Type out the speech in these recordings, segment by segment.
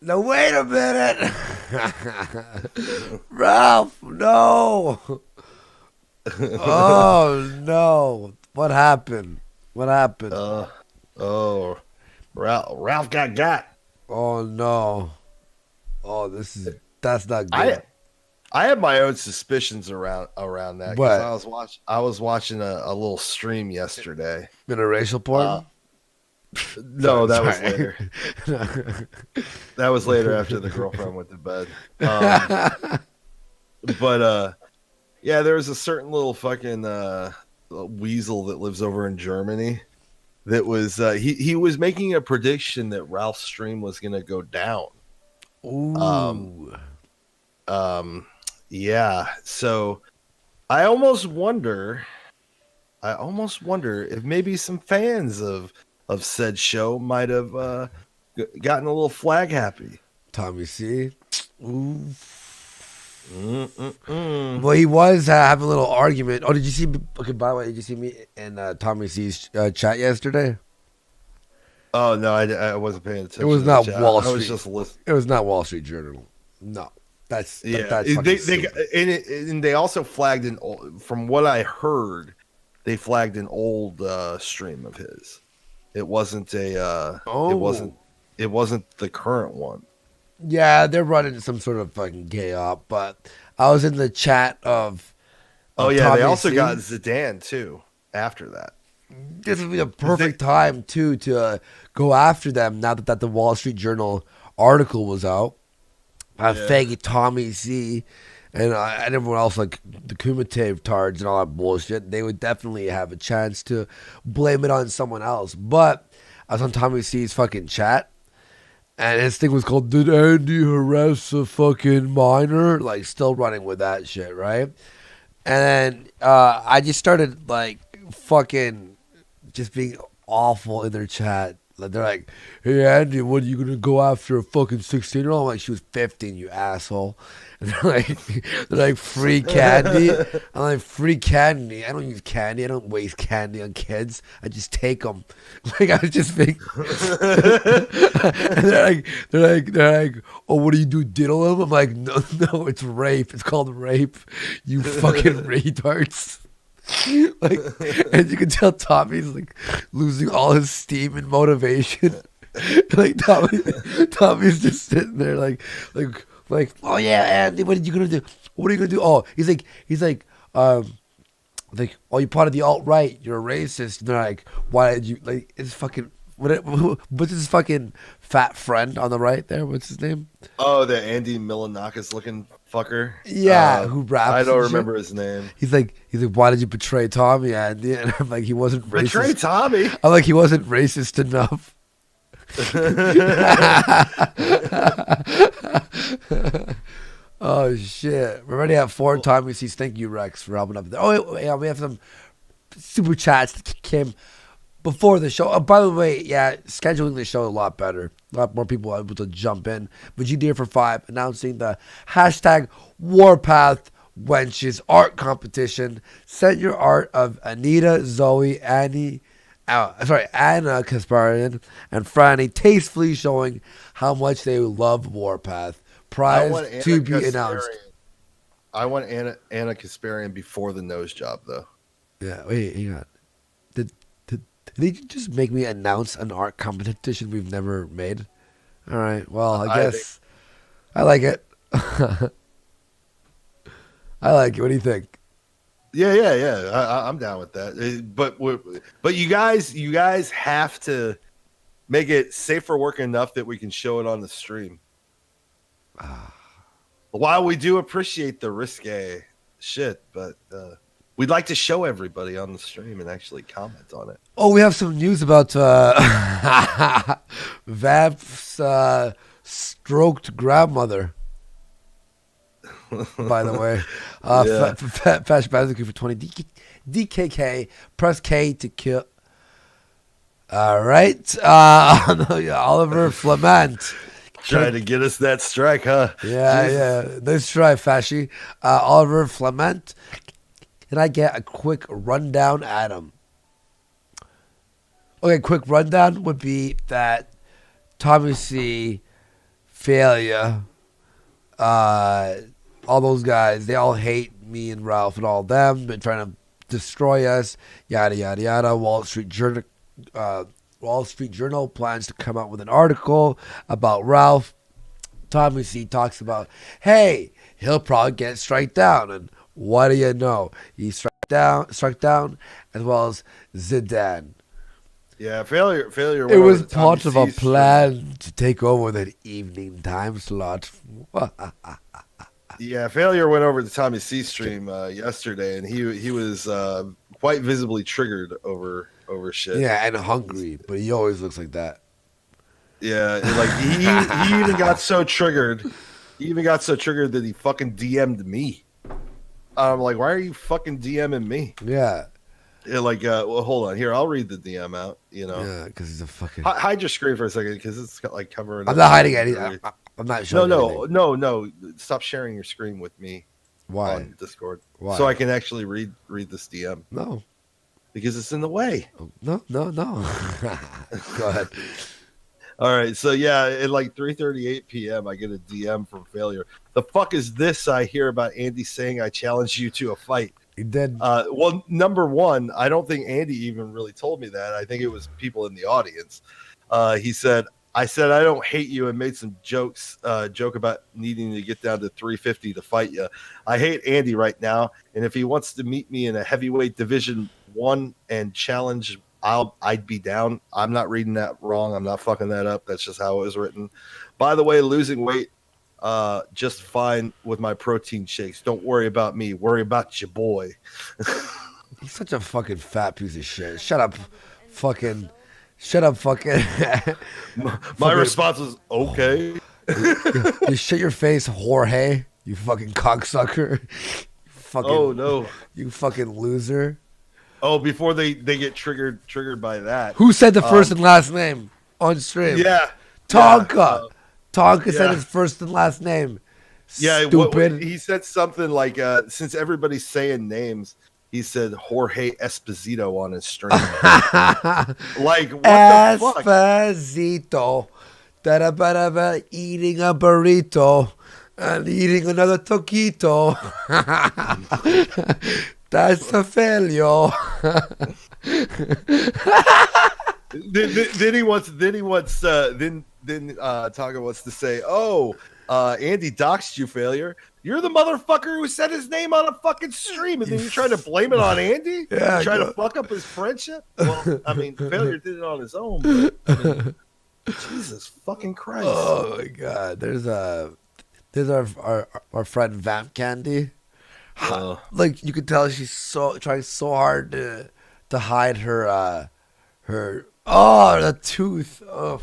No, wait a minute. Ralph, no. Oh, no. What happened? What happened? Uh, oh, Ralph got. Oh, no. Oh, that's not I good. I have my own suspicions around that because What? I was watching a little stream yesterday. Interracial Uh, porn? no, Sorry, that was sorry. later. That was later after the girlfriend went to bed. But yeah, there was a certain little fucking weasel that lives over in Germany that was he was making a prediction that Ralph's stream was gonna go down. Um, Ooh. um, yeah. So I almost wonder, if maybe some fans of said show might have gotten a little flag happy. Tommy C. Ooh. Mm-mm-mm. Well, he was having a little argument. Oh, did you see? Okay, by the way, did you see me in Tommy C's chat yesterday? Oh no, I wasn't paying It attention was to the not chat. Wall I was Street. just listening. It was not Wall Street Journal. No, Yeah, that's fucking they stupid. and they also flagged from what I heard, they flagged an old stream of his. It wasn't Oh, it wasn't the current one. yeah, they're running some sort of fucking gay op. But I was in the chat Oh of yeah, they Tommy also got C. Zidane too after that. This would be the 'Cause they, perfect time too to go after them now that the Wall Street Journal article was out. yeah. Faggy Tommy C. And everyone else, like the Kumite tards and all that bullshit, they would definitely have a chance to blame it on someone else. But I was on Tommy C's fucking chat, and his thing was called "Did Andy harass a fucking minor?" Like, still running with that shit, right? And then I just started like fucking just being awful in their chat. Like, they're like, "Hey Andy, what are you gonna go after a fucking 16-year-old?" I'm like, "She was 15, you asshole." And they're like, "Free candy." I'm like, "Free candy? I don't use candy. I don't waste candy on kids. I just take them." Like, I was just being. And they're like, "Oh, what do you do? Diddle them?" I'm like, "No, no, it's rape. It's called rape. You fucking retards." Like, and you can tell Tommy's like losing all his steam and motivation. Like, Tommy's just sitting there like, "Oh yeah, Andy, what are you gonna do? What are you gonna do?" Oh, like, "Oh, you're part of the alt right. You're a racist." And they're like, "Why did you like?" It's fucking what's his fucking fat friend on the right there? What's his name? Oh, the Andy Milanakis looking fucker. Yeah, who I raps don't and shit. remember his name. He's like, "Why did you betray Tommy, Andy?" And I'm like, "He wasn't Betray racist." Tommy. I'm like, "He wasn't racist enough." Oh shit! We're already at four times. We see thank you Rex for helping up there. Oh wait, yeah, we have some super chats that came before the show. Oh, by the way, yeah, scheduling the show a lot better. A lot more people able to jump in. Vegeta for 5 announcing the hashtag Warpath Wenches art competition. Send your art of Anita, Zoe, Anna Kasparian and Franny tastefully showing how much they love Warpath. I Prize want Anna to be announced. Kasparian. I want Anna Kasparian before the nose job though. Yeah, wait, hang on. Did they just make me announce an art competition we've never made? All right, well, I I think. guess I like it. I like it. What do you think? Yeah. I'm down with that. But you guys have to make it safe for work enough that we can show it on the stream. While we do appreciate the risque shit, but we'd like to show everybody on the stream and actually comment on it. Oh, we have some news about Vap's stroked grandmother. By the way, Yeah. Fashion Bazooka for 20 DKK. Press K to kill. All right, Oliver Flamant. Trying to get us that strike, huh? Yeah, Jesus. yeah. Nice try, Fashy. Oliver Flamant. Can I get a quick rundown, Adam? Okay, quick rundown would be that Tommy C Failure, all those guys, they all hate me and Ralph and all them. Been trying to destroy us. Yada yada yada. Wall Street Journal plans to come out with an article about Ralph. Tommy C talks about, hey, he'll probably get struck down, and what do you know? He's struck down, as well as Zidane. Yeah, failure. It was part of a plan to take over that evening time slot. Yeah, failure went over to Tommy C stream yesterday, and he was quite visibly triggered over shit. Yeah, and hungry, but he always looks like that. Yeah, like he even got so triggered. He even got so triggered that he fucking DM'd me. I'm like, why are you fucking DMing me? Yeah. Like, well, hold on. Here, I'll read the DM out. You know. Yeah, because he's a fucking. Hide your screen for a second, because it's got like covering. I'm not hiding anything. I'm not showing. No. Stop sharing your screen with me. Why? On Discord. Why? So I can actually read this DM. No. Because it's in the way. No. Go ahead. All right, so yeah, at like 3:38 p.m., I get a DM from failure. The fuck is this I hear about Andy saying I challenge you to a fight? He did. Well, number one, I don't think Andy even really told me that. I think it was people in the audience. He said, I don't hate you, and made some joke about needing to get down to 350 to fight you. I hate Andy right now, and if he wants to meet me in a heavyweight division 1 and challenge, I'd be down. I'm not reading that wrong. I'm not fucking that up. That's just how it was written. By the way, losing weight just fine with my protein shakes. Don't worry about me. Worry about your boy. He's such a fucking fat piece of shit. Shut up, fucking. My response was, okay. You shut your face, Jorge. You fucking cocksucker. Oh, no. You fucking loser. Oh, before they get triggered by that. Who said the first and last name on stream? Yeah. Tonka. Tonka said his first and last name. Yeah, Stupid. He said something like, since everybody's saying names, he said Jorge Esposito on his stream. Like, what the fuck? Esposito. Da-da-ba-da-ba, eating a burrito and eating another taquito. That's a failure. Then Tonga wants to say, "Oh, Andy doxed you, failure. You're the motherfucker who said his name on a fucking stream, and then you try to blame it on Andy. Yeah, you try to fuck up his friendship. Well, I mean, failure did it on his own. But, I mean, Jesus fucking Christ! Oh my God, there's our friend Vamp Candy. Like, you could tell she's trying so hard to hide her the tooth. Oh.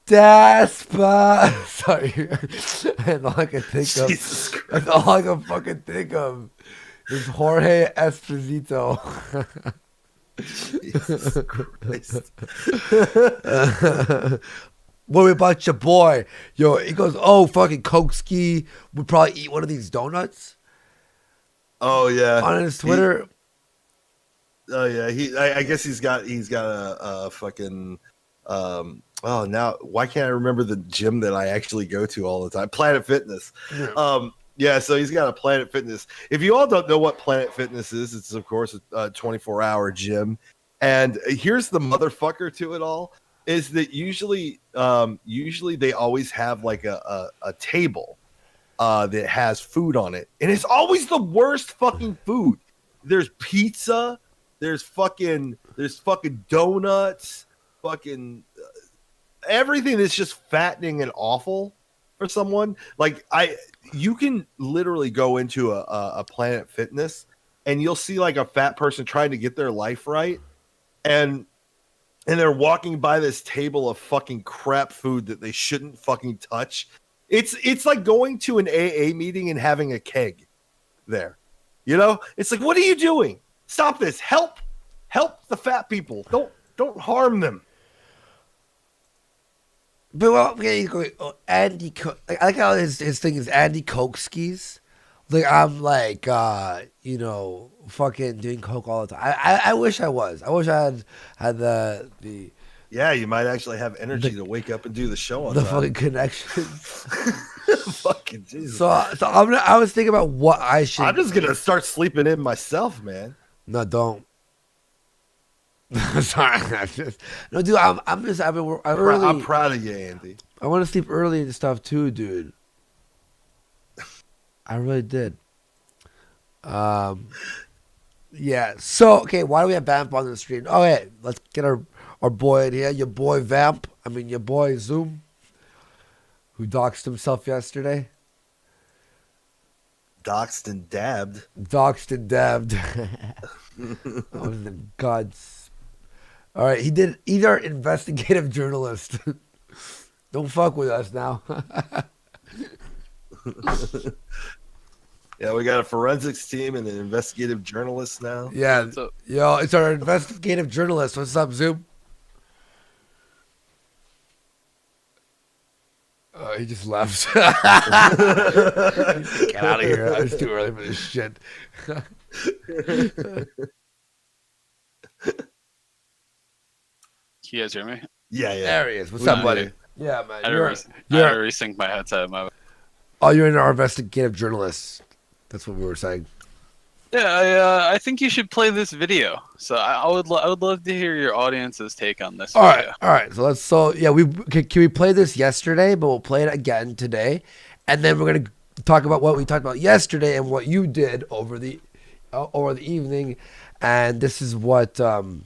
Despa. Sorry. And all I can think of. That's all I can fucking think of is Jorge Esposito. Jesus Christ. What about your boy? Yo, he goes, oh, fucking Koksky would probably eat one of these donuts. Oh, yeah. On his Twitter. Oh, yeah. I guess he's got a fucking, now, why can't I remember the gym that I actually go to all the time? Planet Fitness. Yeah, so he's got a Planet Fitness. If you all don't know what Planet Fitness is, it's, of course, a 24-hour gym. And here's the motherfucker to it all. Is that usually they always have like a table that has food on it, and it's always the worst fucking food. There's pizza, there's fucking donuts, fucking everything that's just fattening and awful for someone. Like, you can literally go into a Planet Fitness and you'll see like a fat person trying to get their life right, and they're walking by this table of fucking crap food that they shouldn't fucking touch. It's like going to an AA meeting and having a keg there. You know? It's like, what are you doing? Stop this. Help the fat people. Don't harm them. But well, okay, he's going, Andy. I like how his thing is Andy Kokeskis. Like, I'm like, fucking doing coke all the time. I wish I was. I wish I had the Yeah, you might actually have energy to wake up and do the show on the time. fucking connection. Fucking Jesus. So I was thinking about what I should. I'm just gonna start sleeping in myself, man. No, don't. Sorry, no, dude. I'm just. I'm early. I'm proud of you, Andy. I want to sleep early and stuff too, dude. I really did. Yeah. So okay, why do we have Vamp on the stream? Oh yeah, let's get our boy in here. Your boy Vamp. I mean your boy Zoom, who doxed himself yesterday. Doxed and dabbed. Doxed and dabbed. Oh, the gods. All right, he did either investigative journalist. Don't fuck with us now. Yeah, we got a forensics team and an investigative journalist now. Yeah, What's up? yo, it's our investigative journalist. What's up, Zoom? He just left. Get out of here. It's too early for this shit. Can you guys hear me? Yeah. There he is. What's up, buddy? Hey. Yeah, man. I had You're, to you're, resync my headset. you're in our investigative journalist. That's what we were saying. Yeah, I think you should play this video. So I would love to hear your audience's take on this. All video. right. So can we play this yesterday? But we'll play it again today, and then we're gonna talk about what we talked about yesterday and what you did over the evening. And this is what. So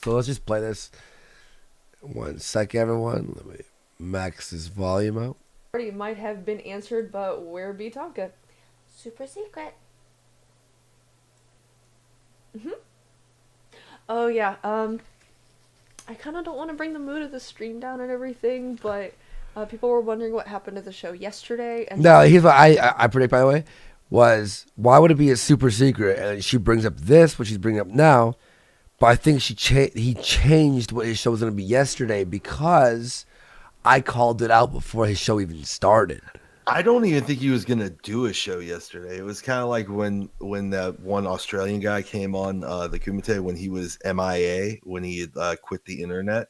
let's just play this. 1 sec, everyone. Let me max this volume out. Might have been answered, but where be DONGA? Super secret. Oh yeah. I kind of don't want to bring the mood of the stream down and everything, but people were wondering what happened to the show yesterday. And No, here's what I predict, by the way, was why would it be a super secret? And she brings up this, what she's bringing up now, but I think he changed what his show was going to be yesterday because I called it out before his show even started. I don't even think he was gonna do a show yesterday. It was kind of like when that one Australian guy came on the Kumite when he was MIA, when he had quit the internet,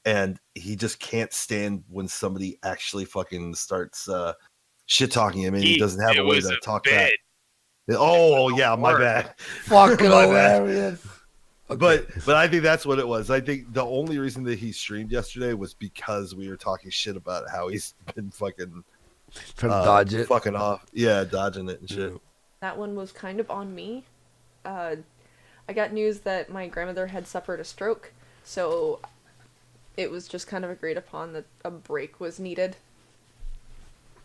and he just can't stand when somebody actually fucking starts shit talking him, and he doesn't have a way to talk back. Oh yeah, my bad. Fucking hilarious. Okay. But I think that's what it was. I think the only reason that he streamed yesterday was because we were talking shit about how he's been fucking trying to dodge it, fucking off, yeah, dodging it and shit. that one was kind of on me. I got news that my grandmother had suffered a stroke, so it was just kind of agreed upon that a break was needed.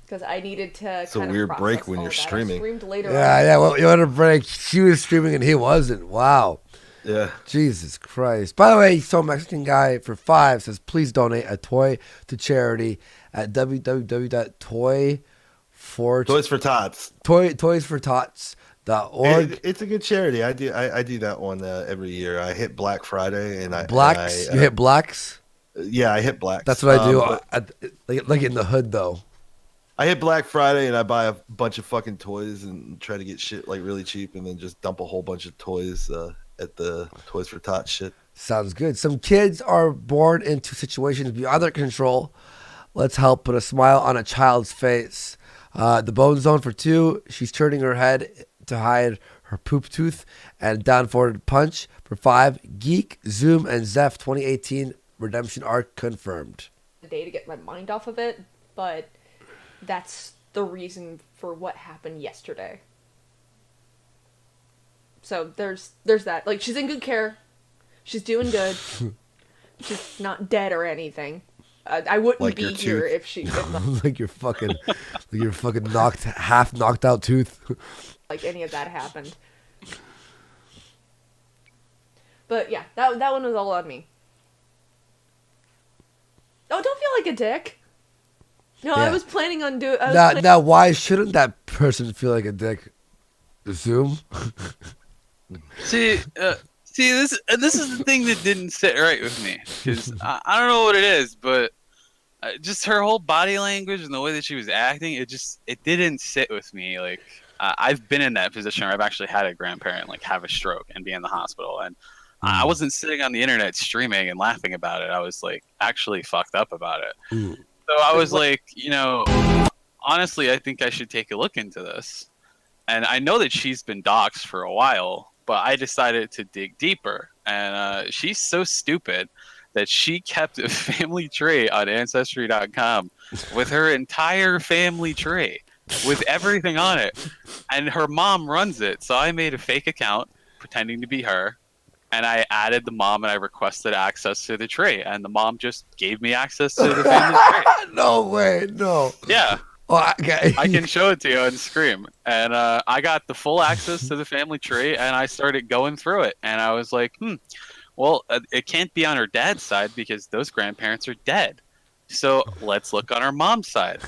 Because I needed to. It's a weird break when you're streaming. I streamed later. Yeah. Well, you want a break? She was streaming and he wasn't. Wow. Yeah. Jesus Christ. By the way, so Mexican guy for 5 says, please donate a toy to charity at toysfortots.org. It's a good charity. I do that one every year. I hit Black Friday and Blacks? You hit blacks? Yeah, I hit blacks. That's what I do. Like in the hood though. I hit Black Friday and I buy a bunch of fucking toys and try to get shit like really cheap and then just dump a whole bunch of toys at the Toys for Tots shit. Sounds good. Some kids are born into situations beyond their control. Let's help put a smile on a child's face. The Bone Zone for 2. She's turning her head to hide her poop tooth. And Down Forward Punch for 5. Geek, Zoom, and Zeph 2018 redemption arc confirmed. A day to get my mind off of it, but that's the reason for what happened yesterday. So there's that. Like, she's in good care. She's doing good. She's not dead or anything. I wouldn't like be here if she... like your fucking half knocked out tooth. like any of that happened. But yeah, that one was all on me. Oh, don't feel like a dick. No, Yeah. I was planning on doing... Now, why shouldn't that person feel like a dick? Zoom? See, this is the thing that didn't sit right with me because I don't know what it is, but just her whole body language and the way that she was acting, it didn't sit with me. Like I've been in that position where I've actually had a grandparent like have a stroke and be in the hospital, and I wasn't sitting on the internet streaming and laughing about it. I was like actually fucked up about it. So I was like, honestly, I think I should take a look into this. And I know that she's been doxxed for a while, but I decided to dig deeper. And she's so stupid that she kept a family tree on Ancestry.com with her entire family tree, with everything on it. And her mom runs it. So I made a fake account pretending to be her. And I added the mom and I requested access to the tree. And the mom just gave me access to the family tree. No way, no. Yeah. Oh, okay. I can show it to you on screen. And I got the full access to the family tree and I started going through it. And I was like, well, it can't be on her dad's side because those grandparents are dead. So let's look on her mom's side.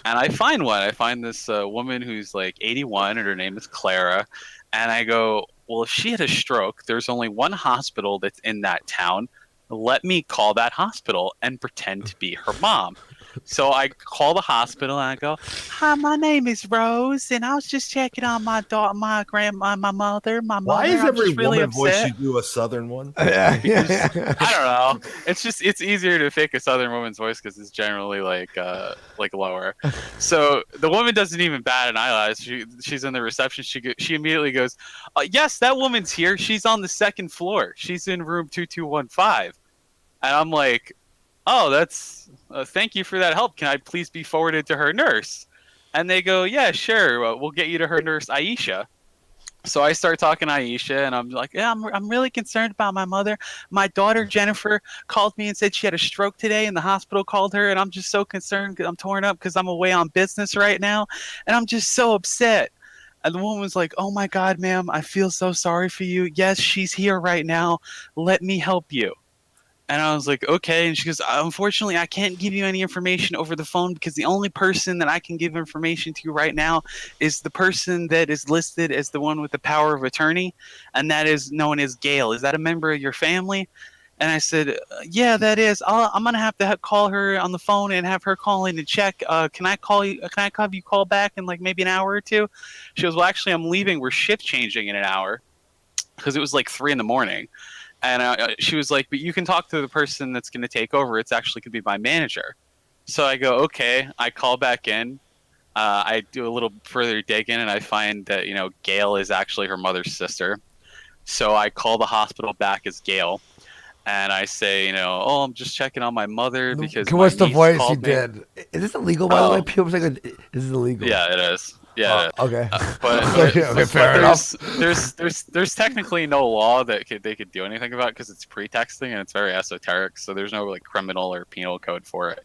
And I find one. I find this woman who's like 81 and her name is Clara. And I go, well, if she had a stroke, there's only one hospital that's in that town. Let me call that hospital and pretend to be her mom. So I call the hospital and I go, "Hi, my name is Rose, and I was just checking on my daughter, my grandma, my mother. Why is every really woman voice upset." you do a southern one? I don't know. It's easier to fake a southern woman's voice because it's generally like lower. So the woman doesn't even bat an eyelash. She's in the reception. She immediately goes, "Yes, that woman's here. She's on the second floor. She's in room 2215." And I'm like, "Oh, that's thank you for that help. Can I please be forwarded to her nurse?" And they go, "Yeah, sure. We'll get you to her nurse, Aisha." So I start talking to Aisha, and I'm like, "Yeah, I'm really concerned about my mother. My daughter Jennifer called me and said she had a stroke today, and the hospital called her, and I'm just so concerned. I'm torn up because I'm away on business right now, and I'm just so upset." And the woman was like, "Oh my God, ma'am, I feel so sorry for you. Yes, she's here right now. Let me help you." And I was like, "Okay." And she goes, "Unfortunately, I can't give you any information over the phone because the only person that I can give information to right now is the person that is listed as the one with the power of attorney, and that is known as Gail. Is that a member of your family?" And I said, "Yeah, that is. I'm going to have to call her on the phone and have her call in to check. Can I call you? Can I have you call back in like maybe an hour or two?" She goes, "Well, actually, I'm leaving. We're shift changing in an hour," because it was like 3 a.m. And she was like, "But you can talk to the person that's going to take over. It's actually going to be my manager." So I go, "Okay." I call back in. I do a little further digging, and I find that, Gail is actually her mother's sister. So I call the hospital back as Gail. And I say, "Oh, I'm just checking on my mother because my What's the niece voice you called me." did? Is this illegal, by the way? People say this is illegal. Yeah, it is. Yeah. Okay. But Fair enough. There's technically no law that they could do anything about because it's pretexting and it's very esoteric. So there's no like criminal or penal code for it.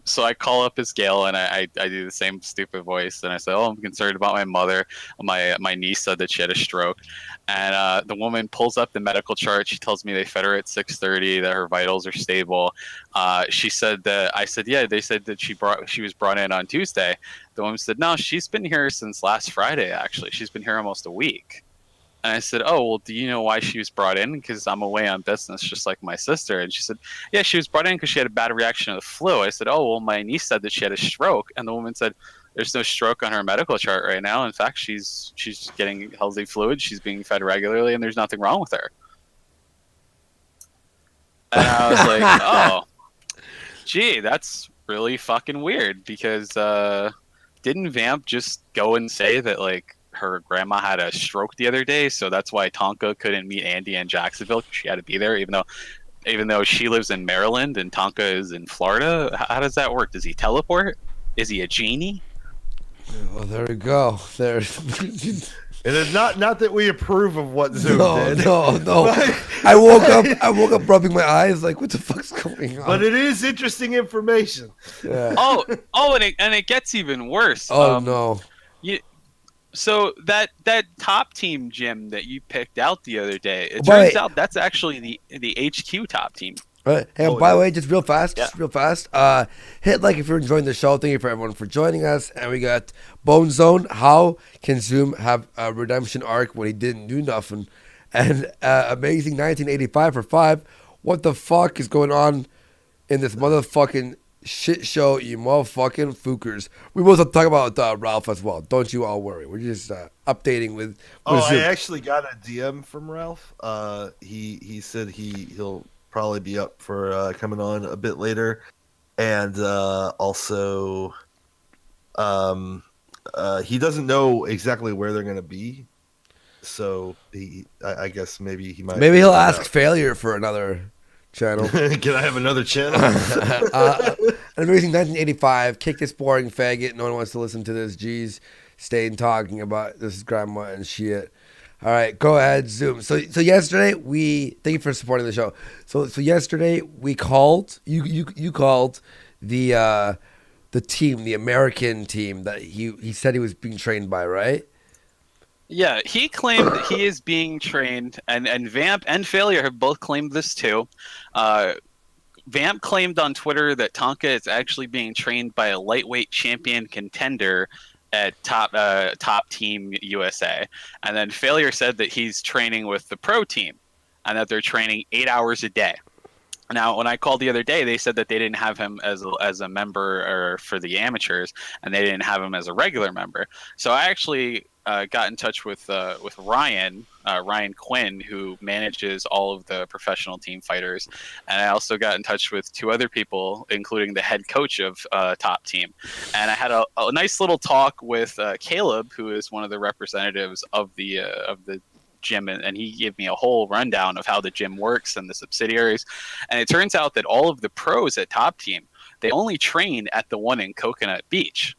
So I call up as Gail and I do the same stupid voice and I say, "Oh, I'm concerned about my mother. My niece said that she had a stroke." And the woman pulls up the medical chart. She tells me they fed her at 6:30, that her vitals are stable. She said that I said, "Yeah." They said that she was brought in on Tuesday. The woman said, "No, she's been here since last Friday. Actually, she's been here almost a week." And I said, "Oh, well, do you know why she was brought in? Because I'm away on business, just like my sister." And she said, "Yeah, she was brought in because she had a bad reaction to the flu." I said, "Oh, well, my niece said that she had a stroke." And the woman said, "There's no stroke on her medical chart right now. In fact, she's just getting healthy fluids. She's being fed regularly, and there's nothing wrong with her." And I was like, "Oh, gee, that's really fucking weird." Because didn't Vamp just go and say that like her grandma had a stroke the other day, so that's why Tonka couldn't meet Andy in Jacksonville because she had to be there, even though she lives in Maryland and Tonka is in Florida? How does that work? Does he teleport? Is he a genie? Well, there we go. There's. It is not that we approve of what Zoom did. No. I woke up rubbing my eyes like, what the fuck's going on? But it is interesting information. Yeah. And it gets even worse. Oh no. So that top team gym that you picked out the other day, it turns out that's actually the HQ top team. Right. Hey, by the way, just real fast, hit like if you're enjoying the show. Thank you for everyone for joining us. And we got Bone Zone. How can Zoom have a redemption arc when he didn't do nothing? And amazing 1985 for 5. What the fuck is going on in this motherfucking shit show, you motherfucking fookers. We will talk about Ralph as well. Don't you all worry. We're just updating with I Zoom. actually got a DM from Ralph. He said he'll probably be up for coming on a bit later, and also he doesn't know exactly where they're gonna be. So I guess maybe he might. Maybe he'll ask Failure for another channel. Can I have another channel? Amazing 1985. Kick this boring faggot. No one wants to listen to this. Jeez, staying talking about this grandma and shit. All right, go ahead, Zoom. So yesterday thank you for supporting the show. So yesterday we called you called the team, the American team that he said he was being trained by, right? Yeah, he claimed that he is being trained, and Vamp and Failure have both claimed this too. Vamp claimed on Twitter that Tonka is actually being trained by a lightweight champion contender at Top Team USA, and then Failure said that he's training with the pro team, and that they're training 8 hours a day. Now, when I called the other day, they said that they didn't have him as a member or for the amateurs, and they didn't have him as a regular member. So I actually got in touch with Ryan Quinn, who manages all of the professional team fighters, and I also got in touch with two other people, including the head coach of Top Team. And I had a nice little talk with Caleb, who is one of the representatives of the gym, and he gave me a whole rundown of how the gym works and the subsidiaries. And it turns out that all of the pros at Top Team, they only train at the one in Coconut Beach.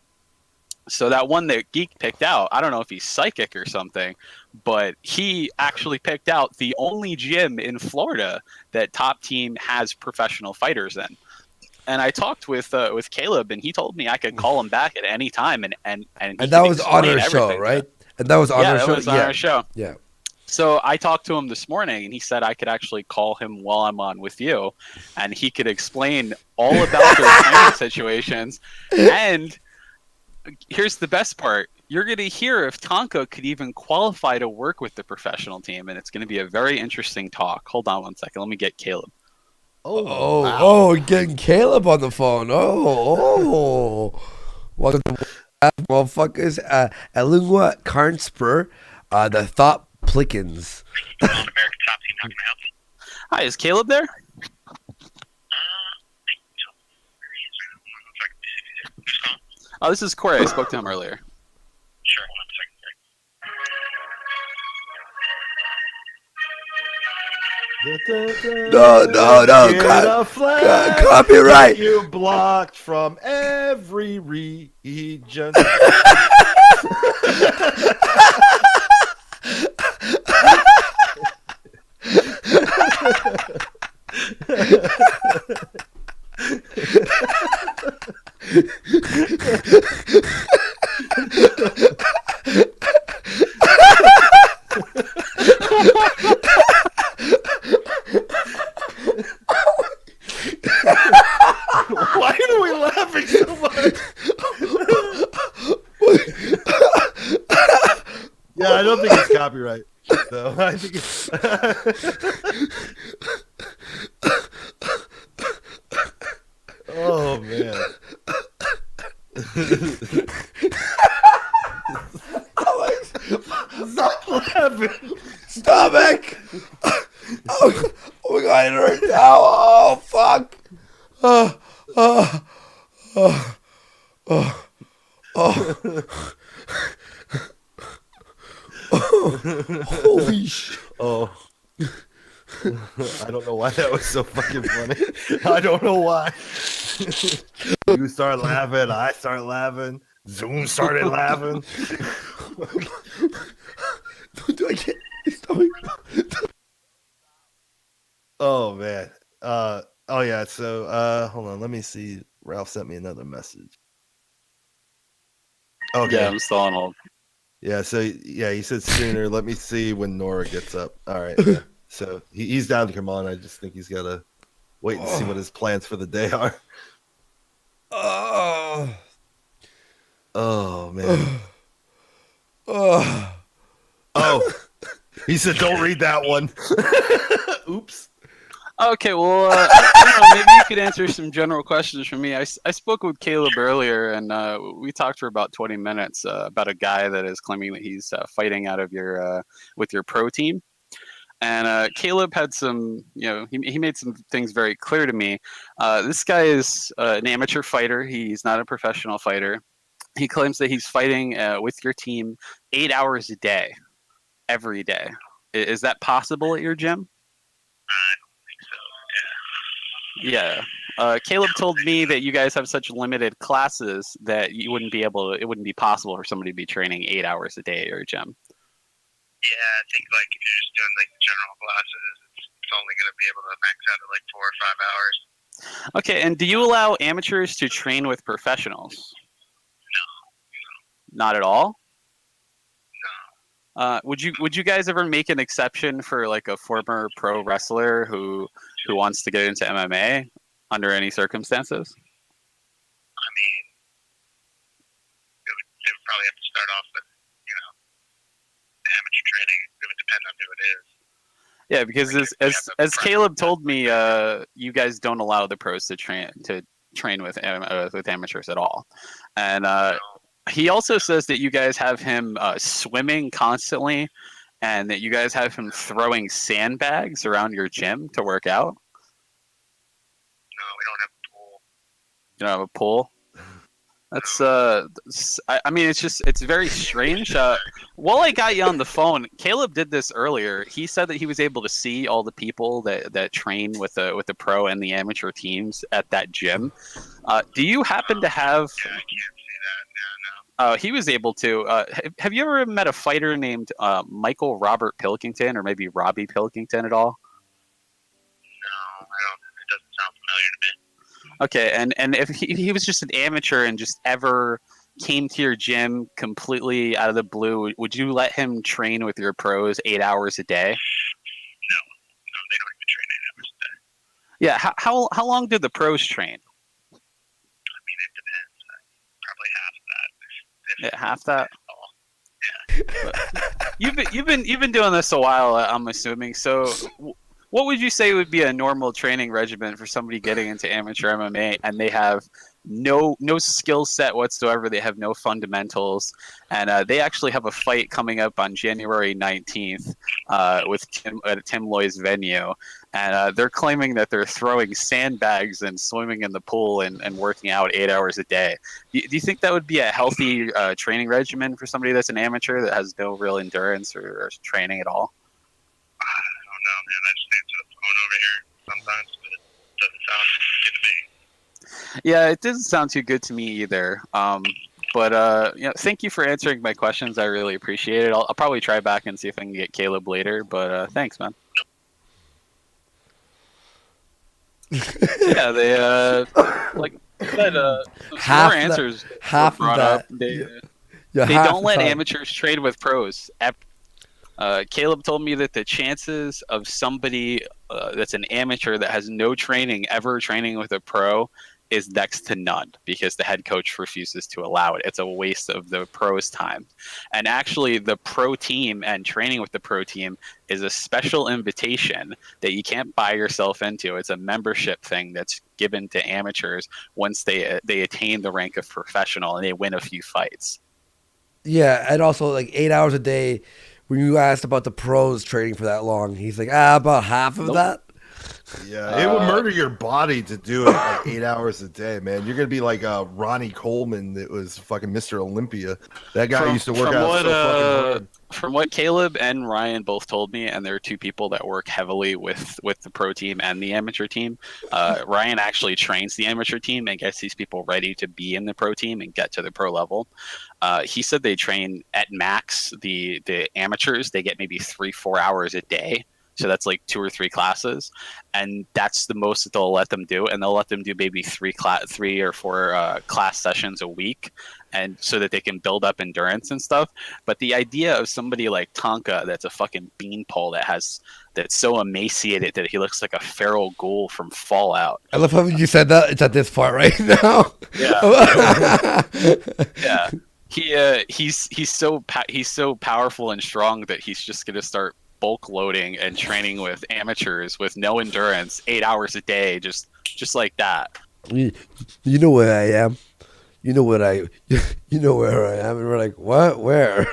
So that one that Geek picked out, I don't know if he's psychic or something, but he actually picked out the only gym in Florida that Top Team has professional fighters in. And I talked with Caleb, and he told me I could call him back at any time, and that was on our show, right? And that was on our show. That was on our show. Yeah. So I talked to him this morning, and he said I could actually call him while I'm on with you, and he could explain all about those training situations. And here's the best part. You're going to hear if Tonka could even qualify to work with the professional team, and it's going to be a very interesting talk. Hold on one second. Let me get Caleb. Oh, getting Caleb on the phone. Welcome to motherfuckers. Elungwa Carnspur, the Thought Plickens. American Top Team, how can I help you? Hi, is Caleb there? Who's calling? Oh, this is Corey. I spoke to him earlier. Sure, hold on a second. No. Copyright. You blocked from every region. Why are we laughing so much? Yeah, I don't think it's copyright. So I think it's. Oh man. Alex, Stop laughing. stomach. Oh my god, it hurts now. Oh fuck. Holy shit. Oh. I don't know why that was so fucking funny. I don't know why. You start laughing, I start laughing, Zoom started laughing. Do I get stomach? Oh man. Oh yeah, so hold on, let me see. Ralph sent me another message. Okay. Yeah, I'm still on hold. Yeah, so yeah, he said sooner. Let me see when Nora gets up. All right. Yeah. So he's down to come on. I just think he's got to wait and see what his plans for the day are. Oh man. Oh, he said, "Don't read that one." Oops. Okay, well, I don't know, maybe you could answer some general questions for me. I spoke with Caleb earlier, and we talked for about 20 minutes about a guy that is claiming that he's fighting out of your with your pro team. And Caleb had some, he made some things very clear to me. This guy is an amateur fighter. He's not a professional fighter. He claims that he's fighting with your team 8 hours a day, every day. Is that possible at your gym? I don't think so. Yeah. Yeah. Caleb told me that you guys have such limited classes that it wouldn't be possible for somebody to be training 8 hours a day at your gym. Yeah, I think like if you're just doing like general classes, it's only going to be able to max out at like 4 or 5 hours. Okay, and do you allow amateurs to train with professionals? No. Not at all? No. Would you guys ever make an exception for like a former pro wrestler who wants to get into MMA under any circumstances? I mean, they would probably have to start off with, the amateur training. It would depend on who it is. Yeah, because as Caleb told me, you guys don't allow the pros to train with amateurs at all, and he also says that you guys have him swimming constantly, and that you guys have him throwing sandbags around your gym to work out. No, we don't have a pool. You don't have a pool? That's I mean, it's very strange. While I got you on the phone, Caleb did this earlier. He said that he was able to see all the people that train with the pro and the amateur teams at that gym. Do you happen to have? Yeah, I can't see that. No. He was able to. Have you ever met a fighter named Michael Robert Pilkington, or maybe Robbie Pilkington at all? No, I don't. It doesn't sound familiar to me. Okay, and if he was just an amateur and just ever came to your gym completely out of the blue, would you let him train with your pros 8 hours a day? No, they don't even train 8 hours a day. Yeah, how long did the pros train? I mean, it depends. Probably half of that. Yeah, half that. Yeah. You've been doing this a while, I'm assuming. So, what would you say would be a normal training regimen for somebody getting into amateur MMA and they have no skill set whatsoever? They have no fundamentals, and they actually have a fight coming up on January 19th with Tim at Tim Loy's venue, and they're claiming that they're throwing sandbags and swimming in the pool and working out 8 hours a day. Do you think that would be a healthy training regimen for somebody that's an amateur that has no real endurance or training at all? I don't know, man. I just answer the phone over here sometimes, but it doesn't sound good to me. Yeah, it doesn't sound too good to me either. But thank you for answering my questions. I really appreciate it. I'll probably try back and see if I can get Caleb later. But thanks, man. Yeah, they like I said, more answers were brought up. They don't let amateurs train with pros. Caleb told me that the chances of somebody that's an amateur that has no training ever training with a pro is next to none because the head coach refuses to allow it. It's a waste of the pro's time. And actually, the pro team and training with the pro team is a special invitation that you can't buy yourself into. It's a membership thing that's given to amateurs once they attain the rank of professional and they win a few fights. Yeah, and also like 8 hours a day. When you asked about the pros training for that long, he's like, about half of that. Yeah, it would murder your body to do it like 8 hours a day, man. You're gonna be like Ronnie Coleman that was fucking Mr. Olympia. That guy used to work out so fucking hard. From what Caleb and Ryan both told me, and there are two people that work heavily with the pro team and the amateur team. Ryan actually trains the amateur team and gets these people ready to be in the pro team and get to the pro level. He said they train at max the amateurs. They get maybe 3-4 hours a day. So that's like 2 or 3 classes, and that's the most that they'll let them do. And they'll let them do maybe 3 or 4 class sessions a week, and so that they can build up endurance and stuff. But the idea of somebody like Tonka, that's a fucking beanpole that's so emaciated that he looks like a feral ghoul from Fallout. I love how you said that. It's at this part right now. Yeah. Yeah. He's so powerful and strong that he's just gonna start bulk loading and training with amateurs with no endurance, 8 hours a day, just like that. You know where I am. You know what you know where I am. And we're like, what? Where?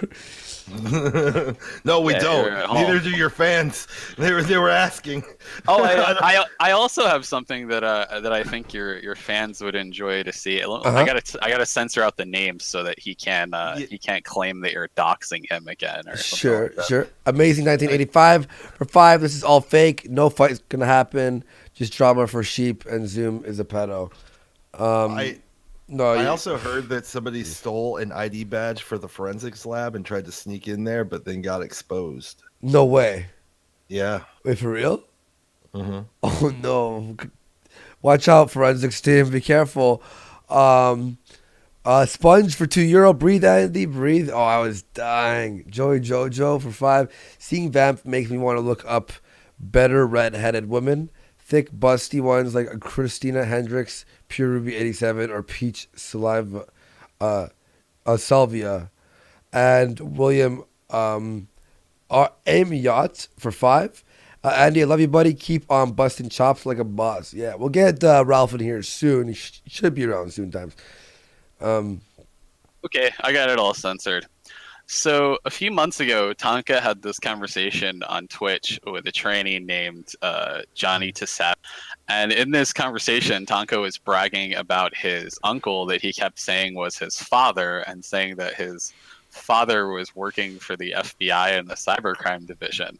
No, we Yeah, don't. you're at home. Neither do your fans. They were asking. Oh, I also have something that I think your fans would enjoy to see. I gotta censor out the names so that he can't claim that you're doxing him again. Or Sure, like that. sure. Amazing 1985 for 5. This is all fake. No fight's gonna happen. Just drama for sheep. And Zoom is a pedo. I also heard that somebody stole an ID badge for the forensics lab and tried to sneak in there, but then got exposed. No way. Yeah. Wait, for real? Mm-hmm. Oh no! Watch out, forensics team. Be careful. Sponge for €2. Breathe, Andy. Breathe. Oh, I was dying. Joey Jojo for 5. Seeing Vamp makes me want to look up better red-headed women. Thick, busty ones like Christina Hendricks, Pure Ruby 87, or Peach Salvia, and William Amy Yacht for 5. Andy, I love you, buddy. Keep on busting chops like a boss. Yeah, we'll get Ralph in here soon. He should be around soon times. Okay, I got it all censored. So a few months ago, Tonka had this conversation on Twitch with a tranny named Johnny Tassat. And in this conversation, Tonka was bragging about his uncle that he kept saying was his father, and saying that his father was working for the FBI and the cybercrime division.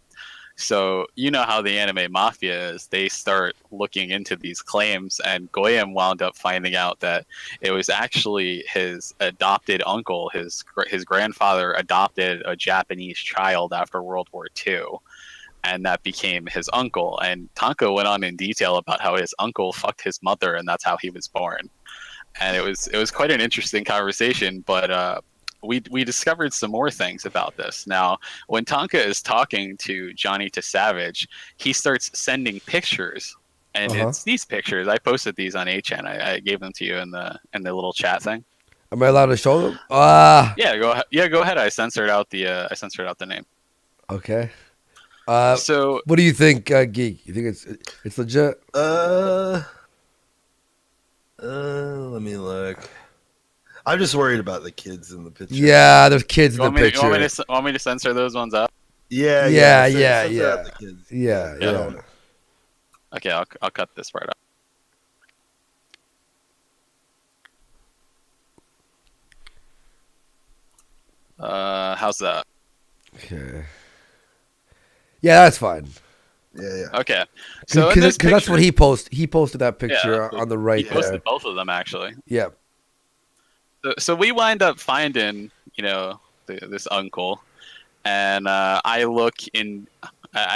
So you know how the anime mafia is. They start looking into these claims, and Goyam wound up finding out that it was actually his adopted uncle. His grandfather adopted a Japanese child after World War II, and that became his uncle. And Tonka went on in detail about how his uncle fucked his mother, and that's how he was born. And it was quite an interesting conversation, but we discovered some more things about this. Now, when Tonka is talking to Johnny to Savage, he starts sending pictures, and it's these pictures. I posted these on HN. I gave them to you in the little chat thing. Am I allowed to show them? Yeah, go ahead. Yeah, go ahead. I censored out the name. Okay. So what do you think, Geek? You think it's legit? Let me look. I'm just worried about the kids in the picture. Yeah, there's kids in the picture. Want me to censor those ones out? Yeah. Yeah. The kids. Yeah. Okay, I'll cut this part out. How's that? Okay. Yeah, that's fine. Yeah. Okay. So because that's what he posted. He posted that picture on the right there. He posted there. both of them actually. Yeah. So we wind up finding, this uncle, and I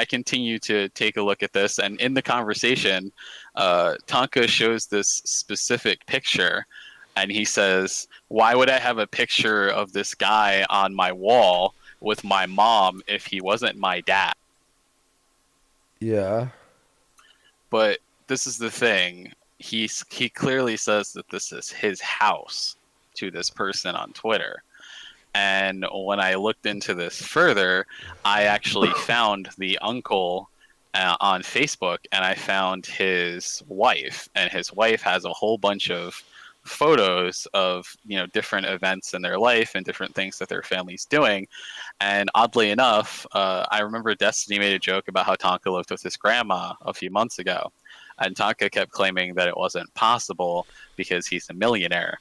continue to take a look at this, and in the conversation, Tonka shows this specific picture, and he says, "Why would I have a picture of this guy on my wall with my mom if he wasn't my dad?" Yeah. But this is the thing. He clearly says that this is his house to this person on Twitter. And when I looked into this further, I actually found the uncle on Facebook, and I found his wife, and his wife has a whole bunch of photos of different events in their life and different things that their family's doing. And oddly enough, I remember Destiny made a joke about how Tonka lived with his grandma a few months ago, and Tonka kept claiming that it wasn't possible because he's a millionaire.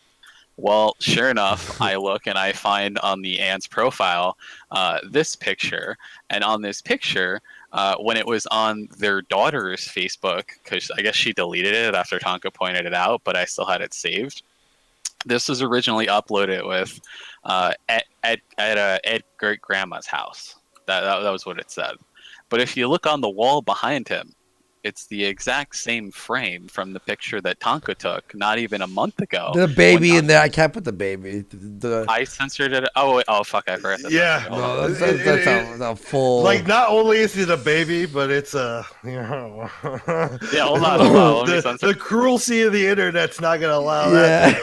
Well, sure enough, I look and I find on the aunt's profile this picture. And on this picture, when it was on their daughter's Facebook, because I guess she deleted it after Tonka pointed it out, but I still had it saved. This was originally uploaded with at great grandma's house. That was what it said. But if you look on the wall behind him, it's the exact same frame from the picture that Tonka took not even a month ago. The baby in there. I can't put the baby. I censored it. Oh, fuck, I forgot that. Yeah. No, that's a full... Like, not only is it a baby, but it's a... Yeah, hold on. Let me censor the cruelty of the internet's not going to allow that.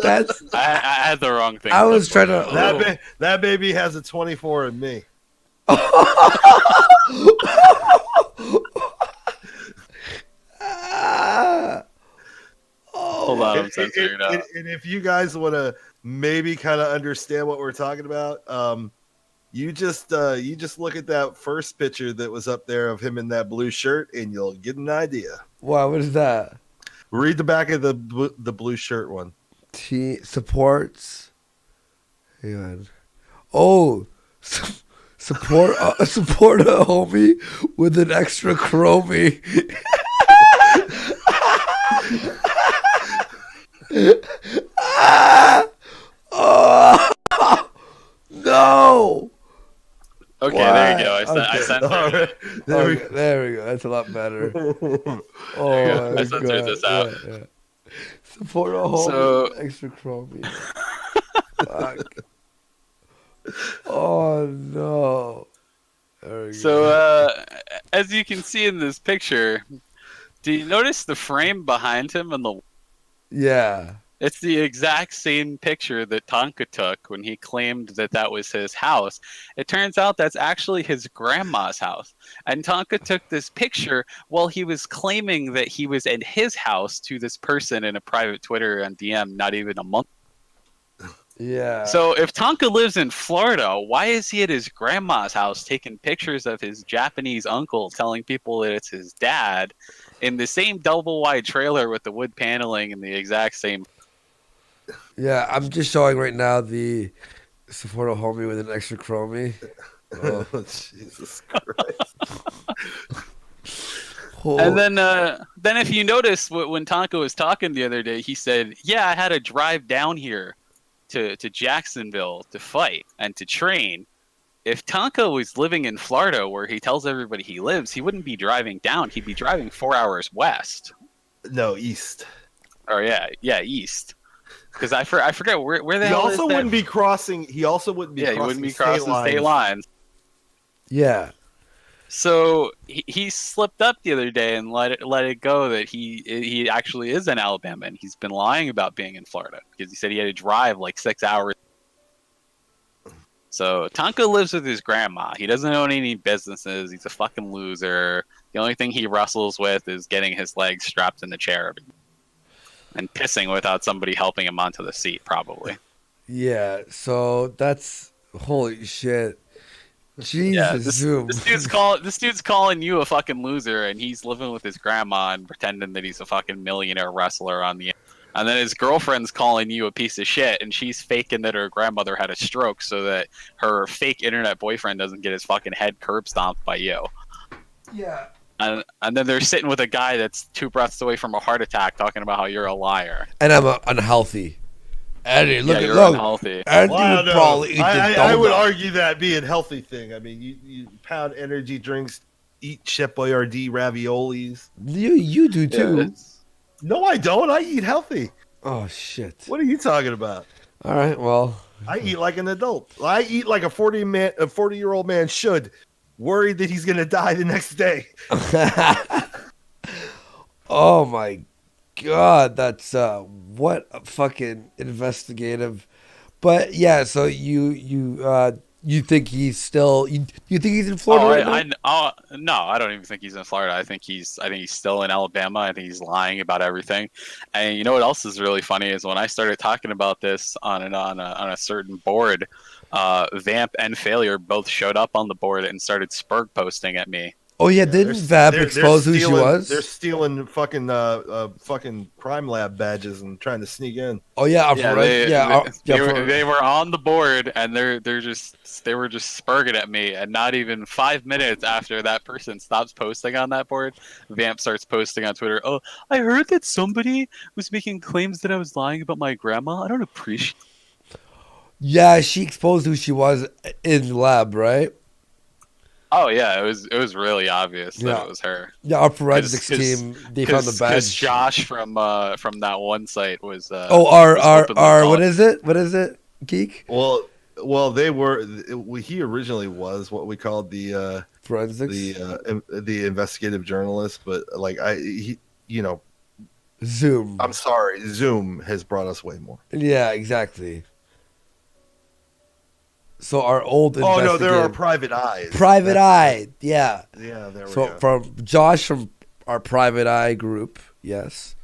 That's... I had the wrong thing. I was trying to... That baby has a 24 in me. Hold on, I'm censoring it out. And if you guys want to maybe kind of understand what we're talking about, you just look at that first picture that was up there of him in that blue shirt, and you'll get an idea. Wow, what is that? Read the back of the blue shirt one. He supports. Hang on. Oh, support a homie with an extra chromie. Oh, no. Okay, Wow. there you go. I Okay. censored All it. right. There we go. That's a lot better. There Oh you go. my I censored God. this out. Yeah. Support a homie So- with extra chromie. Fuck. Oh no. There we So, go. as you can see in this picture, do you notice the frame behind him on the? Yeah. It's the exact same picture that Tonka took when he claimed that that was his house. It turns out that's actually his grandma's house. And Tonka took this picture while he was claiming that he was in his house to this person in a private Twitter and DM not even a month. Yeah. So if Tonka lives in Florida, why is he at his grandma's house taking pictures of his Japanese uncle telling people that it's his dad in the same double wide trailer with the wood paneling and the exact same? Yeah, I'm just showing right now the support a homie with an extra chromie. Oh. Jesus Christ. Oh. And then if you notice when Tonka was talking the other day, he said, "Yeah, I had to drive down here to Jacksonville to fight and to train." If Tonka was living in Florida, where he tells everybody he lives, he wouldn't be driving down. He'd be driving 4 hours west. No, east. Or east. Because I forget where the He hell also is that? wouldn't be crossing. He also wouldn't be. Yeah, he crossing wouldn't be crossing state lines. Yeah. So he slipped up the other day and let it go that he actually is in Alabama, and he's been lying about being in Florida because he said he had to drive like 6 hours. So Tonka lives with his grandma. He doesn't own any businesses. He's a fucking loser. The only thing he wrestles with is getting his legs strapped in the chair and pissing without somebody helping him onto the seat, probably. Yeah. So that's holy shit. Jesus, Yeah, Zoom. this dude's calling you a fucking loser, and he's living with his grandma and pretending that he's a fucking millionaire wrestler on the. And then his girlfriend's calling you a piece of shit, and she's faking that her grandmother had a stroke so that her fake internet boyfriend doesn't get his fucking head curb stomped by you. Yeah. And then they're sitting with a guy that's 2 breaths away from a heart attack, talking about how you're a liar. And I'm unhealthy. Eddie, look you're look. unhealthy. Eddie Well, I would don't know. probably eat the I would donut. argue that being healthy thing. I mean, you pound energy drinks, eat Chef Boyardee raviolis. You do Yeah, too. it's- No, I don't. I eat healthy. Oh shit. What are you talking about? All right. Well. I eat like an adult. I eat like a 40-year-old man should, worried that he's gonna die the next day. Oh my god, that's what a fucking investigative. But yeah, so you think he's still you think he's in Florida right now? No, I don't even think he's in Florida. I think he's still in Alabama. I think he's lying about everything. And you know what else is really funny is when I started talking about this on a certain board, Vamp and Failure both showed up on the board and started spurg posting at me. Oh yeah, didn't Vap expose who she was? They're stealing fucking crime lab badges and trying to sneak in. Oh yeah, They were on the board and they were just spurging at me, and not even 5 minutes after that person stops posting on that board, Vamp starts posting on Twitter. "Oh, I heard that somebody was making claims that I was lying about my grandma. I don't appreciate." Yeah, she exposed who she was in the lab, right? Oh yeah, it was really obvious that it was her. Yeah, our forensics 'Cause- team they found the badge. Because Josh from that one site was. Our what is it? What is it? Geek? Well, they were. He originally was what we called the forensics, the investigative journalist, but like Zoom. I'm sorry, Zoom has brought us way more. Yeah, exactly. So our old Oh no, there are investigative- private eyes. Private Eye. Yeah. Yeah, there we So go. from Josh from our Private Eye group. Yes.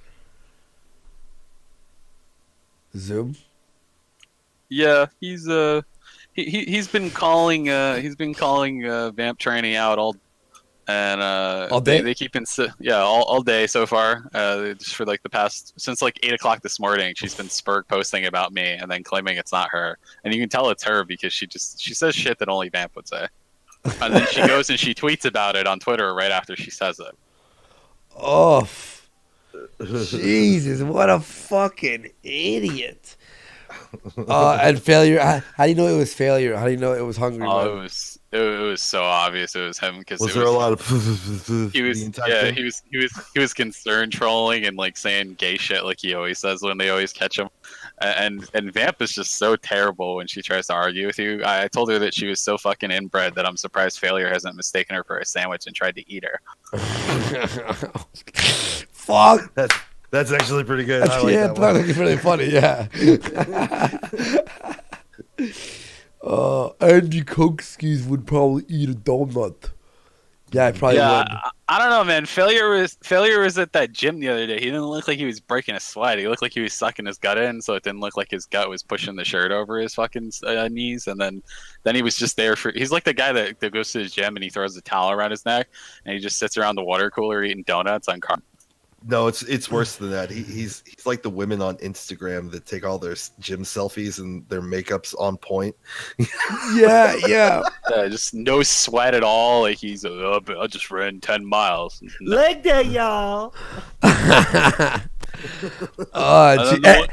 Zoom. Yeah, he's he's been calling Vamp Tranny out all All day? They keep all day so far. Just for like the past since like 8 o'clock this morning, she's been spurg posting about me and then claiming it's not her, and you can tell it's her because she says shit that only Vamp would say, and then she goes and she tweets about it on Twitter right after she says it. Oh, Jesus! What a fucking idiot! And failure. How do you know it was failure? How do you know it was hungry? Oh, Man? it was so obvious it was him because Was there a lot of? he was he was concerned trolling and like saying gay shit like he always says when they always catch him, and Vamp is just so terrible when she tries to argue with you. I told her that she was so fucking inbred that I'm surprised failure hasn't mistaken her for a sandwich and tried to eat her. Fuck. That's actually pretty good. I like Yeah, that one. that's really funny. Yeah. Andy Kokskis would probably eat a donut. Yeah, I probably would. I don't know, man. Failure was at that gym the other day. He didn't look like he was breaking a sweat. He looked like he was sucking his gut in, so it didn't look like his gut was pushing the shirt over his fucking knees. And then he was just there for. He's like the guy that goes to his gym and he throws a towel around his neck and he just sits around the water cooler eating donuts on car. No, it's worse than that. He's like the women on Instagram that take all their gym selfies and their makeup's on point. Yeah. Just no sweat at all. Like he's, I just ran 10 miles. Leg day, y'all.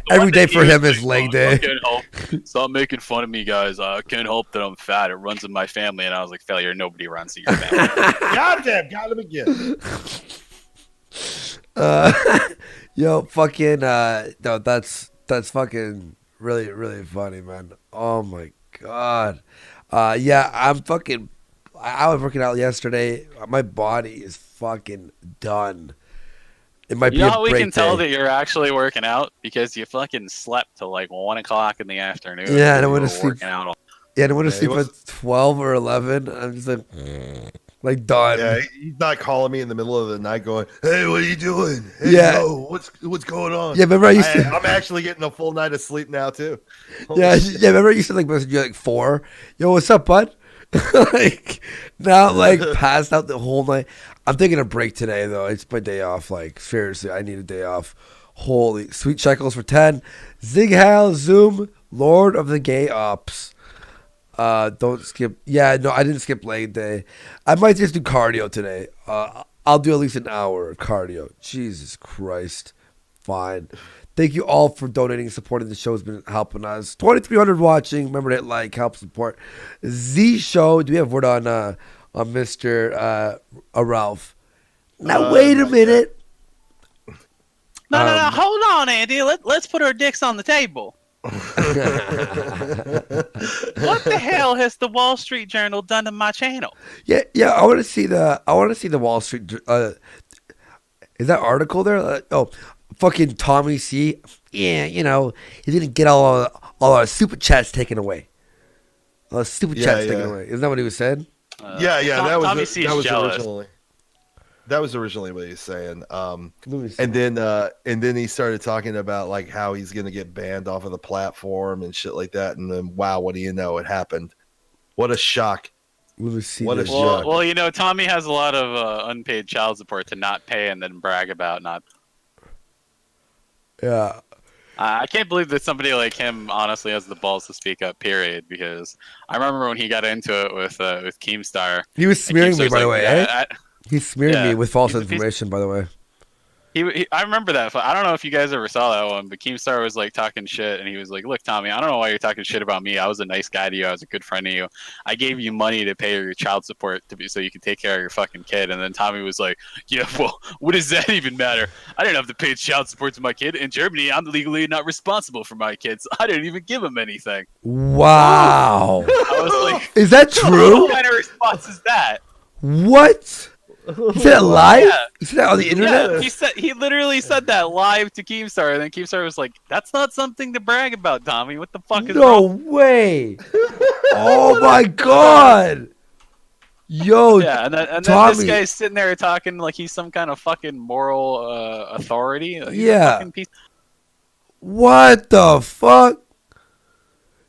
Every day for him is leg day. I can't help. Stop making fun of me, guys. I can't help that I'm fat. It runs in my family. And I was like, failure. Nobody runs in your family. Goddamn, got him again. Yo, fucking no, that's fucking really funny, man. Oh my god. Yeah, I was working out yesterday. My body is fucking done. It might You be know a how we break can tell day. that you're actually working out? Because you fucking slept till like 1 o'clock in the afternoon. Yeah, and I You went were to sleep. working out all- Yeah, and I went to Yeah, sleep it was- at 12 or 11. I'm just like done. Yeah, he's not calling me in the middle of the night going, "Hey, what are you doing? Hey, Yeah. yo, what's going on?" Yeah, remember I used to. I'm actually getting a full night of sleep now too. Yeah, Holy shit. yeah. Remember I used to like message you like 4. Yo, what's up, bud? Like now, I'm like passed out the whole night. I'm taking a break today though. It's my day off. Like seriously, I need a day off. Holy sweet shekels for 10. Zig Hal Zoom, Lord of the Gay Ops. Don't skip. Yeah, no, I didn't skip leg day. I might just do cardio today. I'll do at least an hour of cardio. Jesus Christ. Fine. Thank you all for donating and supporting the show. Has been helping us. 2,300 watching. Remember to hit like, help support. Z Show. Do we have word on Mr. Ralph? Now wait a minute. No, hold on, Andy. Let's put our dicks on the table. What the hell has the Wall Street Journal done to my channel? Yeah. I want to see the Wall Street. Is that article there? Fucking Tommy C. Yeah, he's gonna get all our super chats taken away. All our super chats taken away. Isn't that what he was saying? Yeah, Tommy C is jealous. originally what he was saying. Let me see. And then he started talking about like how he's gonna get banned off of the platform and shit like that. And then wow, what do you know? It happened. What a shock. Let me see. What a this. shock. Well, Tommy has a lot of unpaid child support to not pay and then brag about not. Yeah. I can't believe that somebody like him honestly has the balls to speak up. Period. Because I remember when he got into it with Keemstar. He was smearing me, Keemstar's by the like, way. "Yeah, He's smearing Yeah. me with false He's- information, by the way. I remember that. I don't know if you guys ever saw that one, but Keemstar was like talking shit, and he was like, "Look, Tommy, I don't know why you're talking shit about me. I was a nice guy to you. I was a good friend to you. I gave you money to pay your child support so you could take care of your fucking kid." And then Tommy was like, "Yeah, well, what does that even matter? I didn't have to pay child support to my kid. In Germany, I'm legally not responsible for my kids. I didn't even give him anything." Wow. I was like, Is that true? "What kind of response is that?" What? He said it live? Yeah. He said that on the internet? Yeah, he literally said that live to Keemstar, and then Keemstar was like, "That's not something to brag about, Tommy. What the fuck is No wrong?" way. Oh my god. Yo, Yeah, and then Tommy. this guy's sitting there talking like he's some kind of fucking moral authority. Like, he's a Yeah. fucking piece. What the fuck?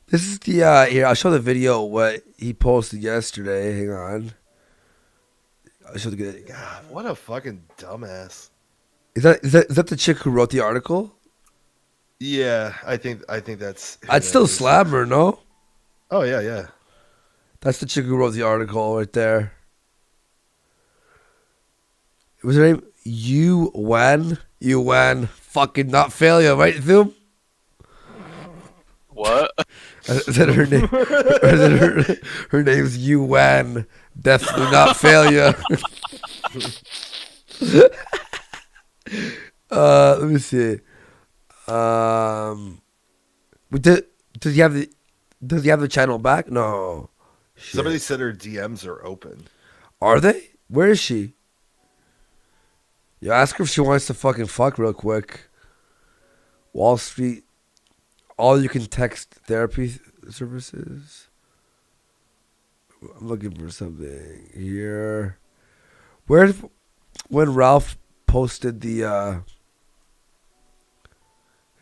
This is the here, I'll show the video what he posted yesterday. Hang on. I'll show the God, what a fucking dumbass. Is that the chick who wrote the article? Yeah, I think that's. I'd still slap her, no? Oh yeah. That's the chick who wrote the article right there. Was her name Yuan? Fucking not failure, right, Zoom? What? Is that her name? Or is it her name's Yuan. Definitely not failure. Let me see. Does he have the channel back? No. Shit. Somebody said her DMs are open. Are they? Where is she? Yeah, ask her if she wants to fucking fuck real quick. Wall Street, all you can text therapy services. I'm looking for something here. When Ralph posted the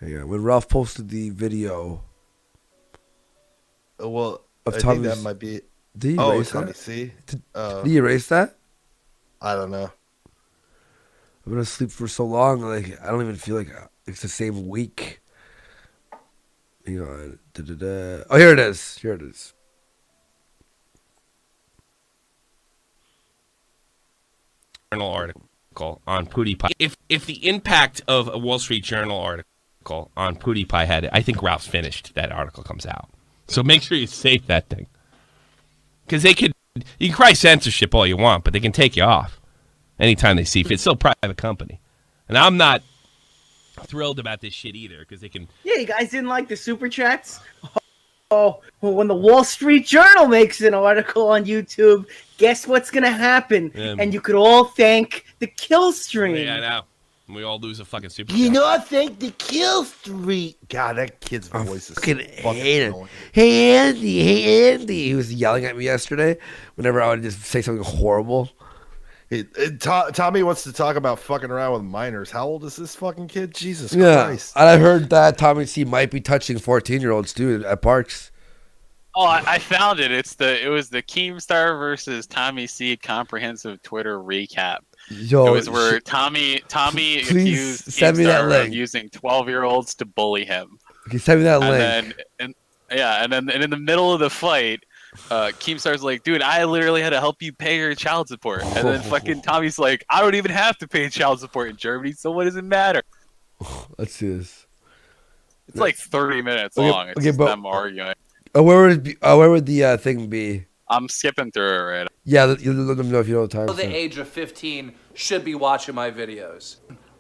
when Ralph posted the video Well, of I Tommy's, think that might be. did he Oh, erase Tommy that? C. Did he erase that? I don't know. I've been asleep for so long, like I don't even feel like it's the same week. Hang on. Da-da-da. Oh, here it is. Journal article on PewDiePie. If the impact of a Wall Street Journal article on PewDiePie had it, I think Ralph's finished. That article comes out, so make sure you save that thing, because you can cry censorship all you want, but they can take you off anytime they see fit. It's still a private company, and I'm not thrilled about this shit either, because they can. Yeah, you guys didn't like the super chats? Oh, well, when the Wall Street Journal makes an article on YouTube, guess what's going to happen? And you could all thank the kill stream. Yeah, I know. We all lose a fucking super. Thank the kill street. God, that kid's voice is fucking fucking hate it. annoying. Hey Andy. He was yelling at me yesterday whenever I would just say something horrible. Tommy wants to talk about fucking around with minors. How old is this fucking kid? Jesus Yeah, Christ. and I heard that Tommy C might be touching 14-year-olds too at parks. Oh, I found it. It was the Keemstar versus Tommy C comprehensive Twitter recap. Yo, It was where Tommy Please accused send me that Keemstar link. of using 12-year-olds to bully him. Okay, send me that link. And then in the middle of the fight, Keemstar's like, dude, I literally had to help you pay your child support. And then fucking Tommy's like, I don't even have to pay child support in Germany, so what does it matter? Let's see this. It's like 30 minutes Okay, long. It's okay, just but- them arguing. Where would the thing be? I'm skipping through it right. Yeah, you let them know if you know the time. The age of 15 should be watching my videos.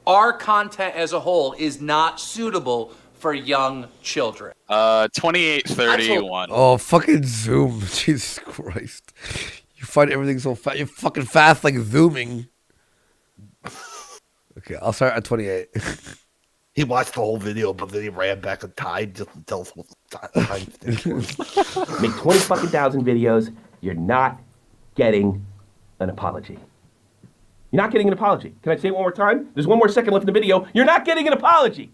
Our content as a whole is not suitable for young children. 28:31. Oh, fucking Zoom. Jesus Christ. You find everything so fast. You're fucking fast like Zooming. Okay, I'll start at 28. He watched the whole video, but then he ran back and tied just to tell us what the time was. Make 20 fucking thousand videos, you're not getting an apology. You're not getting an apology. Can I say it one more time? There's one more second left in the video. You're not getting an apology.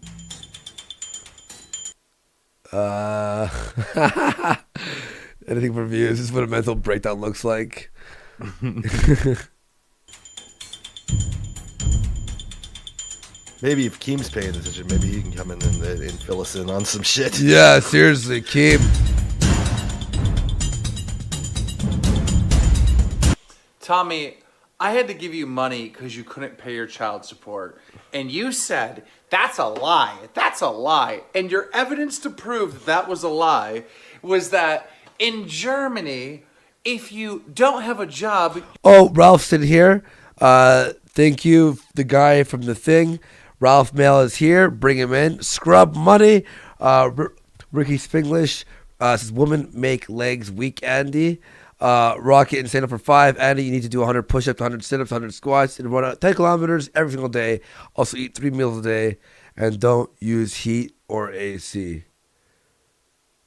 Anything for views. This is what a mental breakdown looks like. Maybe if Keem's paying attention, maybe he can come in and fill us in on some shit. Yeah, seriously, Keem. Tommy, I had to give you money because you couldn't pay your child support. And you said, that's a lie. That's a lie. And your evidence to prove that that was a lie was that in Germany, if you don't have a job... Oh, Ralph's in here. Thank you, the guy from the thing. Ralph Mail is here. Bring him in. Scrub money. Ricky Spinglish says, women make legs weak, Andy. Rocket and stand up for 5. Andy, you need to do 100 push-ups, 100 sit-ups, 100 squats, and run out 10 kilometers every single day. Also eat 3 meals a day, and don't use heat or AC.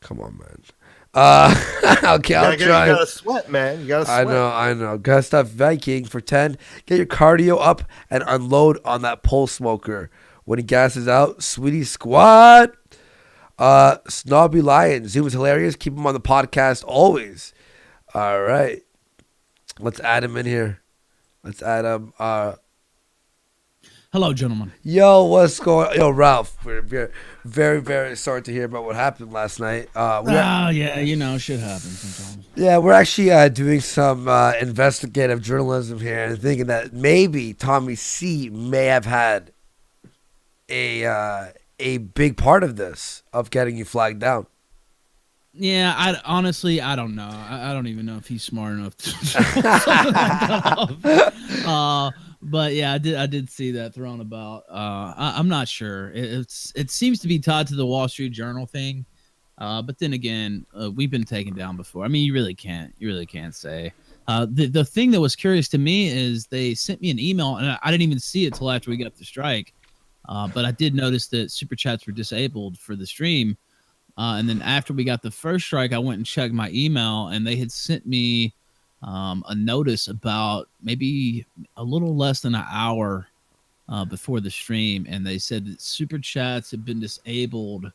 Come on, man. Okay, I'll try. You gotta sweat, man. You gotta sweat. I know. Gotta stop Viking for 10. Get your cardio up and unload on that pole smoker. When he gasses out, sweetie squat. Snobby Lion. Zoom is hilarious. Keep him on the podcast always. All right. Let's add him in here. Let's add him. Hello, gentlemen. Yo, what's going on? Yo, Ralph, we're very, very sorry to hear about what happened last night. Yeah, shit happens sometimes. Yeah, we're actually doing some investigative journalism here and thinking that maybe Tommy C may have had a big part of this, of getting you flagged down. Yeah, I don't know. I don't even know if he's smart enough to something like that. But yeah, I did see that thrown about. I'm not sure. It seems to be tied to the Wall Street Journal thing. But then again, we've been taken down before. I mean, you really can't say. The thing that was curious to me is they sent me an email, and I didn't even see it till after we got the strike. But I did notice that super chats were disabled for the stream. And then after we got the first strike, I went and checked my email, and they had sent me a notice about maybe a little less than an hour before the stream, and they said that super chats have been disabled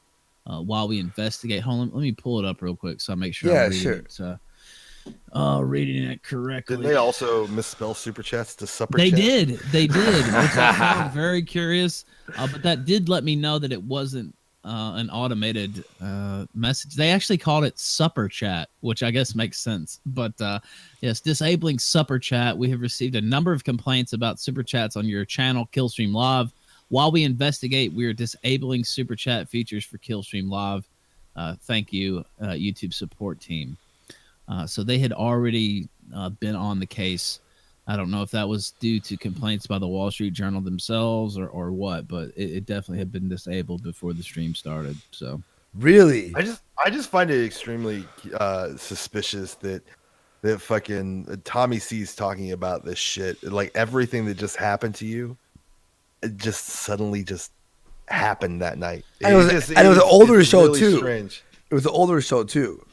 while we investigate. Hold on, let me pull it up real quick so I make sure I'm reading it correctly. Did they also misspell super chats to supper They chat? did, which I found very curious. But that did let me know that it wasn't an automated message. They actually called it supper chat, which I guess makes sense. But yes, disabling supper chat. We have received a number of complaints about super chats on your channel, Killstream Live. While we investigate, we are disabling super chat features for Killstream Live. Thank you, YouTube support team. So they had already been on the case. I don't know if that was due to complaints by the Wall Street Journal themselves or what, but it definitely had been disabled before the stream started. So really, I just find it extremely suspicious that fucking Tommy C's talking about this shit. Like everything that just happened to you, it just suddenly just happened that night. And it was an older show really too. Strange. It was an older show too.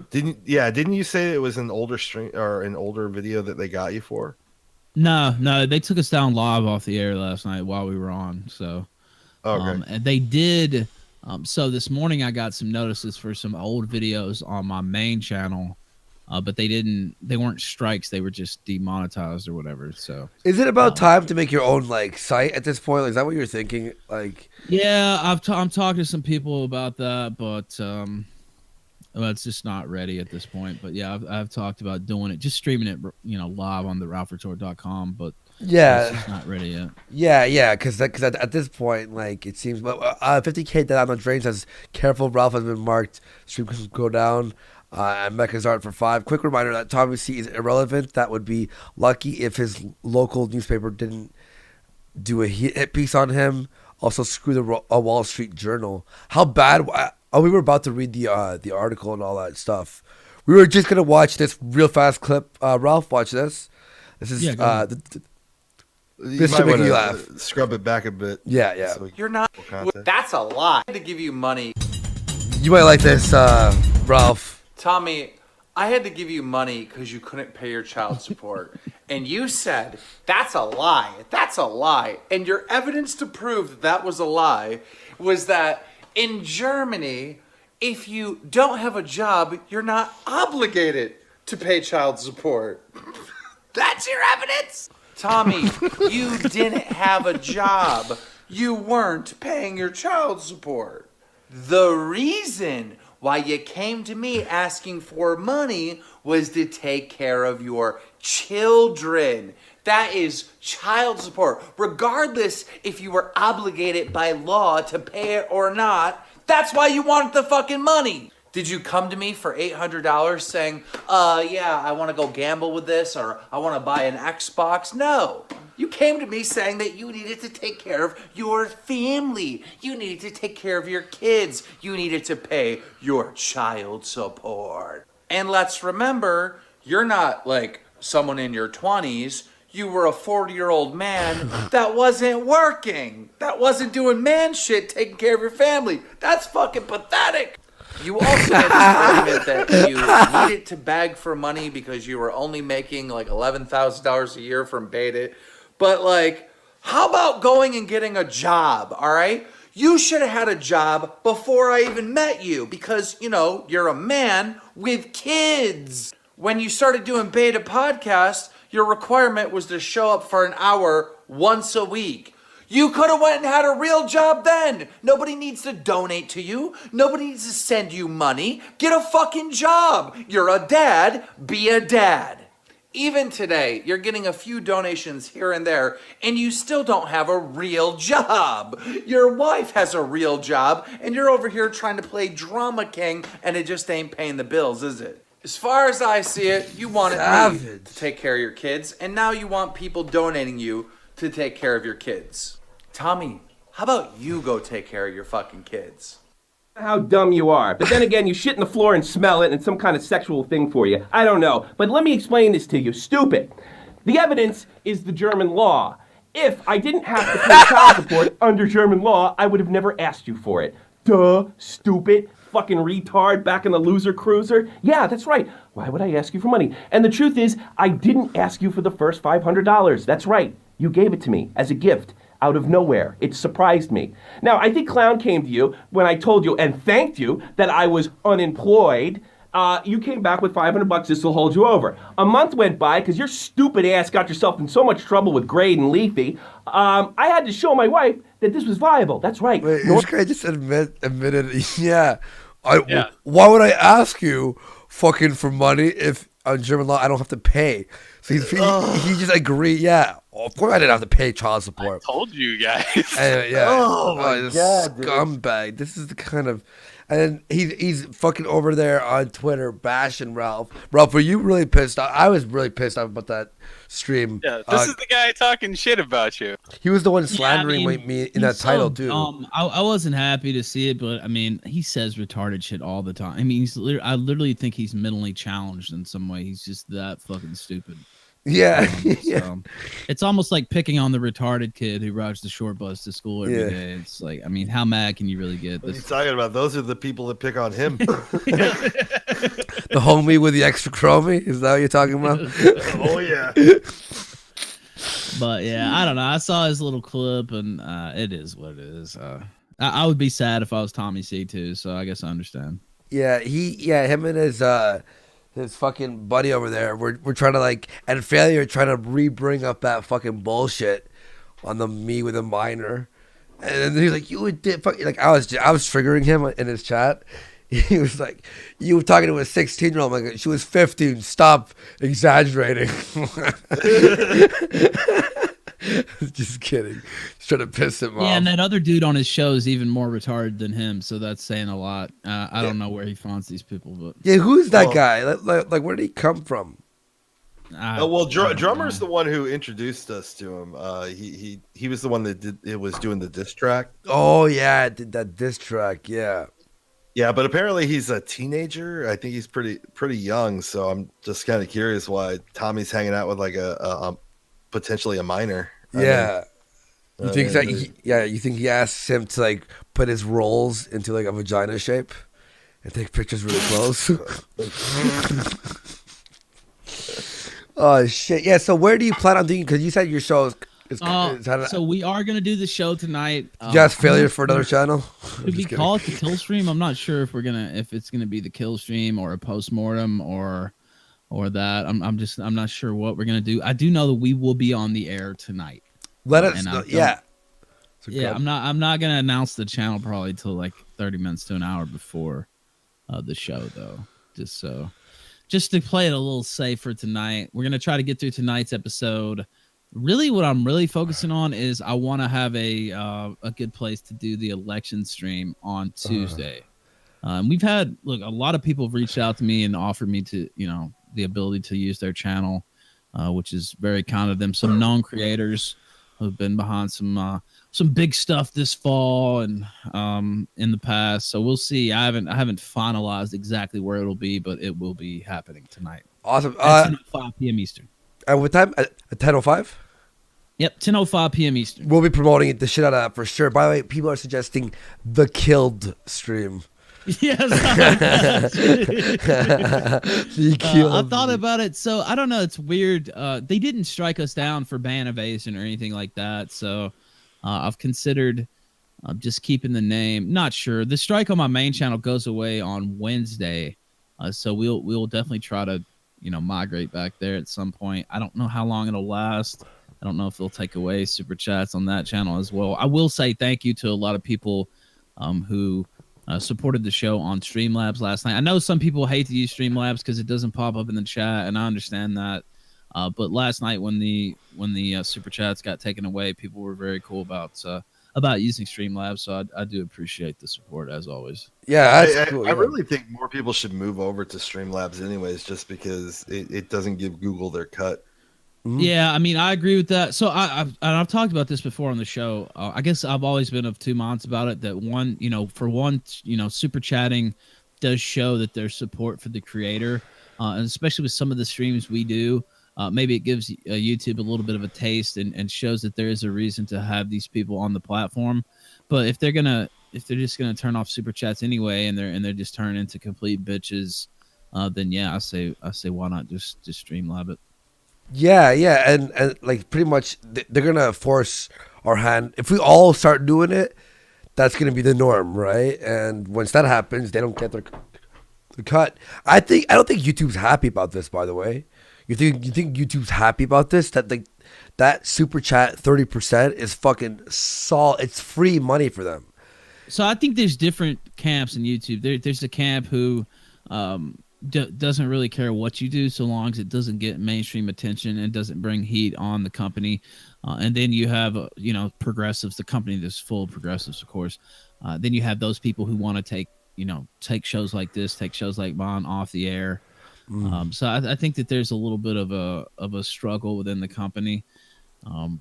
Didn't you say it was an older stream or an older video that they got you for? No, they took us down live off the air last night while we were on. So, okay. And they did. So this morning I got some notices for some old videos on my main channel, but they weren't strikes. They were just demonetized or whatever. So, is it about time to make your own like site at this point? Like, is that what you're thinking? Like, yeah, I'm talking to some people about that, but well, it's just not ready at this point. But yeah, I've talked about doing it, just streaming it, live on the RalphRetort.com. But yeah, it's just not ready yet. Yeah, because at this point, like it seems, 50K down on the drain says, "Careful, Ralph has been marked. Stream could go down." And Mecca's art for 5. Quick reminder that Tommy C is irrelevant. That would be lucky if his local newspaper didn't do a hit piece on him. Also, screw the Wall Street Journal. How bad? We were about to read the article and all that stuff. We were just gonna watch this real fast clip. Ralph, watch this. This is this should make you laugh. Scrub it back a bit. Yeah. So You're not. That's a lie. I had to give you money. You might like this, Ralph. Tommy, I had to give you money because you couldn't pay your child support. And you said, that's a lie. That's a lie. And your evidence to prove that was a lie was that in Germany, if you don't have a job, you're not obligated to pay child support. That's your evidence? Tommy, you didn't have a job. You weren't paying your child support. The reason why you came to me asking for money was to take care of your children. That is child support. Regardless if you were obligated by law to pay it or not, that's why you wanted the fucking money. Did you come to me for $800 saying, yeah, I want to go gamble with this or I want to buy an Xbox? No. You came to me saying that you needed to take care of your family. You needed to take care of your kids. You needed to pay your child support. And let's remember, you're not like someone in your 20s. You were a 40-year-old man that wasn't working, that wasn't doing man shit, taking care of your family. That's fucking pathetic. You also had this argument that you needed to beg for money because you were only making like $11,000 a year from Bait It. But like, how about going and getting a job, all right? You should have had a job before I even met you because, you know, you're a man with kids. When you started doing Bait It podcast, your requirement was to show up for an hour once a week. You could have went and had a real job then. Nobody needs to donate to you. Nobody needs to send you money. Get a fucking job. You're a dad. Be a dad. Even today, you're getting a few donations here and there, and you still don't have a real job. Your wife has a real job, and you're over here trying to play drama king, and it just ain't paying the bills, is it? As far as I see it, you wanted me to take care of your kids, and now you want people donating you to take care of your kids. Tommy, how about you go take care of your fucking kids? How dumb you are. But then again, you shit in the floor and smell it, and it's some kind of sexual thing for you. I don't know. But let me explain this to you. Stupid. The evidence is the German law. If I didn't have to pay child support under German law, I would have never asked you for it. Duh, stupid, fucking retard back in the loser cruiser. Yeah, that's right. Why would I ask you for money? And the truth is, I didn't ask you for the first $500. That's right. You gave it to me as a gift. Out of nowhere. It surprised me. Now, I think Clown came to you when I told you and thanked you that I was unemployed. You came back with $500. This will hold you over. A month went by because your stupid ass got yourself in so much trouble with Grade and Leafy. I had to show my wife that this was viable. That's right. Wait, this guy just admitted, yeah. Why would I ask you fucking for money if on German law I don't have to pay? So he just agreed, yeah. Of course I didn't have to pay child support. I told you guys. Yeah. Oh my God, scumbag. Dude. This is the kind of, and he's fucking over there on Twitter bashing Ralph. Ralph, were you really pissed off? I was really pissed off about that stream. Yeah, this is the guy talking shit about you. He was the one slandering me in that title too. I wasn't happy to see it, but I mean, he says retarded shit all the time. I mean, I literally think he's mentally challenged in some way. He's just that fucking stupid. Yeah. So it's almost like picking on the retarded kid who rides the short bus to school every day. It's like, I mean, how mad can you really get? What are you talking about? Those are the people that pick on him. The homie with the extra chromie? Is that what you're talking about? Oh, yeah. But yeah, I don't know. I saw his little clip, and it is what it is. I would be sad if I was Tommy C too, so I guess I understand. Yeah, him and his fucking buddy over there, we're trying to like, at failure, trying to re-bring up that fucking bullshit on the me with a minor, and he's like, you did like I was triggering him in his chat. He was like, you were talking to a 16-year-old. I'm like, she was 15. Stop exaggerating. Just kidding. Just trying to piss him off. Yeah, and that other dude on his show is even more retarded than him, so that's saying a lot. I don't know where he finds these people, but yeah, who's that guy? Like, where did he come from? Drummer's the one who introduced us to him. He was the one that was doing the diss track. Oh yeah, did that diss track? Yeah. Yeah, but apparently he's a teenager. I think he's pretty young. So I'm just kind of curious why Tommy's hanging out with like a potentially a minor. Yeah. You think that? You think he asks him to like put his rolls into like a vagina shape and take pictures really close? Oh shit! Yeah. So where do you plan on doing? Because you said your show is so we are gonna do the show tonight. Just failure for another channel. Should we call it the kill stream? I'm not sure if it's gonna be the kill stream or a postmortem or that. I'm not sure what we're gonna do. I do know that we will be on the air tonight. Let us know. Yeah. Yeah, I'm not gonna announce the channel probably till like 30 minutes to an hour before the show though. Just to play it a little safe for tonight. We're gonna try to get through tonight's episode. Really, what I'm really focusing on is I want to have a good place to do the election stream on Tuesday. We've had a lot of people have reached out to me and offered me to the ability to use their channel, which is very kind of them. Some known creators who've been behind some big stuff this fall and in the past. So we'll see. I haven't finalized exactly where it'll be, but it will be happening tonight. Awesome. At 10:05 p.m. Eastern. At what time? At 10:05. Yep, 10:05 p.m. Eastern. We'll be promoting the shit out of that for sure. By the way, people are suggesting the Killed stream. Yes, I thought about it. So I don't know. It's weird. They didn't strike us down for ban evasion or anything like that. So I've considered just keeping the name. Not sure. The strike on my main channel goes away on Wednesday, so we'll definitely try to migrate back there at some point. I don't know how long it'll last. I don't know if they'll take away super chats on that channel as well. I will say thank you to a lot of people who supported the show on Streamlabs last night. I know some people hate to use Streamlabs because it doesn't pop up in the chat, and I understand that. But last night when the super chats got taken away, people were very cool about using Streamlabs. So I do appreciate the support as always. Yeah, I really think more people should move over to Streamlabs anyways, just because it doesn't give Google their cut. Mm-hmm. Yeah, I mean, I agree with that. So I've talked about this before on the show. I guess I've always been of two minds about it. That one, super chatting does show that there's support for the creator, and especially with some of the streams we do. Maybe it gives YouTube a little bit of a taste and shows that there is a reason to have these people on the platform. But if they're just gonna turn off super chats anyway, and they're just turning into complete bitches, then yeah, I say why not just Streamlab it. Yeah, and like pretty much they're gonna force our hand. If we all start doing it, that's gonna be the norm, right? And once that happens, they don't get their cut. I don't think YouTube's happy about this. By the way, you think YouTube's happy about this? That super chat 30% is fucking solid. It's free money for them. So I think there's different camps in YouTube. There's a camp who doesn't really care what you do so long as it doesn't get mainstream attention and doesn't bring heat on the company. And then you have, progressives, the company that's full of progressives, of course. Then you have those people who want to take shows like this, take shows like mine off the air. So I think that there's a little bit of a struggle within the company.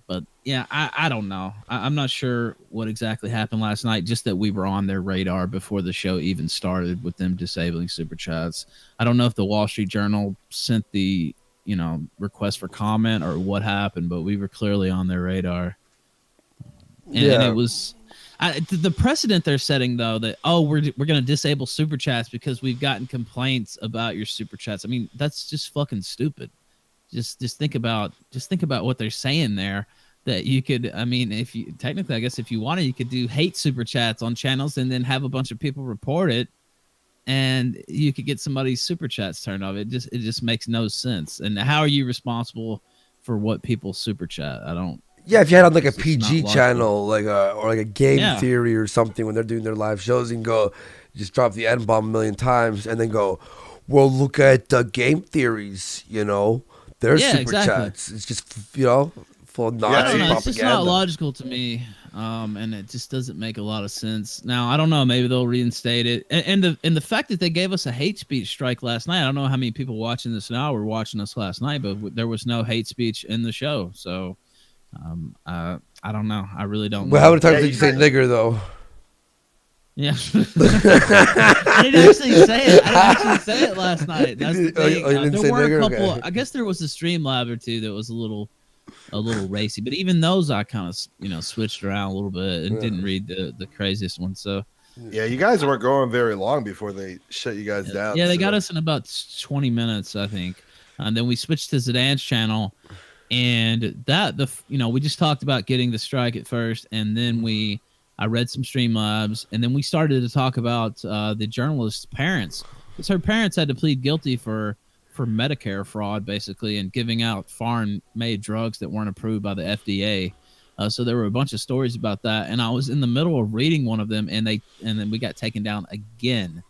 But yeah, I don't know. I'm not sure what exactly happened last night, just that we were on their radar before the show even started with them disabling super chats. I don't know if the Wall Street Journal sent the, request for comment or what happened, but we were clearly on their radar. And it was the precedent they're setting, though, that, we're going to disable super chats because we've gotten complaints about your super chats. I mean, that's just fucking stupid. Just think about what they're saying there. That you could, I mean, if you technically, I guess if you wanted, you could do hate super chats on channels and then have a bunch of people report it, and you could get somebody's super chats turned off. It just makes no sense. And how are you responsible for what people super chat? I don't. Yeah, if you had on like a PG channel, or like a game theory or something, when they're doing their live shows, you can go just drop the N-bomb a million times and then go, well, look at the game theories, There's super chats. It's just, full of Nazi propaganda. It's just not logical to me, and it just doesn't make a lot of sense. Now, I don't know. Maybe they'll reinstate it. And the fact that they gave us a hate speech strike last night, I don't know how many people watching this now were watching us last night, but there was no hate speech in the show. So, I don't know. I really don't know. Well, how many times did you say nigger, though? Yeah. I didn't actually say it last night. That's the thing. There were a couple. Okay. I guess there was a Streamlab or two that was a little racy, but even those I kind of switched around a little bit and didn't read the craziest one. So yeah, you guys weren't going very long before they shut you guys down. Yeah, they got us in about 20 minutes, I think, and then we switched to Zidane's channel, and we just talked about getting the strike at first, and then I read some Streamlabs, and then we started to talk about the journalist's parents, because her parents had to plead guilty for Medicare fraud, basically, and giving out foreign-made drugs that weren't approved by the FDA. So there were a bunch of stories about that, and I was in the middle of reading one of them, and then we got taken down again.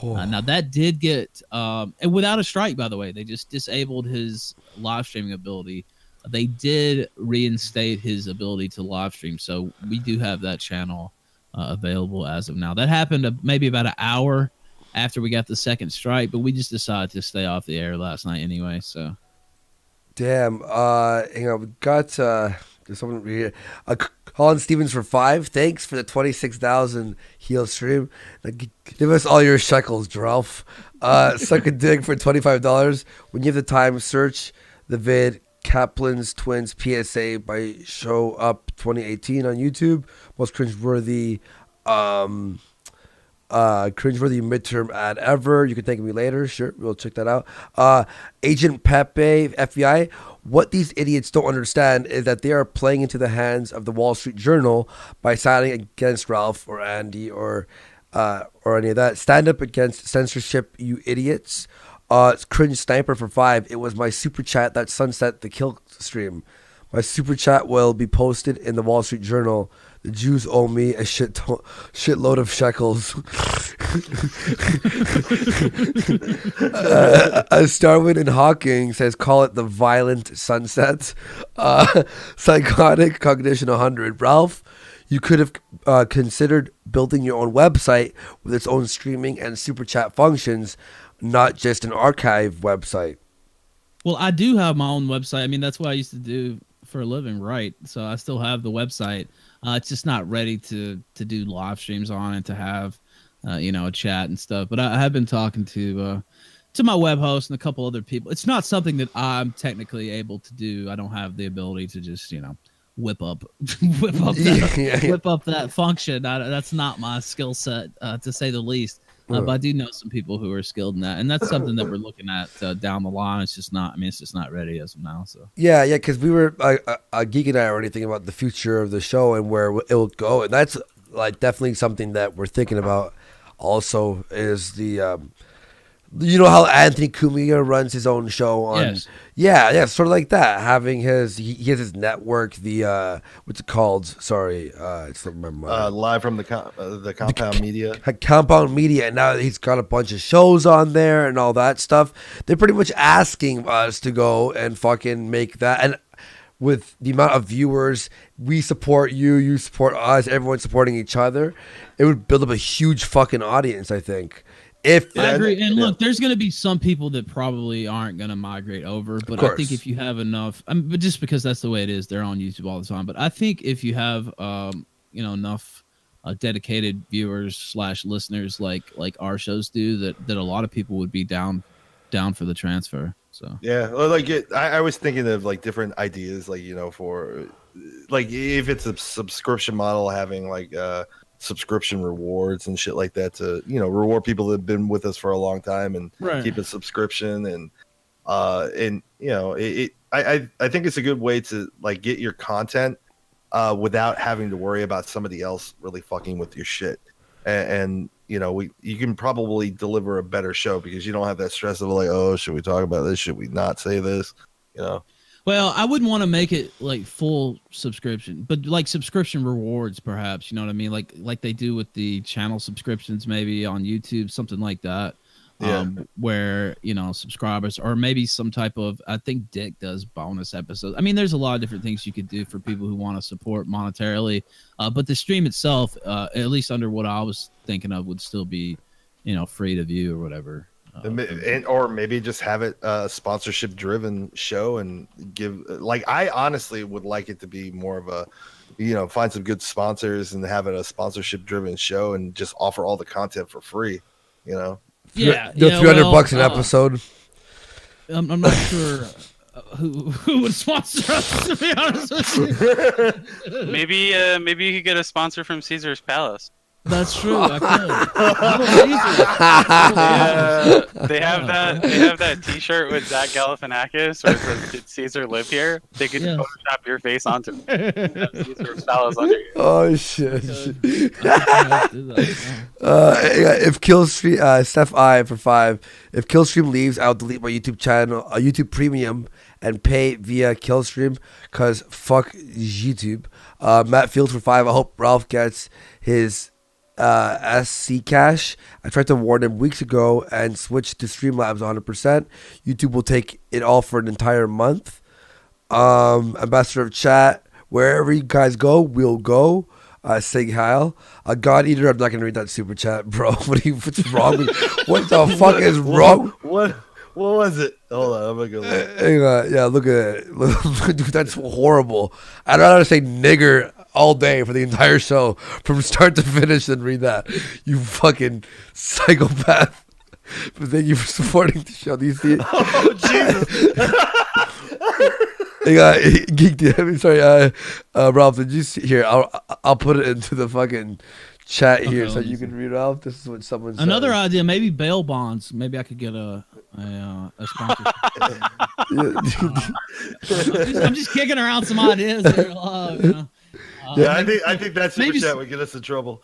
Now that did get and without a strike, by the way. They just disabled his live streaming ability. They did reinstate his ability to live stream, so we do have that channel available as of now. That happened maybe about an hour after we got the second strike, but we just decided to stay off the air last night anyway. So, damn. Hang on, we got there's someone here. Colin Stevens for 5. Thanks for the 26,000 heel stream. Give us all your shekels, Ralph. Suck a dig for $25. When you have the time, search the vid Kaplan's Twins PSA by Show Up 2018 on YouTube. Most cringeworthy midterm ad ever. You can thank me later. Sure, we'll check that out. Agent Pepe, FBI. What these idiots don't understand is that they are playing into the hands of the Wall Street Journal by siding against Ralph or Andy or any of that. Stand up against censorship, you idiots. Cringe Sniper for 5. It was my super chat that sunset the kill stream. My super chat will be posted in the Wall Street Journal. The Jews owe me a shitload of shekels. Starwin and Hawking says, call it the violent sunset. Psychotic Cognition 100. Ralph, you could have considered building your own website with its own streaming and super chat functions, not just an archive website. Well, I do have my own website. I mean, that's what I used to do for a living, right? So I still have the website. It's just not ready to do live streams on it, to have a chat and stuff. But I have been talking to my web host and a couple other people. It's not something that I'm technically able to do. I don't have the ability to just whip up that function. That's not my skill set, to say the least. But I do know some people who are skilled in that, and that's something that we're looking at down the line. It's just not. I mean, it's just not ready as of now. So yeah, because we were Geek and I are already thinking about the future of the show and where it will go, and that's like definitely something that we're thinking about. Also, is the you know how Anthony Cumia runs his own show on? Yes. Yeah, sort of like that. Having he has his network, the what's it called? Sorry, it's live from the Compound Media. Compound Media, and now he's got a bunch of shows on there and all that stuff. They're pretty much asking us to go and fucking make that. And with the amount of viewers, we support you, you support us, everyone supporting each other. It would build up a huge fucking audience, I think. I agree, and look, there's going to be some people that probably aren't going to migrate over, but I think if you have enough, but just because that's the way it is, they're on YouTube all the time. But I think if you have, enough dedicated viewers / listeners like our shows do, that a lot of people would be down for the transfer. So yeah, well, I was thinking of like different ideas, for like if it's a subscription model, having subscription rewards and shit like that to reward people that have been with us for a long time and keep a subscription and I think it's a good way to get your content without having to worry about somebody else really fucking with your shit and you can probably deliver a better show because you don't have that stress of oh, should we talk about this, should we not say this, Well, I wouldn't want to make it full subscription, but subscription rewards, perhaps. You know what I mean? Like they do with the channel subscriptions, maybe on YouTube, something like that. Yeah. Where subscribers, or maybe some type of. I think Dick does bonus episodes. I mean, there's a lot of different things you could do for people who want to support monetarily. But the stream itself, at least under what I was thinking of, would still be, free to view or whatever. Or maybe just have it a sponsorship driven show and give I honestly would like it to be more of a find some good sponsors and have it a sponsorship driven show and just offer all the content for free. Yeah, $300 an episode. I'm not sure who would sponsor us, to be honest with you. Maybe you could get a sponsor from Caesar's Palace. That's true. I could. They have that T-shirt with Zach Galifianakis where it says, "Did Caesar live here?" They could Photoshop your face onto it. Have Caesar's Palace under you. Oh shit! If Killstream, Steph I for 5. If Killstream leaves, I'll delete my YouTube channel, YouTube Premium, and pay via Killstream, cause fuck YouTube. Matt Fields for 5. I hope Ralph gets his SC cash. I tried to warn him weeks ago and switched to Streamlabs 100%. YouTube will take it all for an entire month. Ambassador of Chat, wherever you guys go, we'll go. Sig Heil. God Eater, I'm not gonna read that super chat, bro. What's wrong with what the fuck is wrong? What was it? Hold on, I'm gonna go look. Hang on. Yeah, look at it. Dude, that's horrible. I'd rather say nigger all day for the entire show from start to finish than read that. You fucking psychopath. But thank you for supporting the show. Do you see it? Oh Jesus! Hang on, Geek. I mean, sorry, Ralph. Did you see here? I'll put it into the fucking chat here so you can read it off. This is what someone said. Another idea, maybe bail bonds. Maybe I could get a sponsor. I'm just kicking around some ideas here. Yeah, I think that super chat would get us in trouble.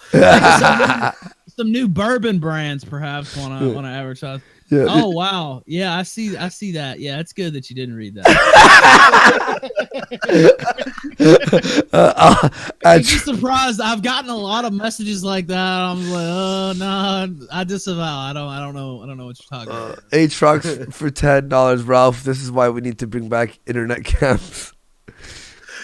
Some new bourbon brands, perhaps, want to advertise. Yeah. Oh wow, yeah, I see that. Yeah, it's good that you didn't read that. I'm just surprised. I've gotten a lot of messages like that. I'm like, oh no, I disavow. I don't know what you're talking about. H-Rocks for $10, Ralph. This is why we need to bring back internet camps.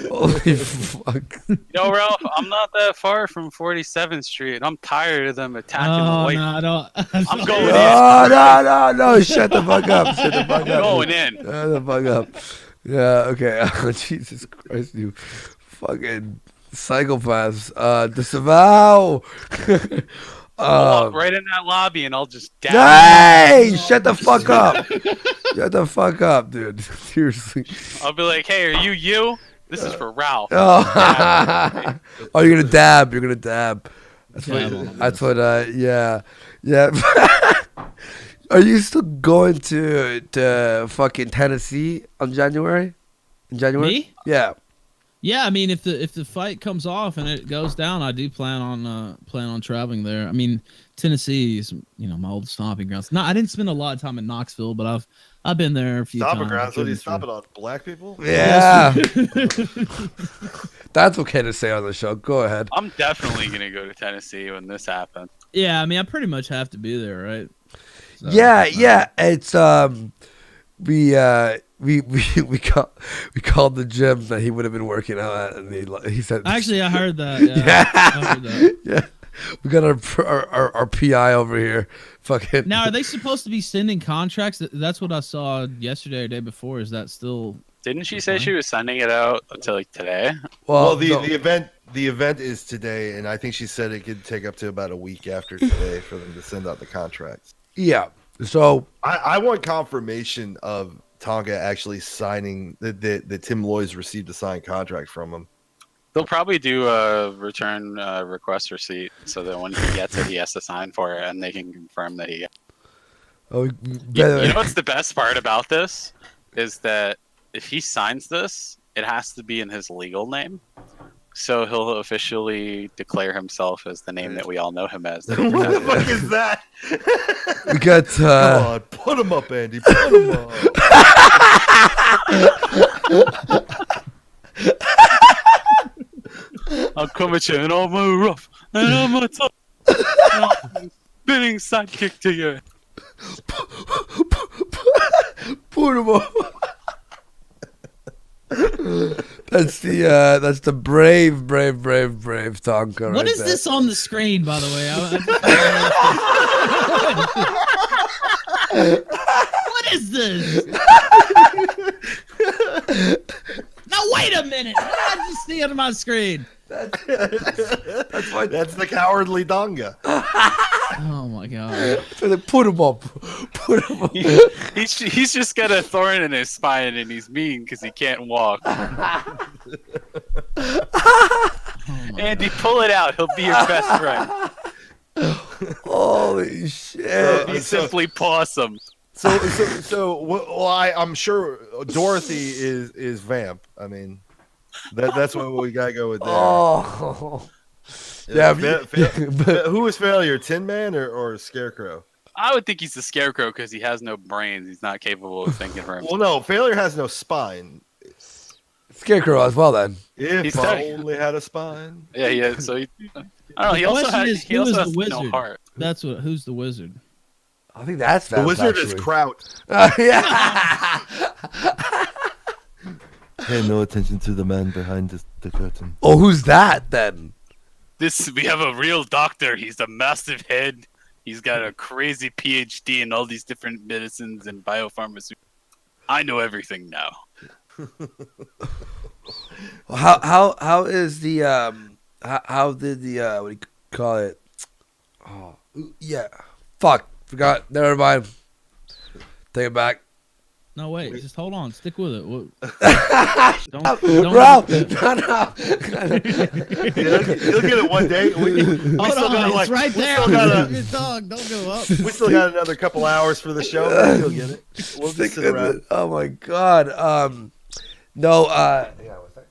Holy fuck. Yo, Ralph, I'm not that far from 47th Street. I'm tired of them attacking the white. No, I don't. I'm going in. No. Shut the fuck up. Shut the fuck up. I'm going in. Shut the fuck up. Yeah, okay. Oh, Jesus Christ, you fucking psychopaths. Disavow. I'll walk right in that lobby and I'll just dab. Hey, shut the fuck up. Shut the fuck up, dude. Seriously. I'll be like, hey, are you? This is for Ralph. Oh, oh, you're gonna dab. You're gonna dab. That's what. Yeah. Are you still going to fucking Tennessee on January? In January? Me? Yeah. Yeah, I mean, if the fight comes off and it goes down, I do plan on traveling there. I mean, Tennessee is my old stomping grounds. No, I didn't spend a lot of time in Knoxville, but I've been there a few Stomping times. grounds? What are you stomping on? Black people? Yeah. That's okay to say on the show. Go ahead. I'm definitely gonna go to Tennessee when this happens. Yeah, I mean, I pretty much have to be there, right? So, yeah. It's we called the gym that he would have been working out at, and he said. Actually, I heard that. Yeah. I heard that. Yeah. We got our PI over here. Fucking. Now, are they supposed to be sending contracts? That's what I saw yesterday or day before. Is that still? Didn't she say she was sending it out until like today? Well, the event is today, and I think she said it could take up to about a week after today for them to send out the contracts. Yeah. So I want confirmation of Tonga actually signing that Tim Loy's received a signed contract from him. They'll probably do a return request receipt so that when he gets it, he has to sign for it, and they can confirm that he. Oh, you know what's the best part about this is that if he signs this, it has to be in his legal name, so he'll officially declare himself as the name that we all know him as. What the fuck is that? We got. Come on, put him up, Andy. Put him up. I'll come at you and I'm a rough and I'm a tough spinning sidekick to you. Put him up. That's the brave Tonka. What right is there. this on the screen, by the way? What is this? Now wait a minute! What did I just see on my screen? That's the cowardly Donga. Oh my god! Put him up. Put him up. He's just got a thorn in his spine and he's mean because he can't walk. Andy, pull it out. He'll be your best friend. Holy shit! He's simply possum. I'm sure Dorothy is Vamp. I mean, that's what we gotta go with there. Oh, yeah. Who is failure, Tin Man or Scarecrow? I would think he's the Scarecrow because he has no brains. He's not capable of thinking for himself. Well, no, failure has no spine. Scarecrow as well, then. If I only had a spine. Yeah, yeah. So I don't know. He also has no heart. That's what. Who's the wizard? I think that's the wizard is Kraut. Yeah. Pay no attention to the man behind the curtain. Oh, who's that then? We have a real doctor. He's a massive head. He's got a crazy PhD in all these different medicines and biopharmaceuticals. I know everything now. How is the how did the what do you call it? Oh yeah, fuck, forgot. Never mind. Take it back. No, wait, just hold on. Stick with it. Don't Ralph, no. You'll get it one day. We Hold still on, got, it's like, right we there. still got a- Your dog, don't go up. We still got another couple hours for the show. You'll get it. We'll just sit around. Oh my god. No. Yeah. What's that?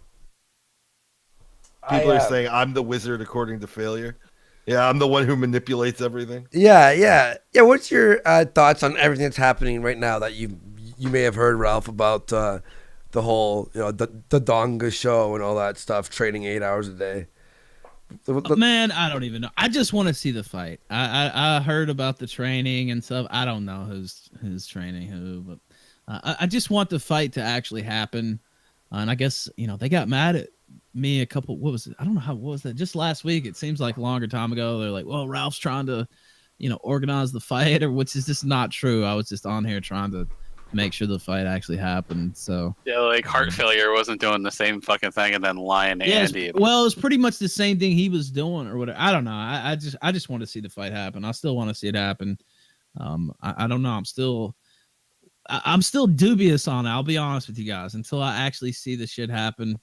People are saying I'm the wizard according to failure. Yeah, I'm the one who manipulates everything. Yeah. What's your thoughts on everything that's happening right now that you may have heard, Ralph, about the whole the DONGA show and all that stuff, training 8 hours a day? Man, I don't even know. I just want to see the fight. I heard about the training and stuff. I don't know who's training who, but I just want the fight to actually happen. And I guess they got mad at me a couple. What was it? I don't know what was that? Just last week. It seems like a longer time ago. They're like, "Well, Ralph's trying to, organize the fight," or which is just not true. I was just on here trying to make sure the fight actually happened. So Yeah, like heart failure wasn't doing the same fucking thing, and then Lion Andy. Well, it was pretty much the same thing he was doing, or whatever. I don't know. I just want to see the fight happen. I still want to see it happen. I don't know. I'm still dubious on it. I'll be honest with you guys until I actually see the shit happen.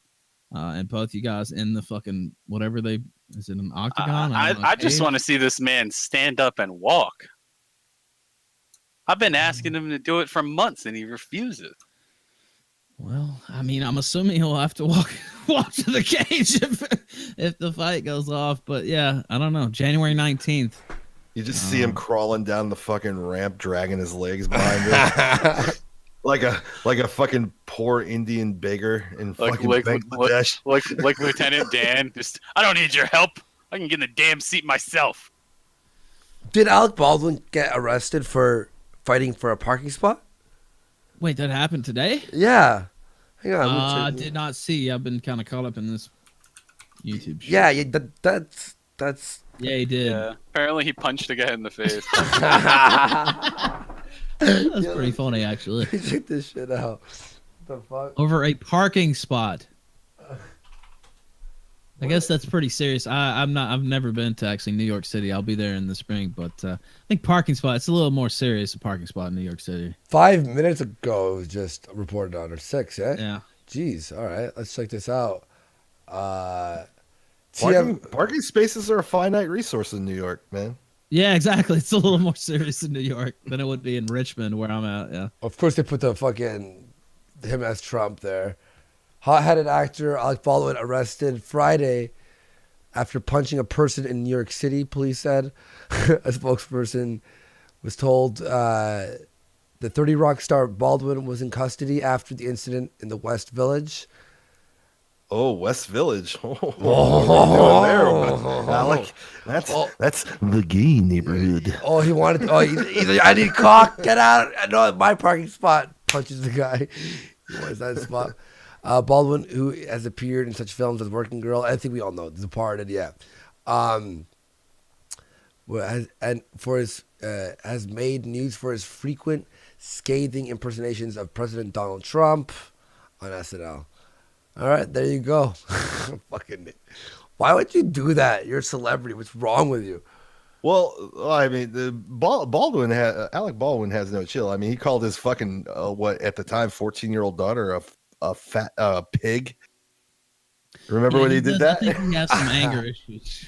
And both you guys in the fucking whatever is it an octagon? I just want to see this man stand up and walk. I've been asking him to do it for months, and he refuses. Well, I mean, I'm assuming he'll have to walk to the cage if the fight goes off. But yeah, I don't know. January 19th. You just see him crawling down the fucking ramp, dragging his legs behind him. like a fucking poor Indian beggar in fucking Bangladesh. Like Lieutenant Dan. I don't need your help. I can get in the damn seat myself. Did Alec Baldwin get arrested for fighting for a parking spot? Wait, that happened today? Yeah. Hang on. I did not see. I've been kind of caught up in this YouTube shit. Yeah. That's. Yeah, he did. Yeah. Apparently, he punched a guy in the face. That's pretty funny, actually. Check this shit out. The fuck? Over a parking spot. I guess that's pretty serious. I've never been to actually New York City. I'll be there in the spring, but I think parking spot. It's a little more serious. A parking spot in New York City. 5 minutes ago, it was just reported on, or 6, yeah. Yeah. Jeez. All right, let's check this out. Parking spaces are a finite resource in New York, man. Yeah, exactly. It's a little more serious in New York than it would be in Richmond, where I'm at. Yeah. Of course, they put the fucking him as Trump there. Hot-headed actor Alec Baldwin arrested Friday after punching a person in New York City, police said. A spokesperson was told the 30 Rock star Baldwin was in custody after the incident in the West Village. Oh, West Village. Alec, that's the gay neighborhood. Oh, he wanted. I need cock. Get out. No, my parking spot. Punches the guy. He wants that spot. Baldwin, who has appeared in such films as Working Girl, I think we all know Departed. Yeah. Has made news for his frequent scathing impersonations of President Donald Trump on SNL. All right, there you go. Fucking, why would you do that? You're a celebrity. What's wrong with you? Well, I mean, Alec Baldwin has no chill. I mean, he called his fucking what at the time 14-year-old daughter a fat pig. Remember when he did that? I think he has some anger issues.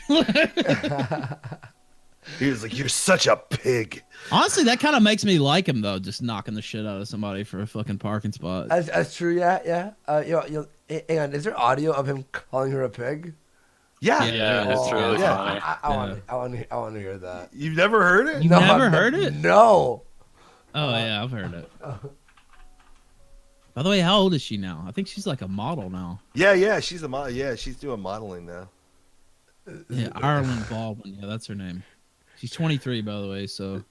He was like, "You're such a pig." Honestly, that kind of makes me like him though, just knocking the shit out of somebody for a fucking parking spot. That's true. Yeah. Hang on. Is there audio of him calling her a pig? Yeah, it's really funny. I want to hear that. You've never heard it? You've never heard it? No. Oh yeah, I've heard it. By the way, how old is she now? I think she's like a model now. Yeah, she's a model. Yeah, she's doing modeling now. Yeah, Ireland Baldwin. Yeah, that's her name. She's 23, by the way. So,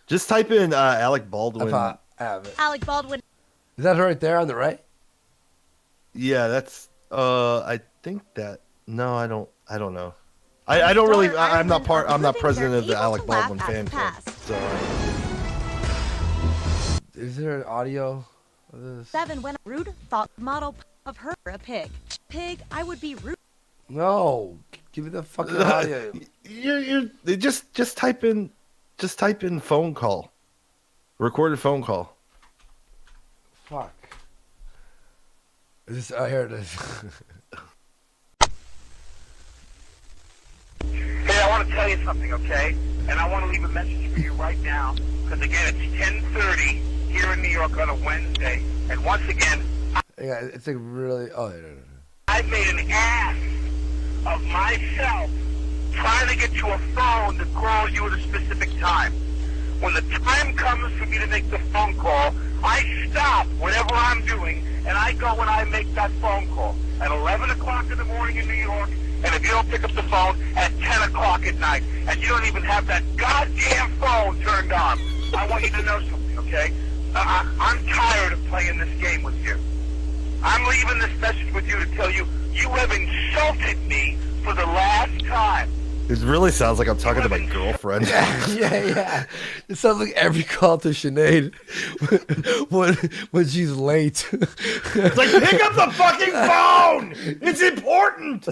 just type in Alec Baldwin. I have it. Alec Baldwin. Is that her right there on the right? Yeah, that's. I think that. No, I don't know. I don't really. I'm not president of the Alec Baldwin fan club. So. Is there an audio of this? 7 when rude thought model of her a pig. Pig, I would be rude. No, give me the fucking audio. You're just type in phone call. Recorded phone call. Fuck. Is this? Oh, here it is. Hey, I want to tell you something, okay? And I want to leave a message for you right now. Because again, it's 10:30 here in New York on a Wednesday. And once again, Yeah, it's like really. Oh, no. I've made an ass of myself trying to get you a phone to call you at a specific time. When the time comes for me to make the phone call, I stop whatever I'm doing and I go and I make that phone call at 11 o'clock in the morning in New York. And if you don't pick up the phone at 10 o'clock at night, and you don't even have that goddamn phone turned on, I want you to know something, okay? I'm tired of playing this game with you. I'm leaving this message with you to tell you, you have insulted me for the last time. It really sounds like I'm talking to my girlfriend. Yeah. It sounds like every call to Sinead when she's late. It's like, pick up the fucking phone! It's important!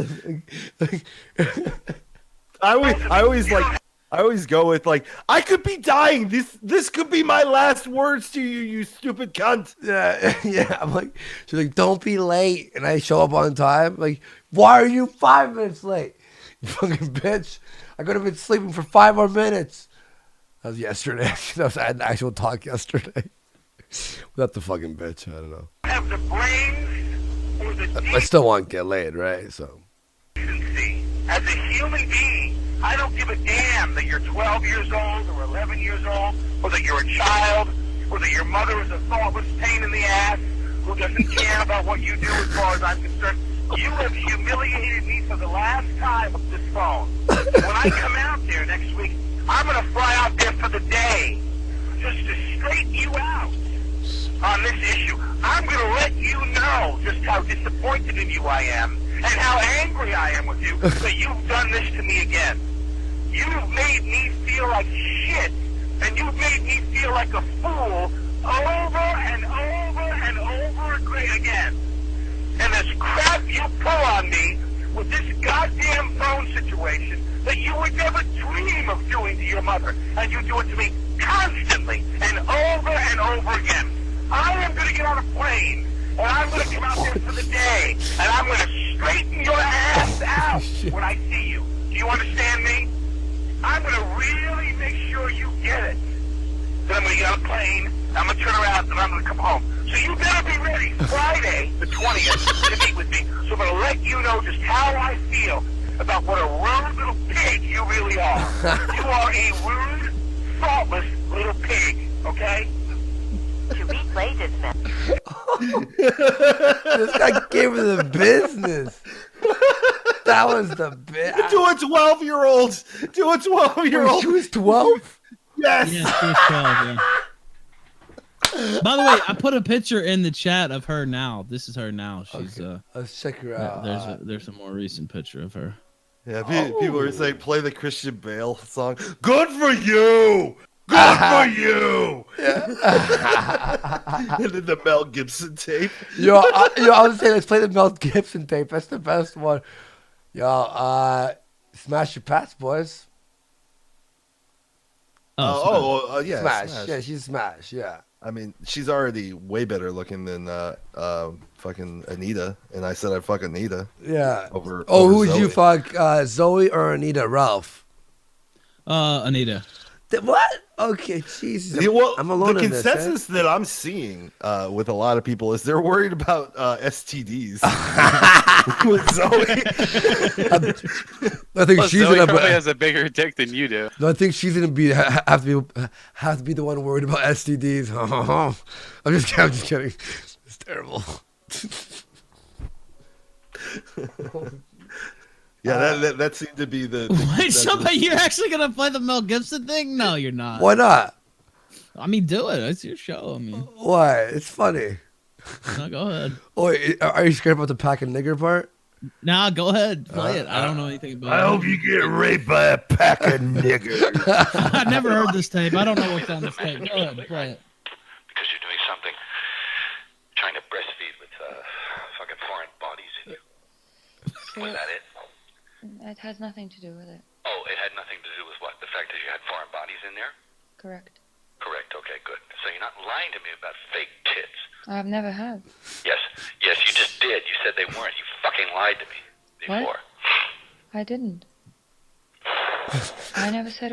I always go with like, I could be dying. This could be my last words to you, you stupid cunt. Yeah. I'm like, she's like, don't be late, and I show up on time. Like, why are you 5 minutes late? You fucking bitch. I could have been sleeping for 5 more minutes. That was yesterday. That was an actual talk yesterday. Without the fucking bitch. I don't know. Have the brains or the I still want to get laid, right? So. decency. As a human being, I don't give a damn that you're 12 years old or 11 years old, or that you're a child, or that your mother is a thoughtless pain in the ass who doesn't care about what you do as far as I'm concerned. You have humiliated me for the last time with this phone. When I come out there next week, I'm going to fly out there for the day just to straighten you out on this issue. I'm going to let you know just how disappointed in you I am and how angry I am with you that you've done this to me again. You've made me feel like shit, and you've made me feel like a fool over and over and over again. And this crap you pull on me with this goddamn phone situation that you would never dream of doing to your mother, and you do it to me constantly and over again. I am going to get on a plane, and I'm going to come out there for the day, and I'm going to straighten your ass out when I see you. Do you understand me? I'm going to really make sure you get it. Then I'm going to get on a plane, I'm going to turn around, and I'm going to come home. So you better be ready Friday, the 20th, to meet with me. So I'm going to let you know just how I feel about what a rude little pig you really are. You are a rude, thoughtless little pig, okay? To replay this message. This guy gave her the business. That was the bit. Do a 12-year-old. Do a 12-year-old. She was 12? Yes. Yeah, she was 12, yeah. By the way, I put a picture in the chat of her now. This is her now. She's let's check her out. There's a more recent picture of her. Yeah, people are saying play the Christian Bale song. Good for you. Good for you. And then the Mel Gibson tape. I was saying let's play the Mel Gibson tape. That's the best one. Smash your pats, boys. Yeah, Smash. Yeah, she's Smash. Yeah. I mean, she's already way better looking than fucking Anita, and I said I'd fuck Anita. Yeah. Over who would Zoe. you fuck, Zoe or Anita? Ralph? Anita. What? Okay, Jesus. I'm alone the in this. consensus that I'm seeing with a lot of people is they're worried about STDs with Zoe. I think she's Zoe gonna probably has a bigger dick than you do. No, I think she's gonna have to be the one worried about STDs. I'm just kidding. It's terrible. Yeah, that seemed to be the Wait, somebody, you're actually gonna play the Mel Gibson thing? No, you're not. Why not? I mean, do it. It's your show. I mean, why? It's funny. No, go ahead. Oh, are you scared about the pack and nigger part? Nah, go ahead, play it. I don't know anything about it. I hope you get raped by a pack of niggers. I never heard this tape. I don't know what's on this tape. Go ahead, play it. Because you're doing something, trying to breastfeed with fucking foreign bodies in you. Was that it? It has nothing to do with it. Oh, it had nothing to do with what? The fact that you had foreign bodies in there? Correct. Correct, okay, good. So you're not lying to me about fake tits. I've never had. Yes, you just did. You said they weren't. You fucking lied to me before. What? I didn't. I never said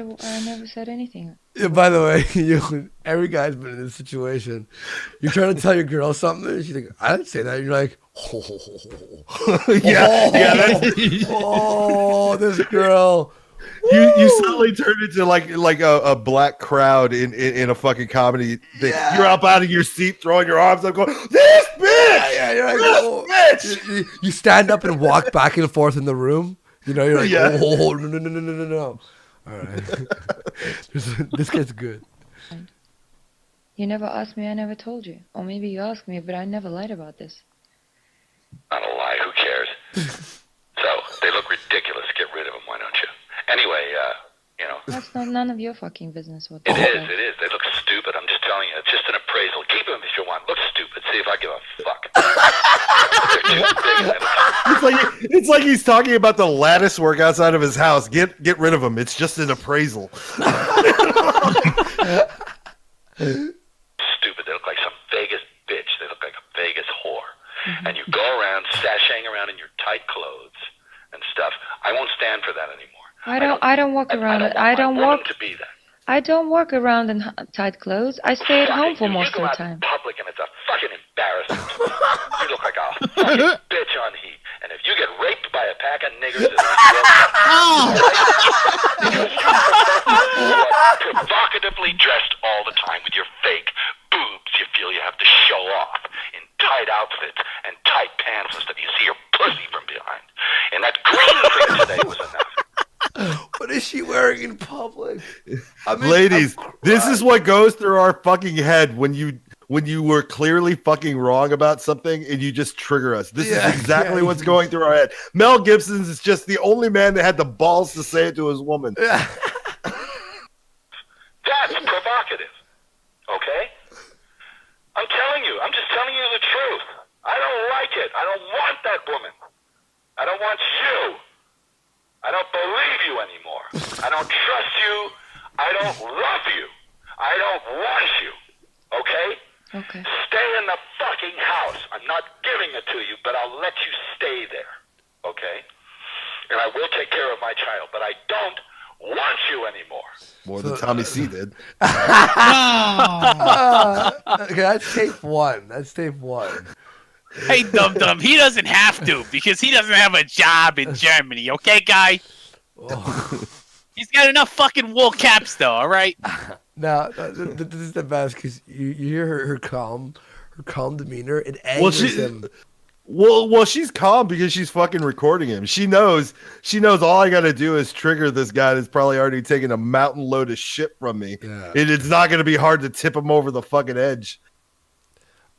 anything. Yeah, by the way, every guy's been in this situation. You're trying to tell your girl something, and she's like, I didn't say that. You're like, oh, this girl. You suddenly turned into like a black crowd in a fucking comedy thing. Yeah. You're up out of your seat, throwing your arms up, going, "This bitch! Yeah, you're like, This bitch!" You stand up and walk back and forth in the room. You know, you're like, Yeah. oh, no. All right. This gets good. You never asked me, I never told you. Or maybe you asked me, but I never lied about this. Not a lie, who cares? So, they look ridiculous. Get rid of them, why don't you? Anyway, That's none of your fucking business. What It they is. say. It is. They look stupid. I'm just telling you. It's just an appraisal. Keep them if you want. Look stupid. See if I give a fuck. It's like he's talking about the lattice work outside of his house. Get rid of him. It's just an appraisal. Stupid. They look like some Vegas bitch. They look like a Vegas whore. And you go around sashaying around in your tight clothes and stuff. I won't stand for that anymore. I don't walk around. I don't walk. To be that. I don't walk around in tight clothes. I stay at home for most of the You go out time. in public and it's a fucking embarrassment. You look like a fucking bitch on heat. And if you get raped by a pack of niggers, it's provocatively dressed all the time with your fake boobs you feel you have to show off in tight outfits and tight pants and stuff. You see your pussy from behind. And that green thing today was enough. What is she wearing in public? Ladies, this is what goes through our fucking head when you were clearly fucking wrong about something and you just trigger us. This is exactly what's going through our head. Mel Gibson's is just the only man that had the balls to say it to his woman. That's provocative. Okay? I'm telling you. I'm just telling you the truth. I don't like it. I don't want that woman. I don't want you. I don't believe you anymore. I don't trust you. I don't love you. I don't want you. Okay? Okay. Stay in the fucking house. I'm not giving it to you, but I'll let you stay there. Okay? And I will take care of my child, but I don't want you anymore. More than Tommy C did. Okay, that's tape one. Hey, dum-dum, he doesn't have to because he doesn't have a job in Germany, okay, guy? He's got enough fucking wool caps, though, all right? Now, this is the best because you hear her calm demeanor. It angers him. Well, she's calm because she's fucking recording him. She knows all I got to do is trigger this guy that's probably already taken a mountain load of shit from me. Yeah. It's not going to be hard to tip him over the fucking edge.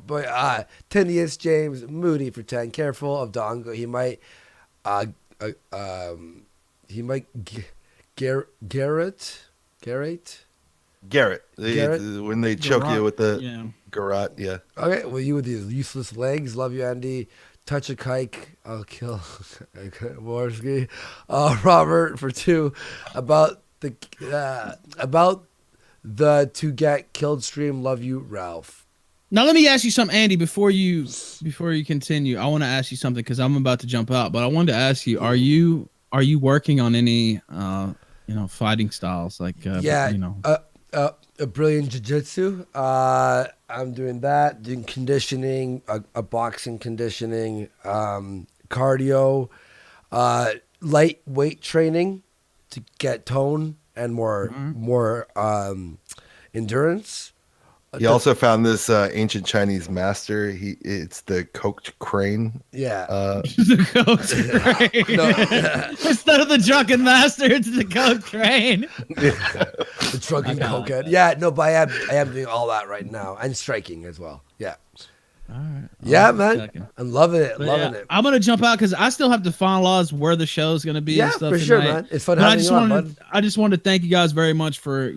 But 10 years, James Moody for 10. Careful of Donga. He might Garrett. When they choke you with the garrote, yeah. Okay, well, you with these useless legs. Love you, Andy. Touch a kike. I'll kill Warski. Robert for 2. About the to get killed stream. Love you, Ralph. Now let me ask you something, Andy. Before you continue, I want to ask you something because I'm about to jump out. But I wanted to ask you: Are you working on any fighting styles like a brilliant jiu-jitsu? I'm doing that. Doing conditioning, a boxing conditioning, cardio, light weight training to get tone and more endurance. He also found this ancient Chinese master. It's the coaked crane. Yeah. The coaked crane. Instead of the drunken master, it's the coaked crane. The drunken cokehead. Yeah, no, but I am doing all that right now and striking as well. Yeah. All right. Yeah, man. I'm loving it. Loving it. I'm gonna jump out because I still have to finalize where the show's gonna be. Yeah, and stuff for sure, tonight. man. It's fun But having you on, bud. I just wanted to thank you guys very much for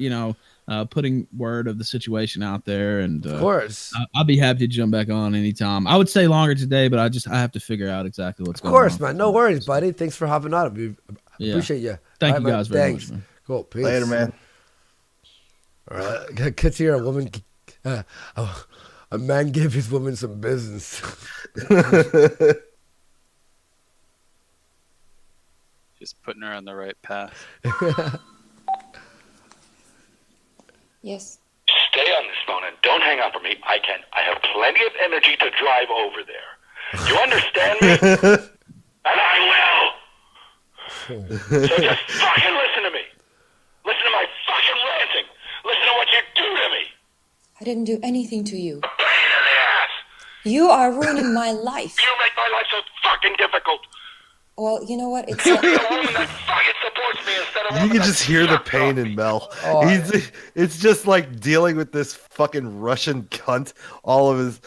putting word of the situation out there, and Of course. I'll be happy to jump back on anytime. I would say longer today, but I have to figure out exactly what's going on. Of course, man. No worries, buddy. Thanks for hopping on. We appreciate you. Thank All you right, guys man. very Thanks. much, man. Cool. Peace. Later, man. All right. Kids here, a man gave his woman some business. Just putting her on the right path. Yes. Stay on this phone and don't hang up on me. I have plenty of energy to drive over there. You understand me? And I will. So just fucking listen to me. Listen to my fucking ranting. Listen to what you do to me. I didn't do anything to you. A pain in the ass. You are ruining my life. You make my life so fucking difficult. Well, you know what? It's You need a woman that fucking supports me instead of You one can that just hear the sucks pain off in me. Mel. Oh, It's just like dealing with this fucking Russian cunt. All of his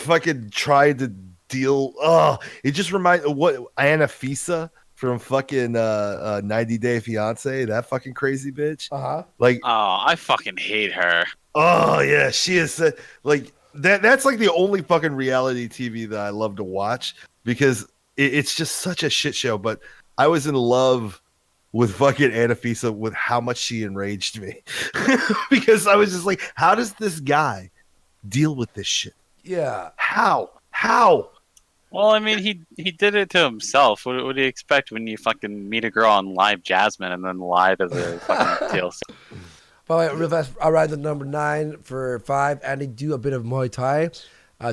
fucking trying to deal. Oh, it just reminds what Anna Fisa from fucking 90 Day Fiance. That fucking crazy bitch. Like, Oh, I fucking hate her. oh yeah, she is like that. That's like the only fucking reality TV that I love to watch because it's just such a shit show. But I was in love with fucking Anna Fisa with how much she enraged me because I was just like, how does this guy deal with this shit? Yeah. How? Well, I mean, he did it to himself. What do you expect when you fucking meet a girl on Live Jasmine and then lie to the fucking TLC? By the way, real fast, I ride the number 9 for 5, and they do a bit of Muay Thai.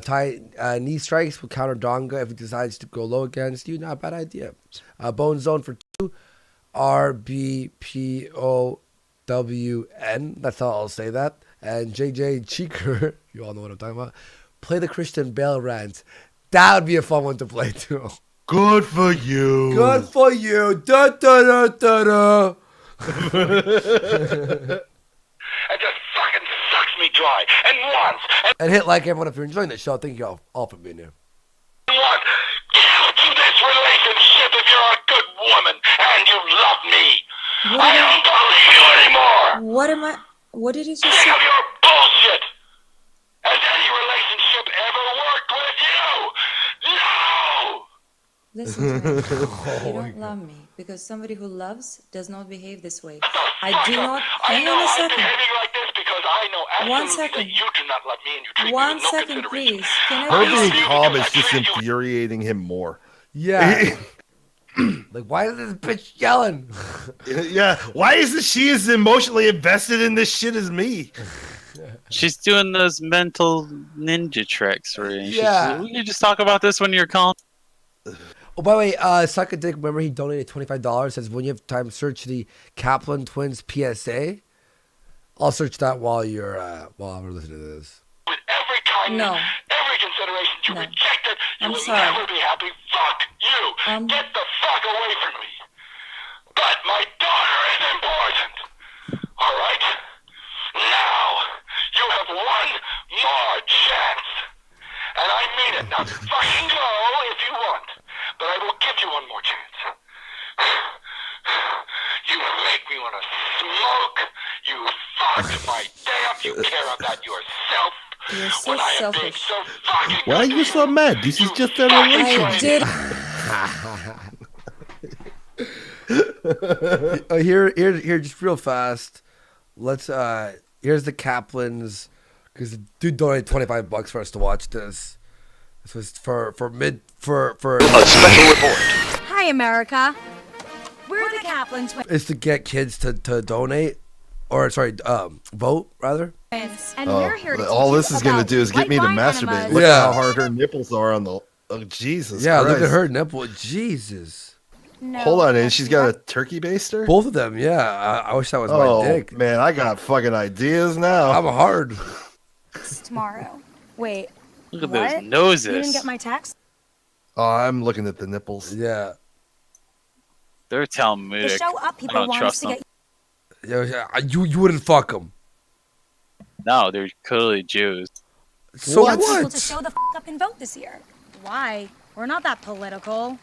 Thai knee strikes will counter Donga if he decides to go low against you. Not a bad idea. Bone Zone for 2, RBPOWN. That's how I'll say that. And JJ Cheeker, you all know what I'm talking about. Play the Christian Bale rant. That would be a fun one to play too. Good for you. Good for you. Da da da da da. It just fucking sucks me dry. And once, And hit like everyone if you're enjoying the show. Thank you all for being here. and once, get out to this relationship if you're a good woman and you love me. I don't believe you anymore. What did you just Sick say? of your bullshit. Has any relationship ever worked with you? No! Listen to me. You don't love me because somebody who loves does not behave this way. I do not. Hang on a I'm second. behaving like this because I know One absolutely second. that you do not love me and you treat me One with no second, consideration. please. Can Her I being please? calm is just infuriating him more. Yeah. Like, why is this bitch yelling? Yeah. Why isn't she as emotionally invested in this shit as me? She's doing those mental ninja tricks. Where Yeah. we just talk about this when you're calm. Oh, by the way, Suck a Dick, remember he donated $25. Says when you have time, search the Kaplan Twins PSA. I'll search that while we're listening to this. With every kindness, No. every consideration, you No. reject it. You I'm will sorry. never be happy. Fuck you. Get the fuck away from me. But my daughter is important. All right? Now, you have one more chance. And I mean it. Now, fucking go if you want. But I will give you one more chance. You make me want to smoke. You fucked my day up. You care about yourself. You're so When I am being selfish. so fucking Why are you so mad? This is just a relationship. I did. Here, just real fast. Let's here's the Kaplans, because the dude donated $25 for us to watch this. This was for a special report. Hi, America. We're the Kaplan twins. It's to get kids to donate, or vote rather. And we're here to All teach this you is going to about do is get me to white wine masturbate. enemas. Look Yeah. at how hard her nipples are on the. Oh, Jesus. Yeah, Christ. look at her nipple. Jesus. No, Hold on, and she's got a turkey baster? Both of them. Yeah, I wish that was Oh, my dick. man, I got fucking ideas now. I'm hard. tomorrow. Wait. Look at what? those noses. You didn't get my text? Oh, I'm looking at the nipples. Yeah. They're Talmudic. To show up, I people don't want trust to them. get You wouldn't fuck them. No, they're clearly Jews. So want what? people to show the up and vote this year. Why? We're not that political.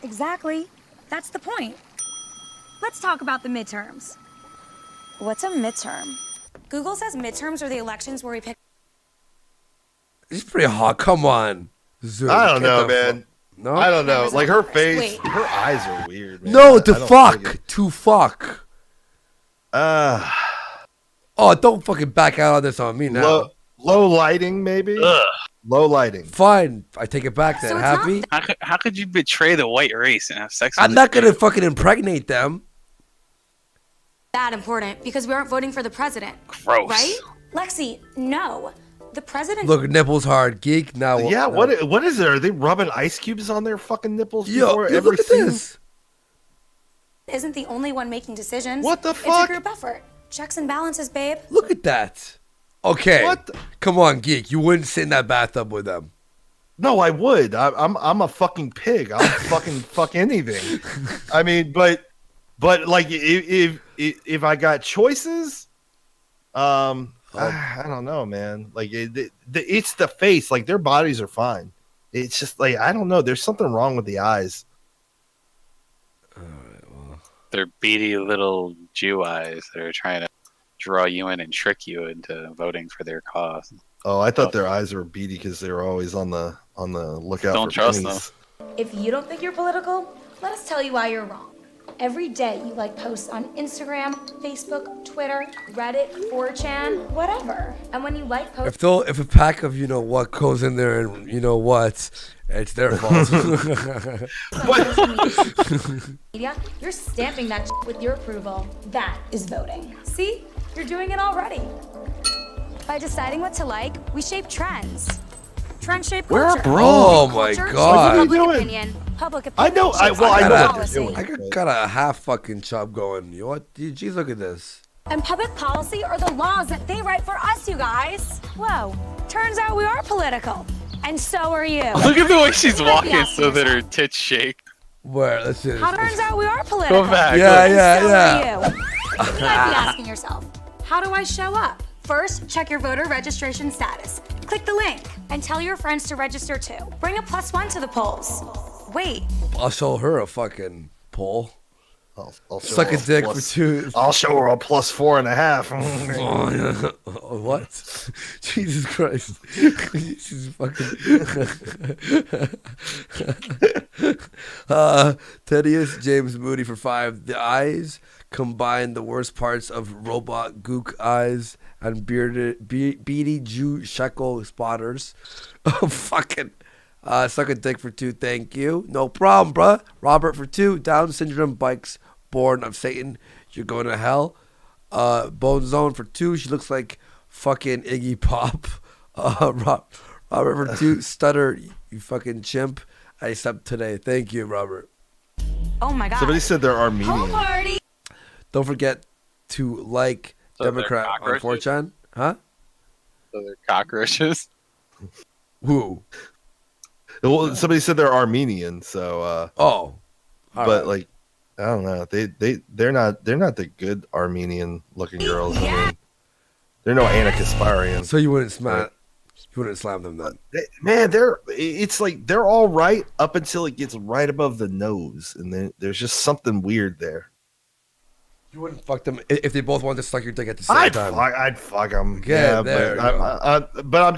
Exactly. That's the point. Let's talk about the midterms. What's a midterm? Google says midterms are the elections where we pick. He's pretty hot. Come on. Zoom. I don't Get know, the man. No, I don't know. Like her face, Wait. her eyes are weird. Man. No, I to don't fuck. dig it. To fuck. Oh, don't fucking back out on this on me now. Low lighting, maybe. Low lighting. Fine, I take it back then. So it's Happy? How could you betray the white race and have sex with I'm not gonna fucking impregnate them. That important because we aren't voting for the president. Gross. Right? Lexi, no. The president. Look, nipples hard, geek. Now, Yeah, what is it? Are they rubbing ice cubes on their fucking nipples Yo, before yo, every look at scene? this. Isn't the only one making decisions. What the It's fuck? a group effort. Checks and balances, babe. Look at that. Okay. What? Come on, geek. You wouldn't sit in that bathtub with them. No, I would. I'm a fucking pig. I'll fucking fuck anything. I mean, but like if I got choices, I don't know, man. Like it's the face. Like their bodies are fine. It's just like I don't know. There's something wrong with the eyes. their beady little Jew eyes that are trying to draw you in and trick you into voting for their cause. Oh, I thought their eyes were beady because they were always on the lookout. Don't for trust pennies. If you don't think you're political, let us tell you why you're wrong. Every day you like posts on Instagram, Facebook, Twitter, Reddit, 4chan, whatever. And when you like posts, If a pack of what goes in there and what, it's their fault. media, you're stamping that with your approval. That is voting. See? You're doing it already. By deciding what to like, we shape trends. Trends shape Where are culture. bros? Oh my Culture God. shapes What are you public doing? opinion. Public I opinion. know. I shapes know public what they're policy. doing. I got a half fucking chub going. You know what? Geez, look at this. And public policy are the laws that they write for us, you guys. Whoa. Turns out we are political. And so are you. Look at the way she's You might be walking asking so that her yourself, tits shake. Where? Let's see this. Turns out we are political. Go back. Yeah, And yeah, so yeah. are you. You might be asking yourself, how do I show up? First, check your voter registration status. Click the link and tell your friends to register too. Bring a +1 to the polls. Wait, I'll show her a fucking poll. I'll show Suck her a dick plus- for two. I'll show her a +4.5. Oh, what? Jesus Christ. Jesus fucking. Thaddeus James Moody for 5. The eyes combine the worst parts of robot gook eyes and beady Jew shekel spotters. Oh, fucking. Suck a dick for 2. Thank you. No problem, bruh. Robert for 2. Down syndrome bikes. Born of Satan. You're going to hell. Bone Zone for 2. She looks like fucking Iggy Pop. Robert for 2. Stutter, you fucking chimp. I slept today. Thank you, Robert. oh my god. Somebody said they're Home Armenian. party. Don't forget to like So they're Democrat on cockroaches? 4chan. Huh? So they're cockroaches. Who? Well, somebody said they're Armenian. So, Oh. All but right. like, I don't know. They're not the good Armenian looking girls. I mean, they're no Anna Kasparian. So you wouldn't slam them then? Man, it's like they're all right up until it gets right above the nose, and then there's just something weird there. You wouldn't fuck them if they both wanted to suck your dick at the same time. I'd fuck them. Yeah, Yeah, there but you go. but I'm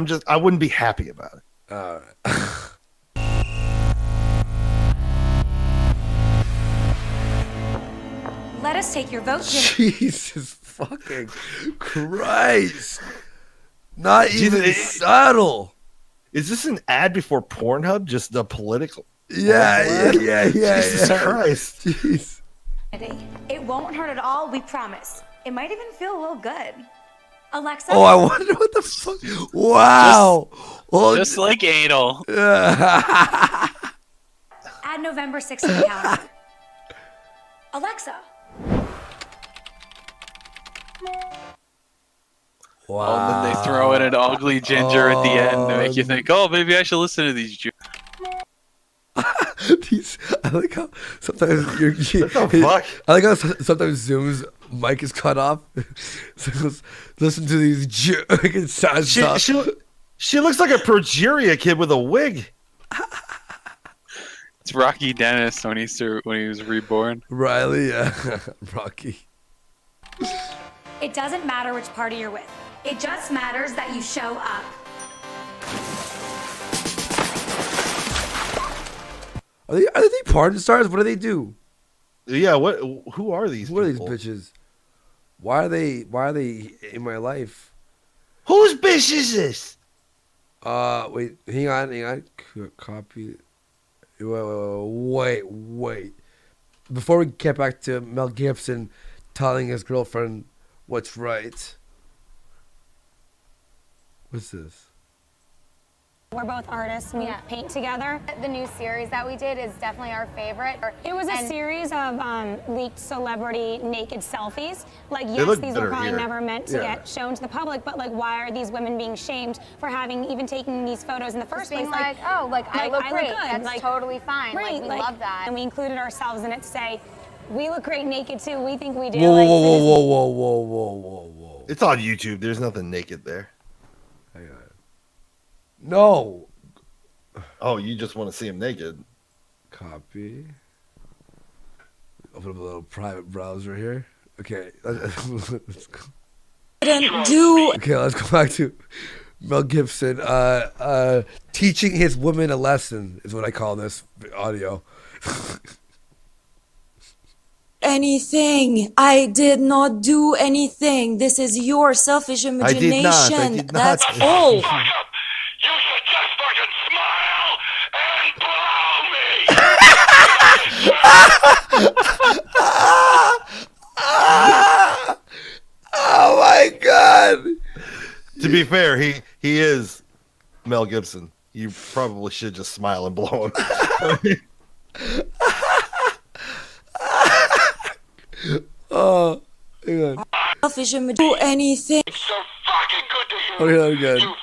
just I wouldn't be happy about it. Let us take your vote, Jimmy. Jesus fucking Christ. Not Jesus, even subtle. Is this an ad before Pornhub? Just the political? Yeah. Jesus yeah. Christ. Jeez. It won't hurt at all, we promise. It might even feel a little good. Alexa. Oh, I wonder what the fuck. Wow. Just like anal. Add November 6th to the calendar. Alexa. Wow. And then they throw in an ugly ginger at the end to make you think, oh, maybe I should listen to these Jews. I like how sometimes fuck? I like how sometimes Zoom's mic is cut off. So he goes, listen to these fucking sad stuff. She looks like a progeria kid with a wig. It's Rocky Dennis when he was reborn. Riley, yeah. Rocky. It doesn't matter which party you're with. It just matters that you show up. Are they porn stars? What do they do? Yeah, who are these Who are people? these bitches? Why are they in my life? Whose bitch is this? Wait, hang on. Copy. Wait. Before we get back to Mel Gibson telling his girlfriend what's right. What's this? We're both artists. We paint together. The new series that we did is definitely our favorite. It was a series of leaked celebrity naked selfies. Like, yes, these were probably never meant to get shown to the public, but like, why are these women being shamed for even taking these photos in the first place? Like, oh, I look great. That's like, totally fine. Right, we love that. And we included ourselves in it to say, we look great naked too. We think we do. Whoa. It's on YouTube. There's nothing naked there. Hang on. No. Oh, you just want to see him naked. Copy. Open up a little private browser here. Okay. Let's go. Okay, let's go back to Mel Gibson. Teaching his woman a lesson is what I call this audio. Anything. I did not do anything. This is your selfish imagination. I did not. That's all. Oh my god! To be fair, he is Mel Gibson. You probably should just smile and blow him. Oh, hang on. Selfish imagination. Do anything. Okay, again.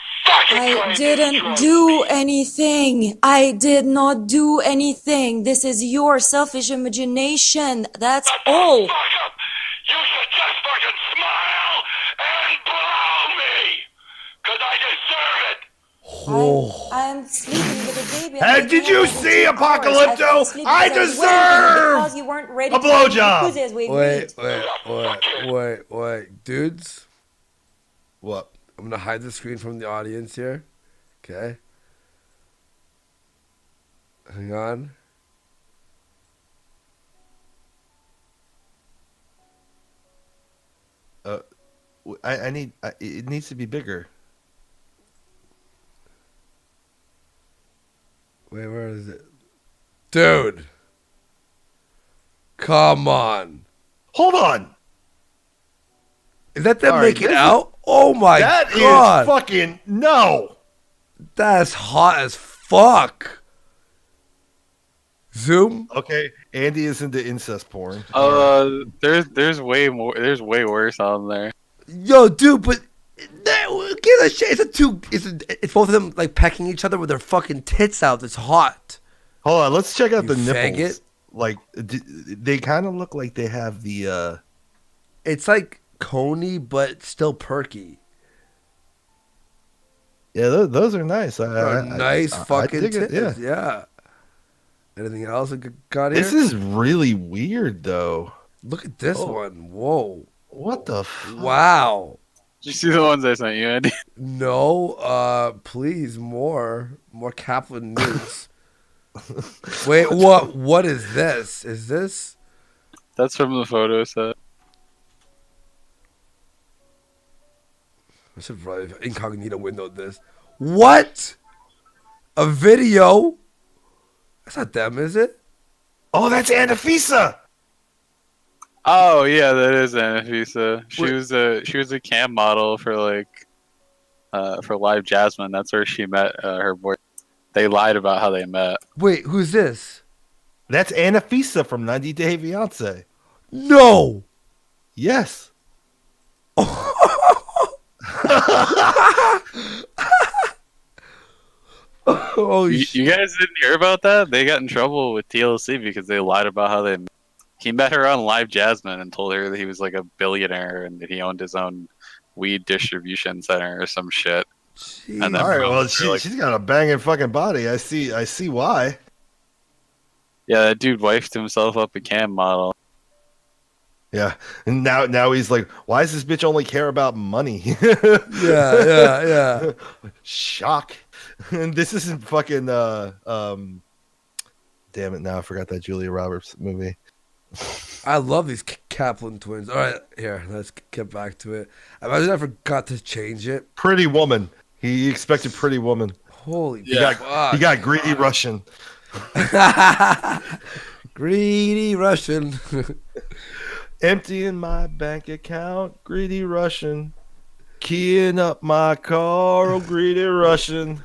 I didn't do anything. I did not do anything. This is your selfish imagination. That's all. I'm sleeping with a baby. Hey, did you see Apocalypto? I deserve a blowjob. Wait, dudes. What? I'm gonna hide the screen from the audience here. Okay. Hang on. I need. It needs to be bigger. Wait, where is it? Dude. Come on. Hold on. Is that them making out? Oh my god. That is fucking no. That's hot as fuck. Zoom? Okay, Andy is into incest porn. There's way more. There's way worse on there. Yo, dude, but give a shit. It's both of them like pecking each other with their fucking tits out. It's hot. Hold on, let's check out the nipples. Faggot. Like they kind of look like they have the. It's like coney, but still perky. Yeah, those are nice. Nice fucking tits. Yeah. Anything else I got here? This is really weird, though. Look at this one. Whoa. What the fuck? Wow. Did you see the ones I sent you, Andy? No. Please, more Kaplan news. Wait, what is this? Is this? That's from the photo set. I should probably incognito window this. What? A video? That's not them, is it? Oh, that's Anafisa. Oh yeah, that is Anafisa. She was a cam model for for Live Jasmine. That's where she met her boy. They lied about how they met. Wait, who's this? That's Anafisa from 90 Day Fiance. No. Yes. Oh, you guys didn't hear about that? They got in trouble with TLC because they lied about how they met. He met her on Live Jasmine and told her that he was like a billionaire and that he owned his own weed distribution center or some shit. All right, well, she's got a banging fucking body. I see why. Yeah, that dude wifed himself up a cam model. Yeah, and now he's like, why does this bitch only care about money? yeah. Shock. And this isn't fucking damn it, now I forgot that Julia Roberts movie. I love these Kaplan twins. All right, here, let's get back to it. Imagine I forgot to change it. Pretty Woman. He expected Pretty Woman. Holy He got Greedy Russian. Greedy Russian. Emptying my bank account, greedy Russian. Keying up my car, oh greedy Russian.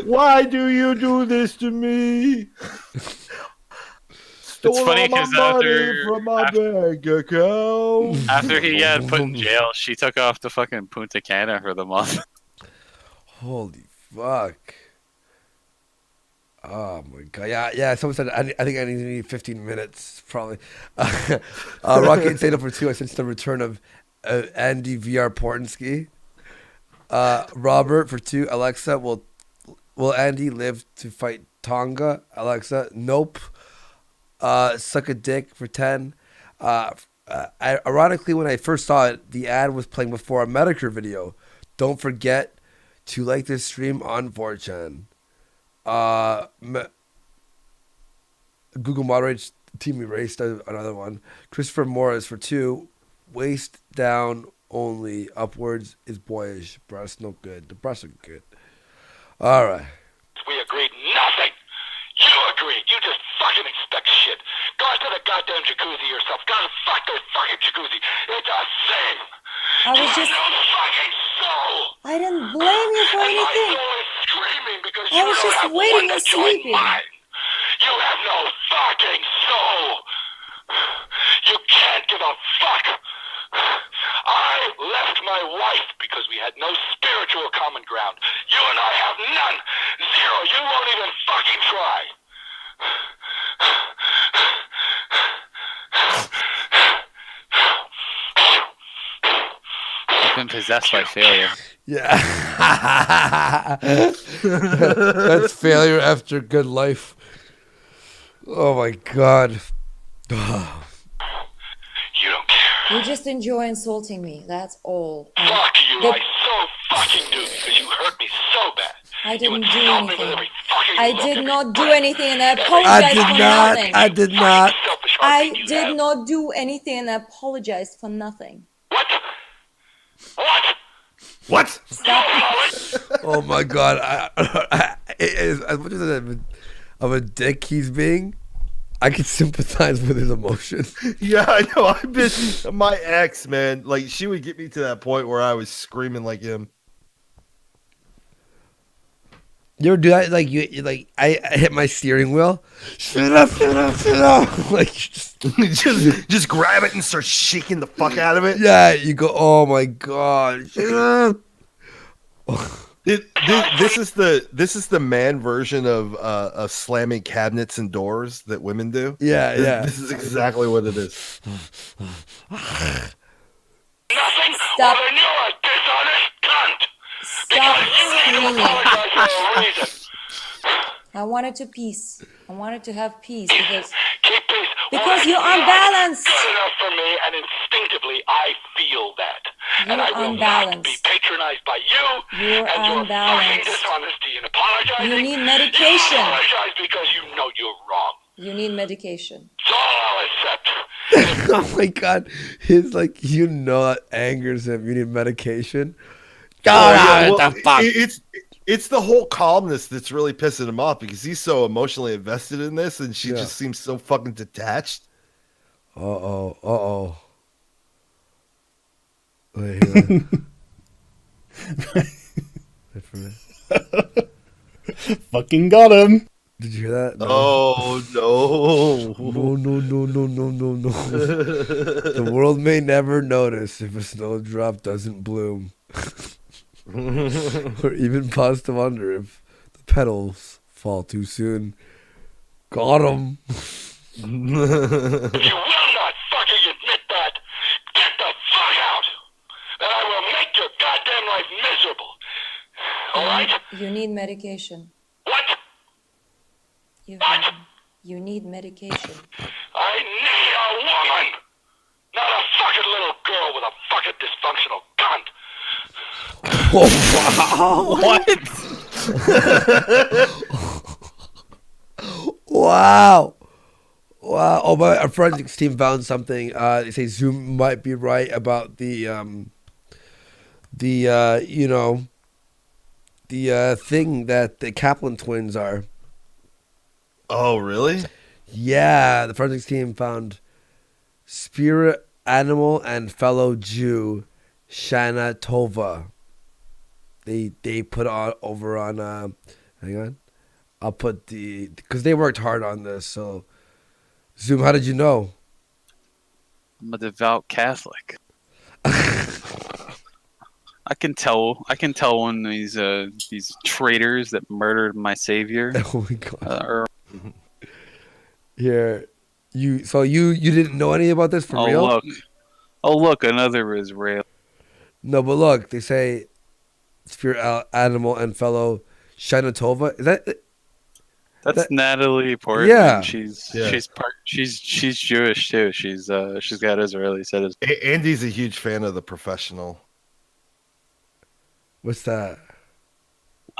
Why do you do this to me? It's funny because from my bank account. after he got put in jail, she took off to fucking Punta Cana for the month. Holy fuck. Oh my god! Yeah. Someone said I think I need 15 minutes probably. Rocket State for 2. I sensed the return of Andy VR Portinsky. Robert for 2. Alexa, will Andy live to fight Tonga? Alexa, nope. Suck a dick for 10. Ironically, when I first saw it, the ad was playing before a Medicare video. Don't forget to like this stream on 4chan. Google moderates team erased another one. Christopher Morris for 2. Waist down only. Upwards is boyish. Breasts no good. The breasts are good. All right. We agreed nothing. You agreed. You just fucking expect shit. Go into the goddamn jacuzzi yourself. Go to fuck the fucking jacuzzi. It's a thing. I was just. No fucking soul. I didn't blame you for And anything. my soul is screaming because I was you don't just have waiting one and to join sleeping. mine. You have no fucking soul. You can't give a fuck. I left my wife because we had no spiritual common ground. You and I have none. Zero. You won't even fucking try. I've been possessed by failure. Yeah. That's failure after good life. Oh my god. You just enjoy insulting me. That's all. Fuck you. I so fucking do because you hurt me so bad. I didn't do insult me with anything. every fucking I look, did every not do anything, and I apologize for nothing. I did not. I did not do anything, and I apologized for nothing. What? Stop. Oh my god. As much as of a dick he's being, I can sympathize with his emotions. Yeah, I know. I've been my ex, man. Like she would get me to that point where I was screaming like him. You ever do that? Like you like I hit my steering wheel. Shut up. Like just grab it and start shaking the fuck out of it. Yeah, you go, oh my god. Shut up. This is the man version of slamming cabinets and doors that women do. Yeah. This is exactly what it is. Nothing. Stop. Well, then you're a dishonest cunt. Stop screaming. Apologize for a reason. I wanted to peace. I wanted to have peace because Keep peace. Because Well, you're unbalanced. Good enough for me, and instinctively I feel that. And You're I will unbalanced. not be patronized by you You're and your unbalanced. fucking dishonesty and apologizing. You need medication. You apologize because you know you're wrong. you need medication. So I'll accept. Oh my god. His like that angers him. You need medication. What the fuck? It's the whole calmness that's really pissing him off because he's so emotionally invested in this, and she just seems so fucking detached. Uh-oh. Wait, Wait for me. Fucking got him. Did you hear that? No. Oh no. No. The world may never notice if a snowdrop doesn't bloom. Or even pause to wonder if the petals fall too soon. Got him. You will not fucking admit that. Get the fuck out. And I will make your goddamn life miserable. All right? You need medication. What? You need medication. I need a woman, not a fucking little girl with a fucking dysfunctional cunt. Wow. Wow. Oh, but our forensics team found something. They say Zoom might be right about the thing that the Kaplan twins are. Oh, really? Yeah, the forensics team found spirit animal and fellow Jew Shana Tova. They put on over on hang on. I'll put because they worked hard on this. So Zoom, how did you know? I'm a devout Catholic. I can tell when these traitors that murdered my savior. Oh my god! Here, you didn't know any about this for real? Look, another Israel. No, but look, they say spirit animal and fellow Shana Tova. Is that? That's Natalie Portman. Yeah, she's Jewish too. She's got Israeli citizenship. Andy's a huge fan of The Professional. What's that?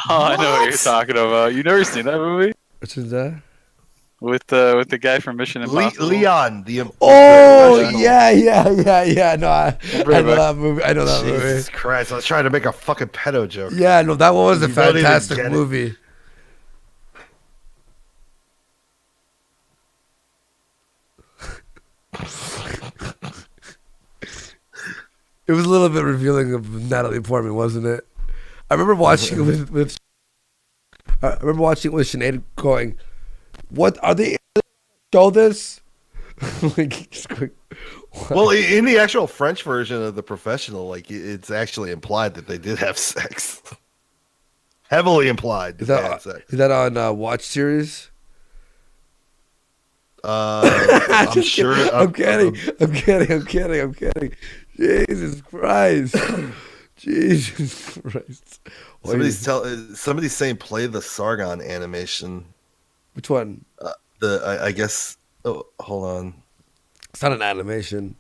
Oh, I know what you're talking about. You never seen that movie? Which is that? With the guy from Mission Impossible. Leon. Oh yeah. No, I know that movie. Jesus Christ! I was trying to make a fucking pedo joke. Yeah, no, that one was a You don't even fantastic get it. movie. It was a little bit revealing of Natalie Portman, wasn't it? I remember watching it with Sinead going, "What are they show this?" Like, just going, well, in the actual French version of The Professional, like it's actually implied that they did have sex. Heavily implied. Is that on Watch Series? I'm sure. I'm kidding. Jesus Christ. Jesus Christ. Somebody's saying play the Sargon animation. Which one? I guess. Oh, hold on. It's not an animation.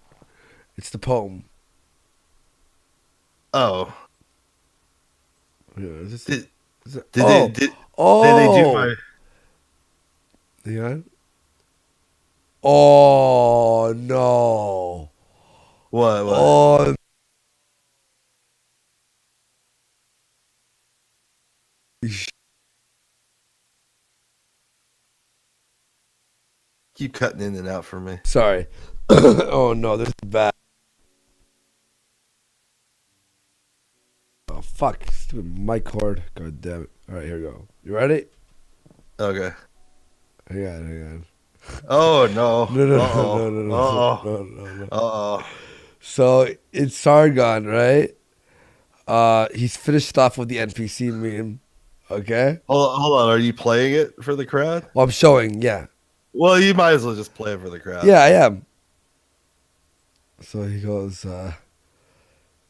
It's the poem. Oh. Yeah, did oh. they do my? Yeah. Oh no. What? Oh. Keep cutting in and out for me. Sorry. Oh no, this is bad. Oh fuck, stupid mic cord. God damn it. Alright, here we go. You ready? Okay. Hang on. Oh no. No. So it's Sargon, right? He's finished off with the NPC meme. Okay? Hold on. Are you playing it for the crowd? Well, I'm showing, yeah. Well, you might as well just play it for the crowd. Yeah, I am. So he goes,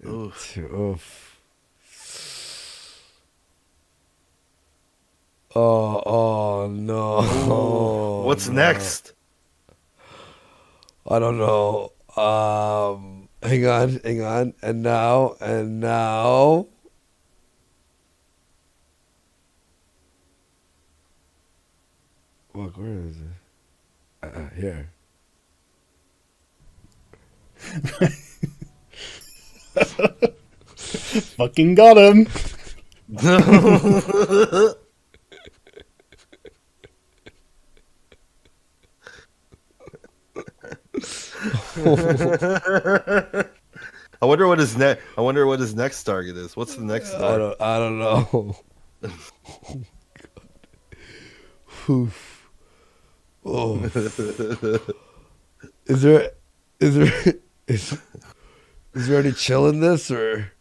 oof. Oh no. Ooh. What's next? I don't know. Hang on. And now. Look, where is it? Here. Fucking got him. I wonder what his next target is. What's the next target? I don't know. Oof. Oh. Is there any chill in this or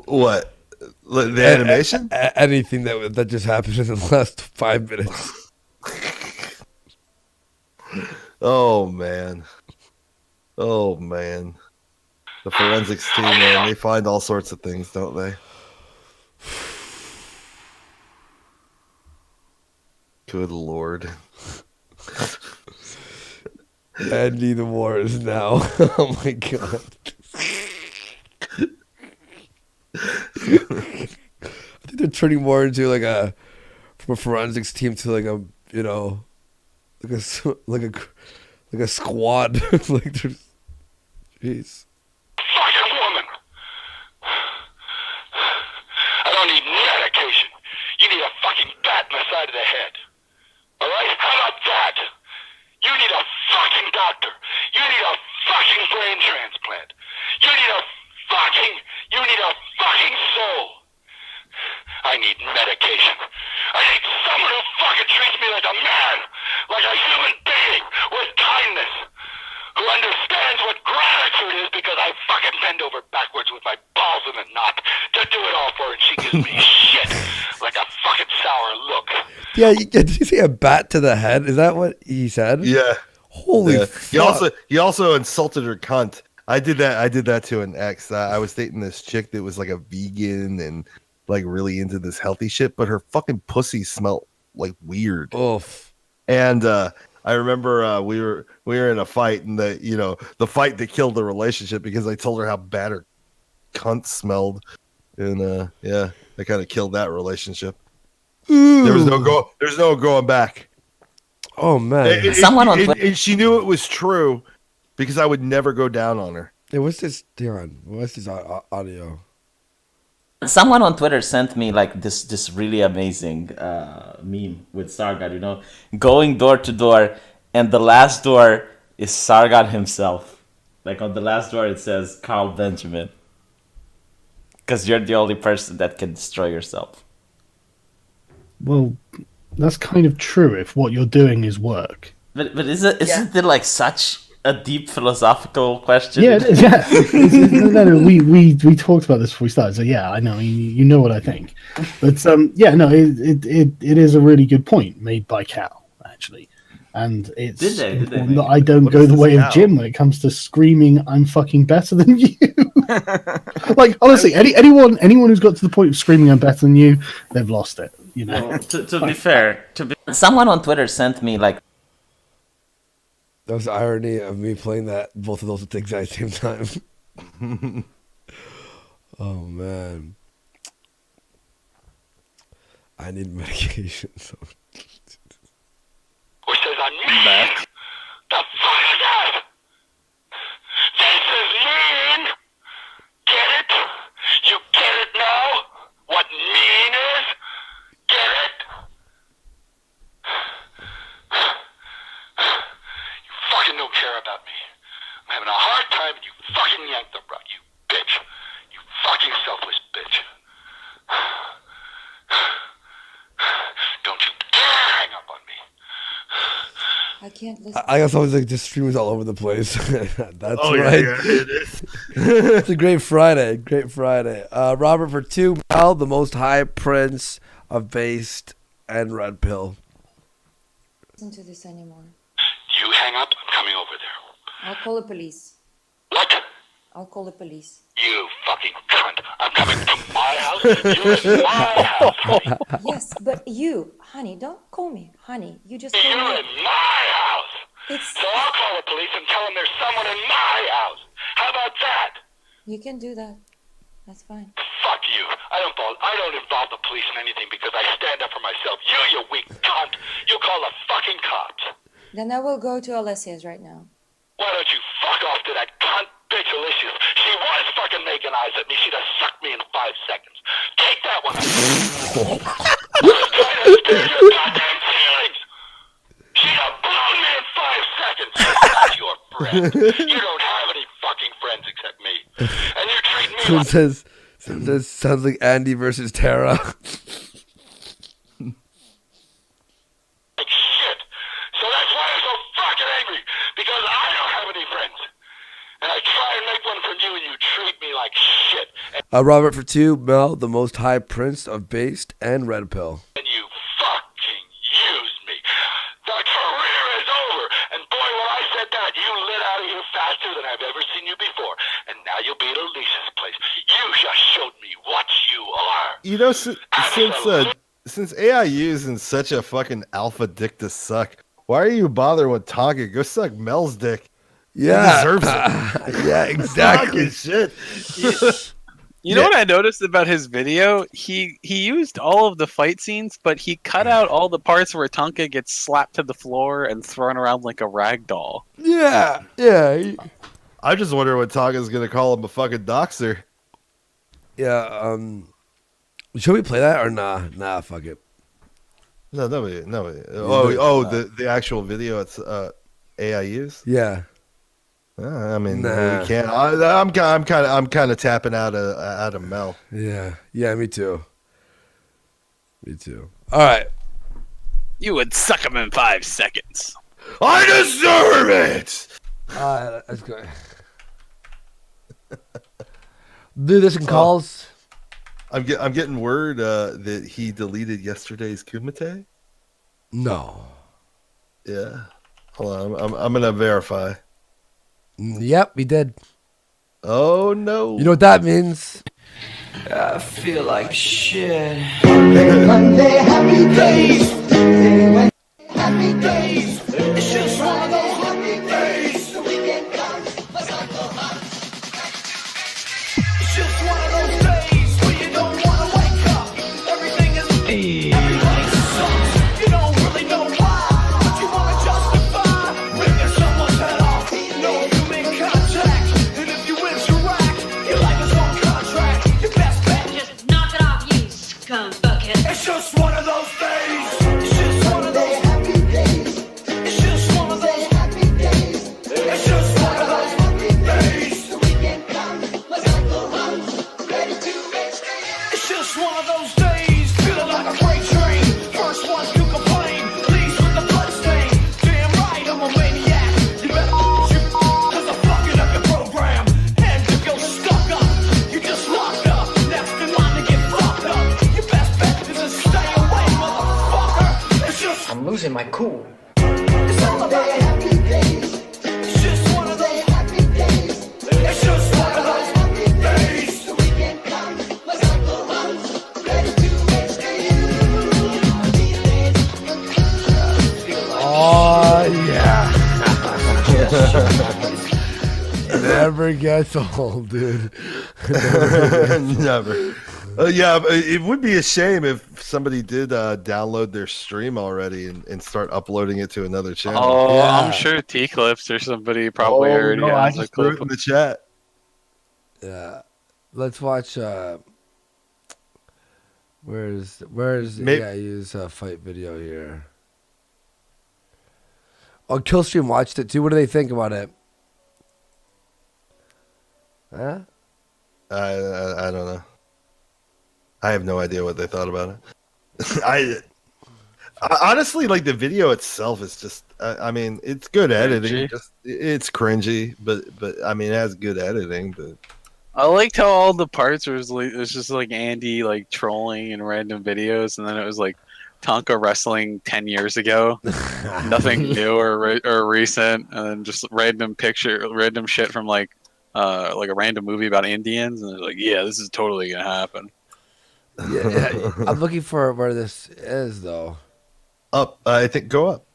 what? The animation? Anything that just happened in the last 5 minutes. Oh man. The forensics team, man, they find all sorts of things, don't they? Good Lord. Andy, the war is now. Oh my god. I think they're turning more into like from a forensics team to like a, you know, like a squad. Like there's, jeez. Fucking woman. I don't need medication. You need a fucking bat in the side of the head. All right? How about that? You need a fucking doctor. You need a fucking brain transplant. You need a fucking soul. I need medication. I need someone who fucking treats me like a man, like a human being, with kindness, who understands what gratitude is because I fucking bend over backwards with my balls in a knot to do it all for her, and she gives me shit like a fucking sour look. Yeah, did you say a bat to the head? Is that what he said? Yeah. Holy fuck. He also insulted her cunt. I did that to an ex. I was dating this chick that was like a vegan and like really into this healthy shit, but her fucking pussy smelled like weird. Oof. And I remember we were in a fight, and the fight that killed the relationship because I told her how bad her cunt smelled, and that kind of killed that relationship. Ooh. There's no going back. Oh man. And she knew it was true because I would never go down on her. Hey, what's this, Dion? What's this audio? Someone on Twitter sent me like this really amazing meme with Sargon, going door to door, and the last door is Sargon himself. Like on the last door it says Carl Benjamin. Because you're the only person that can destroy yourself. Well, that's kind of true if what you're doing is work. But isn't it like such a deep philosophical question? Yeah, it is, yeah. No, we talked about this before we started, so yeah, I know, you know what I think. But it is a really good point made by Cal, actually. And it's Did they that I don't go the way of Jim when it comes to screaming I'm fucking better than you. Like honestly, anyone who's got to the point of screaming I'm better than you, they've lost it. Well, to be fair, someone on Twitter sent me like. That was the irony of me playing both of those at the exact same time. Oh man, I need medication. So. Which says I'm mean. The fuck is that? This is mean. Get it? You get it now? What mean is? Get it? You fucking don't care about me. I'm having a hard time and you fucking yanked the rug, you bitch. You fucking selfless bitch. Don't you dare hang up on me. I can't listen. I guess I was like just streams all over the place. That's Oh, right. yeah, it is. It's a great Friday. Great Friday. Robert for 2, Mel, the most high prince of Based and Red Pill. Listen to this anymore. You hang up, I'm coming over there. I'll call the police. What? I'll call the police. You fucking cunt. I'm coming to my house. You're in my house, honey. Yes, but you, honey, don't call me, honey. You just You're call me. in my house. It's... So I'll call the police and tell them there's someone in my house. How about that? You can do that. That's fine. Fuck you. I don't involve the police in anything because I stand up for myself. You weak cunt. You call the fucking cops. Then I will go to Alessia's right now. Why don't you fuck off to that cunt bitch Alicia's? She was fucking making eyes at me. She'd have sucked me in 5 seconds. Take that one. I was trying to spare your goddamn feelings. She'd have blown me in 5 seconds. That's your friend. You don't have any fucking friends except me. And you treat me Someone like... says sounds like Andy versus Tara. like shit. So that's why I'm so fucking angry. Because I don't have any friends. And I try and make one from you and you treat me like shit. Robert for 2, Mel, the most high prince of Based and Red Pill. And you fucking used me. The career is over. And boy, when I said that, you lit out of here faster than I've ever seen you before. And now you'll be at Alicia's place. You just showed me what you are. You know, since since AIU is in such a fucking alpha dick to suck, why are you bothering with Tonga? Go suck Mel's dick. Yeah. He deserves it. Yeah, exactly. Shit. You know what I noticed about his video? He used all of the fight scenes, but he cut out all the parts where Tonka gets slapped to the floor and thrown around like a rag doll. Yeah, yeah. I just wonder what Tonga's gonna call him a fucking doxer. Yeah. Should we play that or nah? Nah, fuck it. No. The actual video. It's AIUs. Yeah. I mean, we can't. I'm kind of tapping out of Mel. Yeah, me too. Me too. All right. You would suck him in 5 seconds. I deserve it. Let's go. Do this in calls. I'm getting word that he deleted yesterday's Kumite. No. Yeah. Hold on. I'm gonna verify. Yep, he did. Oh no! You know what that means? I feel like shit. Monday, happy days. Happy days. It's just one of those happy days. The weekend comes. Let's not go home. It's just one of those days where you don't want to wake up. Everything is everybody sucks. You don't really know why, but you want to justify ripping someone's head off. No human contact, and if you interact, your life is on contract. Your best bet, just knock it off, you scum bucket. It's just one of those days. It's just one of those happy days. It's just one of those happy days. It's just one of those happy days. The weekend comes, let's not go home. Ready to make space. It's just one of those days, feeling like a freight train. First one to complain, leaves with the bloodstain. Damn right, I'm a maniac. You better cause I'm fucking up your program. And if you're stuck up, you just locked up. Next in line to get fucked up. Your best bet is to stay away, motherfucker. It's just I'm losing my cool. It's all about happy days. It's just one of those happy days. It's just one of those happy days. The weekend comes, let's not go home. Ready to make space. Oh yeah. Never gets old, dude. Never. Yeah, it would be a shame if somebody did download their stream already and start uploading it to another channel. Oh, I'm sure T-Clips or somebody probably already I has a just threw clip. it in the chat. Yeah. Let's watch. Where's AIU's fight video here? Oh, Killstream watched it too. What do they think about it? Huh? I don't know. I have no idea what they thought about it. I honestly, like, the video itself is just. I mean, it's good editing. It's cringy, but I mean, it has good editing. But I liked how all the parts was like it was just like Andy like trolling in random videos, and then it was like Tonka wrestling 10 years ago, nothing new or recent, and then just random shit from like a random movie about Indians, and they're like, yeah, this is totally gonna happen. Yeah, I'm looking for where this is though. Up, I think. Go up.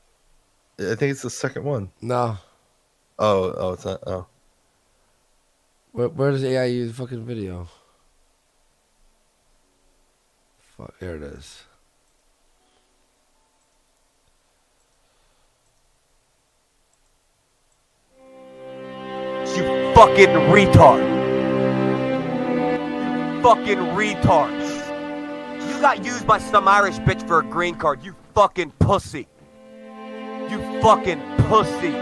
I think it's the second one. No. Oh, it's not. Oh. Where does AI use fucking video? Fuck, there it is. You fucking retard. Fucking retards. You got used by some Irish bitch for a green card, you fucking pussy. You fucking pussy.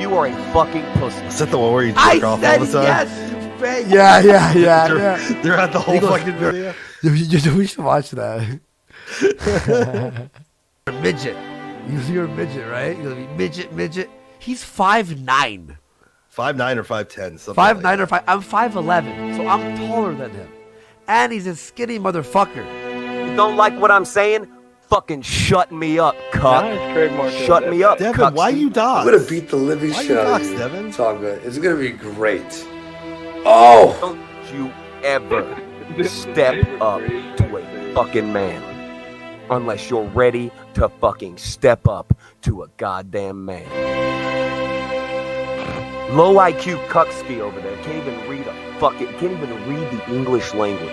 You are a fucking pussy. Is that the one where you jerk off all the time? Yes, Yeah. They're at the whole fucking video. We should watch that. Midget. You're a midget, right? You're gonna be midget. He's 5'9". 5'9" or 5'10". 5'9" or 5. I'm 5'11", so I'm taller than him, and he's a skinny motherfucker. You don't like what I'm saying? Fucking shut me up, cuck. Shut me up, Devin, cuck. why you dox? I'm gonna beat the living Why shit you out dox, of you, Devin? Tonga. It's gonna be great. Oh! Don't you ever step up to a fucking man. unless you're ready to fucking step up to a goddamn man. Low IQ cuckski over there can't even read the English language.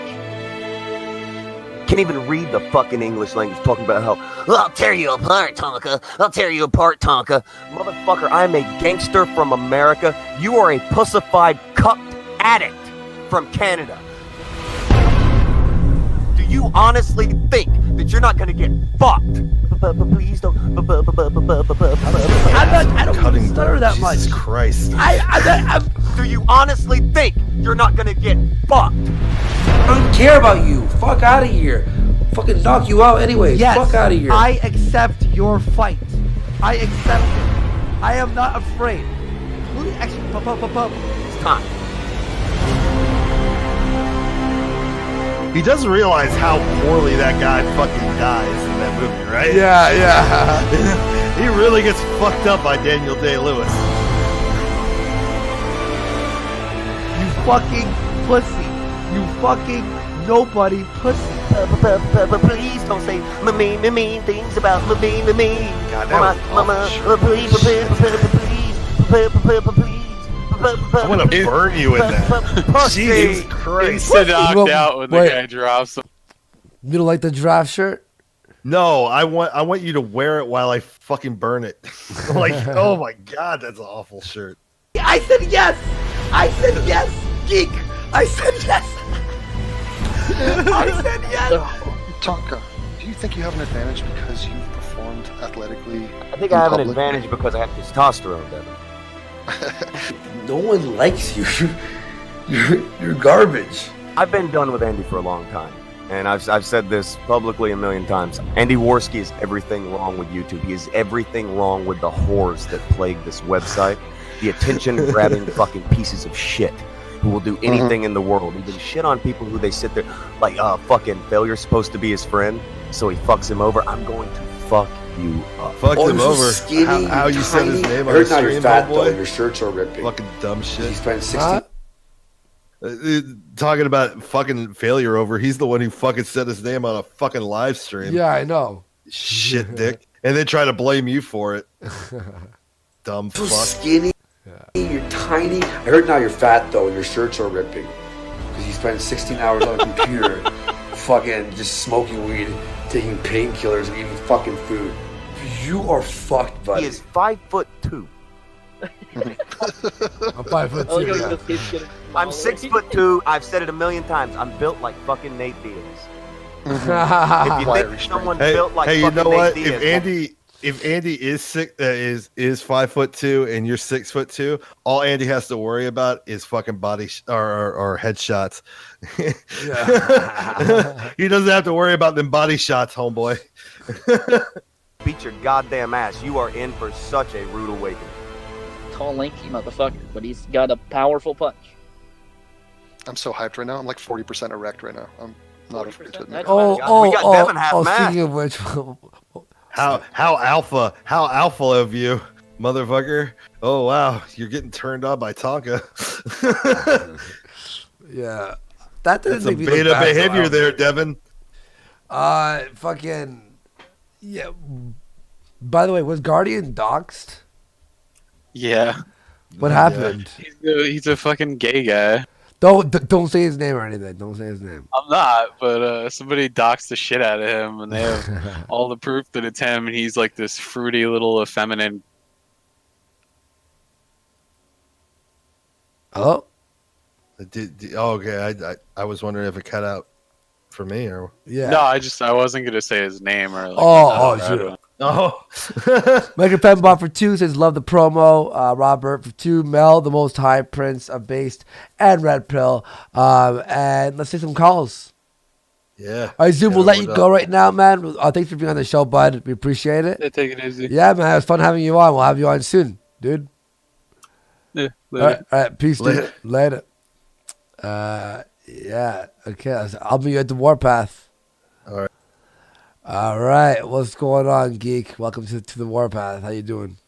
Can't even read the fucking English language, talking about how, I'll tear you apart, Tonka. I'll tear you apart, Tonka. Motherfucker, I'm a gangster from America. You are a pussified, cucked addict from Canada. Do you honestly think that you're not gonna get fucked? Please don't. I don't stutter that much. Jesus Christ. Do you honestly think you're not gonna get fucked? I don't care about you. Fuck out of here. Fucking knock you out anyway. Yes, Fuck out of here. I accept your fight. I accept it. I am not afraid. Actually, it's time. He doesn't realize how poorly that guy fucking dies in that movie, right? Yeah. He really gets fucked up by Daniel Day-Lewis. You fucking pussy. You fucking nobody pussy. Please don't say mean things about me. God, that was Please. I'm gonna burn you in that. Jesus Christ. He's knocked out when the guy drops him. You don't like the draft shirt? No, I want you to wear it while I fucking burn it. Like, oh my god, that's an awful shirt. I said yes. Geek. I said yes. I said yes. Tonka, do you think you have an advantage because you've performed athletically? I think I have an advantage because I have testosterone, Devin. No one likes you. You're garbage. I've been done with Andy for a long time, and I've said this publicly a million times. Andy Worski is everything wrong with YouTube. He is everything wrong with the whores that plague this website. The attention-grabbing fucking pieces of shit who will do anything in the world. Even shit on people who they sit there like, fucking Failure's supposed to be his friend, so he fucks him over. I'm going to fuck you up. Fucked him over. Skinny, how you said his name on I the heard now you're stream, fat boy? though. Your shirts are ripping. Fucking dumb shit. He's spent 60. Talking about fucking Failure over. He's the one who fucking said his name on a fucking live stream. Yeah, I know. Shit, dick. And then try to blame you for it. Dumb So fuck. skinny. You're tiny. I heard now you're fat though. Your shirts are ripping because you spend 16 hours on a computer, fucking just smoking weed, taking painkillers, and eating fucking food. You are fucked, buddy. He is 5'2". I'm 5'2". Yeah. I'm 6'2". I've said it a million times. I'm built like fucking Nate Diaz. If you think someone's built like you fucking know what? Nate Diaz, If Andy is 5'2" and you're 6'2", all Andy has to worry about is fucking body or headshots. He doesn't have to worry about them body shots, homeboy. beat your goddamn ass. You are in for such a rude awakening. Tall, lanky motherfucker, but he's got a powerful punch. I'm so hyped right now. I'm like 40% erect right now. I'm not afraid to admit. Speaking of which, how alpha of you, motherfucker. Oh wow, you're getting turned on by Tonka. Yeah, that didn't That's a make me look beta bad, behavior though. there, Devin. Fucking yeah. By the way, was Guardian doxxed? Yeah. What happened? He's a fucking gay guy. Don't say his name or anything. Don't say his name. I'm not, but somebody doxed the shit out of him, and they have all the proof that it's him, and he's like this fruity little effeminate. Hello? Okay. I was wondering if it cut out for me or yeah. No, I wasn't gonna say his name or. Like, Sure. Oh. Mega Pembot for 2 says love the promo. Robert for 2. Mel, the most high prince of Based and Red Pill. And let's take some calls. Yeah. All right, Zoom, we'll let you go right now, man. Thanks for being on the show, bud. We appreciate it. Yeah, take it easy. Yeah, man. It was fun having you on. We'll have you on soon, dude. Yeah, later. All right, peace, dude. Later. Yeah. Okay. I'll meet you at the Warpath. All right. All right. What's going on, Geek? Welcome to the Warpath. How you doing?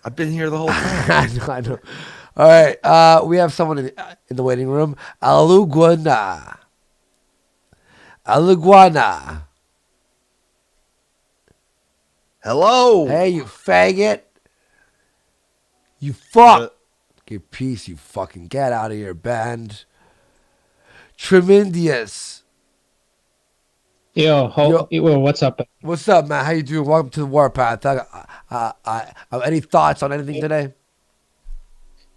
I've been here the whole time. I know. All right. We have someone in the waiting room. Aluguana. Hello. Hey, you faggot. You fuck. Give peace, you fucking get out of here, band. Tremendious. Yo, what's up? What's up, man? How you doing? Welcome to the Warpath. Any thoughts on anything today?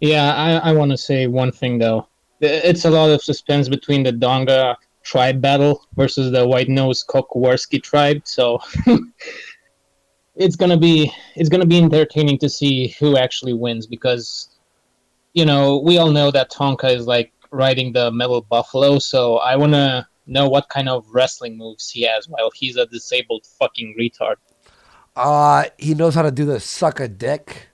Yeah, I want to say one thing though. It's a lot of suspense between the Donga tribe battle versus the White Nose Kokowarski tribe. So it's gonna be entertaining to see who actually wins because we all know that Tonka is like riding the metal buffalo. So I wanna know what kind of wrestling moves he has while he's a disabled fucking retard. He knows how to do the suck a dick.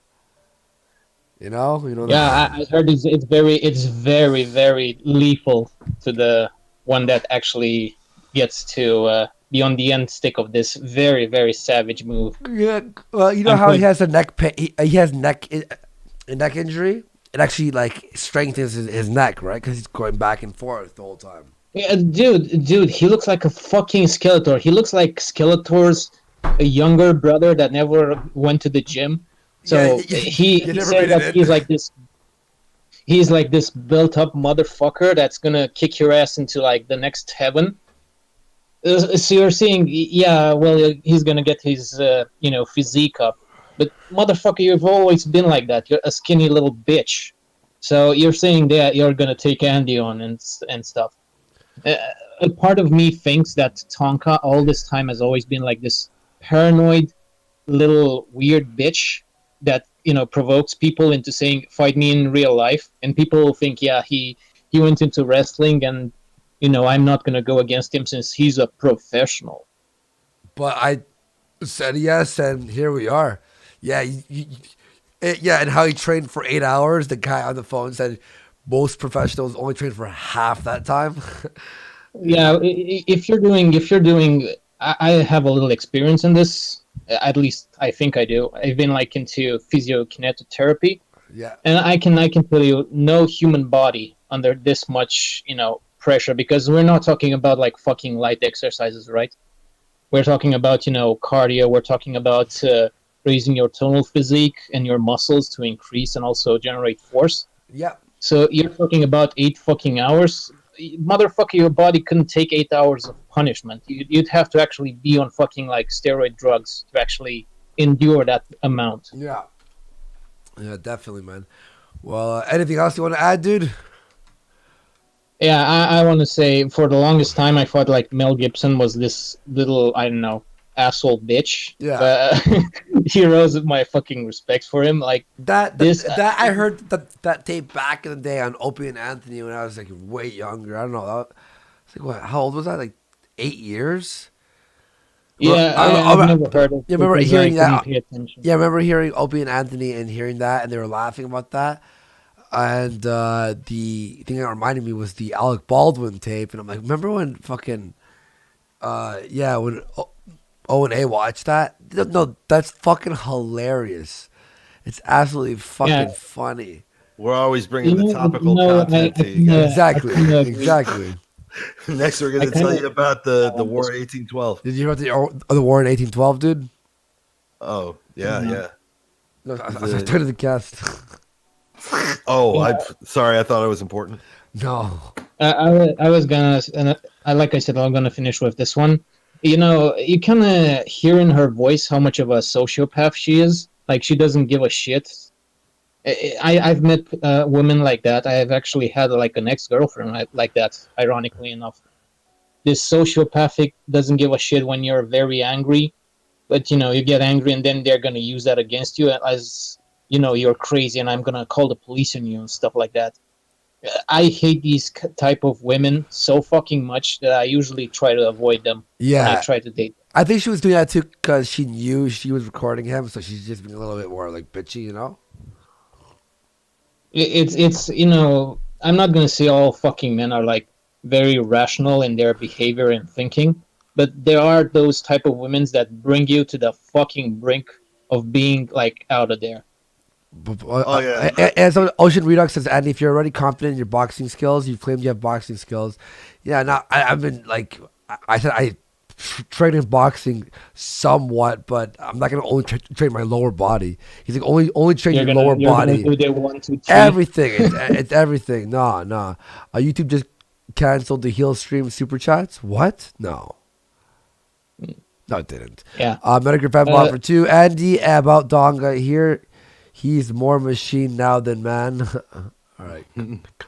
You know. Yeah, I heard it's very, very lethal to the one that actually gets to be on the end stick of this very, very savage move. Yeah, well, you know how he has a neck pain. He has a neck injury. It actually like strengthens his neck, right? Because he's going back and forth the whole time. Yeah, dude, he looks like a fucking Skeletor. He looks like Skeletor's a younger brother that never went to the gym. So he said that he's like this built-up motherfucker that's gonna kick your ass into like the next heaven. So you're saying, yeah, well, he's gonna get his physique up, but motherfucker, you've always been like that. You're a skinny little bitch. So you're saying that you're gonna take Andy on and stuff. A part of me thinks that Tonka all this time has always been like this paranoid little weird bitch that provokes people into saying fight me in real life, and people think he went into wrestling and I'm not gonna go against him since he's a professional. But I said yes, and here we are. Yeah, and how he trained for 8 hours. The guy on the phone said most professionals only train for half that time. Yeah, if you're doing, I have a little experience in this. At least I think I do. I've been like into physiokinetotherapy. Yeah. And I can tell you, no human body under this much, pressure, because we're not talking about like fucking light exercises, right? We're talking about, cardio. We're talking about raising your tonal physique and your muscles to increase and also generate force. Yeah. So you're talking about 8 fucking hours. Motherfucker, your body couldn't take 8 hours of punishment. You'd have to actually be on fucking like steroid drugs to actually endure that amount. Yeah. Yeah, definitely, man. Well, anything else you want to add, dude? Yeah, I want to say for the longest time I thought like Mel Gibson was this little, I don't know, asshole bitch. Yeah. He rose my fucking respect for him. Like that I heard that tape back in the day on Opie and Anthony when I was like way younger. I don't know. I was like, what? How old was I? Like 8 years? Yeah, I've never heard it. You remember hearing that? Pay attention. Yeah, I remember hearing Opie and Anthony and hearing that, and they were laughing about that. And the thing that reminded me was the Alec Baldwin tape, and I'm like, remember when fucking when Owen A watched that? No, that's fucking hilarious. It's absolutely fucking funny. We're always bringing the topical content to you guys. Exactly. Next, we're going to tell you about the War in 1812. Did you hear about the War in 1812, dude? Oh, yeah. No, I turned the cast. Oh, sorry. I thought it was important. No. I was gonna, and like I said, I'm gonna finish with this one. You kind of hear in her voice how much of a sociopath she is. Like, she doesn't give a shit. I've met women like that. I have actually had like an ex-girlfriend like that, ironically enough. This sociopathic doesn't give a shit when you're very angry, but you get angry and then they're going to use that against you as, you're crazy and I'm going to call the police on you and stuff like that. I hate these type of women so fucking much that I usually try to avoid them when I try to date them. I think she was doing that too because she knew she was recording him, so she's just being a little bit more like bitchy, It's I'm not gonna say all fucking men are like very rational in their behavior and thinking, but there are those type of women that bring you to the fucking brink of being like out of there. And so Ocean Redux says, Andy, if you're already confident in your boxing skills, you've claimed you have boxing skills. Yeah, now I've been like, I said I training boxing somewhat, but I'm not gonna only train my lower body. He's like only train your lower body. Do the 1, 2, 3. Everything. It's everything. No. YouTube just canceled the heel stream super chats. What? No, it didn't. Yeah. Medicare fan bot for 2. Andy about Donga here. He's more machine now than man. All right.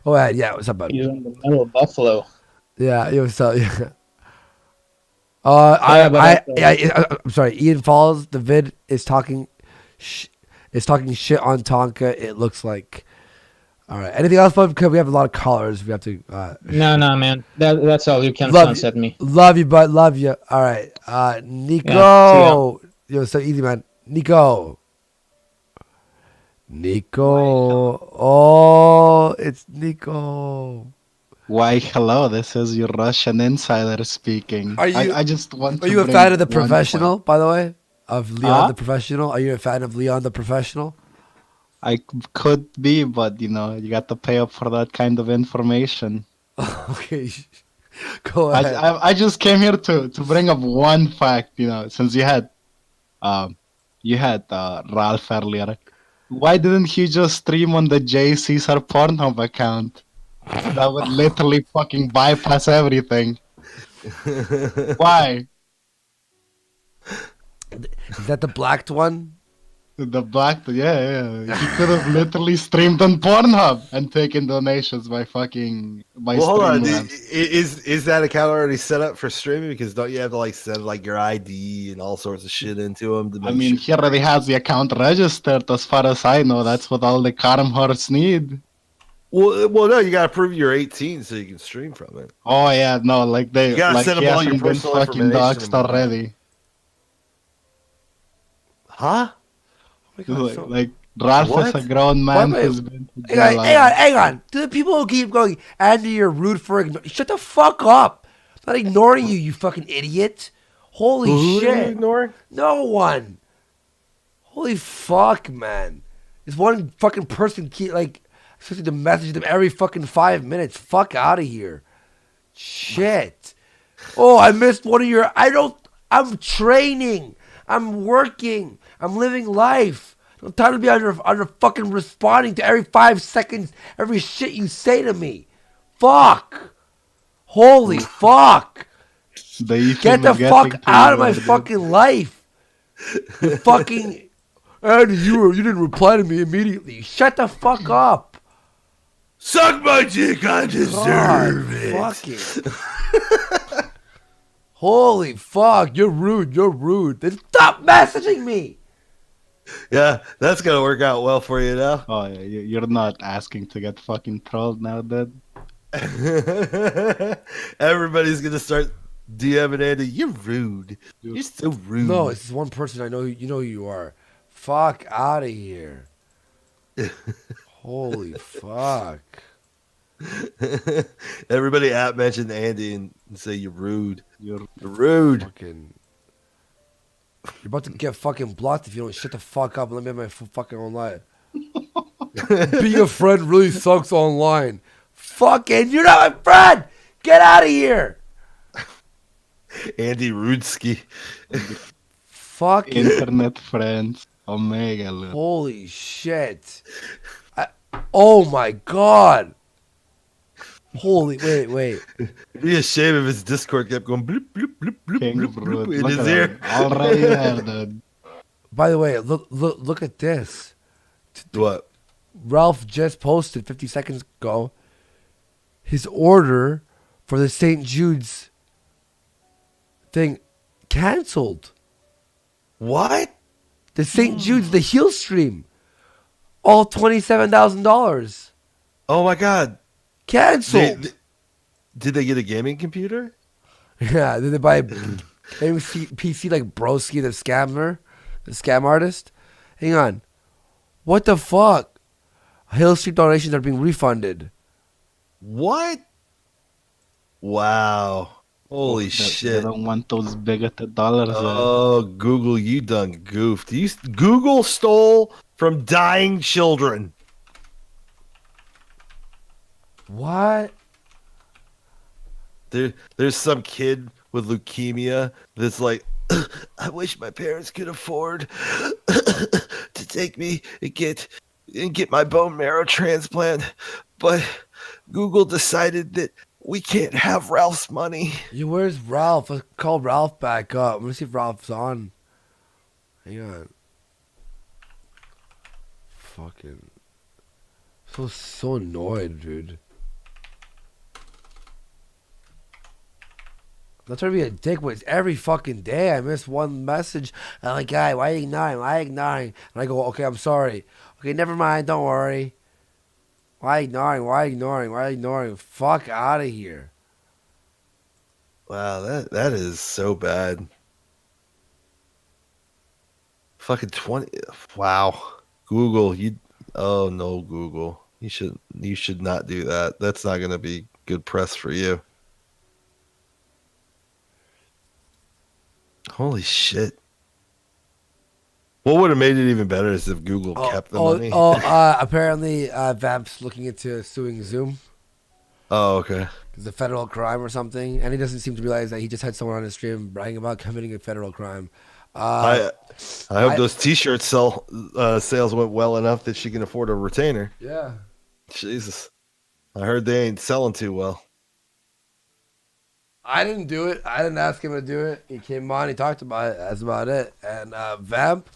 Go ahead. Yeah. What's up, buddy? He's on the metal of Buffalo. Yeah. What's up? Yeah. I'm sorry. Ian Falls. The vid is talking shit on Tonka. It looks like. All right. Anything else? Because we have a lot of callers. We have to. No, man. That's all. You can sunset me. Love you, bud. Love you. All right. Nico. Yo, so easy, man. Nico. Oh, it's Nico. Why, hello. This is your Russian insider speaking. I just want to. Are you a fan of The Professional, by the way? Of Leon the Professional? Are you a fan of Leon the Professional? I could be, but you got to pay up for that kind of information. Okay, go ahead. I just came here to bring up one fact. Since you had Ralph earlier, why didn't he just stream on the J. Caesar Pornhub account? That would literally fucking bypass everything. Why? Is that the blacked one? The black, yeah. He could have literally streamed on Pornhub and taken donations by hold on, is that account already set up for streaming? Because don't you have to send your ID and all sorts of shit into him? He already has the account registered. As far as I know, that's what all the Karam hearts need. Well, no, you gotta prove you're 18 so you can stream from it. Oh yeah, no, you gotta send them all your been personal fucking information doxed already. Huh? Ralph is a grown man who's been to jail. Hang on. To the people who keep going, Andy, you're rude for shut the fuck up. I'm not ignoring you, you fucking idiot. Holy shit. Who are you ignoring? No one. Holy fuck, man. This one fucking person supposed to message them every fucking 5 minutes. Fuck out of here. Shit. Oh, I missed one of your. I'm training. I'm working. I'm living life. I'm tired of being under fucking responding to every 5 seconds, every shit you say to me. Fuck. Holy fuck. Get the fuck out of my fucking life. You fucking. Andy, you didn't reply to me immediately. Shut the fuck up. Suck my dick, I deserve it. Fucking. Holy fuck, you're rude. Then stop messaging me. Yeah, that's gonna work out well for you now. Oh, yeah, you're not asking to get fucking trolled now, dude. Everybody's gonna start DMing Andy. You're rude. You're so rude. No, it's one person I know. You know who you are. Fuck out of here. Holy fuck. Everybody mention Andy and say you're rude. You're rude. You're about to get fucking blocked if you don't shut the fuck up and let me have my fucking own life. Being a friend really sucks online. Fucking, you're not my friend. Get out of here. Andy Rudski. Fucking internet friends. Omega. Holy shit. Oh my god. Holy, wait. It'd be a shame if his Discord kept going bloop, bloop, bloop, bloop, bloop, bloop in his ear. Already there, dude. By the way, look at this. What? Ralph just posted 50 seconds ago his order for the St. Jude's thing canceled. What? The St. Jude's, the heel stream. All $27,000. Oh my god. Canceled. Did they get a gaming computer? Yeah, did they buy a PC like Broski, the scam artist? Hang on. What the fuck? Hill Street donations are being refunded. What? Wow. Holy shit. They don't want those bigoted dollars. Oh, Google, you done goofed. Google stole from dying children. What? There's some kid with leukemia that's like, I wish my parents could afford to take me and get my bone marrow transplant, but Google decided that we can't have Ralph's money. Where's Ralph? Let's call Ralph back up. Let me see if Ralph's on. Hang on. Fucking. So annoyed, dude. I'm not trying to be a dick, but it's every fucking day I miss one message. And I'm like, guy, why are you ignoring? Why are you ignoring? And I go, okay, I'm sorry. Okay, never mind, don't worry. Why ignoring? Why ignoring? Why ignoring? Fuck out of here. Wow, that is so bad. Fucking 20. Wow. Google, oh no, Google. You should not do that. That's not going to be good press for you. Holy shit. What would have made it even better is if Google kept the money. Apparently, Vamp's looking into suing Zoom. Oh, okay. It's a federal crime or something, and he doesn't seem to realize that he just had someone on his stream bragging about committing a federal crime. I hope those T-shirt sales went well enough that she can afford a retainer. Yeah. Jesus. I heard they ain't selling too well. I didn't do it. I didn't ask him to do it. He came on. He talked about it. That's about it. And Vamp,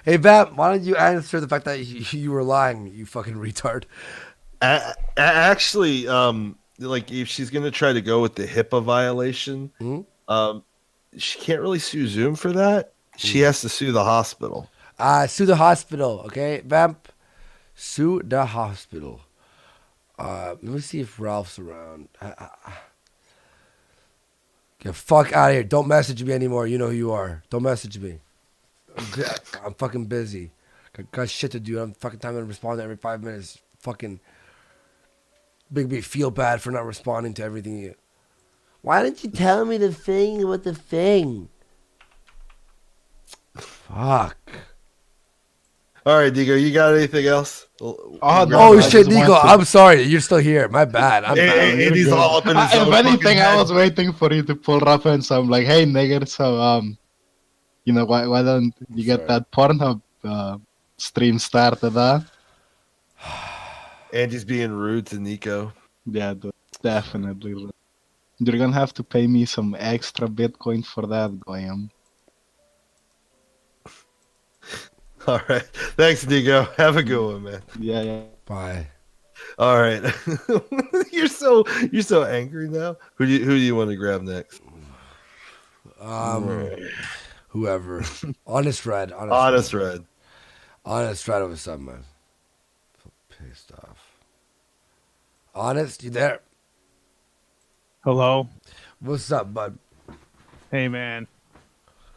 hey Vamp, why don't you answer the fact that you were lying? You fucking retard. Actually, like if she's gonna try to go with the HIPAA violation, she can't really sue Zoom for that. She has to sue the hospital. Sue the hospital, okay, Vamp. Sue the hospital. Let me see if Ralph's around. Get the fuck out of here. Don't message me anymore. You know who you are. Don't message me. I'm fucking busy. Got shit to do. I'm fucking time to respond every 5 minutes. Fucking make me feel bad for not responding to everything. Why didn't you tell me the thing with the thing? Fuck. All right, Digo, you got anything else? Oh shit, Nico, I'm sorry. You're still here. My bad. I'm bad. He's all up in his If anything, I was waiting for you to pull reference. I'm like, hey, nigger, so you know, why don't you get that Pornhub stream started? Andy's being rude to Nico. Yeah, definitely. You're gonna have to pay me some extra Bitcoin for that, Graham. All right. Thanks, Digo. Have a good one, man. Yeah. Bye. All right. You're so angry now. Who do you want to grab next? Whoever. Honest Red. Honest Red. Honest Red over something, man. So pissed off. Honest, you there? Hello. What's up, bud? Hey, man.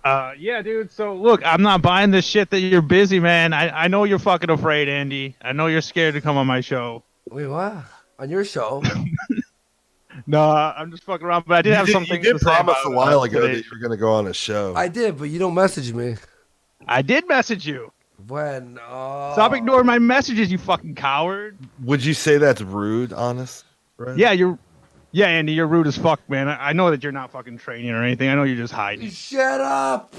Yeah, dude. So look, I'm not buying this shit that you're busy, man. I know you're fucking afraid, Andy. I know you're scared to come on my show. Wait, what? On your show? No, I'm just fucking around. But I did have something. You did to say promise about a while ago today. that you were going to go on a show. I did, but you don't message me. I did message you. When? Stop ignoring my messages, you fucking coward. Would you say that's rude, Honest Red? Yeah, Andy, you're rude as fuck, man. I know that you're not fucking training or anything. I know you're just hiding. Shut up.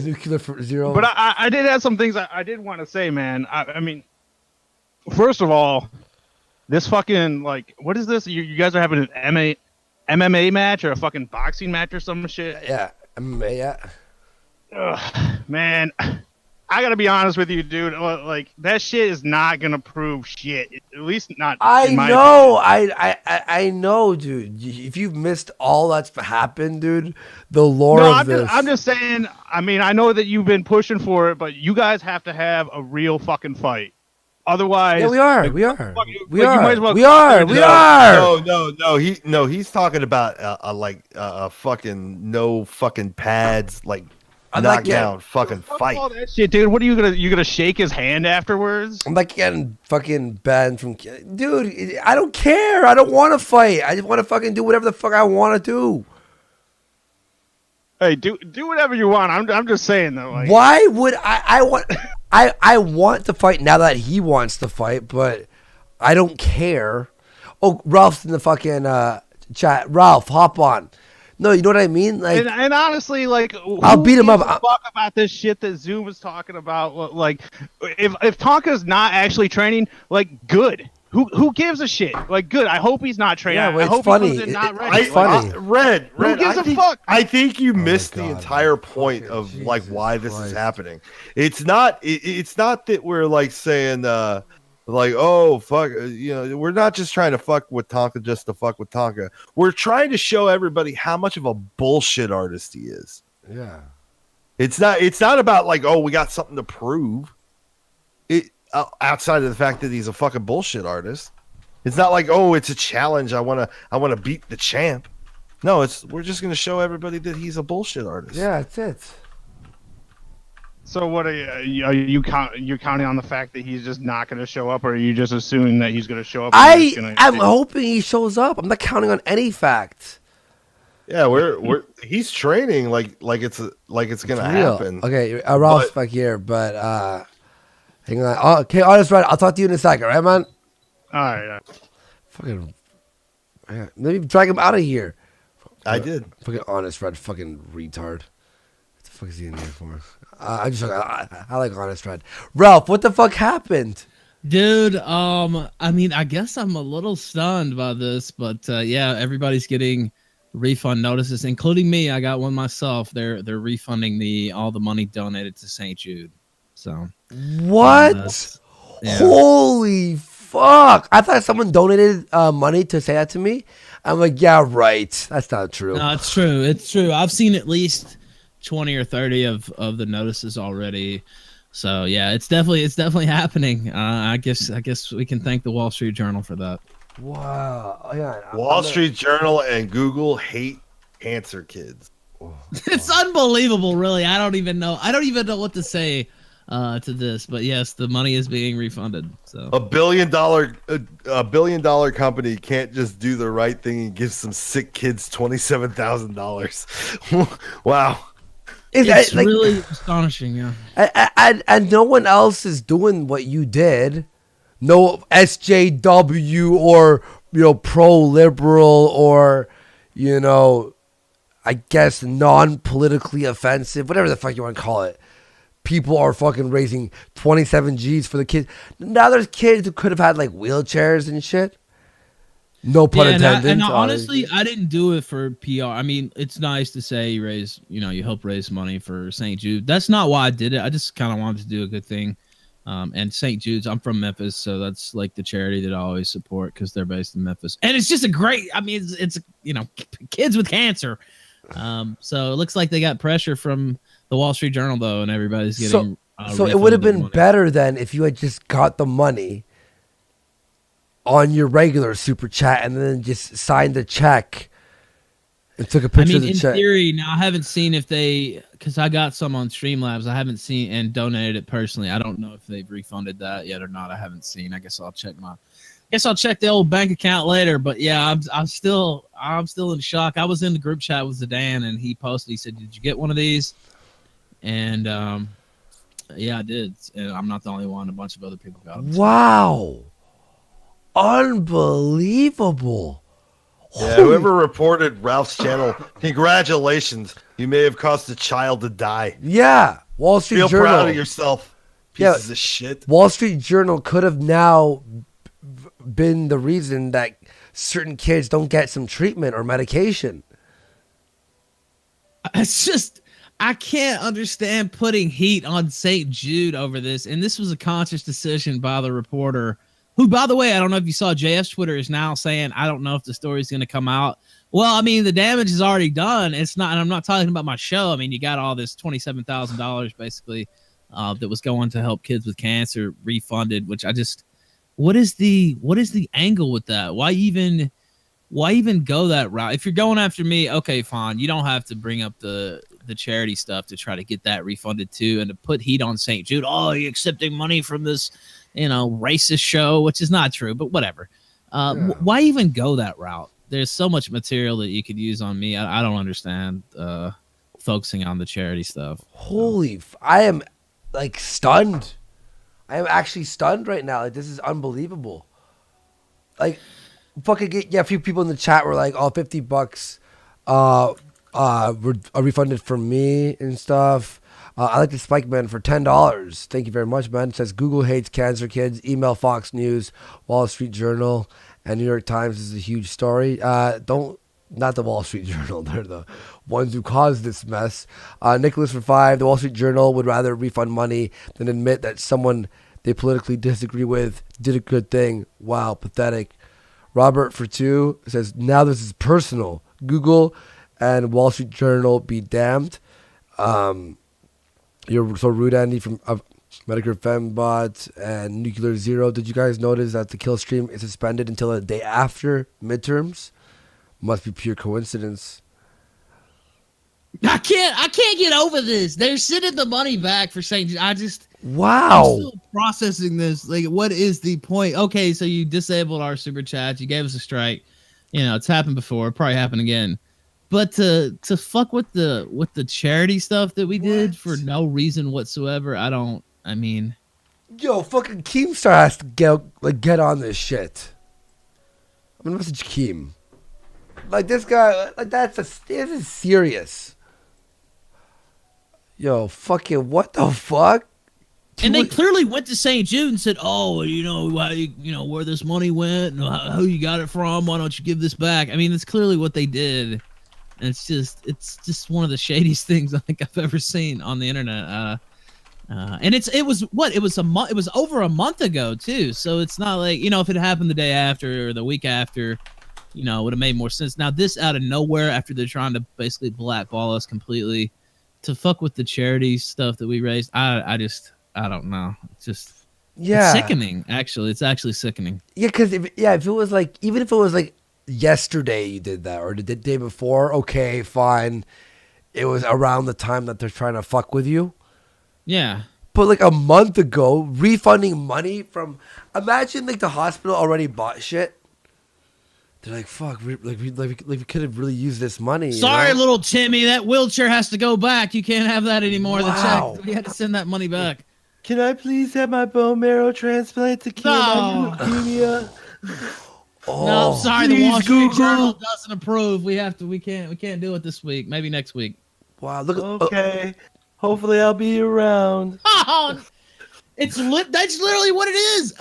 Nuclear for zero. But I did have some things I did want to say, man. I mean, first of all, this fucking, like, what is this? You guys are having an MMA match or a fucking boxing match or some shit? Yeah, MMA, yeah. Ugh, man, I gotta be honest with you, dude. Like, that shit is not gonna prove shit. At least not. I in my know. opinion. I know, dude. If you've missed all that's happened, dude, the lore No, of this. I'm just saying. I mean, I know that you've been pushing for it, but you guys have to have a real fucking fight. Otherwise, yeah, we are. like, We are. fuck, We like, you are. might as well We are. We are. No. He's talking about a fucking no fucking pads, like I'm not knockdown fucking fight. all that shit, dude. What are you gonna shake his hand afterwards? I'm not getting fucking banned from. Dude, I don't care. I don't want to fight. I just want to fucking do whatever the fuck I want to do. Hey, do whatever you want. I'm just saying though. Like, Why would I want? I want to fight now that he wants to fight, but I don't care. Oh, Ralph's in the fucking chat. Ralph, hop on. No, you know what I mean? Like, and honestly, like, I'll beat him up. Fuck about this shit that Zoom was talking about. Like, if Tonka's not actually training, like, good. Who gives a shit? Like, good. I hope he's not training. Yeah, well, I hope funny. he comes in not ready. It's funny. Red. Who gives a fuck? I think you missed the entire point of like why this is happening. It's not. It's not that we're like saying. Like, oh, fuck, we're not just trying to fuck with Tonka just to fuck with Tonka. We're trying to show everybody how much of a bullshit artist he is. Yeah. It's not about like, oh, we got something to prove. Outside of the fact that he's a fucking bullshit artist. It's not like, oh, it's a challenge. I want to beat the champ. No, we're just going to show everybody that he's a bullshit artist. Yeah, that's it. So what are you counting on the fact that he's just not going to show up, or are you just assuming that he's going to show up? I'm hoping he shows up. I'm not counting on any facts. Yeah, he's training like it's going to happen. Okay, Ralph's back here, but hang on. Oh, okay, honest, right. I'll talk to you in a second, right, man? All right. Yeah. Fucking, let me drag him out of here. I did. Fucking honest, Red. Fucking retard. What the fuck is he in there for? I like honest, Red. Ralph, what the fuck happened? Dude, I mean, I guess I'm a little stunned by this, but yeah, everybody's getting refund notices, including me. I got one myself. They're refunding all the money donated to St. Jude. So what? Yeah. Holy fuck! I thought someone donated money to say that to me. I'm like, yeah, right. That's not true. No, it's true. It's true. I've seen at least 20 or 30 of the notices already. So yeah, it's definitely happening. I guess we can thank the Wall Street Journal for that. Wow. Yeah, Wall Street Journal and Google hate cancer kids. It's unbelievable, really. I don't even know what to say to this, but yes, the money is being refunded. So a billion dollar company can't just do the right thing and give some sick kids $27,000. Wow. It's like, really astonishing, yeah. And no one else is doing what you did. No SJW or pro-liberal or I guess non-politically offensive, whatever the fuck you want to call it. People are fucking raising 27 G's for the kids. Now there's kids who could have had like wheelchairs and shit. No pun intended. And honestly, I didn't do it for PR. I mean, it's nice to say you help raise money for St. Jude. That's not why I did it. I just kind of wanted to do a good thing. And St. Jude's, I'm from Memphis, so that's like the charity that I always support because they're based in Memphis. And it's just it's kids with cancer. So it looks like they got pressure from the Wall Street Journal though, and everybody's getting. So it would have been better then if you had just got the money on your regular super chat and then just signed the check and took a picture of the check. In theory, now I haven't seen because I got some on Streamlabs. I haven't seen and donated it personally. I don't know if they've refunded that yet or not. I haven't seen. I guess I'll check the old bank account later. But yeah, I'm still in shock. I was in the group chat with Zidane and he posted. He said, "Did you get one of these?" And yeah, I did. And I'm not the only one. A bunch of other people got them. Wow. Unbelievable. Yeah, whoever reported Ralph's channel, congratulations. You may have caused a child to die. Yeah. Wall Street Journal. Feel proud of yourself, pieces of shit. Wall Street Journal could have now been the reason that certain kids don't get some treatment or medication. It's just, I can't understand putting heat on St. Jude over this. And this was a conscious decision by the reporter. Who, by the way, I don't know if you saw, JF's Twitter is now saying, I don't know if the story's going to come out. Well, I mean, the damage is already done. It's not, and I'm not talking about my show. I mean, you got all this $27,000 basically that was going to help kids with cancer refunded, which I just, what is the angle with that? Why even go that route? If you're going after me, okay, fine. You don't have to bring up the charity stuff to try to get that refunded too, and to put heat on St. Jude. Oh, you're accepting money from this, racist show, which is not true, but whatever. Why even go that route? There's so much material that you could use on me. I don't understand focusing on the charity stuff. I am like stunned. I am actually stunned right now. Like, this is unbelievable. Like, fucking a few people in the chat were like, "Oh, $50 are refunded from me and stuff." I like the Spike Man for $10. Thank you very much, man. It says Google hates cancer kids. Email Fox News, Wall Street Journal, and New York Times is a huge story. Not the Wall Street Journal. They're the ones who caused this mess. Nicholas for 5. The Wall Street Journal would rather refund money than admit that someone they politically disagree with did a good thing. Wow, pathetic. Robert for 2 says, now this is personal. Google and Wall Street Journal be damned. You're so rude, Andy, from Medicare Fembot and Nuclear Zero. Did you guys notice that the kill stream is suspended until the day after midterms? Must be pure coincidence. I can't get over this. They're sending the money back for saying, wow. I'm still processing this. Like, what is the point? Okay, so you disabled our super chats. You gave us a strike. You know, it's happened before. Probably happen again. But to fuck with the charity stuff that we did for no reason whatsoever, I mean, yo, fucking Keemstar has to get on this shit. I'm gonna message Keem. Like, this guy, like, this is serious. Yo, fucking what the fuck? And they clearly went to St. Jude and said, "Oh, you know where this money went and who you got it from. Why don't you give this back?" I mean, that's clearly what they did. And it's just one of the shadiest things I think I've ever seen on the internet. And it was over a month ago too. So it's not like, if it happened the day after or the week after, it would have made more sense. Now this out of nowhere, after they're trying to basically blackball us completely, to fuck with the charity stuff that we raised, I don't know. It's just it's sickening. Actually, it's actually sickening. Yeah, because if it was like, even if it was like yesterday you did that or the day before, okay, fine. It was around the time that they're trying to fuck with you. Yeah. But like a month ago, refunding money from, imagine like the hospital already bought shit. They're like, fuck, we could have really used this money. Sorry, little Timmy, that wheelchair has to go back. You can't have that anymore. Wow. The check, we had to send that money back. Can I please have my bone marrow transplant to cure my leukemia? No, sorry, the Wall Street Journal doesn't approve. We can't do it this week. Maybe next week. Wow, look. Okay, hopefully I'll be around. That's literally what it is.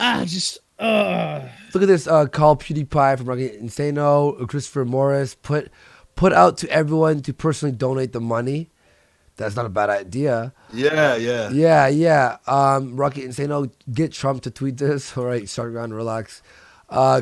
Look at this. Call PewDiePie from Rocket Insano. Christopher Morris put out to everyone to personally donate the money. That's not a bad idea. Yeah. Rocket Insano, get Trump to tweet this. All right, start around, relax.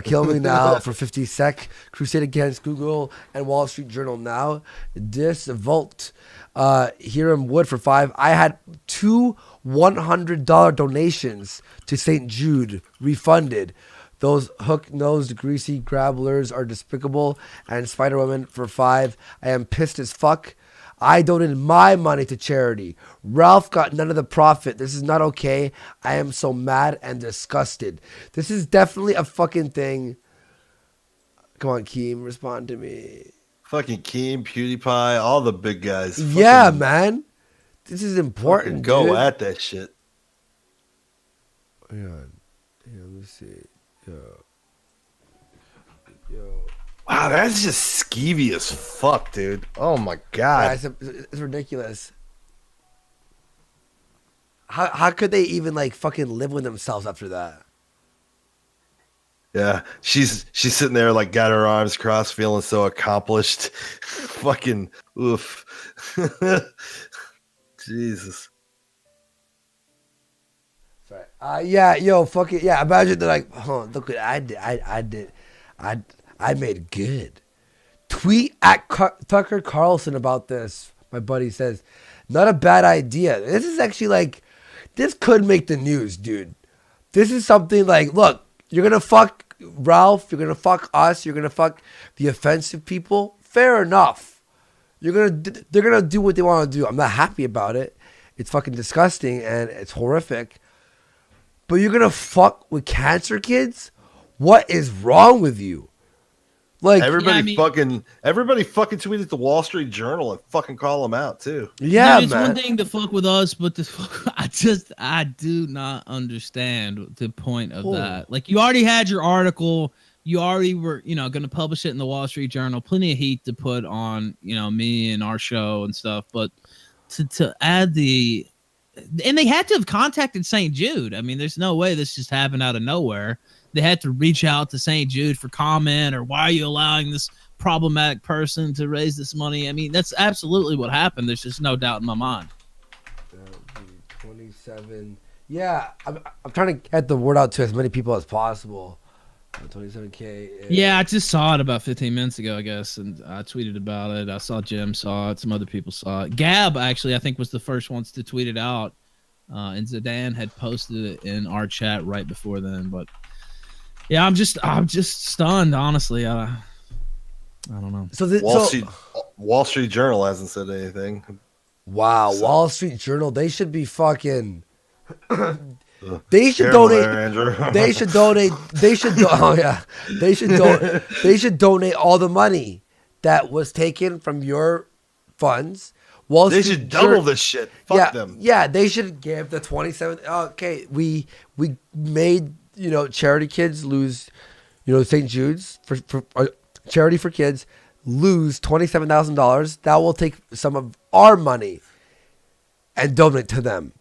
Kill me now for 50 sec. Crusade against Google and Wall Street Journal now. Disvolt. Hiram Wood for 5. I had 2 $100 donations to St. Jude refunded. Those hook-nosed, greasy grabblers are despicable. And Spider-Woman for 5. I am pissed as fuck. I donated my money to charity. Ralph got none of the profit. This is not okay. I am so mad and disgusted. This is definitely a fucking thing. Come on, Keem, respond to me. Fucking Keem, PewDiePie, all the big guys. Yeah, man. This is important. Go at that shit. Hang on. Let me see. Yo. Wow, that's just skeevy as fuck, dude. Oh my god. Yeah, it's ridiculous. How could they even like fucking live with themselves after that? Yeah, she's sitting there like got her arms crossed, feeling so accomplished. Fucking oof. Jesus. Sorry. Fuck it. Yeah, imagine they're like, look what I did. I made good. Tweet at Tucker Carlson about this. My buddy says, not a bad idea. This is actually like, this could make the news, dude. This is something like, look, you're going to fuck Ralph. You're going to fuck us. You're going to fuck the offensive people. Fair enough. They're going to do what they want to do. I'm not happy about it. It's fucking disgusting and it's horrific. But you're going to fuck with cancer kids? What is wrong with you? Like everybody fucking tweeted the Wall Street Journal and fucking call them out too. Yeah, it's one thing to fuck with us, but I do not understand the point of that. Like, you already had your article, you already were, going to publish it in the Wall Street Journal. Plenty of heat to put on, me and our show and stuff. But to add and they had to have contacted St. Jude. I mean, there's no way this just happened out of nowhere. They had to reach out to St. Jude for comment, or why are you allowing this problematic person to raise this money? I mean, that's absolutely what happened. There's just no doubt in my mind. 27. Yeah, I'm trying to get the word out to as many people as possible. 27K. Yeah, I just saw it about 15 minutes ago, I guess, and I tweeted about it. I saw Jim saw it. Some other people saw it. Gab, actually, I think was the first ones to tweet it out, and Zidane had posted it in our chat right before then. But yeah, I'm just stunned, honestly. I don't know. So Wall Street Journal hasn't said anything. Wow, so. Wall Street Journal, they should be fucking. They should donate. They should donate. They should. Oh yeah. They should. They should donate all the money that was taken from your funds. They should double this shit. Fuck them. Yeah, they should give the 27. Okay, we made charity kids lose. St. Jude's for charity for kids lose $27,000. That will take some of our money and donate to them.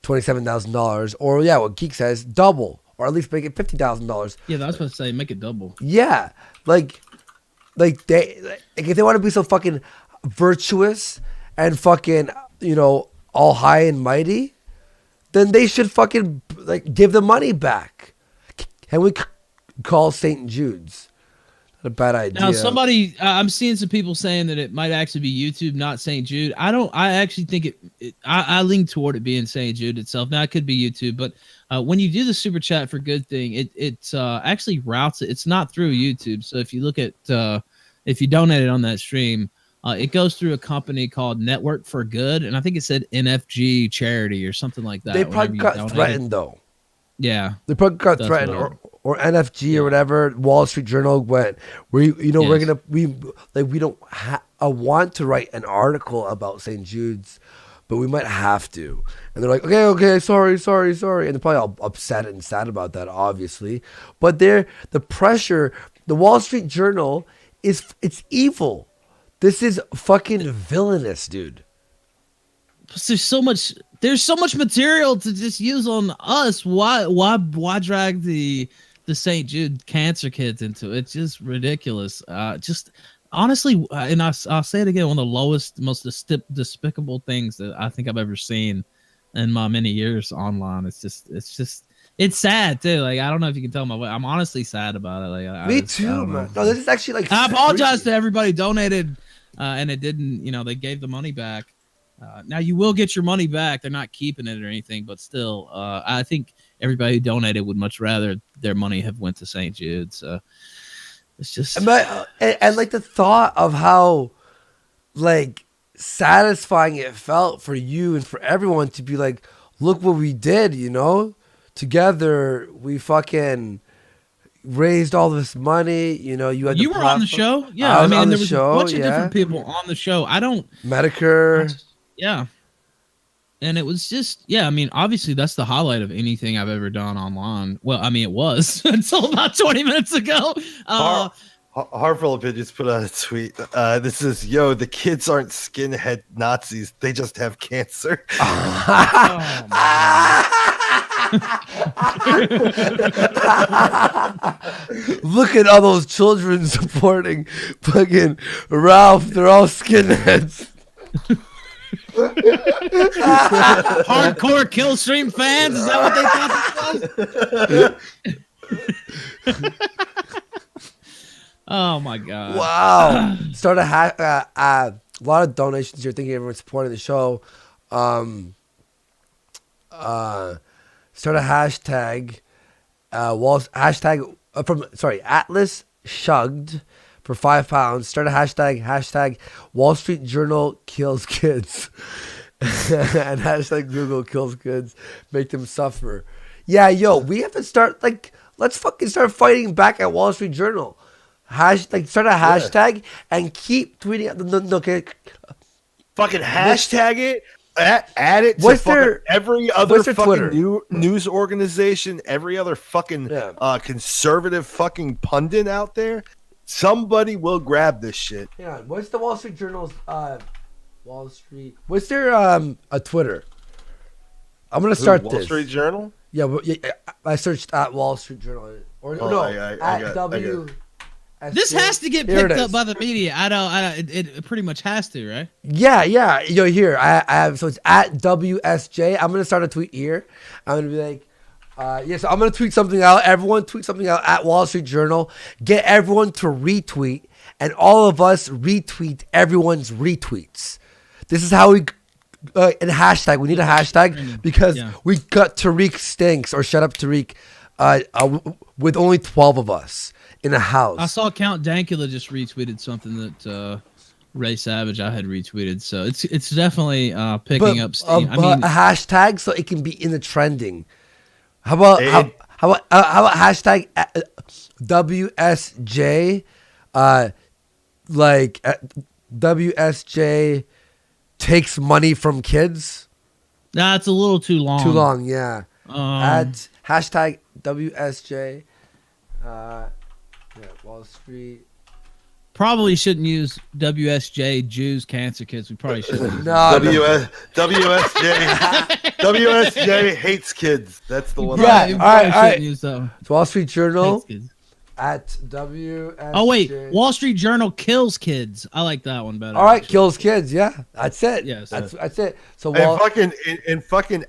$27,000, or what Geek says, double, or at least make it $50,000. Yeah, that's what I was say. Make it double. Yeah, like if they want to be so fucking virtuous and fucking all high and mighty, then they should fucking give the money back. Can we call St. Jude's? Not a bad idea. Now, I'm seeing some people saying that it might actually be YouTube, not St. Jude. I actually think I lean toward it being St. Jude itself. Now, it could be YouTube, but when you do the super chat for Good Thing, it actually routes it. It's not through YouTube. So if you look at, if you donate it on that stream, it goes through a company called Network for Good. And I think it said NFG Charity or something like that. They probably got threatened, though. Yeah. They probably got threatened or NFG or whatever. Wall Street Journal went, we're gonna we don't want to write an article about St. Jude's, but we might have to. And they're like, okay, sorry, and they're probably all upset and sad about that, obviously. But the pressure, the Wall Street Journal it's evil. This is fucking villainous, dude. There's so much material to just use on us. Why drag the St. Jude cancer kids into it? It's just ridiculous. Just honestly, and I'll say it again, one of the lowest, most despicable things that I think I've ever seen in my many years online. It's sad too. Like, I don't know if you can tell my way. I'm honestly sad about it. Like, me too, man. No, this is actually I apologize to everybody donated, and it didn't. They gave the money back. Now you will get your money back. They're not keeping it or anything, but still, I think everybody who donated would much rather their money have went to St. Jude. So it's just and the thought of how satisfying it felt for you and for everyone to be like, look what we did, together we fucking raised all this money. You were on the show. Yeah, I mean, there was a bunch of different people on the show. Medicare. Yeah. And it was just, obviously that's the highlight of anything I've ever done online. Well, I mean, it was until about 20 minutes ago. Harmful Opinions put out a tweet. This is, the kids aren't skinhead Nazis. They just have cancer. Look at all those children supporting fucking Ralph. They're all skinheads. Hardcore kill stream fans? Is that what they thought this was? Oh my god! Wow! Start a lot of donations here. Thank you everyone supporting the show. Start a hashtag. Atlas Shugged for £5. Start a hashtag Wall Street Journal kills kids. And hashtag Google kills kids. Make them suffer. Yeah, we have to start, let's fucking start fighting back at Wall Street Journal. Start a hashtag and keep tweeting. Okay. Fucking hashtag it. Add it to What's fucking their- every other what's their fucking Twitter? news organization, every other fucking conservative fucking pundit out there. Somebody will grab this shit. Yeah, what's the Wall Street Journal's Wall Street? What's their a Twitter? I'm gonna start Wall this. Street Journal? Yeah, I searched at Wall Street Journal or at W. This has to get Here it picked up is. by the media. I don't. It pretty much has to, right? Yeah. Here I have. So it's at WSJ. I'm gonna start a tweet here. I'm gonna be like, so I'm gonna tweet something out. Everyone tweet something out at Wall Street Journal. Get everyone to retweet, and all of us retweet everyone's retweets. This is how we. And hashtag. We need a hashtag because we got Tariq stinks or shut up Tariq, with only 12 of us in a house. I saw Count Dankula just retweeted something that Ray Savage I had retweeted, so it's definitely picking up steam. I mean, a hashtag so it can be in the trending. How about how about hashtag WSJ, WSJ takes money from kids. That's a little too long. Too long, yeah. At hashtag WSJ, Wall Street. Probably shouldn't use WSJ Jews cancer kids. We probably shouldn't. WSJ hates kids. That's the one. Yeah, all right. Use that one. It's Wall Street Journal at WSJ. Oh wait, Wall Street Journal kills kids. I like that one better. All right, kills kids. Yeah, that's it. Yes, that's it. So fucking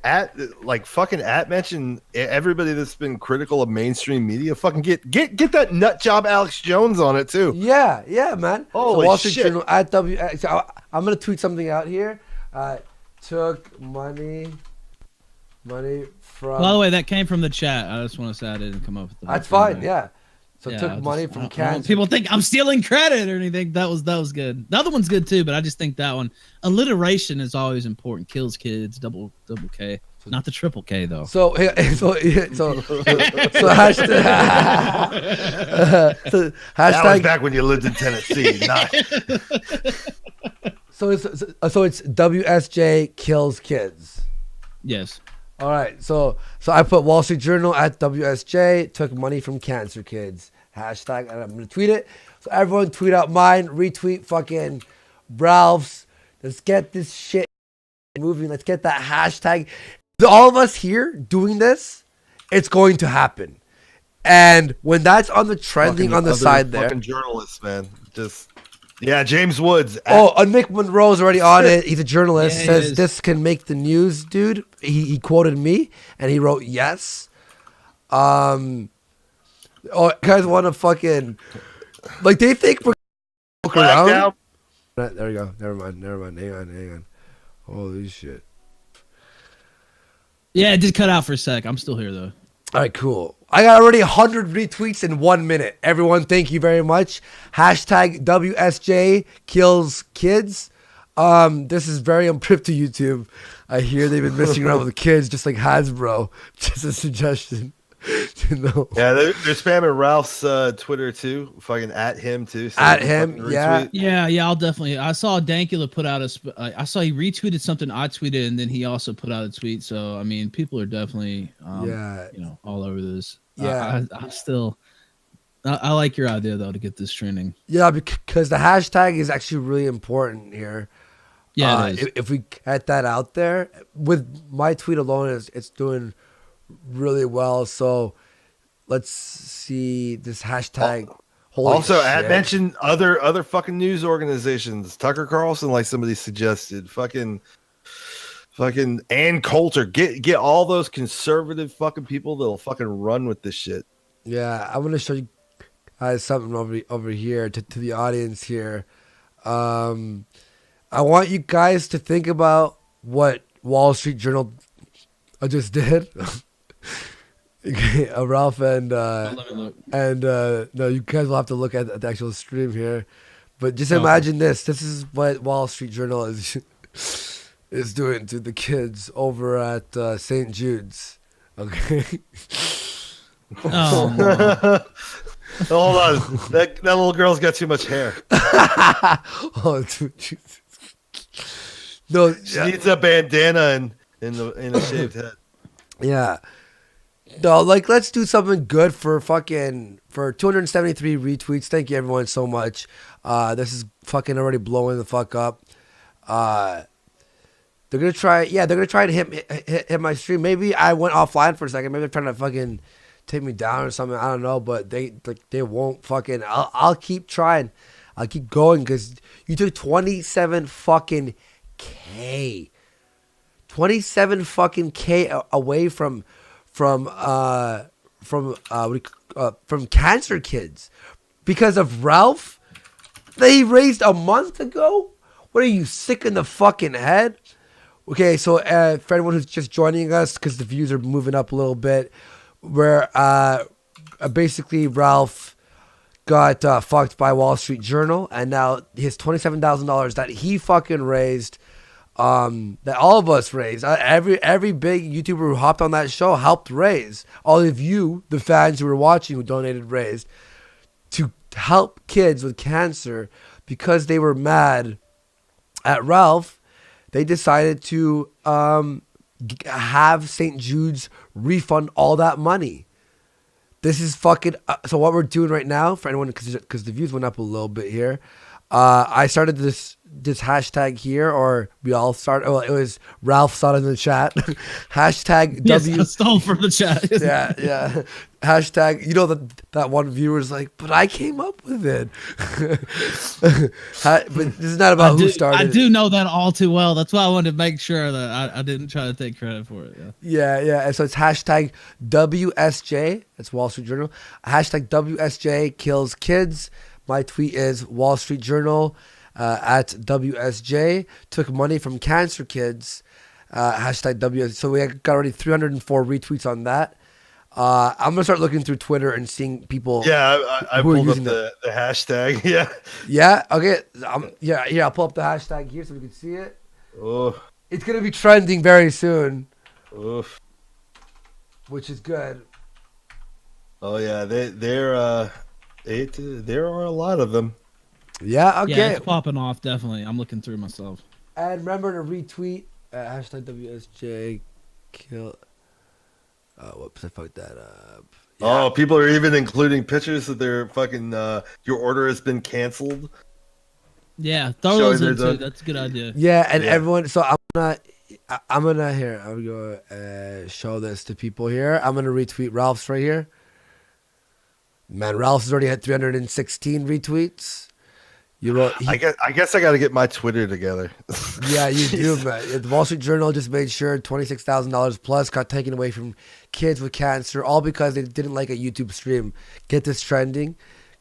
at mention everybody that's been critical of mainstream media. Fucking get that nut job Alex Jones on it too. Yeah, man. Holy so Wall Street shit. Journal at So I'm gonna tweet something out here. Took money from. By the way, that came from the chat. I just want to say I didn't come up with that. That's fine. Yeah. So took money from I don't cancer. want people think I'm stealing credit or anything. That was good. The other one's good too, but I just think that one alliteration is always important. Kills kids. Double K, not the triple K though. So hashtag. That was back when you lived in Tennessee. So it's WSJ kills kids. Yes. All right, so I put Wall Street Journal at WSJ took money from cancer kids hashtag, and I'm gonna tweet it. So everyone tweet out mine, retweet fucking Ralph's. Let's get this shit moving. Let's get that hashtag. All of us here doing this, it's going to happen. And when that's on the trending on the side there, fucking journalists, man, James Woods. Nick Monroe's already on it. He's a journalist. Yeah, Says this can make the news, dude. He quoted me and he wrote yes. You guys want to fucking they think we're around. There we go. Never mind. Hang on. Holy shit. Yeah, it did cut out for a sec. I'm still here though. All right, cool. I got already 100 retweets in 1 minute. Everyone, thank you very much. Hashtag WSJ kills kids. This is very unprip to YouTube. I hear they've been messing around with the kids, just like Hasbro. Just a suggestion. Yeah, they're spamming Ralph's Twitter too. Fucking at him too. So at him, yeah. I'll definitely. I saw Dankula put out I saw he retweeted something I tweeted, and then he also put out a tweet. So I mean, people are definitely, all over this. Yeah, I'm still. I like your idea though to get this trending. Yeah, because the hashtag is actually really important here. Yeah, it is. If we get that out there with my tweet alone, it's doing really well. So let's see this hashtag. Mention other fucking news organizations. Tucker Carlson, like somebody suggested. Fucking Ann Coulter. Get all those conservative fucking people that'll fucking run with this shit. Yeah, I'm gonna show you guys something over here to the audience here. I want you guys to think about what Wall Street Journal just did. Ralph and no, you guys will have to look at the actual stream here, but just imagine this. This is what Wall Street Journal is doing to the kids over at St. Jude's. Okay. Oh, hold on. That little girl's got too much hair. Oh, Jesus. No, she needs a bandana and a shaved head. Yeah. No, like let's do something good for 273 retweets. Thank you everyone so much. This is fucking already blowing the fuck up. They're gonna try to hit my stream. Maybe I went offline for a second. Maybe they're trying to fucking take me down or something. I don't know, but they won't fucking. I'll keep trying. I'll keep going because you took 27 fucking K. 27 fucking K away from cancer kids because of Ralph. They raised a month ago. What are you, sick in the fucking head? Okay, so for anyone who's just joining us, because the views are moving up a little bit, where basically Ralph got fucked by Wall Street Journal, and now his $27,000 that he fucking raised, that all of us raised, every big YouTuber who hopped on that show helped raise. All of you, the fans who were watching, who donated, raised to help kids with cancer because they were mad at Ralph. They decided to have St. Jude's refund all that money. This is fucking... so what we're doing right now, for anyone, because the views went up a little bit here, I started this hashtag here, or we all started... Well, it was Ralph started in the chat. Hashtag Yes, I stole from the chat. Yeah. Hashtag, you know, that one viewer's like, but I came up with it. But this is not about who started I it. do know that all too well. That's why I wanted to make sure that I didn't try to take credit for it. Yeah. And so it's hashtag WSJ. That's Wall Street Journal. Hashtag WSJ kills kids. My tweet is Wall Street Journal at WSJ took money from cancer kids. Hashtag WSJ. So we got already 304 retweets on that. I'm gonna start looking through Twitter and seeing people. Yeah, I who are pulled up using the hashtag. Yeah. Yeah. Okay. Yeah. I'll pull up the hashtag here so we can see it. Oh. It's gonna be trending very soon. Oof. Which is good. Oh yeah, there are a lot of them. Yeah. Okay. Yeah, it's popping off. Definitely. I'm looking through myself. And remember to retweet hashtag WSJ kill. Whoops, I fucked that up. Yeah. Oh, people are even including pictures of their fucking your order has been canceled. Yeah, throw those in too. That's a good idea. Yeah, and everyone. So I'm gonna go show this to people here. I'm gonna retweet Ralph's right here. Man, Ralph's already had 316 retweets. I guess I got to get my Twitter together. Yeah, you do, man. The Wall Street Journal just made sure $26,000 plus got taken away from kids with cancer, all because they didn't like a YouTube stream. Get this trending.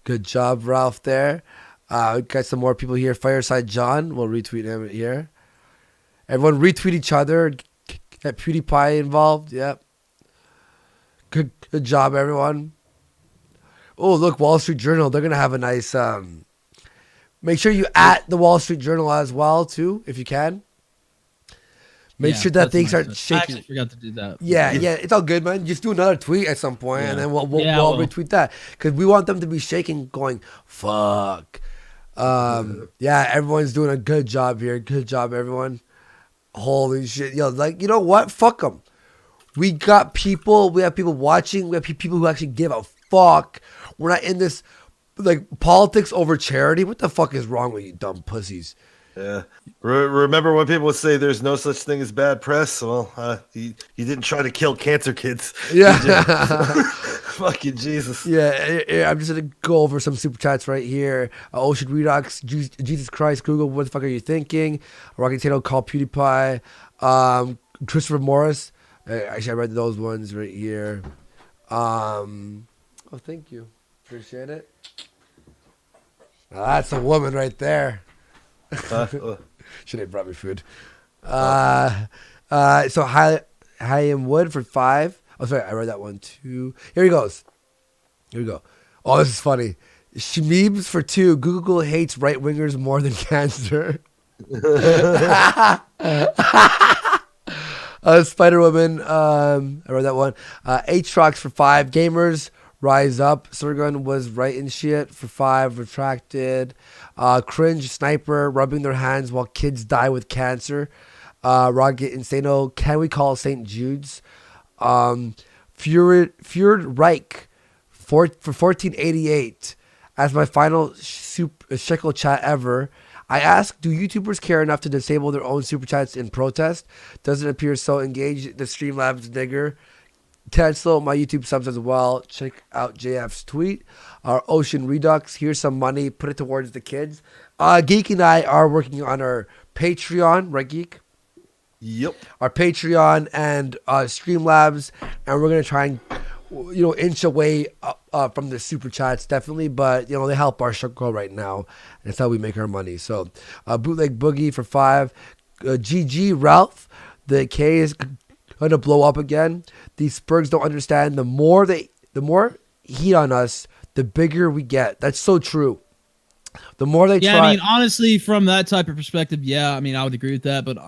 Good job, Ralph, there. We got some more people here. Fireside John, we'll retweet him here. Everyone retweet each other. Get PewDiePie involved. Yep. Good job, everyone. Oh, look, Wall Street Journal. They're going to have a nice... Make sure you at the Wall Street Journal as well, too, if you can. Make sure that things start shaking. I actually forgot to do that. Yeah, it's all good, man. Just do another tweet at some point, and then we'll retweet that. Because we want them to be shaking, going, fuck. Yeah, everyone's doing a good job here. Good job, everyone. Holy shit. Yo, like, you know what? Fuck them. We got people. We have people watching. We have people who actually give a fuck. We're not in this... like politics over charity. What the fuck is wrong with you dumb pussies? Yeah. Remember when people would say there's no such thing as bad press? Well, he didn't try to kill cancer kids. Yeah. Fucking Jesus. Yeah, I'm just going to go over some super chats right here. Ocean Redox, Jesus Christ, Google, what the fuck are you thinking? Rocky Tato, call PewDiePie. Christopher Morris. Actually, I read those ones right here. Oh, thank you. Appreciate it. Now that's a woman right there. Should have brought me food. So Hyam Wood for 5. Oh, sorry, I read that one too. Here he goes. Here we go. Oh, this is funny. Shmeebs for 2. Google hates right wingers more than cancer. Spider Woman. I read that one. H-Rocks for 5. Gamers. Rise Up. Surgun was right in shit for 5. Retracted. Cringe Sniper rubbing their hands while kids die with cancer. Rocket Insano, can we call St. Jude's? Fured Reich for 1488 as my final shekel chat ever. I ask, do YouTubers care enough to disable their own super chats in protest? Doesn't appear so engaged. The Streamlabs nigger. Cancel my YouTube subs as well. Check out JF's tweet. Our Ocean Redux. Here's some money. Put it towards the kids. Geek and I are working on our Patreon. Right, Geek? Yep. Our Patreon and Streamlabs. And we're going to try and, inch away from the super chats, definitely. But, they help our show grow right now. That's how we make our money. So, Bootleg Boogie for 5. GG Ralph. The K is going to blow up again. These Spurgs don't understand. The more heat on us, the bigger we get. That's so true. The more they try. I mean, honestly, from that type of perspective, I would agree with that. But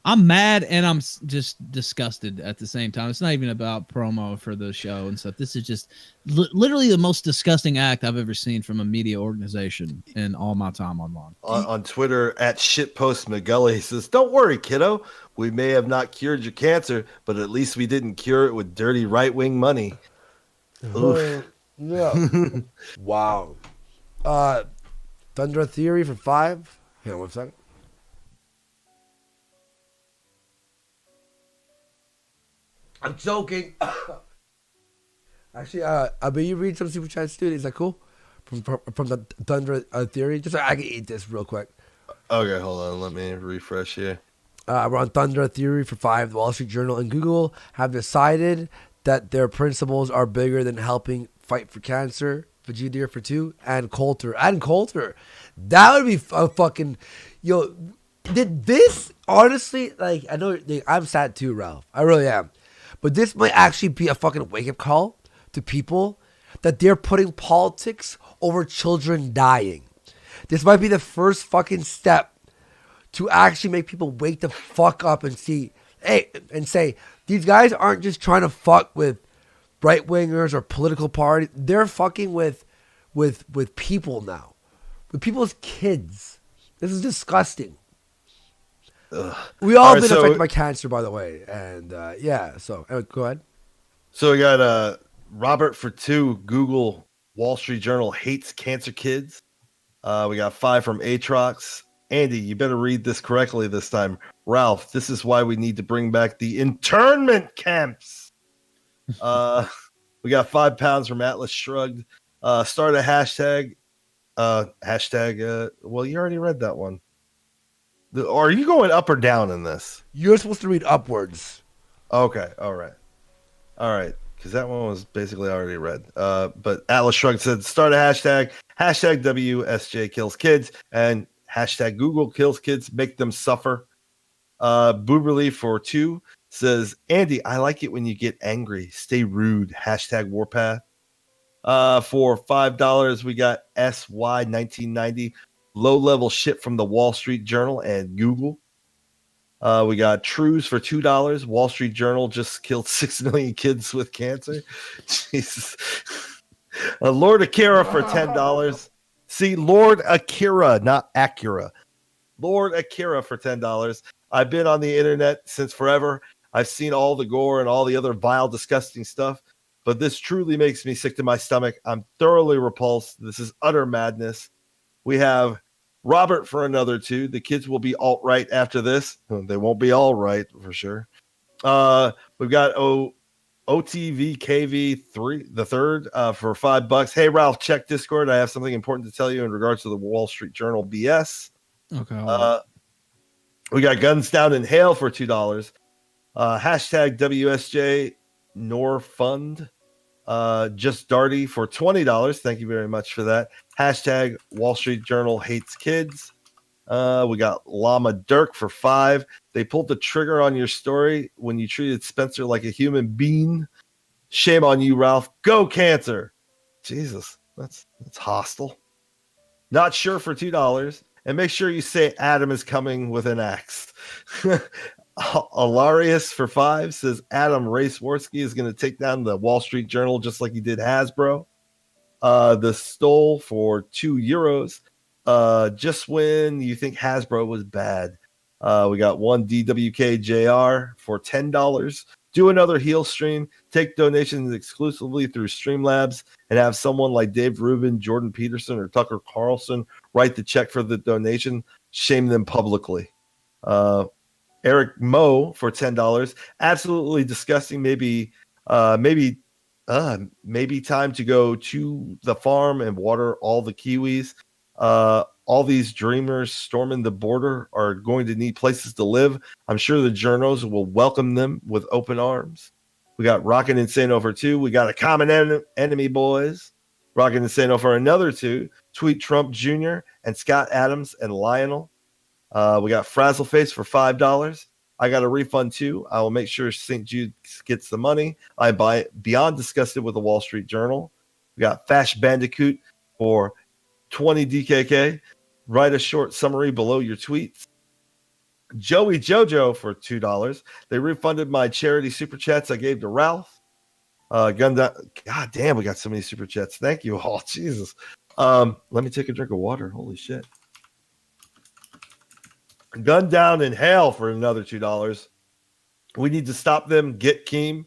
I'm mad and I'm just disgusted at the same time. It's not even about promo for the show and stuff. This is just literally the most disgusting act I've ever seen from a media organization in all my time online. On Twitter, at shitpostmcgully, he says, "Don't worry, kiddo. We may have not cured your cancer, but at least we didn't cure it with dirty right-wing money." Yeah. Wow. Thunder Theory for 5. Hang on 1 second. I'm joking. Actually, I bet you read some super chats, dude. Is that cool? From the Thunder Theory, just so I can eat this real quick. Okay, hold on. Let me refresh here. We're on Thunder Theory for 5. The Wall Street Journal and Google have decided that their principles are bigger than helping fight for cancer. Vegeta for 2 and Coulter. That would be a fucking did this honestly, like, I know I'm sad too, Ralph. I really am. But this might actually be a fucking wake-up call to people that they're putting politics over children dying. This might be the first fucking step to actually make people wake the fuck up and see, and say, these guys aren't just trying to fuck with right-wingers or political parties. They're fucking with people now. With people's kids. This is disgusting. Ugh. We all been affected by cancer, by the way. And, so go ahead. So we got Robert for 2. Google Wall Street Journal hates cancer kids. We got 5 from Atrox. Andy, you better read this correctly this time. Ralph, this is why we need to bring back the internment camps. We got 5 pounds from Atlas Shrugged. Start a hashtag. Well, you already read that one. Are you going up or down in this? You're supposed to read upwards. Okay. All right. Because that one was basically already read. But Atlas Shrugged said, start a hashtag. Hashtag WSJ kills kids. And hashtag Google kills kids. Make them suffer. Booberly for 2 says, Andy, I like it when you get angry. Stay rude. Hashtag Warpath. For $5, we got SY1990. Low-level shit from the Wall Street Journal and Google. We got Trues for $2. Wall Street Journal just killed 6 million kids with cancer. Jesus. Lord Akira for $10. See, Lord Akira, not Acura. Lord Akira for $10. I've been on the internet since forever. I've seen all the gore and all the other vile, disgusting stuff. But this truly makes me sick to my stomach. I'm thoroughly repulsed. This is utter madness. We have Robert for another 2. The kids will be alt-right after this. They won't be all right for sure. We've got OTVKV3, the third, for $5. Hey, Ralph, check Discord. I have something important to tell you in regards to the Wall Street Journal BS. Okay. We got Guns Down in Hail for $2. Hashtag WSJ Norfund. Just Darty for $20. Thank you very much for that. Hashtag Wall Street Journal hates kids. We got Llama Dirk for $5. They pulled the trigger on your story when you treated Spencer like a human being. Shame on you, Ralph. Go cancer. Jesus, that's hostile. Not sure for $2. And make sure you say Adam is coming with an axe. Alarius for $5 says Adam Ray Swarsky is going to take down the Wall Street Journal just like he did Hasbro. The Stole for €2. just when you think Hasbro was bad. We got one DWKJR for $10. Do another heel stream. Take donations exclusively through Streamlabs and have someone like Dave Rubin, Jordan Peterson, or Tucker Carlson write the check for the donation. Shame them publicly. Eric Moe for $10. Absolutely disgusting. Maybe time to go to the farm and water all the kiwis. All these dreamers storming the border are going to need places to live. I'm sure the journos will welcome them with open arms. We got Rockin' Insano for 2. We got a common enemy, boys. Rockin' Insano for another 2. Tweet Trump Jr. and Scott Adams and Lionel. We got Frazzleface for $5. I got a refund too. I will make sure St. Jude gets the money. I buy Beyond Disgusted with the Wall Street Journal. We got Fash Bandicoot for 20 DKK. Write a short summary below your tweets. Joey Jojo for $2. They refunded my charity super chats I gave to Ralph. God damn, we got so many super chats. Thank you all. Jesus. Let me take a drink of water. Holy shit. Gun Down in Hell for another $2. We need to stop them. Get Keem.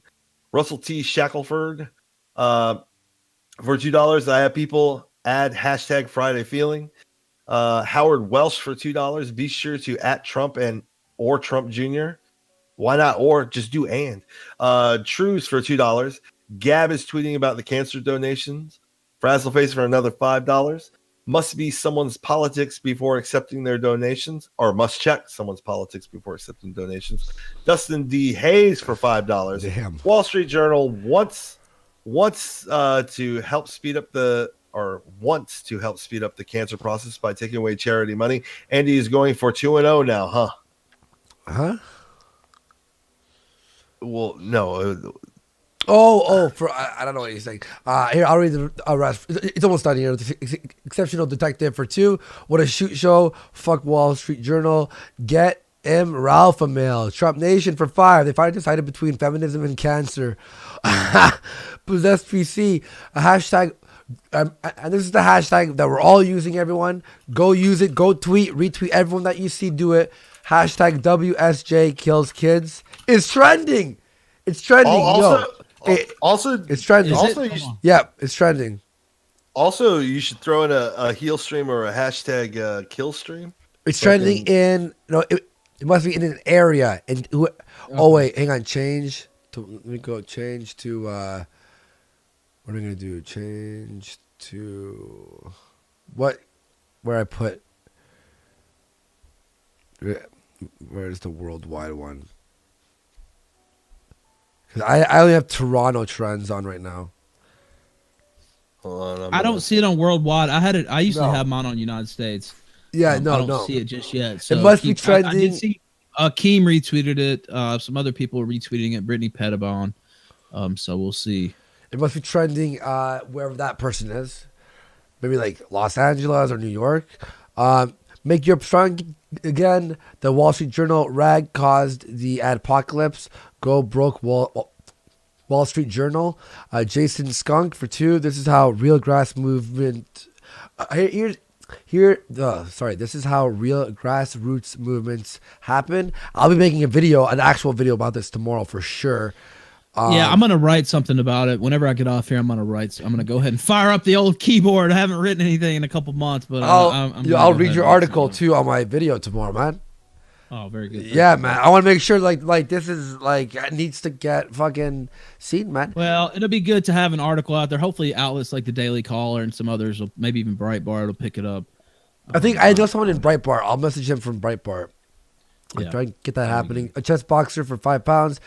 Russell T. Shackelford for $2. I have people add hashtag Friday Feeling. Howard Welsh for $2. Be sure to @Trump or Trump Jr. Why not? Or just do and. Trues for $2. Gab is tweeting about the cancer donations. Frazzleface for another $5. Must be someone's politics before accepting their donations, or must check someone's politics before accepting donations. Dustin D. Hayes for $5. Damn. Wall Street Journal wants to help speed up the cancer process by taking away charity money. Andy is going for 2-0 now, huh? Huh? Well, no. I don't know what you're saying. Here, I'll read the rest. It's almost done here. Exceptional Detective for 2. What a shoot show. Fuck Wall Street Journal. Get M. Ralpha Mail. Trump Nation for 5. They finally decided between feminism and cancer. Possessed PC. A hashtag. And this is the hashtag that we're all using, everyone. Go use it. Go tweet. Retweet everyone that you see do it. Hashtag WSJ kills kids. It's trending. It's trending. It's trending. It's trending. Also, you should throw in a heel stream or a hashtag kill stream. It's trending in. It must be in an area. And wait, hang on. Change to. Let me go. Change to. What am I gonna do? Change to. What? Where I put. Where's the worldwide one? I only have Toronto trends on right now. Hold on, I don't see it on worldwide. I used to have mine on United States. Yeah, I don't see it just yet. So it must be trending. I did see Keem retweeted it. Some other people are retweeting it. Brittany Pettibon. So we'll see. It must be trending wherever that person is. Maybe like Los Angeles or New York. Make Europe strong again. The Wall Street Journal rag caused the adpocalypse. Go broke Wall Street Journal. Jason Skunk for 2. This is how real grass movement. This is how real grassroots movements happen. I'll be making an actual video about this tomorrow for sure. Yeah, I'm gonna write something about it. Whenever I get off here, I'm gonna go ahead and fire up the old keyboard. I haven't written anything in a couple months, but I'll read your article too on my video tomorrow, man. Oh, very good. Yeah, man. I want to make sure like this is it needs to get fucking seen, man. Well, it'll be good to have an article out there. Hopefully, outlets like the Daily Caller and some others, maybe even Breitbart, will pick it up. I think I know someone in Breitbart. I'll message him from Breitbart. Yeah. Try and get that happening. A chess boxer for £5.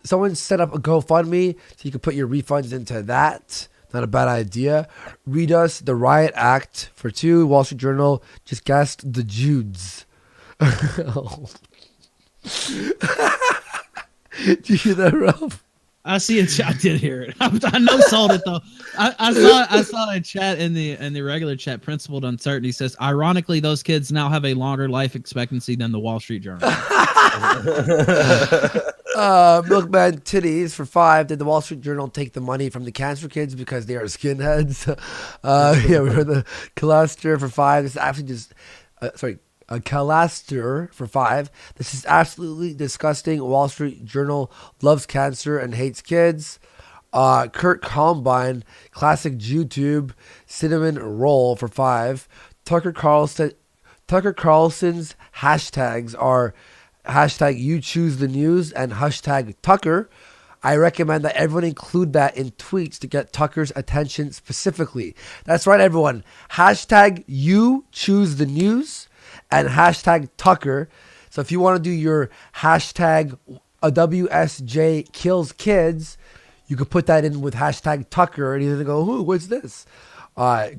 Someone set up a GoFundMe so you can put your refunds into that. Not a bad idea. Read us the Riot Act for 2. Wall Street Journal just gassed the Judes. Did you hear that, Ralph? I see it. I did hear it. I know sold it though. I saw a chat in the regular chat. Principled Uncertainty says, ironically, those kids now have a longer life expectancy than the Wall Street Journal. Milkman Titties for 5. Did the Wall Street Journal take the money from the cancer kids because they are skinheads? Yeah, we heard the Calaster for 5. This is actually just, Calaster for 5. This is absolutely disgusting. Wall Street Journal loves cancer and hates kids. Kurt Combine, classic YouTube, cinnamon roll for 5. Tucker Carlson's hashtags are hashtag you choose the news and hashtag Tucker. I recommend that everyone include that in tweets to get Tucker's attention specifically. That's right, everyone. Hashtag you choose the news and hashtag Tucker. So if you want to do your hashtag a WSJ kills kids, you could put that in with hashtag Tucker and you're going to go, ooh, what's this?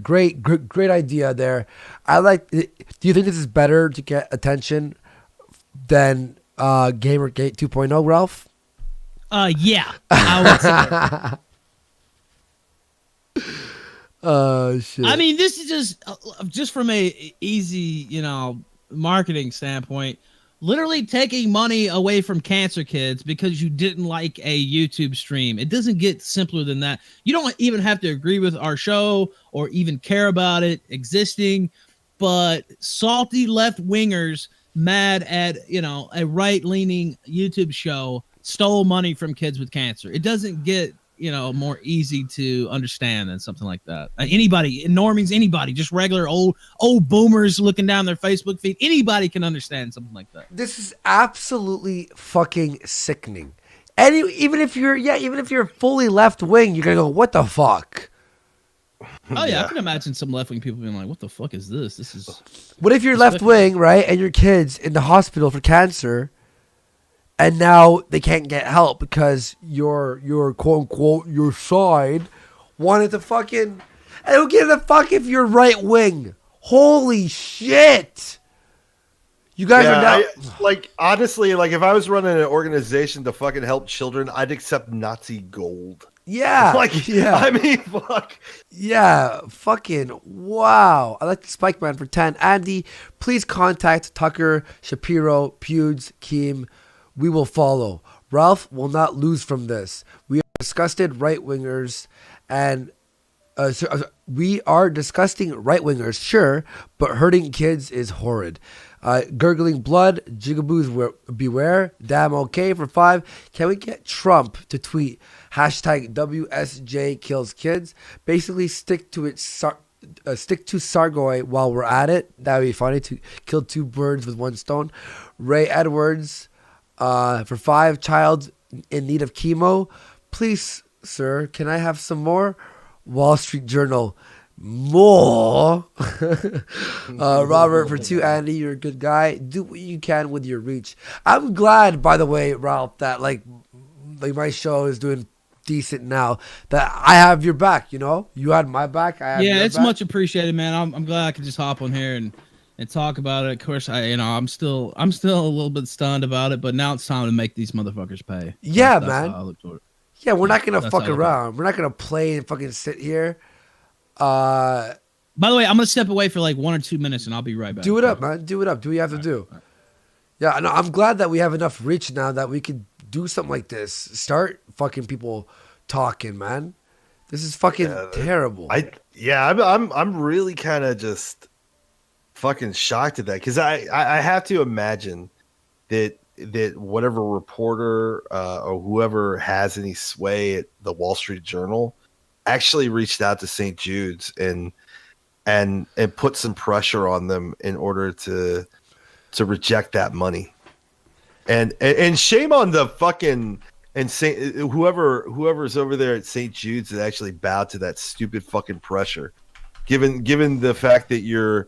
Great idea there. Do you think this is better to get attention than Gamergate 2.0, Ralph? Yeah, I would say. Oh shit! I mean, this is just from a easy, marketing standpoint. Literally taking money away from cancer kids because you didn't like a YouTube stream. It doesn't get simpler than that. You don't even have to agree with our show or even care about it existing, but salty left-wingers mad at, a right-leaning YouTube show stole money from kids with cancer. It doesn't get, more easy to understand than something like that. Anybody, normies, anybody, just regular old boomers looking down their Facebook feed, anybody can understand something like that. This is absolutely fucking sickening. Even if you're fully left wing, you're gonna go, what the fuck? Oh yeah, I can imagine some left wing people being like, "What the fuck is this? This is." What if you're left wing, right, and your kid's in the hospital for cancer, and now they can't get help because your quote unquote your side wanted to fucking, and who gives a fuck if you're right wing? Holy shit! You guys are now honestly, if I was running an organization to fucking help children, I'd accept Nazi gold. Yeah. I mean, fuck. Yeah, fucking wow. I like the Spike Man for 10. Andy, please contact Tucker, Shapiro, Pewds, Keem. We will follow. Ralph will not lose from this. We are disgusted right-wingers and we are disgusting right-wingers, sure, but hurting kids is horrid. Gurgling blood, jigaboos beware. Damn okay for 5. Can we get Trump to tweet hashtag WSJ kills kids? Basically stick to Sargoy while we're at it. That would be funny to kill 2 birds with 1 stone. Ray Edwards for 5. Child in need of chemo. Please, sir, can I have some more? Wall Street Journal. More. Robert for 2. Andy, you're a good guy. Do what you can with your reach. I'm glad, by the way, Ralph, that like my show is doing decent now, that I have your back. You had my back. I have your it's back. much appreciated, man. I'm glad I could just hop on here and talk about it. Of course, I'm still a little bit stunned about it, but now it's time to make these motherfuckers pay. Yeah, that's man. How I look toward it. Yeah, we're not gonna fuck around. We're not gonna play and fucking sit here. By the way, I'm gonna step away for like 1 or 2 minutes, and I'll be right back. Do it up, man. Do it up. Do what you have to do. Right. Yeah, no, I'm glad that we have enough reach now that we could do something like this. Start fucking people talking, man. This is fucking terrible. I'm really kind of just fucking shocked at that because I have to imagine that whatever reporter or whoever has any sway at the Wall Street Journal actually reached out to St. Jude's and put some pressure on them in order to reject that money. And shame on the fucking whoever's over there at St. Jude's that actually bowed to that stupid fucking pressure. Given the fact that you're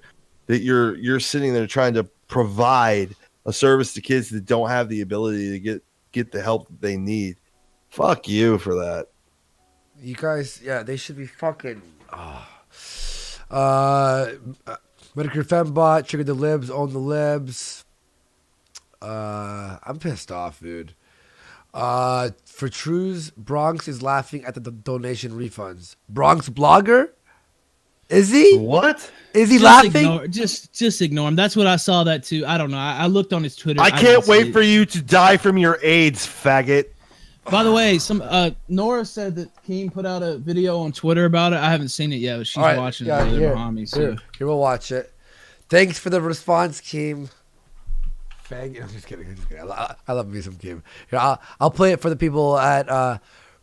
sitting there trying to provide a service to kids that don't have the ability to get the help that they need. Fuck you for that. You guys, they should be fucking. Medicare Fembot, Trigger the Libs, Own the Libs. I'm pissed off, dude. For Trues, Bronx is laughing at the donation refunds. Bronx blogger? Is he? What? Is he Just laughing? Just ignore him. That's what I saw that too. I don't know. I looked on his Twitter. I didn't can't see wait it. for you to die from your AIDS, faggot. By the way, Nora said that Keem put out a video on Twitter about it. I haven't seen it yet, but she's watching it with her behind me. So. Here, we'll watch it. Thanks for the response, Keem. Faggot. I'm just kidding. I love me some Keem. Here, I'll play it for the people at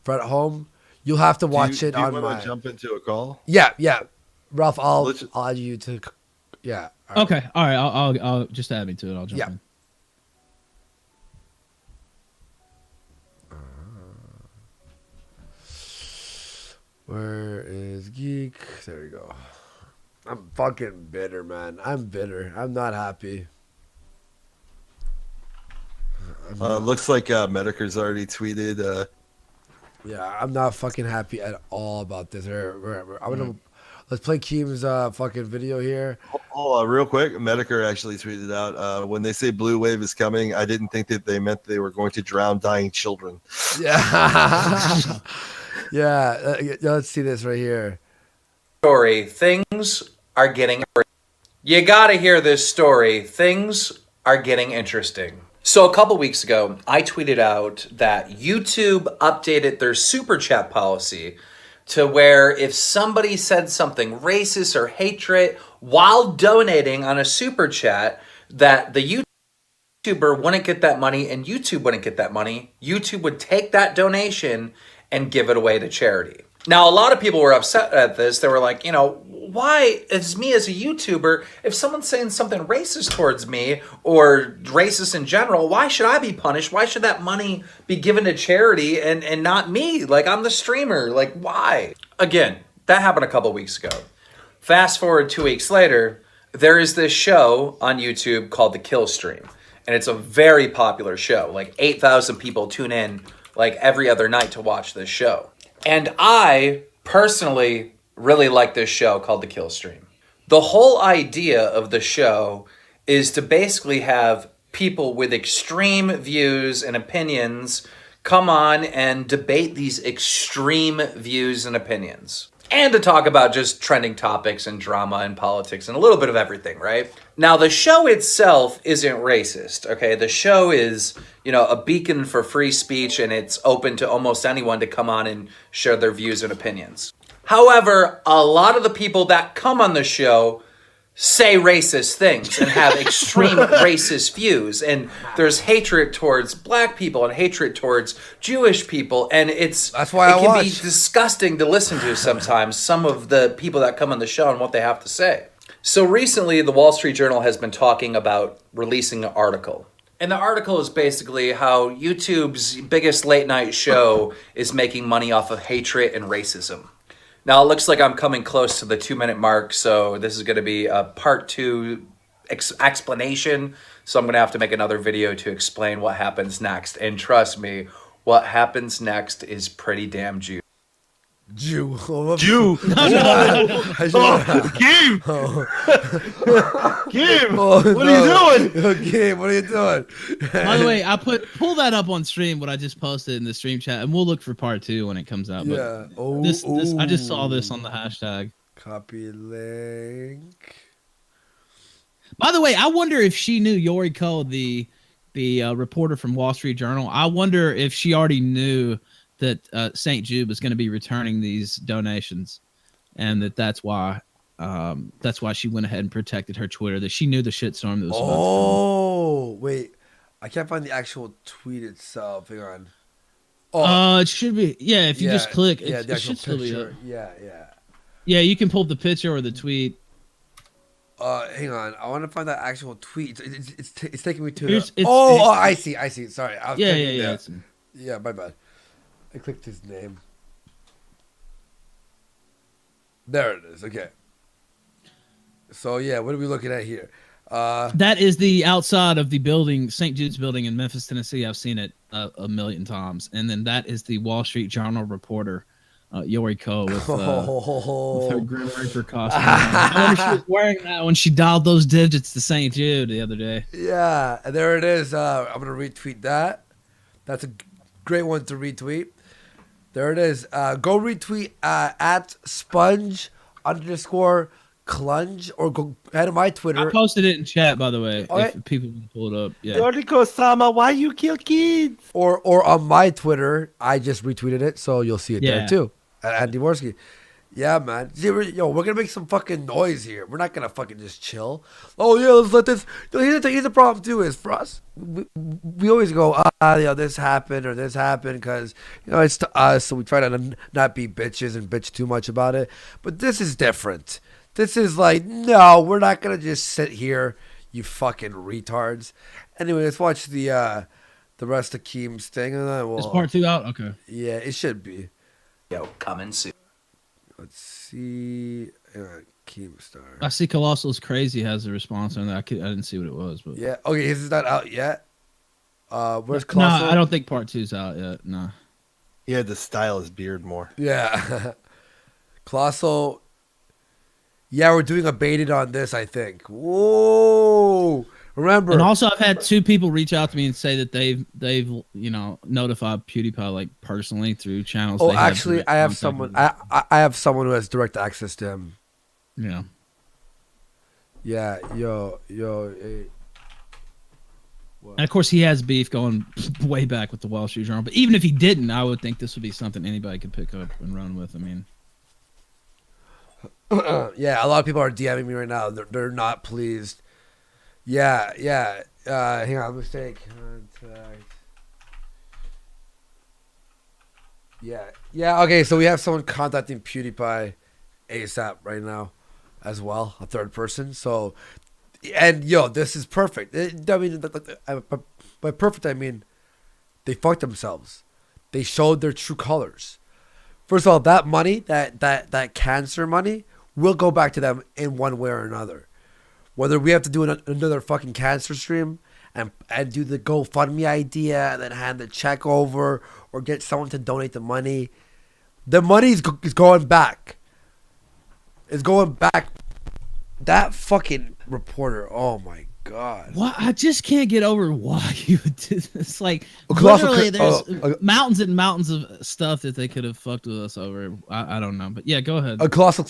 home. You'll have to watch it on my. Do you want my. to jump into a call? Yeah. Ralph, I'll add you to. Yeah. All right. Okay. All right. I'll just add me to it. I'll jump in. Where is Geek? There we go. I'm fucking bitter, man. I'm bitter. I'm not happy. Looks like Medicare's already tweeted. Yeah, I'm not fucking happy at all about this. Let's play Keem's fucking video here. Real quick, Medicare actually tweeted out, when they say blue wave is coming, I didn't think that they meant they were going to drown dying children. Yeah. Yeah, let's see this right here. Story, things are getting... You gotta hear this story. Things are getting interesting. So a couple weeks ago, I tweeted out that YouTube updated their super chat policy to where if somebody said something racist or hatred while donating on a super chat, that the YouTuber wouldn't get that money and YouTube wouldn't get that money. YouTube would take that donation and give it away to charity. Now, a lot of people were upset at this. They were like, why, as me as a YouTuber, if someone's saying something racist towards me or racist in general, why should I be punished? Why should that money be given to charity and not me? Like, I'm the streamer. Like, why? Again, that happened a couple weeks ago. Fast forward 2 weeks later, there is this show on YouTube called The Kill Stream. And it's a very popular show. Like 8,000 people tune in like every other night to watch this show. And I personally really like this show called The Kill Stream. The whole idea of the show is to basically have people with extreme views and opinions come on and debate these extreme views and opinions. And to talk about just trending topics and drama and politics and a little bit of everything, right? Now, the show itself isn't racist, okay? The show is, a beacon for free speech, and it's open to almost anyone to come on and share their views and opinions. However, a lot of the people that come on the show say racist things and have extreme racist views. And there's hatred towards black people and hatred towards Jewish people. And that's why it can be disgusting to listen to sometimes, some of the people that come on the show and what they have to say. So recently, the Wall Street Journal has been talking about releasing an article. And the article is basically how YouTube's biggest late night show is making money off of hatred and racism. Now, it looks like I'm coming close to the 2-minute mark, so this is going to be a part 2 explanation. So I'm going to have to make another video to explain what happens next. And trust me, what happens next is pretty damn juicy. Jew. Game! What are you doing? Game, what are you doing? By the way, pull that up on stream, what I just posted in the stream chat, and we'll look for part 2 when it comes out. Yeah. But this I just saw this on the hashtag. Copy link. By the way, I wonder if she knew Yori Ko, the reporter from Wall Street Journal. I wonder if she already knew that St. Jude was going to be returning these donations, and that's why she went ahead and protected her Twitter. That she knew the shitstorm that was about to come. Oh, wait, I can't find the actual tweet itself. Hang on. It should be if you just click. Yeah, it the actual should still be up. picture. Yeah. Yeah, you can pull up the picture or the tweet. Hang on. I want to find that actual tweet. It's taking me to. I see. Sorry. Yeah. My bad. I clicked his name. There it is. Okay. So yeah, what are we looking at here? That is the outside of the building, St. Jude's building in Memphis, Tennessee. I've seen it a million times. And then that is the Wall Street Journal reporter, Yori Ko, with her Grim Reaper costume. I wonder if she was wearing that when she dialed those digits to St. Jude the other day. Yeah, and there it is. I'm gonna retweet that. That's a great one to retweet. There it is. Go retweet at Sponge _ clunge, or go head to my Twitter. I posted it in chat, by the way. Okay. If people can pull it up, yeah. Yoriko-sama, why you kill kids? Or on my Twitter, I just retweeted it, so you'll see it there Yeah. too. Andy Morsky. Yeah, man. See, we're gonna make some fucking noise here. We're not gonna fucking just chill. Oh yeah, let's let this. Here's the problem too is for us. We always go, this happened or this happened because it's to us, so we try to not be bitches and bitch too much about it. But this is different. This is like, no, we're not gonna just sit here, you fucking retards. Anyway, let's watch the rest of Keem's thing, and then we'll. Is part 2 out? Okay. Yeah, it should be. Yo, coming soon. Let's see. Keemstar. I see Colossal's Crazy has a response on that. I didn't see what it was, but Yeah. Okay, is that out yet? Where's no, Colossal? I don't think part 2's out yet. No. He had to style his beard more. Yeah. Colossal. Yeah, we're doing a baited on this, I think. Whoa. Remember. And also, I've had 2 people reach out to me and say that they've notified PewDiePie like personally through channels. Oh, they have actually, direct I have contact someone. with. I have someone who has direct access to him. Yeah. Yeah. Yo. Hey. And of course, he has beef going way back with the Wall Street Journal. But even if he didn't, I would think this would be something anybody could pick up and run with. I mean. Yeah, a lot of people are DMing me right now. They're not pleased. Yeah. Hang on, mistake. Contact. Yeah. Okay, so we have someone contacting PewDiePie ASAP right now, as well, a third person. So, and this is perfect. I mean, by perfect, I mean they fucked themselves. They showed their true colors. First of all, that money, that cancer money, will go back to them in one way or another. Whether we have to do another fucking cancer stream and do the GoFundMe idea and then hand the check over or get someone to donate the money is going back. It's going back. That fucking reporter, oh my god. What? I just can't get over why you would do this. Like, literally, there's mountains and mountains of stuff that they could have fucked with us over. I don't know. But yeah, go ahead. Colossal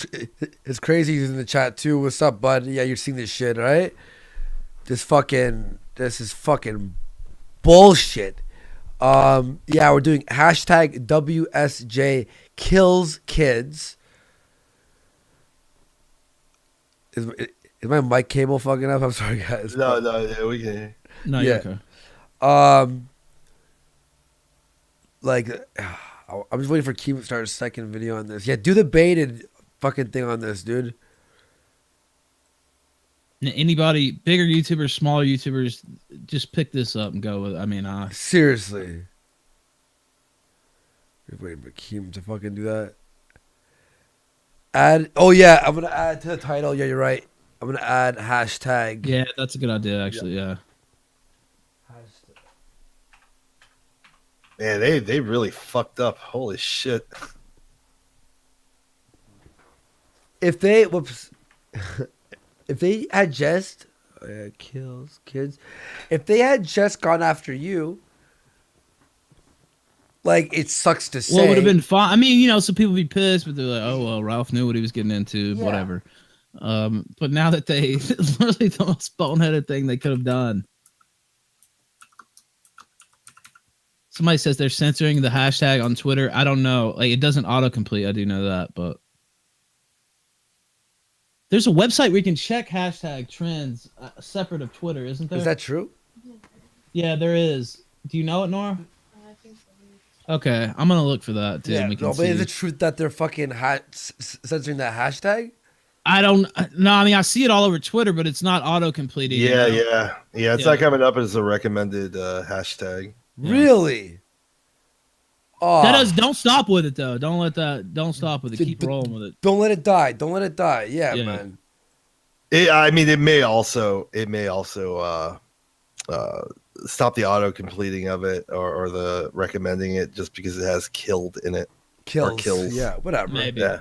is crazy. He's in the chat too. What's up, bud? Yeah, you're seeing this shit, right? This is fucking bullshit. Yeah, we're doing hashtag WSJ kills kids. Is my mic cable fucking up? I'm sorry, guys. No, yeah, we can. No, yeah. Okay. I'm just waiting for Keem to start a second video on this. Yeah, do the baited fucking thing on this, dude. Anybody, bigger YouTubers, smaller YouTubers, just pick this up and go with it. I mean, seriously. We're waiting for Keem to fucking do that. Oh yeah, I'm gonna add to the title. Yeah, you're right. I'm gonna add hashtag. Yeah, that's a good idea, actually. Yeah. Man, they really fucked up. Holy shit. If they if they had just kills kids, if they had just gone after you, like, it sucks to say. Well, it would have been fine. I mean, some people be pissed, but they're like, "Oh well, Ralph knew what he was getting into, whatever." But now that it's literally the most boneheaded thing they could have done. Somebody says they're censoring the hashtag on Twitter. I don't know. Like, it doesn't autocomplete. I do know that, but there's a website where you can check hashtag trends separate of Twitter, isn't there? Is that true? Yeah, there is. Do you know it, Nora? I think so. Okay, I'm gonna look for that too. Yeah, we can but see. is it true that they're fucking censoring that hashtag? I don't. No, I mean, I see it all over Twitter, but it's not auto completing. Yeah. It's not coming up as a recommended hashtag. Really? Oh. That does. Don't stop with it though. Don't stop with it. Keep rolling with it. Don't let it die. Don't let it die. Yeah. Man. It may also stop the auto completing of it or the recommending it just because it has killed in it. Kills. Yeah. Whatever. Maybe. Yeah.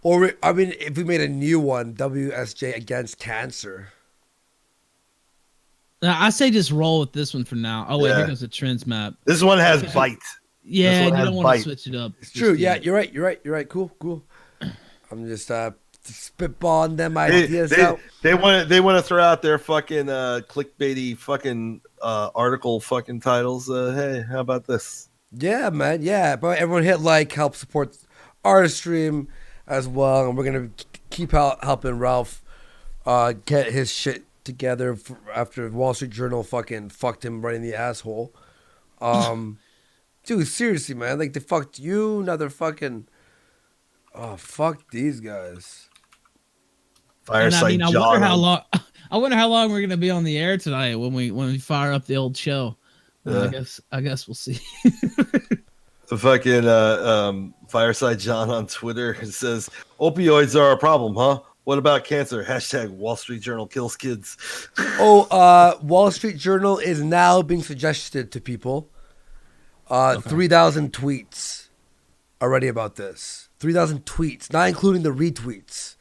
Or I mean, if we made a new one, WSJ against cancer. I say just roll with this one for now. Oh wait, here goes the trends map. This one has bite. Yeah, This one you has don't want bite. to switch it up. It's true. Yeah, you're right. Cool. I'm just spitballing them ideas out. They want to throw out their fucking clickbaity fucking article fucking titles. Hey, how about this? Yeah, man. Yeah, but everyone hit like, help support our stream as well, and we're gonna keep helping Ralph get his shit together after Wall Street Journal fucking fucked him right in the asshole. Dude, seriously, man. Like, they fucked you, now they're fucking... Oh, fuck these guys. Fireside I John. wonder how long. I wonder how long we're gonna be on the air tonight when we fire up the old show. I guess we'll see. The fucking Fireside John on Twitter says, opioids are a problem, huh? What about cancer? Hashtag Wall Street Journal kills kids. Wall Street Journal is now being suggested to people. 3,000 tweets already about this. 3,000 tweets, not including the retweets.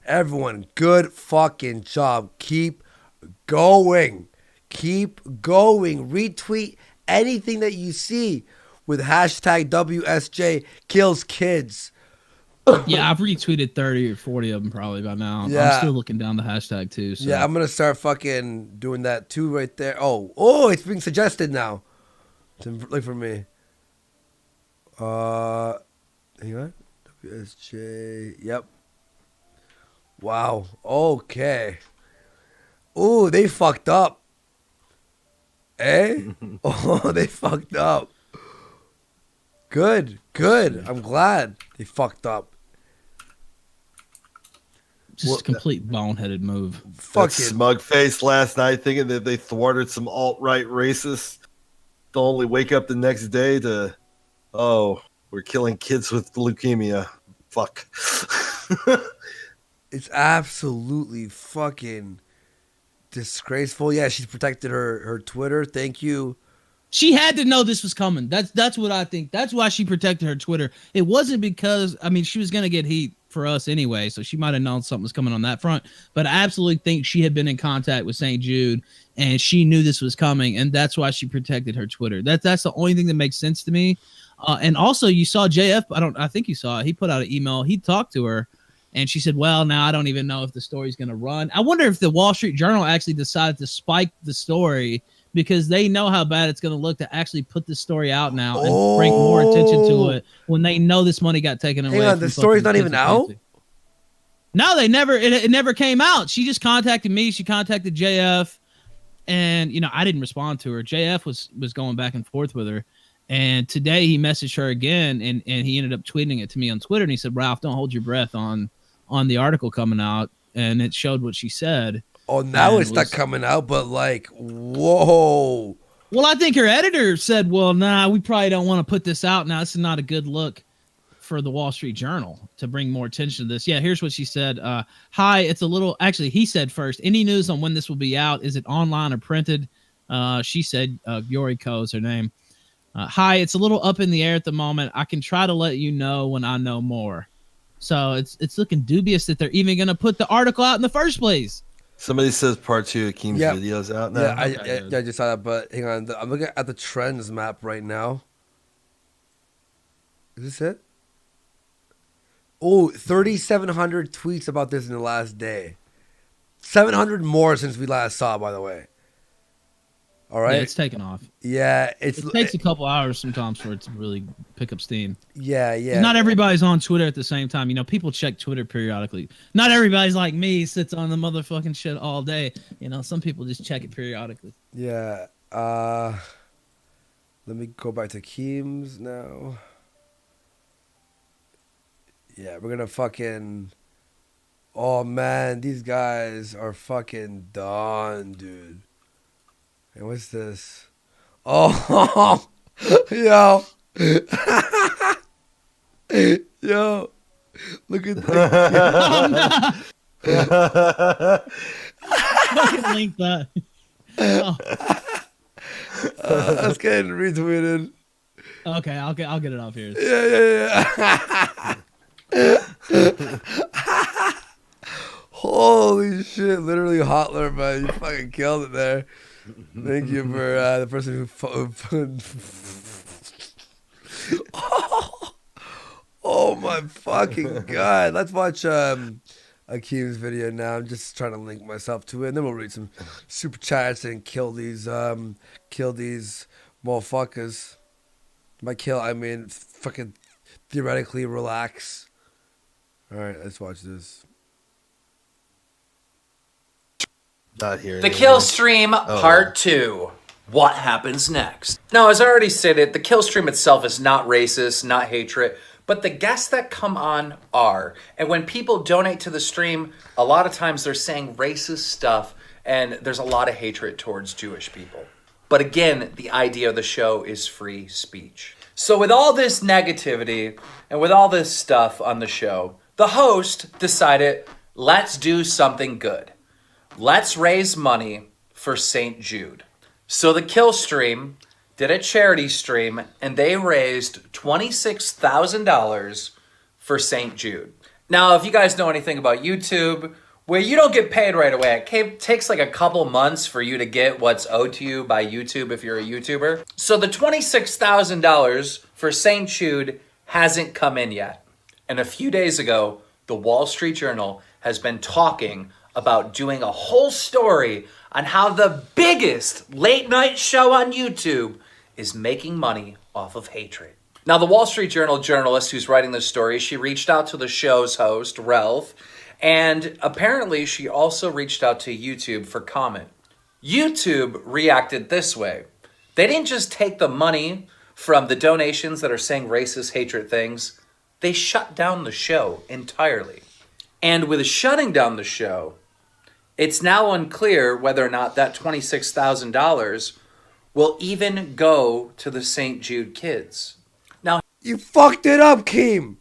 Everyone, good fucking job. Keep going. Retweet anything that you see with hashtag WSJ kills kids. Yeah, I've retweeted 30 or 40 of them probably by now. Yeah. I'm still looking down the hashtag too. So. Yeah, I'm going to start fucking doing that too right there. Oh, it's being suggested now. Look for me. Hang on. WSJ. Yep. Wow. Okay. Ooh, they fucked up. Eh? Oh, they fucked up. Good. I'm glad they fucked up. Just a complete boneheaded move. Fucking smug face last night thinking that they thwarted some alt-right racists. To only wake up the next day to, we're killing kids with leukemia. Fuck. It's absolutely fucking disgraceful. Yeah, she's protected her Twitter. Thank you. She had to know this was coming. That's what I think. That's why she protected her Twitter. It wasn't because, she was going to get heat for us anyway, so she might have known something was coming on that front. But I absolutely think she had been in contact with St. Jude, and she knew this was coming, and that's why she protected her Twitter. That's the only thing that makes sense to me. And also, you saw JF. I think you saw it. He put out an email. He talked to her, and she said, "Well, now I don't even know if the story's going to run." I wonder if the Wall Street Journal actually decided to spike the story because they know how bad it's going to look to actually put this story out now and bring more attention to it when they know this money got taken away. Hang on, the story's not even out? No, they never. It never came out. She just contacted me. She contacted JF, and I didn't respond to her. JF was going back and forth with her, and today he messaged her again, and he ended up tweeting it to me on Twitter, and he said, "Ralph, don't hold your breath on the article coming out," and it showed what she said. Oh, now it's not coming out, but whoa. Well, I think her editor said, "Well, nah, we probably don't want to put this out now. This is not a good look for the Wall Street Journal to bring more attention to this." Yeah, here's what she said. Hi, it's a little... Actually, he said first, any news on when this will be out? Is it online or printed? She said, Yoriko is her name. Hi, it's a little up in the air at the moment. I can try to let you know when I know more. So it's looking dubious that they're even going to put the article out in the first place. Somebody says part 2 of Keem's videos out now. Yeah, I just saw that, but hang on. I'm looking at the trends map right now. Is this it? Oh, 3,700 tweets about this in the last day. 700 more since we last saw, by the way. All right. Yeah, it's taken off. Yeah, it takes a couple hours sometimes for it to really pick up steam. Yeah. Not everybody's on Twitter at the same time. People check Twitter periodically. Not everybody's like me, sits on the motherfucking shit all day. Some people just check it periodically. Yeah. Let me go back to Keem's now. Yeah, we're gonna fucking... Oh, man, these guys are fucking done, dude. Hey, what's this? Oh, yo. Yo. Look at that. Fucking link that. That's getting retweeted. Okay, I'll get it off here. Yeah. Holy shit! Literally Hotler, man. You fucking killed it there. Thank you for the person who my fucking god! Let's watch Akeem's video now. I'm just trying to link myself to it, and then we'll read some super chats and kill these motherfuckers. By kill, I mean fucking theoretically relax. All right, let's watch this. Not here. The kill stream part 2. What happens next? Now, as I already stated, the kill stream itself is not racist, not hatred, but the guests that come on are. And when people donate to the stream, a lot of times they're saying racist stuff, and there's a lot of hatred towards Jewish people. But again, the idea of the show is free speech. So with all this negativity and with all this stuff on the show, the host decided, let's do something good. Let's raise money for St. Jude. So the kill stream did a charity stream, and they raised $26,000 for St. Jude. Now, if you guys know anything about YouTube, where you don't get paid right away, it takes like a couple months for you to get what's owed to you by YouTube if you're a YouTuber. So the $26,000 for St. Jude hasn't come in yet. And a few days ago, the Wall Street Journal has been talking about doing a whole story on how the biggest late night show on YouTube is making money off of hatred. Now, the Wall Street Journal journalist who's writing this story, she reached out to the show's host, Ralph, and apparently she also reached out to YouTube for comment. YouTube reacted this way. They didn't just take the money from the donations that are saying racist, hatred things. They shut down the show entirely. And with shutting down the show, it's now unclear whether or not that $26,000 will even go to the St. Jude kids. Now, you fucked it up, Keem.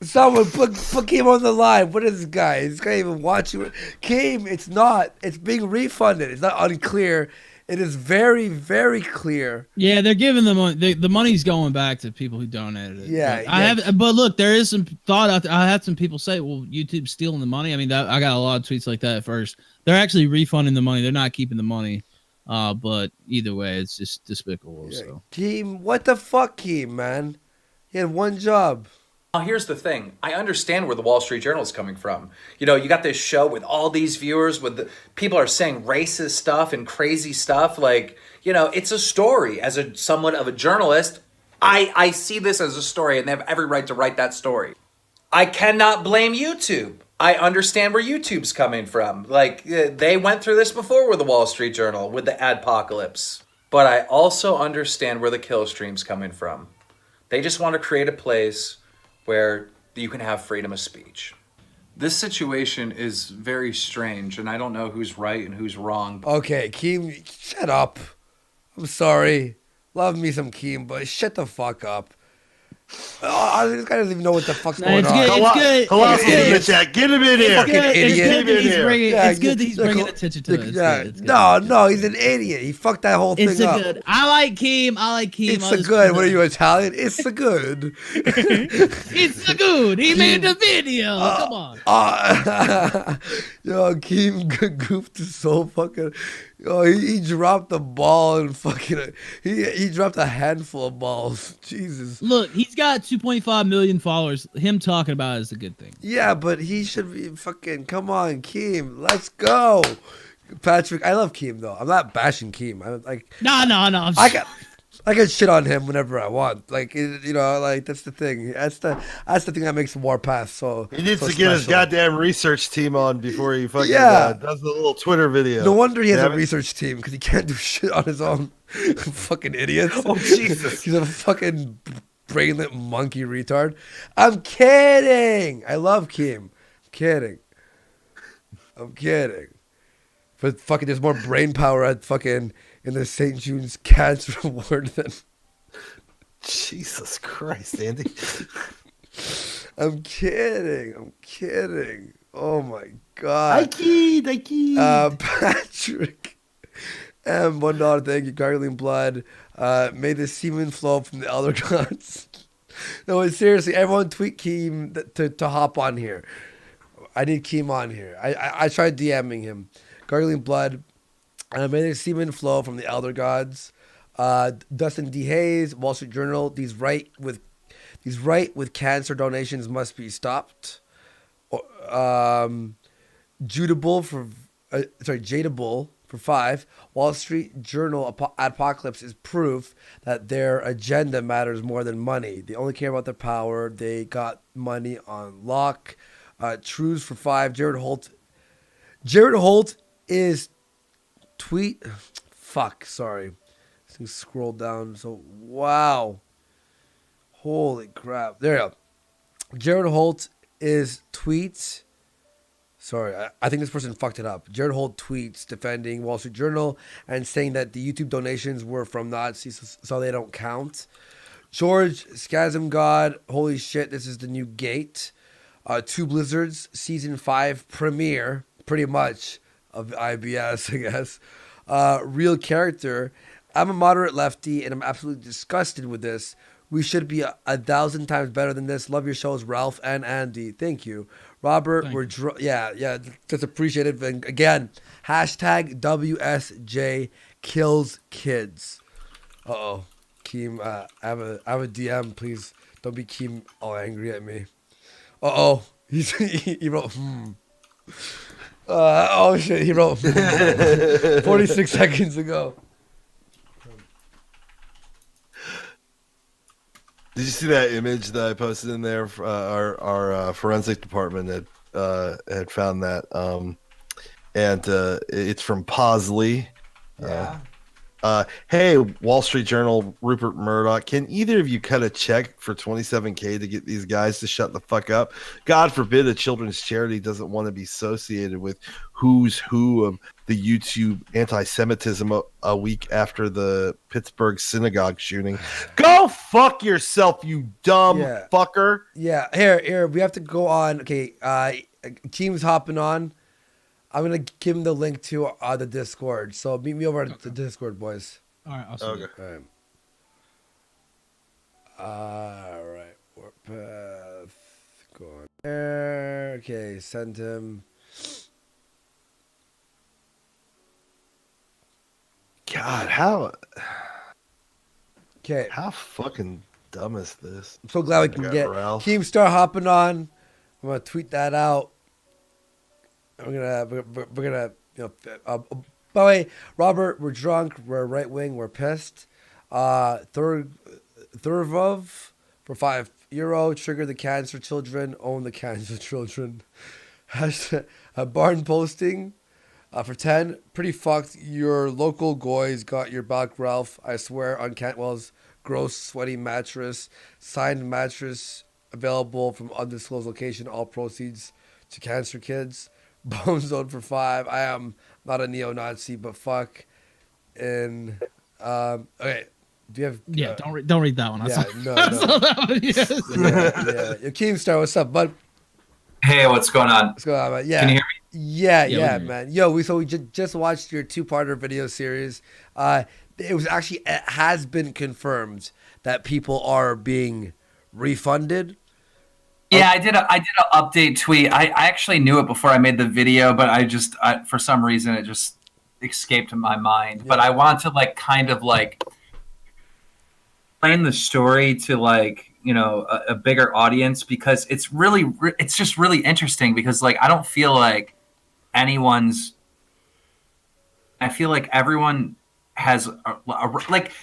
Someone put Keem on the line. What is this guy? This guy even watch you? Keem, it's not. It's being refunded. It's not unclear. It is very, very clear. Yeah, they're giving the money. The money's going back to people who donated it. Yeah, But look, there is some thought out there. I had some people say, "Well, YouTube's stealing the money." I mean, I got a lot of tweets like that at first. They're actually refunding the money. They're not keeping the money. But either way, it's just despicable. Yeah. So, Keem, what the fuck, Keem, man? He had one job. now, here's the thing. I understand where the Wall Street Journal is coming from. You know, you got this show with all these viewers, with the people are saying racist stuff and crazy stuff. Like, you know, it's a story. As somewhat of a journalist, I see this as a story, and they have every right to write that story. I cannot blame YouTube. I understand where YouTube's coming from. Like, they went through this before with the Wall Street Journal, with the adpocalypse. But I also understand where the kill stream's coming from. They just want to create a place where you can have freedom of speech. This situation is very strange, and I don't know who's right and who's wrong. Okay, Keem, shut up. I'm sorry. Love me some Keem, but shut the fuck up. This guy doesn't even know what the fuck's going on. It's good. Chat. Get him in here. It's good that he's bringing attention to it. No, he's an idiot. He fucked that whole thing up. Good. I like Keem. It's a good. What are you, Italian? It's a good. It's a good. He made the video. Come on. Yo, Keem goofed so fucking. Oh, he dropped the ball and fucking. He dropped a handful of balls. Jesus. Look, he's got 2.5 million followers. Him talking about it is a good thing. Yeah, but he should be fucking. Come on, Keem. Let's go. Patrick, I love Keem though. I'm not bashing Keem. I'm like. No. I can shit on him whenever I want. Like, you know, like that's the thing. That's the thing that makes Warpath so. He needs so to get his special. goddamn research team on before he fucking does the little Twitter video. No wonder he has a research team because he can't do shit on his own. Fucking idiot. Oh Jesus! He's a fucking brainlet monkey retard. I'm kidding. I love Keem. I'm kidding. But fucking, there's more brain power at fucking in the St. Jude's Cancer Award than. Jesus Christ, Andy. I'm kidding. Oh my god. I keyed. Patrick. And $1, thank you, gargling blood. May the semen flow from the elder gods. No, seriously, everyone tweet Keem to hop on here. I need Keem on here. I tried DMing him. Gargling blood. May the semen flow from the elder gods. Dustin D. Hayes, Wall Street Journal. These He's right with cancer donations must be stopped. Jadable for 5. Wall Street Journal apocalypse is proof that their agenda matters more than money. They only care about their power. They got money on lock. Trues for 5. Jared Holt is tweet. Fuck, sorry. This thing scrolled down. So wow. Holy crap. There you go. Jared Holt is tweets. Sorry, I think this person fucked it up. Jared Holt tweets defending Wall Street Journal and saying that the YouTube donations were from Nazis, so they don't count. George Scasm God, holy shit, this is the new gate. Two Blizzards, season 5 premiere, pretty much, of IBS, I guess. Real character. I'm a moderate lefty, and I'm absolutely disgusted with this. We should be 1,000 times better than this. Love your shows, Ralph and Andy. Thank you. Robert, yeah, just appreciate it. And again, hashtag WSJ kills kids. Uh-oh. Keem, I have a DM. Please don't be Keem all angry at me. Uh-oh. He wrote, oh, shit. He wrote 46 seconds ago. Did you see that image that I posted in there? Our forensic department had found that, and it's from Posley. Yeah. Hey, Wall Street Journal, Rupert Murdoch, can either of you cut a check for $27K to get these guys to shut the fuck up? God forbid a children's charity doesn't want to be associated with who's who of the YouTube anti-Semitism a week after the Pittsburgh synagogue shooting. Go fuck yourself, you dumb fucker. Yeah, here, we have to go on. Okay, Keem's hopping on. I'm going to give him the link to the Discord. So meet me over at the Discord, boys. All right, awesome. Okay. All right. Warpath. Go on there. Okay, send him. God, how... Okay. How fucking dumb is this? I'm so glad we can get Keemstar hopping on. I'm going to tweet that out. We're gonna, by the way, Robert, we're drunk, we're right wing, we're pissed. Thurvov for €5. Trigger the cancer children, own the cancer children. Hashtag barn posting for 10. Pretty fucked. Your local goys got your back, Ralph. I swear on Cantwell's gross sweaty mattress. Signed mattress available from undisclosed location. All proceeds to cancer kids. Bone Zone for 5. I am not a neo-Nazi, but fuck. And okay, do you have? Yeah, don't read that one. No. Yes. Yeah. Keemstar, what's up, bud? Hey, what's going on? What's going on, man? Yeah. Can you hear me? Yeah, man. Yo, we just watched your 2-parter video series. It has been confirmed that people are being refunded. Yeah, I did an update tweet. I actually knew it before I made the video, but I for some reason it just escaped my mind. Yeah. But I want to kind of explain the story to a bigger audience, because it's just really interesting, because I don't feel like I feel like everyone has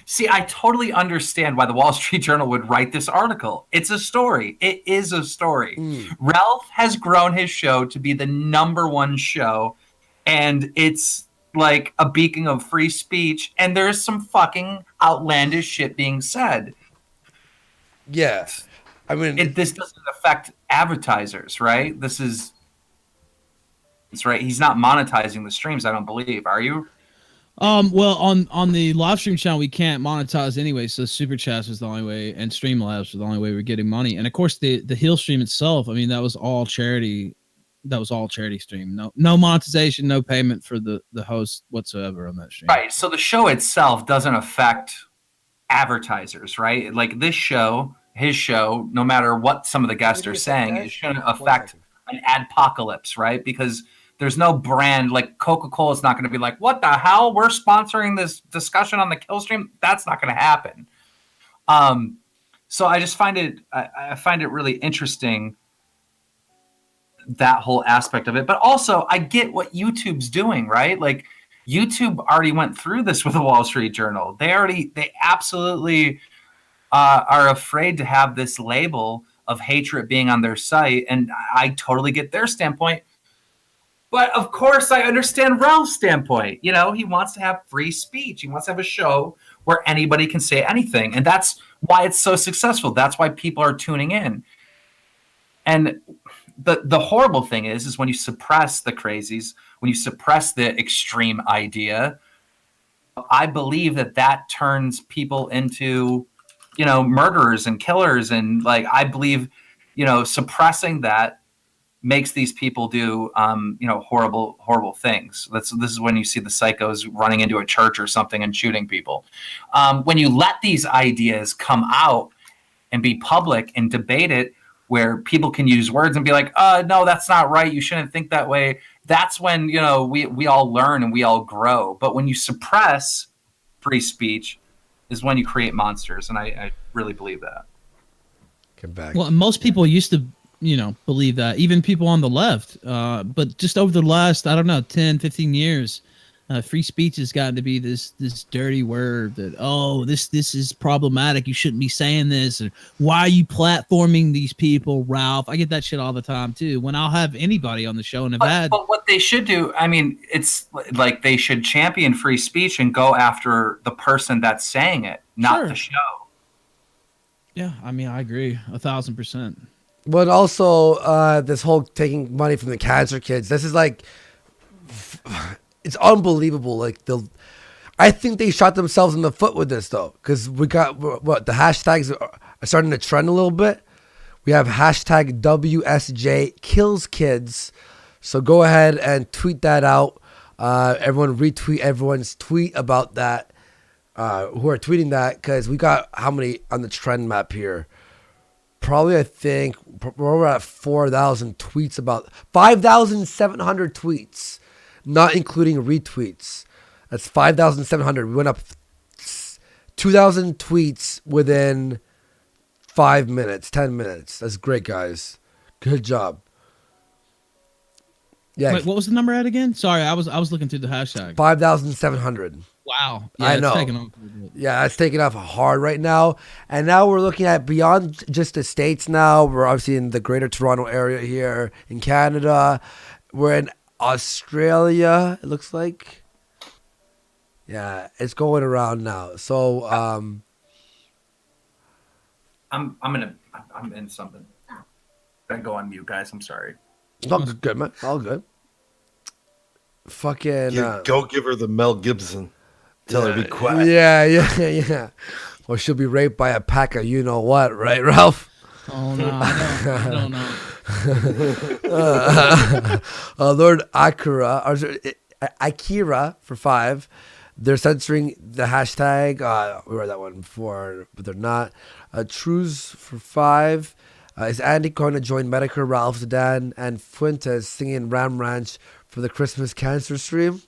see, I totally understand why the Wall Street Journal would write this article. It's a story. It is a story. Ralph has grown his show to be the #1 show, and it's like a beacon of free speech, and there's some fucking outlandish shit being said. Yes. I mean, this doesn't affect advertisers, right? It's right. He's not monetizing the streams, I don't believe. Are you? Well, on the live stream channel, we can't monetize anyway, so Super Chats was the only way, and Streamlabs was the only way we're getting money. And of course, the Hill stream itself, I mean, that was all charity. That was all charity stream. No monetization, no payment for the host whatsoever on that stream. Right. So the show itself doesn't affect advertisers, right? Like this show, his show, no matter what some of the guests are saying, it shouldn't affect an adpocalypse, right? Because there's no brand, like Coca-Cola is not going to be like, what the hell? We're sponsoring this discussion on the kill stream. That's not going to happen. So I just find it I find it really interesting, that whole aspect of it. But also I get what YouTube's doing, right? Like YouTube already went through this with the Wall Street Journal. They absolutely are afraid to have this label of hatred being on their site, and I totally get their standpoint. But of course, I understand Ralph's standpoint. You know, he wants to have free speech. He wants to have a show where anybody can say anything, and that's why it's so successful. That's why people are tuning in. And the horrible thing is when you suppress the crazies, when you suppress the extreme idea, I believe that turns people into, you know, murderers and killers. And like, I believe, you know, suppressing that makes these people do, you know, horrible things. This is when you see the psychos running into a church or something and shooting people. When you let these ideas come out and be public and debate it, where people can use words and be like, no, that's not right. You shouldn't think that way. That's when, you know, we all learn and we all grow. But when you suppress free speech is when you create monsters. And I really believe that. Come back. Well, most people used to, you know, believe that, even people on the left. But just over the last, I don't know, 10, 15 years, free speech has gotten to be this dirty word that, oh, this is problematic. You shouldn't be saying this. And why are you platforming these people, Ralph? I get that shit all the time too. When I'll have anybody on the show and But what they should do, I mean, it's like they should champion free speech and go after the person that's saying it, not the show. Yeah, I mean, I agree 1,000%. But also, this whole taking money from the cancer kids. This is like, it's unbelievable. Like I think they shot themselves in the foot with this though, because we got the hashtags are starting to trend a little bit. We have hashtag WSJ kills kids. So go ahead and tweet that out. Everyone retweet everyone's tweet about that. Who are tweeting that, because we got how many on the trend map here? Probably, I think we're at 4,000 tweets, about 5,700 tweets, not including retweets. That's 5,700. We went up 2,000 tweets within 5 minutes, 10 minutes. That's great, guys. Good job. Yeah. Wait, what was the number at again? Sorry, I was looking through the hashtag. 5,700. Wow. Yeah, I know. It's taking off. Yeah, it's taking off hard right now. And now we're looking at beyond just the States now. We're obviously in the greater Toronto area here in Canada. We're in Australia, it looks like. Yeah, it's going around now. So I'm in something. Gotta go on mute, guys. I'm sorry. All good, man. All good. Fucking go give her the Mel Gibson. Tell her to be quiet. Yeah. Or she'll be raped by a pack of you know what, right, Ralph? Oh no, I don't know. Lord Akira for 5. They're censoring the hashtag. We read that one before, but they're not. Trues for 5. Is Andy going to join Medicare, Ralph, Zidane, and Fuentes singing Ram Ranch for the Christmas cancer stream?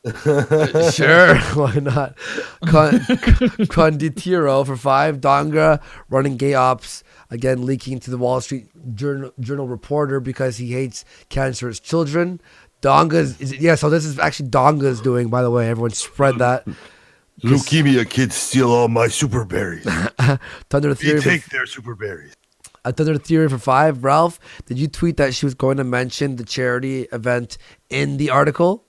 Sure, why not? Conditiro for 5. Donga running gay ops, again leaking to the Wall Street Journal reporter because he hates cancerous children. Donga's, so this is actually Donga's doing, by the way. Everyone spread that. Leukemia kids steal all my super berries. Thunder Theory. They take their super berries. Thunder Theory for 5. Ralph, did you tweet that she was going to mention the charity event in the article?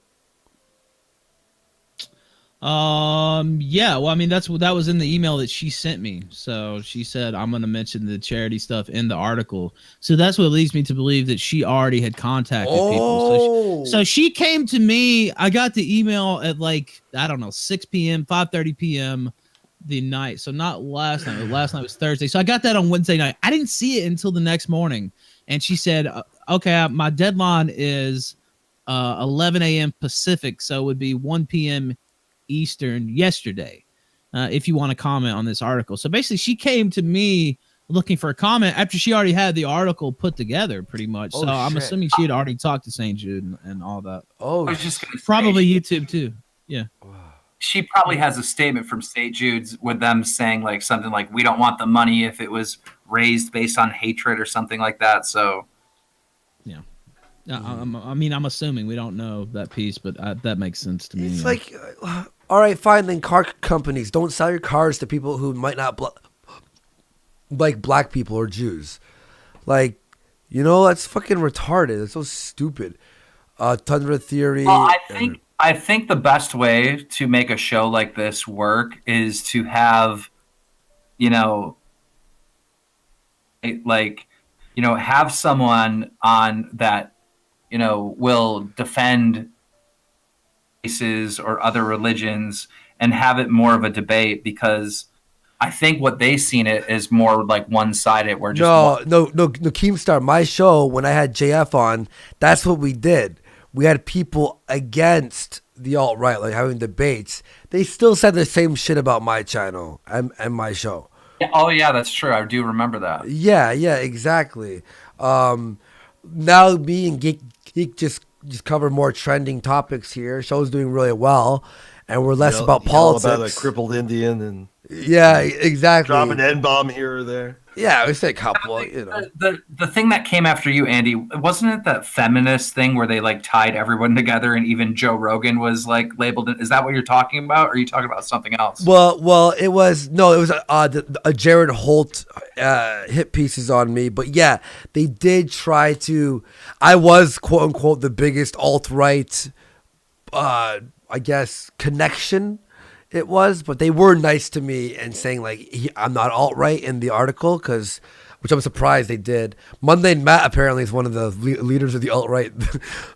Yeah, well, I mean, that was in the email that she sent me. So she said, I'm going to mention the charity stuff in the article. So that's what leads me to believe that she already had contacted people. So she came to me. I got the email at like, I don't know, 6 p.m., 5:30 p.m. the night. So not last night. Last night was Thursday. So I got that on Wednesday night. I didn't see it until the next morning. And she said, okay, my deadline is 11 a.m. Pacific. So it would be 1 p.m. Eastern yesterday, if you want to comment on this article. So basically she came to me looking for a comment after she already had the article put together pretty much. So I'm assuming she had already talked to St. Jude and all that. Oh, probably YouTube too. Yeah. she probably has a statement from St. Jude's with them saying like something like, "We don't want the money if it was raised based on hatred or something like that." So, yeah. I mean, I'm assuming we don't know that piece, but that makes sense to me. It's like, all right, fine. Then car companies don't sell your cars to people who might not like black people or Jews. Like, that's fucking retarded. It's so stupid. Tundra Theory. Well, I think the best way to make a show like this work is to have, have someone on that, will defend races or other religions and have it more of a debate, because I think what they seen it is more like one-sided. Where no, Keemstar, my show, when I had JF on, that's what we did. We had people against the alt-right, like having debates. They still said the same shit about my channel and my show. Oh, yeah, that's true. I do remember that. Yeah, exactly. Now me and Geek just cover more trending topics here. Show's doing really well, and we're less about politics. About a crippled Indian and exactly. Drop an N-bomb here or there. Yeah, we say a couple. The thing that came after you, Andy, wasn't it that feminist thing where they like tied everyone together and even Joe Rogan was like labeled? Is that what you're talking about, or are you talking about something else? Well, it was a Jared Holt hit pieces on me, but yeah, they did try to. I was quote unquote the biggest alt-right, I guess, connection. It was, but they were nice to me and saying like I'm not alt-right in the article, which I'm surprised they did. Mundane Matt apparently is one of the leaders of the alt-right,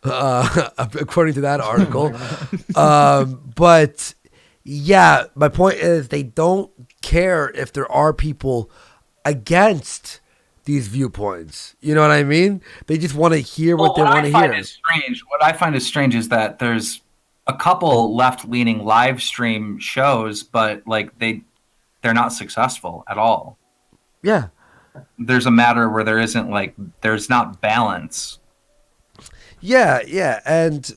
according to that article. But yeah, my point is they don't care if there are people against these viewpoints. You know what I mean? They just want to hear what they want to hear. What I find is strange is that there's a couple left-leaning live stream shows, but like they're not successful at all. Yeah, there's a matter where there's not balance. Yeah, and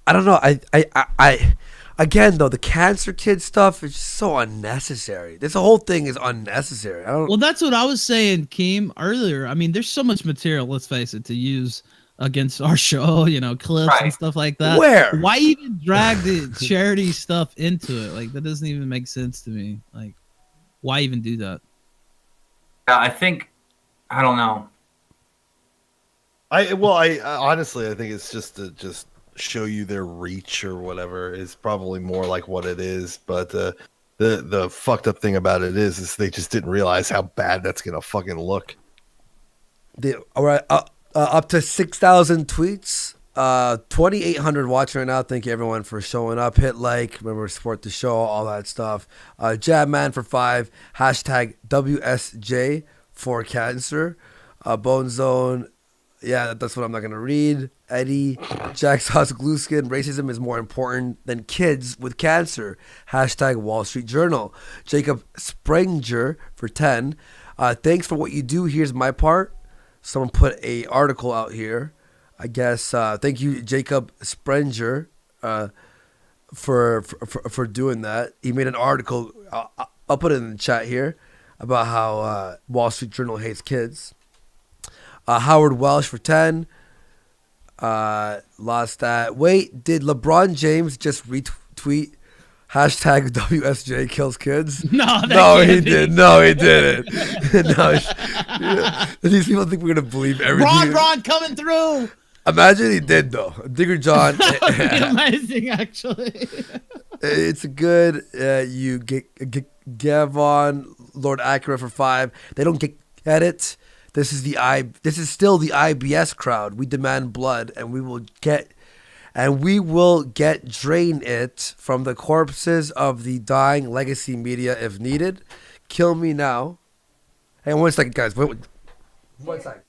I don't know. I again though, the cancer kid stuff is just so unnecessary. This whole thing is unnecessary. Well, that's what I was saying, Keem, earlier. I mean, there's so much material. Let's face it, to use against our show, clips and stuff like that. Where? Why even drag the charity stuff into it? Like, that doesn't even make sense to me. Like, why even do that? Yeah, I don't know. I honestly, I think it's just to show you their reach or whatever is probably more like what it is. But the fucked up thing about it is they just didn't realize how bad that's gonna fucking look. All right. Up to 6,000 tweets, 2,800 watching right now. Thank you everyone for showing up. Hit like, remember support the show, all that stuff. Jabman for 5, hashtag WSJ for cancer. Bone Zone, yeah, that's what I'm not gonna read. Eddie, Jack Sauce Glueskin, racism is more important than kids with cancer. Hashtag Wall Street Journal. Jacob Sprenger for 10. Thanks for what you do. Here's my part. Someone put a article out here. I guess thank you, Jacob Sprenger, for doing that. He made an article. I'll put it in the chat here about how Wall Street Journal hates kids. Howard Welsh for 10. Lost that. Wait, did LeBron James just retweet hashtag WSJ kills kids? No, he did. No, he didn't. No, these people think we're gonna believe everything. Ron coming through. Imagine he did though. Digger John. That would be amazing, actually. It's good. You get Gavon Lord Acura for 5. They don't get it. This is still the IBS crowd. We demand blood, and we will get drain it from the corpses of the dying legacy media if needed. Kill me now. Hey, 1 second, guys. One second.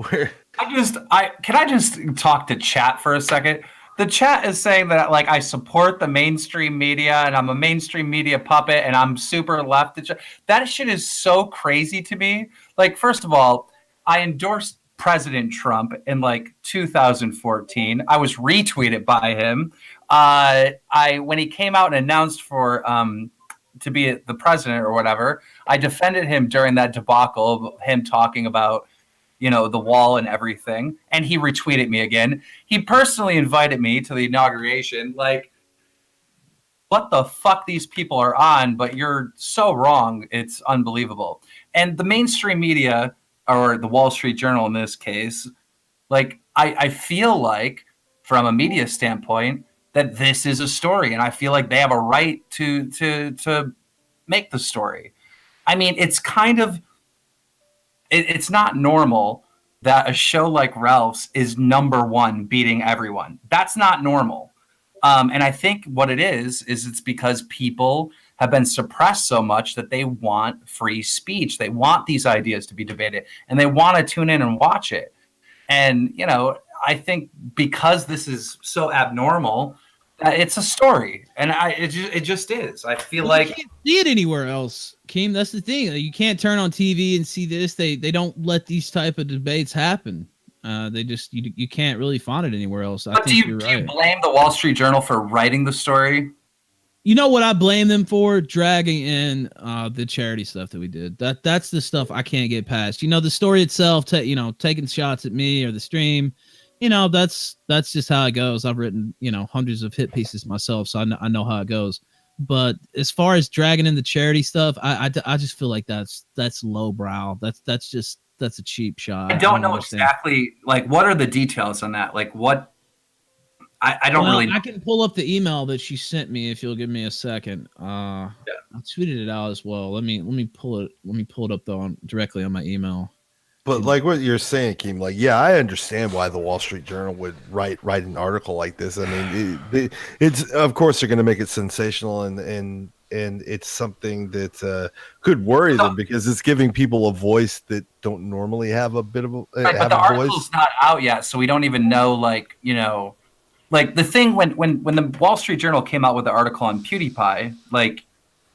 Can I just talk to chat for a second? The chat is saying that like I support the mainstream media and I'm a mainstream media puppet and I'm super left. That shit is so crazy to me. Like, first of all, I endorse President Trump in like 2014. I was retweeted by him. When he came out and announced for to be the president or whatever, I defended him during that debacle of him talking about, you know, the wall and everything, and he retweeted me again. He personally invited me to the inauguration. Like, what the fuck these people are on, but you're so wrong. It's unbelievable. And the mainstream media, or the Wall Street Journal in this case, like, I feel like from a media standpoint that this is a story, and I feel like they have a right to make the story. I mean, it's kind of, it's not normal that a show like Ralph's is #1 beating everyone. That's not normal. And I think what it is it's because people have been suppressed so much that they want free speech. They want these ideas to be debated, and they want to tune in and watch it. And, you know, I think because this is so abnormal, it's a story, and it just is. I feel like you can't see it anywhere else, Keem. That's the thing. You can't turn on TV and see this. They don't let these type of debates happen. They just you can't really find it anywhere else. But do you blame the Wall Street Journal for writing the story? You know what I blame them for? Dragging in the charity stuff that we did. That's the stuff I can't get past. You know, the story itself, taking shots at me or the stream. You know, that's just how it goes. I've written, you know, hundreds of hit pieces myself, so I know how it goes. But as far as dragging in the charity stuff, I just feel like that's lowbrow. That's a cheap shot. I don't know exactly, like, what are the details on that? Like, what? I don't really know. I can pull up the email that she sent me if you'll give me a second. I tweeted it out as well. Let me pull it up though directly on my email. But like what you're saying, Keem, like, yeah, I understand why the Wall Street Journal would write an article like this. I mean, it's of course they're going to make it sensational, and it's something that could worry them because it's giving people a voice that don't normally have a bit of a right, but the article's not out yet, so we don't even know, like, you know, like the thing when the Wall Street Journal came out with the article on PewDiePie, like,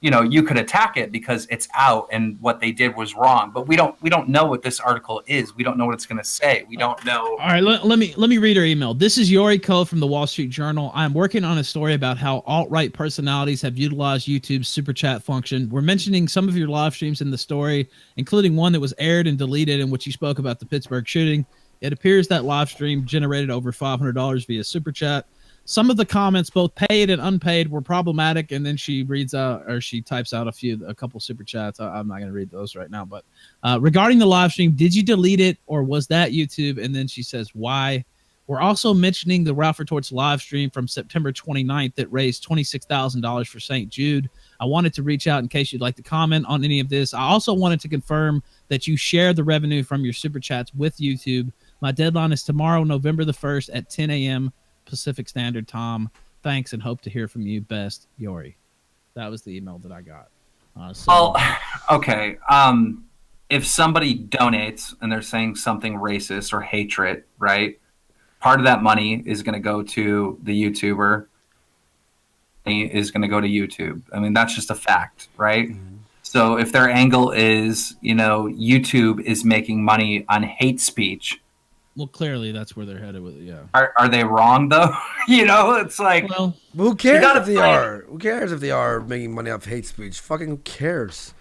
you know, you could attack it because it's out and what they did was wrong. But we don't know what this article is. We don't know what it's going to say. We don't know. All right, let me read her email. This is Yori Ko from the Wall Street Journal. I'm working on a story about how alt-right personalities have utilized YouTube's super chat function. We're mentioning some of your live streams in the story, including one that was aired and deleted in which you spoke about the Pittsburgh shooting. It appears that live stream generated over $500 via super chat. Some of the comments, both paid and unpaid, were problematic, and then she reads out, or she types out a couple super chats. I'm not going to read those right now, but regarding the live stream, did you delete it, or was that YouTube? And then she says, why? We're also mentioning the Ralph Retorts live stream from September 29th that raised $26,000 for St. Jude. I wanted to reach out in case you'd like to comment on any of this. I also wanted to confirm that you share the revenue from your super chats with YouTube. My deadline is tomorrow, November the 1st at 10 a.m. Pacific Standard Time. Thanks, and hope to hear from you. Best, Yori. That was the email that I got. Okay. If somebody donates and they're saying something racist or hatred, right? Part of that money is going to go to the YouTuber. Is going to go to YouTube. I mean, that's just a fact, right? Mm-hmm. So if their angle is, you know, YouTube is making money on hate speech. Well, clearly that's where they're headed with it, yeah. Are they wrong, though? You know, it's like... Well, who cares if they are? Who cares if they are making money off hate speech? Fucking who cares?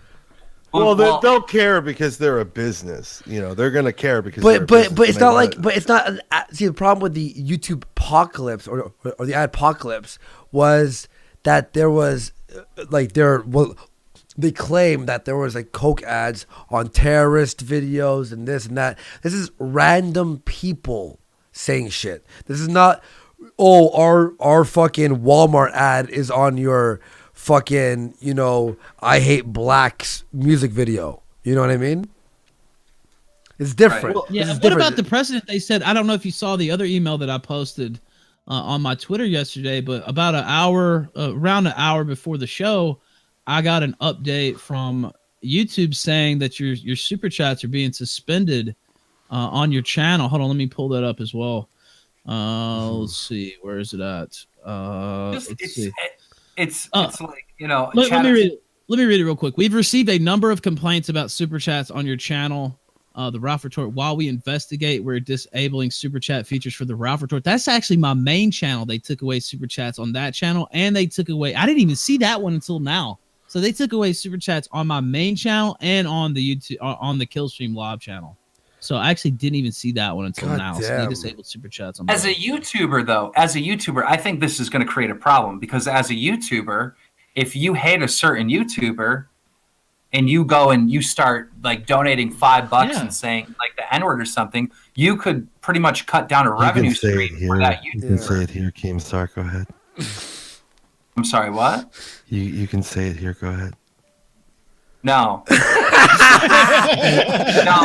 Well, they'll care because they're a business. You know, they're going to care because but it's not like... But it's not... See, the problem with the YouTube apocalypse or the adpocalypse was that there was... They claim that there was like Coke ads on terrorist videos and this and that. This is random people saying shit. This is not, our fucking Walmart ad is on your fucking, you know, I hate blacks music video. You know what I mean? It's different. Right. Yeah. What about the precedent? They said, I don't know if you saw the other email that I posted on my Twitter yesterday, but about around an hour before the show, I got an update from YouTube saying that your super chats are being suspended on your channel. Hold on, let me pull that up as well. Let's see, where is it at? It's like, you know. Let me read it real quick. We've received a number of complaints about super chats on your channel. The Ralph Retort, while we investigate, we're disabling super chat features for the Ralph Retort. That's actually my main channel. They took away super chats on that channel, and they took away. I didn't even see that one until now. So they took away super chats on my main channel and on the YouTube on the Killstream Live channel. So I actually didn't even see that one until now. So they disabled super chats on As a YouTuber, though, I think this is going to create a problem because as a YouTuber, if you hate a certain YouTuber and you go and you start like donating $5 and saying like the N-word or something, you could pretty much cut down a revenue stream for that YouTuber. You can say it here, Keemstar. Go ahead. I'm sorry, what? You can say it here. Go ahead. No. No,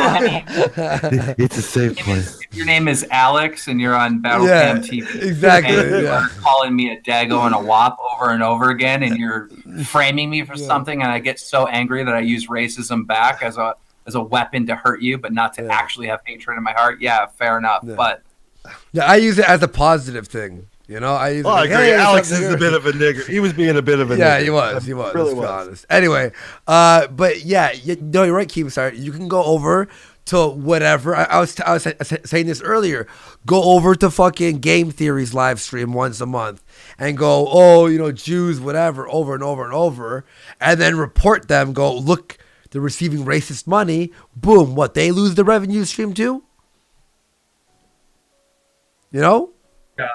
I mean, it's a safe place. if your name is Alex and you're on Battle Cam TV, exactly. And you're calling me a Dago and a Wop over and over again, and you're framing me for something, and I get so angry that I use racism back as a weapon to hurt you, but not to actually have hatred in my heart. Yeah, fair enough. But I use it as a positive thing. You know, I use it. I Like, agree. hey, Alex is a bit of a nigger. He was being a bit of a nigger. Yeah, he was. He was. Really Let's be was. honest. Anyway, but yeah, no, you're right, Keemstar. You can go over to whatever. I was saying this earlier. Go over to fucking Game Theory's live stream once a month and go, oh, you know, Jews, whatever, over and over and over, and then report them. Go, look, they're receiving racist money. Boom, what, they lose the revenue stream too? You know? Yeah.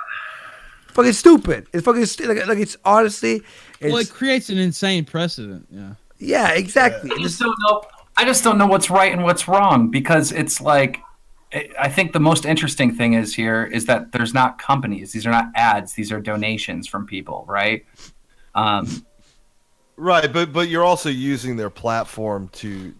Fucking stupid. It's fucking like it's honestly. Well, it creates an insane precedent. Yeah. Yeah, exactly. I just don't know what's right and what's wrong because it's like, I think the most interesting thing is that there's not companies. These are not ads. These are donations from people, right? Right, but you're also using their platform to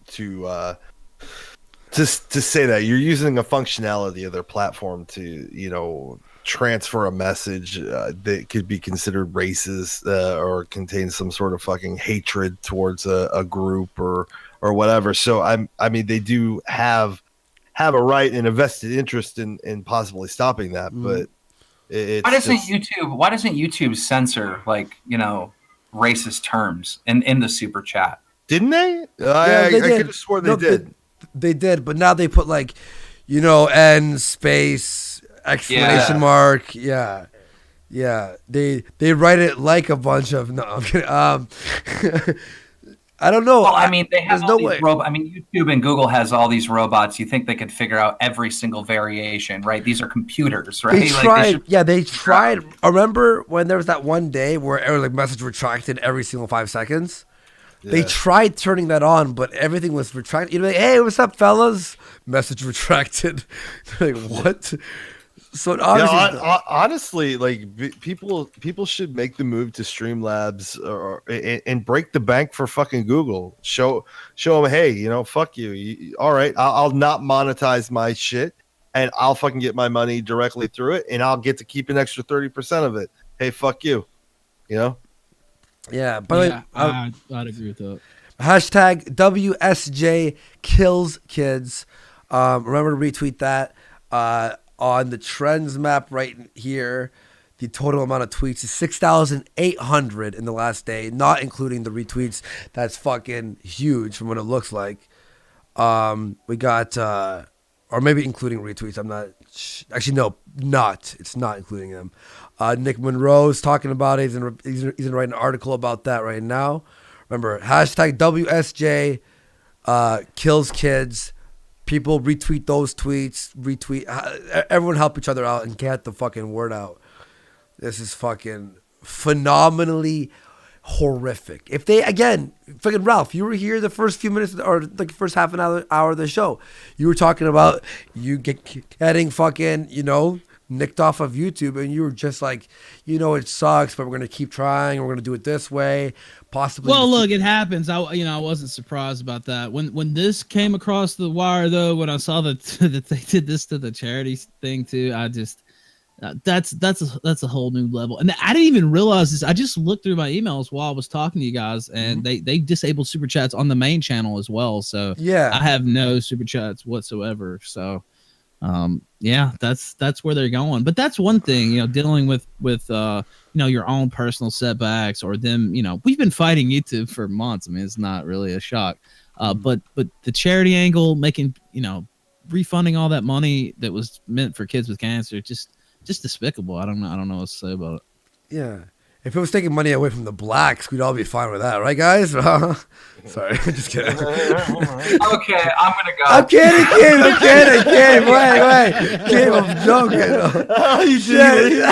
say that you're using a functionality of their platform to, you know, transfer a message that could be considered racist or contain some sort of fucking hatred towards a group or whatever. So I mean, they do have a right and a vested interest in possibly stopping that, but it's why doesn't YouTube censor, like, you know, racist terms in the super chat? Didn't they? Yeah, I could have swore they did. They did, but now they put like, you know, N space exclamation mark. Yeah. They write it like a bunch of I'm kidding. I don't know. Well, I mean, they have There's all no these way. I mean, YouTube and Google has all these robots. You think they could figure out every single variation, right? These are computers, right? They tried. They tried. Remember when there was that one day where every like message retracted every single 5 seconds? They tried turning that on, but everything was retracted. You're like, hey, what's up, fellas? Message retracted. Like, what? So obviously, honestly, like people should make the move to Streamlabs and break the bank for fucking Google. Show them, hey, you know, fuck you. All right, I'll not monetize my shit, and I'll fucking get my money directly through it, and I'll get to keep an extra 30% of it. Hey, fuck you. You know. Yeah, but I'd agree with that. Hashtag WSJ kills kids. Remember to retweet that. On the trends map right here, the total amount of tweets is 6,800 in the last day, not including the retweets. That's fucking huge from what it looks like. We got, or maybe including retweets. I'm not, actually, no, not. It's not including them. Nick Monroe's talking about it. He's gonna write an article about that right now. Remember, hashtag WSJ kills kids. People retweet those tweets, everyone help each other out and get the fucking word out. This is fucking phenomenally horrific. If they, again, fucking Ralph, you were here the first few minutes or like the first half an hour of the show. You were talking about you getting fucking, you know, nicked off of YouTube, and you were just like, you know, it sucks, but we're gonna keep trying. We're gonna do it this way, possibly. Well, look, it happens. I wasn't surprised about that when this came across the wire, though. When I saw that they did this to the charity thing too, I just that's a whole new level. And I didn't even realize this. I just looked through my emails while I was talking to you guys, and they disabled super chats on the main channel as well. So yeah, I have no super chats whatsoever. So. Yeah, that's where they're going. But that's one thing, you know, dealing with you know, your own personal setbacks or them, you know, we've been fighting YouTube for months. I mean, it's not really a shock. But the charity angle, making refunding all that money that was meant for kids with cancer, just despicable. I don't know what to say about it. Yeah. If it was taking money away from the blacks, we'd all be fine with that, right, guys? Sorry, just kidding. Okay, I'm gonna go. I'm kidding, kid. Wait. Kid, I'm joking. Oh, you did it.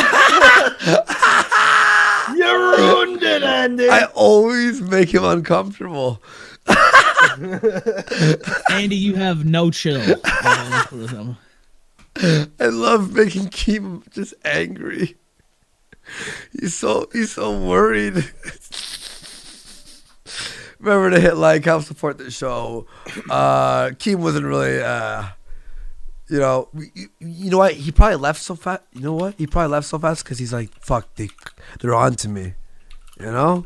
You ruined it, Andy. I always make him uncomfortable. Andy, you have no chill. I love making Keem just angry. He's so worried. Remember to hit like, help support the show. Keem wasn't really, you know what? He probably left so fast. You know what? He probably left so fast because he's like, fuck, they're on to me. You know?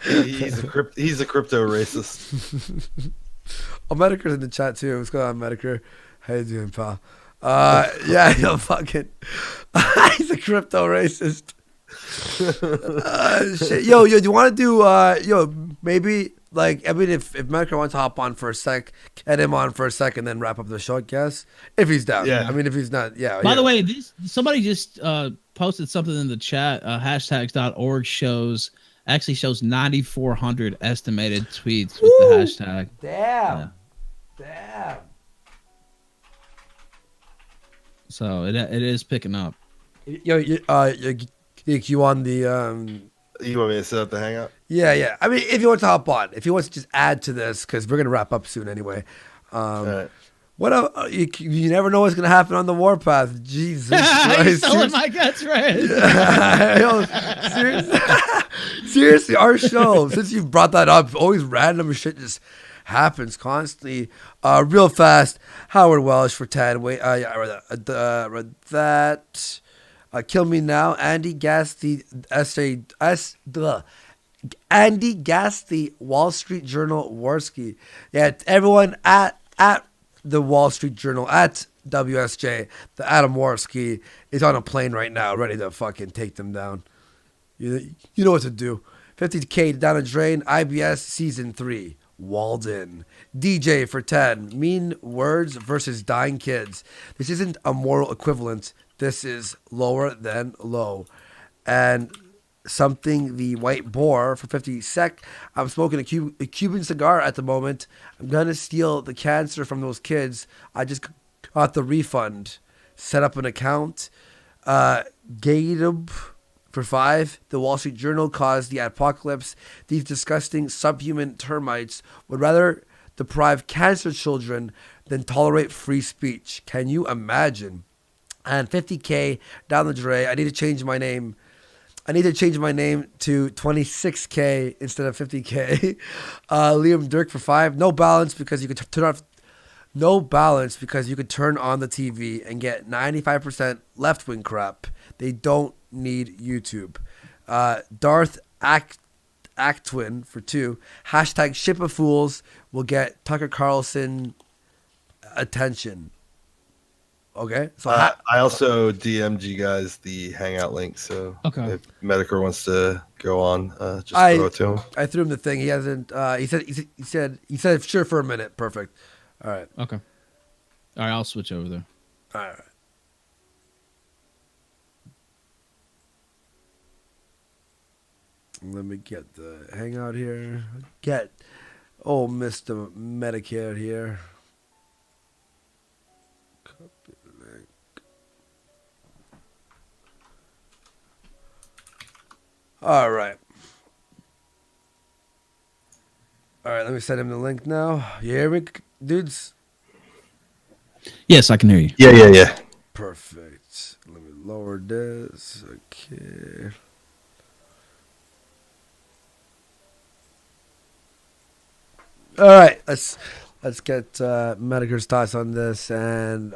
He's a crypto racist. Oh, Medicare's in the chat too. What's going on, Medicare? How you doing, pal? Yeah, fucking. He's a crypto racist. Shit. Yo, do you want to do? Maybe like if Medicare wants to hop on for a sec, get him on for a sec, and then wrap up the show, I guess. If he's down. Yeah. I mean, if he's not, yeah. By the way, somebody just posted something in the chat. Hashtags.org shows 9,400 estimated tweets with the hashtag. Damn. So it is picking up. Yo, you on the You want me to set up the hangout? Yeah. I mean, if he wants to hop on, if he wants to just add to this, because we're gonna wrap up soon anyway. Right. What you never know what's gonna happen on the Warpath. Jesus Christ! He's selling my guts, right? Seriously, our show. Since you brought that up, always random shit just happens constantly. Real fast. Howard Welsh for 10. Wait, I read that. Kill Me Now. Andy Gasty. Andy Gasty. Wall Street Journal. Warski. Yeah, everyone at the Wall Street Journal at WSJ. The Adam Warski is on a plane right now, ready to fucking take them down. You know what to do. 50K down a drain. IBS season 3. Walden. DJ for 10. Mean words versus dying kids. This isn't a moral equivalent. This is lower than low. And something the white boar for 50 sec. I'm smoking a Cuban cigar at the moment. I'm going to steal the cancer from those kids. I just got the refund. Set up an account. Gabe for 5. The Wall Street Journal caused the apocalypse. These disgusting subhuman termites would rather deprive cancer children than tolerate free speech. Can you imagine? And 50K down the drain. I need to change my name to 26K instead of 50K. Liam Dirk for 5. No balance because you could turn on the TV and get 95% left-wing crap. They don't need YouTube. Darth Actwin for 2. Hashtag Ship of Fools will get Tucker Carlson attention. Okay. So I also DM'd you guys the hangout link. So if Medicare wants to go on, just throw it to him. I threw him the thing. He hasn't. He said sure for a minute. Perfect. All right. Okay. All right. I'll switch over there. All right. Let me get the hangout here. Mr. Medicare here. Copy link. All right. Let me send him the link now. You hear me, dudes? Yes, I can hear you. Yeah. Perfect. Let me lower this. Okay. All right, let's get Medicare's thoughts on this and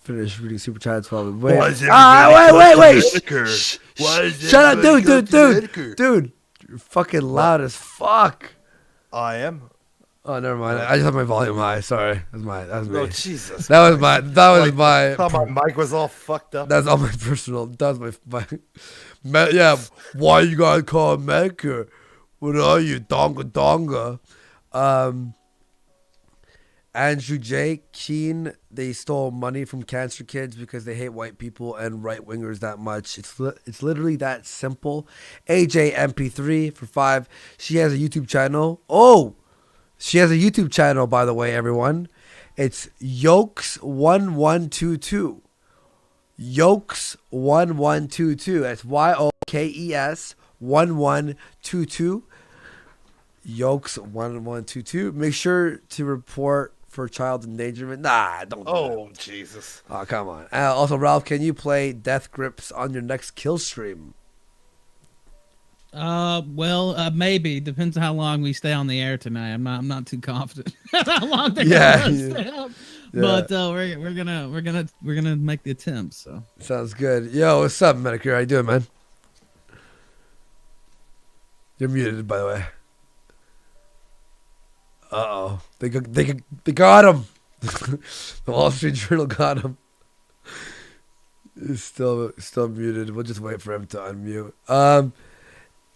finish reading super chats while we wait. Wait! Shut up, dude! You're fucking loud as fuck. I am. Oh, never mind. I just have my volume high. Sorry, that's me. Oh Jesus! That was my. Thought my mic was all fucked up. That's all my personal. That's my. Yeah. Why you gotta call him Medicare? What are you, donga? Andrew J. Keen, they stole money from cancer kids because they hate white people and right wingers that much. It's literally that simple. AJ MP3 for 5. She has a YouTube channel. Oh, she has a YouTube channel, by the way, everyone. It's Yokes1122. Yokes1122. That's YOKES 1122. Yokes1122. Make sure to report for child endangerment. Nah, don't do that. Jesus. Oh, come on. Also, Ralph, can you play Death Grips on your next kill stream? Maybe. Depends on how long we stay on the air tonight. I'm not too confident how long they're gonna stay up. Yeah. But we're gonna make the attempt. So Sounds good. Yo, what's up, Medicare? How you doing, man? You're muted, by the way. Uh-oh. They got him. The Wall Street Journal got him. He's still muted. We'll just wait for him to unmute.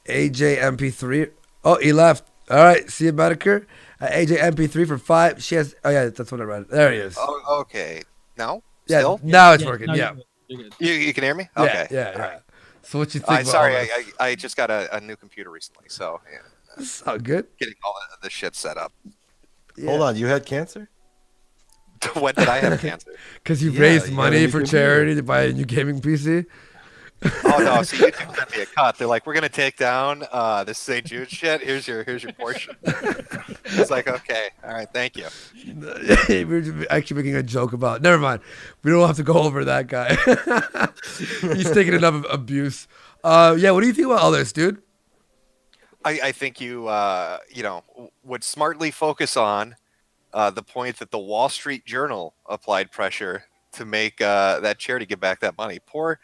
AJ MP3. Oh, he left. All right. See you, Medicare. AJ MP3 for 5. She has. Oh yeah, that's what I read. There he is. Oh, okay. No. Yeah. Still? Now it's working. Yeah. You can hear me? Yeah, Okay. Yeah. So what you think? Sorry, I just got a new computer recently, so yeah. That's all good. Getting all the shit set up. Hold on, you had cancer? When did I have cancer? Because you raised money for charity to buy a new gaming PC. Oh no! So YouTube sent me a cut. They're like, "We're gonna take down this St. Jude shit. Here's your portion." It's like, okay, all right, thank you. We're actually making a joke about. Never mind. We don't have to go over that guy. He's taking enough abuse. Yeah. What do you think about all this, dude? I think you would smartly focus on the point that the Wall Street Journal applied pressure to make that charity give back that money. Poor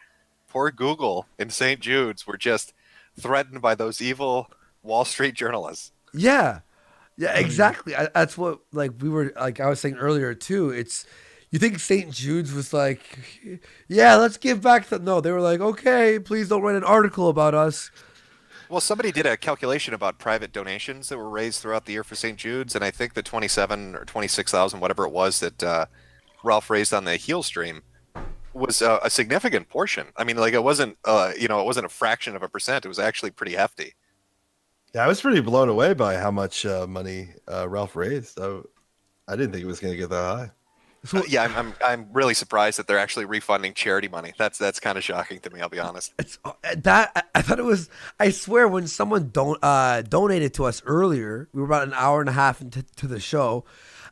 Google and St. Jude's were just threatened by those evil Wall Street journalists. Yeah, exactly. That's what I was saying earlier too. You think St. Jude's was like, yeah, let's give back no, they were like, okay, please don't write an article about us. Well, somebody did a calculation about private donations that were raised throughout the year for St. Jude's, and I think the 27 or 26,000, whatever it was that Ralph raised on the heel stream, was a significant portion. I mean, it wasn't, it wasn't a fraction of a percent. It was actually pretty hefty. Yeah, I was pretty blown away by how much money Ralph raised. I didn't think it was going to get that high. I'm really surprised that they're actually refunding charity money. That's kind of shocking to me. I'll be honest. I thought it was. I swear, when someone donated to us earlier, we were about an hour and a half into the show.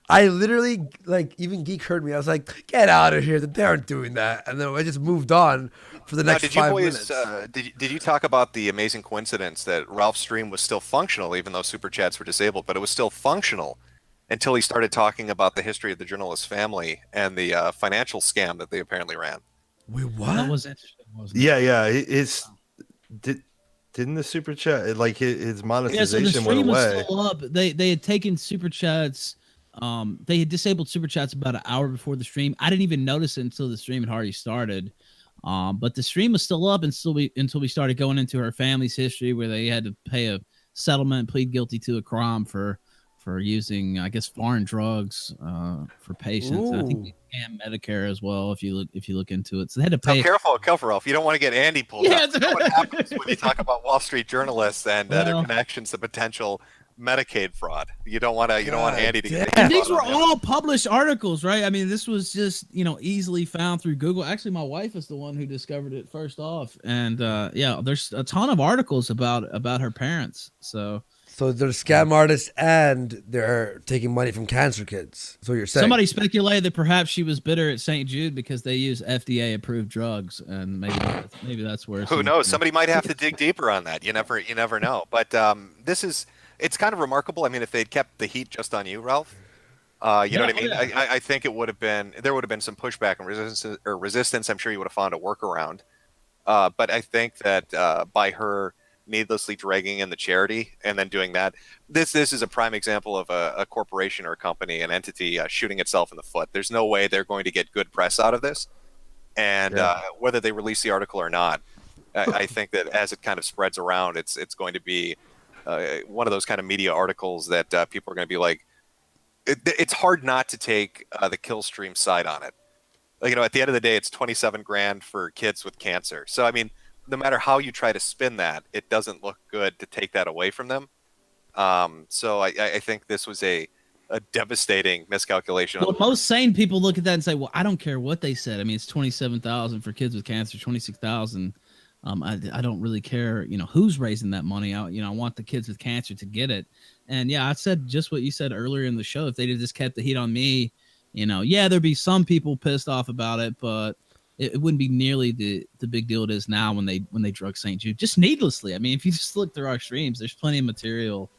I literally, even Geek heard me. I was like, "Get out of here! They aren't doing that." And then I just moved on for the next 5 minutes. Did you talk about the amazing coincidence that Ralph's stream was still functional, even though super chats were disabled, but it was still functional until he started talking about the history of the journalist family and the financial scam that they apparently ran? Wait, what? That was interesting, wasn't it? Yeah. Didn't the super chat his monetization so the went stream away? was still up. They had taken super chats. They had disabled super chats about an hour before the stream. I didn't even notice it until the stream had already started. But the stream was still up until we started going into her family's history, where they had to pay a settlement, plead guilty to a crime for using, I guess, foreign drugs for patients. And I think and Medicare as well, if you look into it. So they had to pay. So careful, Ralph. You don't want to get Andy pulled up. You know what happens when you talk about Wall Street journalists and their connections to potential Medicaid fraud. You don't want Andy to get. And these were all published articles, right? I mean, this was just easily found through Google. Actually, my wife is the one who discovered it first off, and there's a ton of articles about her parents. So they're scam artists and they're taking money from cancer kids. So you're saying somebody speculated that perhaps she was bitter at St. Jude because they use FDA approved drugs, and maybe that's where. Who knows? Somebody might have to dig deeper on that. You never know. But it's kind of remarkable. I mean, if they'd kept the heat just on you, Ralph, know what I mean? Yeah. I think there would have been some pushback and resistance. I'm sure you would have found a workaround. But I think that by her needlessly dragging in the charity and then doing that, this is a prime example of a corporation or a company, an entity shooting itself in the foot. There's no way they're going to get good press out of this. And whether they release the article or not, I think that as it kind of spreads around, it's going to be one of those kind of media articles that people are going to be like, it's hard not to take the kill stream side on it. Like, you know, at the end of the day, it's 27 grand for kids with cancer. So, I mean, no matter how you try to spin that, it doesn't look good to take that away from them. So I think this was a devastating miscalculation. Well, most sane people look at that and say, well, I don't care what they said. I mean, it's 27,000 for kids with cancer, 26,000. I don't really care, you know, who's raising that money out. You know, I want the kids with cancer to get it. And yeah, I said just what you said earlier in the show. If they'd have just kept the heat on me, you know, yeah, there'd be some people pissed off about it, but it wouldn't be nearly the big deal it is now when they drug St. Jude just needlessly. I mean, if you just look through our streams, there's plenty of material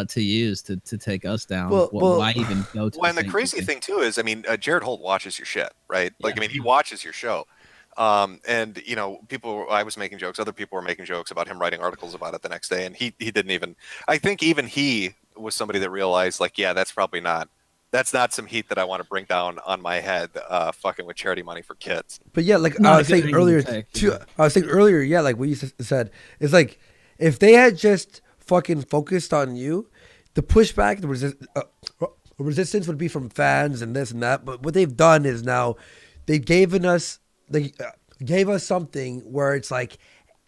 to use to take us down. Why even go to? Well, and the crazy thing too is, I mean, Jared Holt watches your shit, right? Like, I mean, he watches your show. And you know, I was making jokes, other people were making jokes about him writing articles about it the next day, and he didn't even. I think even he was somebody that realized, like, yeah, that's not some heat that I want to bring down on my head, fucking with charity money for kids. But yeah, like I was saying earlier, yeah, like what you said is like, if they had just fucking focused on you, the pushback, the resistance would be from fans and this and that. But what they've done is now they gave us something where it's like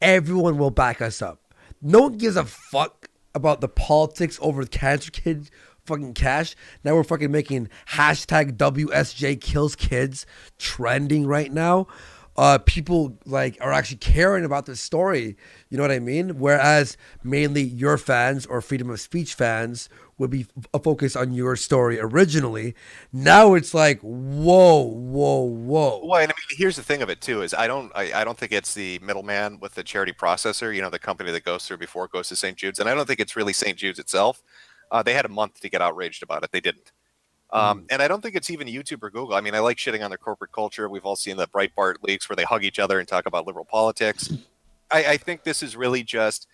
everyone will back us up. No one gives a fuck about the politics over cancer kids fucking cash. Now we're fucking making hashtag WSJ kills kids trending right now. People like are actually caring about this story. You know what I mean? Whereas mainly your fans or freedom of speech fans would be a focus on your story originally. Now it's like, whoa. Well, and I mean, here's the thing of it too, is I don't think it's the middleman with the charity processor, you know, the company that goes through before it goes to St. Jude's. And I don't think it's really St. Jude's itself. They had a month to get outraged about it. They didn't. And I don't think it's even YouTube or Google. I mean, I like shitting on their corporate culture. We've all seen the Breitbart leaks where they hug each other and talk about liberal politics. I think this is really just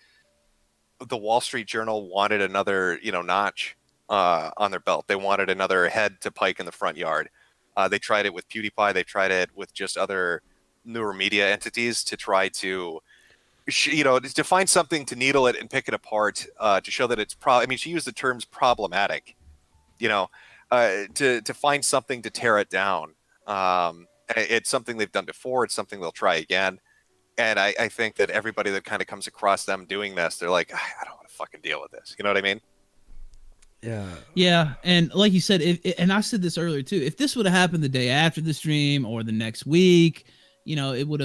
the Wall Street Journal wanted another, you know, notch on their belt. They wanted another head to pike in the front yard. They tried it with PewDiePie. They tried it with just other newer media entities to try to, you know, to find something to needle it and pick it apart to show that it's I mean, she used the terms problematic, you know. To find something to tear it down. It's something they've done before. It's something they'll try again. And I think that everybody that kind of comes across them doing this, they're like, I don't want to fucking deal with this. You know what I mean? Yeah. Yeah. And like you said, and I said this earlier too, if this would have happened the day after the stream or the next week, you know, you'd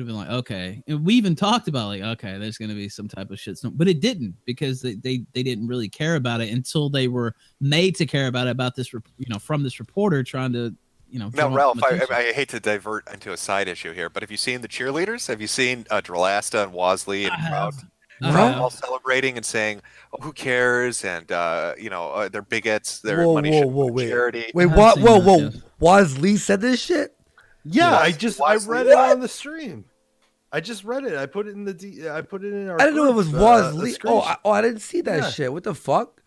have been like, okay. And we even talked about like, okay, there's going to be some type of shitstorm, but it didn't, because they didn't really care about it until they were made to care about this, you know, from this reporter trying to, you know. Now, Ralph, I hate to divert into a side issue here, but have you seen the cheerleaders? Have you seen Drolasta and Wasley and Proud all celebrating and saying, oh, who cares? And, you know, they're bigots. Their money should go to charity. Wait, what? Whoa. Wasley said this shit? Yeah, I read it on the stream. I just read it. I put it in I put it in our. I didn't know it was Wasley. I didn't see that shit. What the fuck?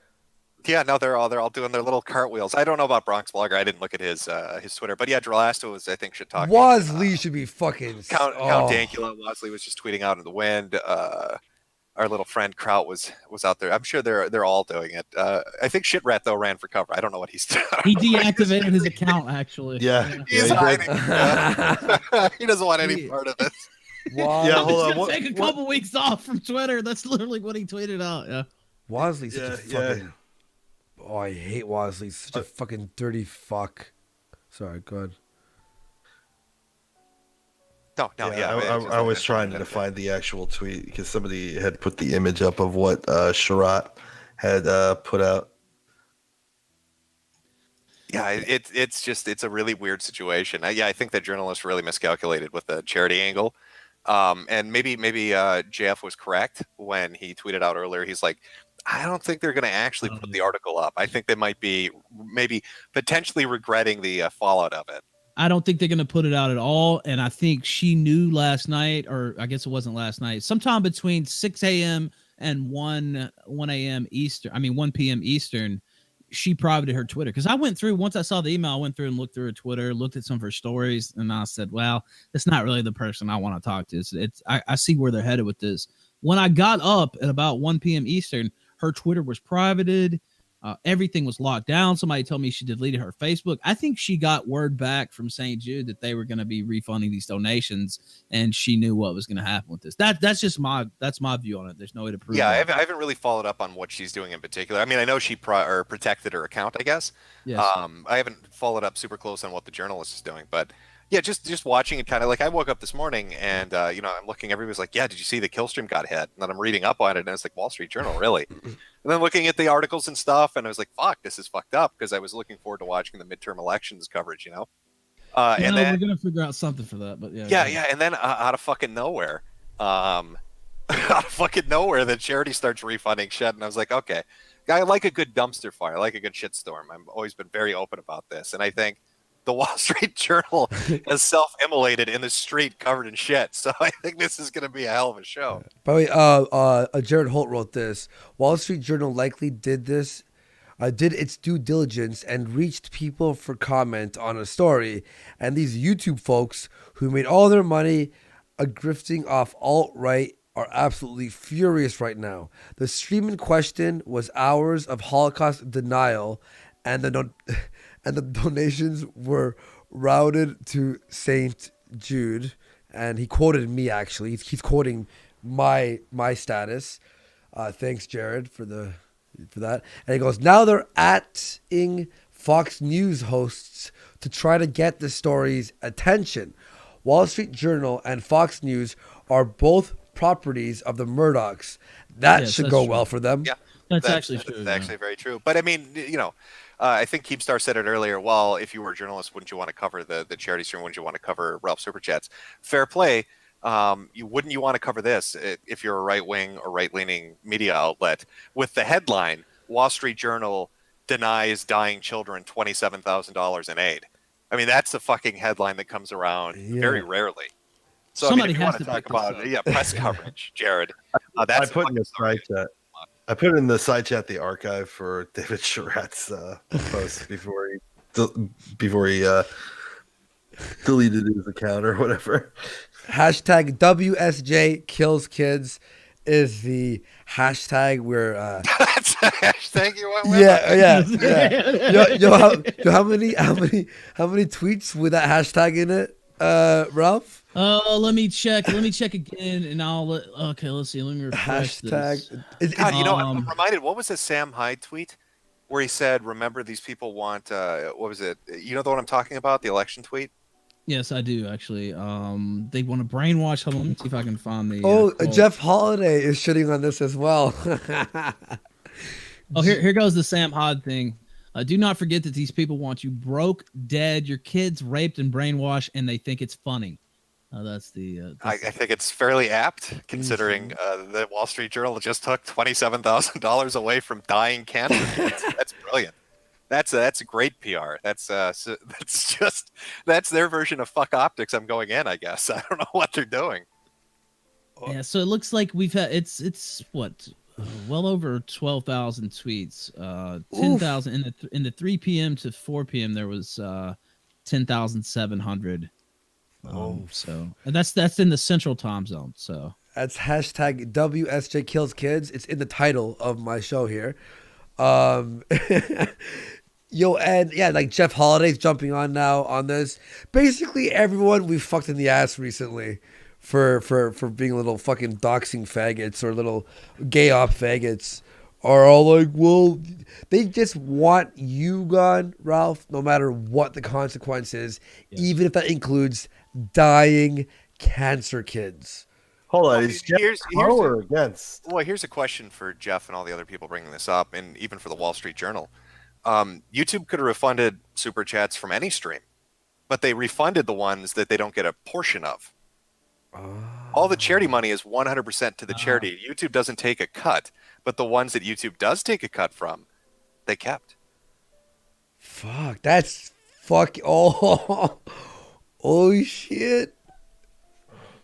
Yeah, no, they're all doing their little cartwheels. I don't know about Bronx Blogger. I didn't look at his Twitter, but yeah, Drolasta was, I think, should talk. Wasley should be fucking. Count Dankula. Wasley was just tweeting out in the wind. Our little friend Kraut was out there. I'm sure they're all doing it. I think Shitrat though ran for cover. I don't know what he's doing. He deactivated his account actually. Yeah, he's hiding. He doesn't want any part of this. Wow. Yeah, hold on. Take a couple weeks off from Twitter. That's literally what he tweeted out. Yeah. Wasley's such a fucking. Oh, I hate Wasley. Such a fucking dirty fuck. Sorry, go ahead. No, I was trying to find the actual tweet because somebody had put the image up of what Sharat had put out. Yeah, it's a really weird situation. I think that journalists really miscalculated with the charity angle, and maybe JF was correct when he tweeted out earlier. He's like, I don't think they're going to actually put the article up. I think they might be maybe potentially regretting the fallout of it. I don't think they're going to put it out at all. And I think she knew last night, or I guess it wasn't last night, sometime between 6 a.m. and 1 a.m. Eastern, 1 p.m. Eastern, she privated her Twitter. Because I went through, once I saw the email, I went through and looked through her Twitter, looked at some of her stories, and I said, well, it's not really the person I want to talk to. I see where they're headed with this. When I got up at about 1 p.m. Eastern, her Twitter was privated. Everything was locked down. Somebody told me she deleted her Facebook. I think she got word back from St. Jude that they were going to be refunding these donations, and she knew what was going to happen with this. That's just my view on it. There's no way to prove. Yeah, that. I haven't really followed up on what she's doing in particular. I mean, I know she protected her account, I guess. Yes. I haven't followed up super close on what the journalist is doing, but yeah, just watching it, kind of like I woke up this morning and you know, I'm looking. Everybody's like, "Yeah, did you see the kill stream got hit?" And then I'm reading up on it, and it's like Wall Street Journal, really. And then looking at the articles and stuff, and I was like, "Fuck, this is fucked up," because I was looking forward to watching the midterm elections coverage, you know. And then we're gonna figure out something for that, but yeah, and then out of fucking nowhere, out of fucking nowhere, the charity starts refunding shit, and I was like, okay, I like a good dumpster fire, I like a good shitstorm. I've always been very open about this, and I think the Wall Street Journal has self-immolated in the street covered in shit, so I think this is going to be a hell of a show. By the way, Jared Holt wrote this. Wall Street Journal likely did its due diligence and reached people for comment on a story, and these YouTube folks who made all their money grifting off alt-right are absolutely furious right now. The stream in question was hours of Holocaust denial, and the donations were routed to St. Jude, and he quoted me, actually. He's quoting my status. Thanks, Jared, for that. And he goes, now they're atting Fox News hosts to try to get the story's attention. Wall Street Journal and Fox News are both properties of the Murdochs. That should go well for them. Yeah, that's actually true. That's actually very true. But I mean, you know, I think Keepstar said it earlier. Well, if you were a journalist, wouldn't you want to cover the charity stream? Wouldn't you want to cover Ralph Super Chats? Fair play. You want to cover this if you're a right wing or right leaning media outlet with the headline: Wall Street Journal denies dying children $27,000 in aid. I mean, that's a fucking headline that comes around very rarely. So somebody I mean, if you has want to talk about press coverage, Jared. I That's put in the side chat. I put in the side chat the archive for David Charrette's post before he deleted his account or whatever. Hashtag WSJ kills kids is the hashtag where that's a hashtag you went with. How many tweets with that hashtag in it, Ralph? Oh, let me check again, and let's see. Let me refresh this. God, you know, I'm reminded. What was the Sam Hyde tweet where he said, "Remember, these people want." What was it? You know the one I'm talking about, the election tweet. Yes, I do actually. They want to brainwash. Hold on, let me see if I can find the. Quote. Jeff Holiday is shitting on this as well. Here goes the Sam Hyde thing. Do not forget that these people want you broke, dead, your kids raped and brainwashed, and they think it's funny. That's the. I think it's fairly apt, considering the Wall Street Journal just took $27,000 away from dying cancer kids. That's brilliant. That's a great PR. That's their version of fuck optics. I'm going in, I guess. I don't know what they're doing. Yeah, so it looks like we've had it's what well over 12,000 tweets. 10,000 in the 3 p.m. to 4 p.m. there was 10,700. So and that's in the central time zone. So that's hashtag WSJ kills kids. It's in the title of my show here. Yo, and yeah, like Jeff Holiday's jumping on now on this. Basically, everyone we fucked in the ass recently for being little fucking doxing faggots or little gay op faggots are all like, well, they just want you gone, Ralph, no matter what the consequence is, even if that includes dying cancer kids. Hold on, here's or against? Well, here's a question for Jeff and all the other people bringing this up, and even for the Wall Street Journal. YouTube could have refunded super chats from any stream, but they refunded the ones that they don't get a portion of. All the charity money is 100% to the charity. YouTube doesn't take a cut, but the ones that YouTube does take a cut from, they kept. Fuck, that's oh shit.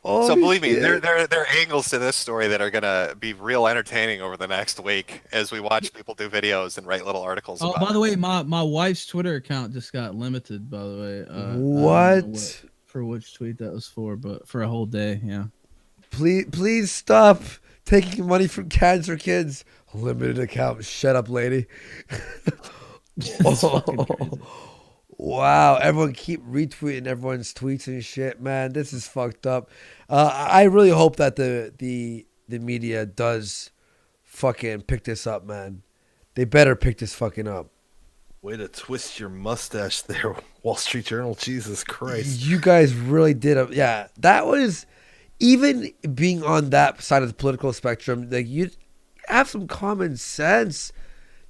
So believe me, there are angles to this story that are gonna be real entertaining over the next week as we watch people do videos and write little articles. Oh, about by the way, my wife's Twitter account just got limited. By the way, what? For which tweet that was for, but for a whole day, yeah. Please stop Taking money from cancer kids. Limited account. Shut up, lady. Wow. Everyone keep retweeting everyone's tweets and shit, man. This is fucked up. I really hope that the media does fucking pick this up, man. They better pick this fucking up. Way to twist your mustache there, Wall Street Journal. Jesus Christ. You guys really did. Yeah, that was, even being on that side of the political spectrum, like, you have some common sense,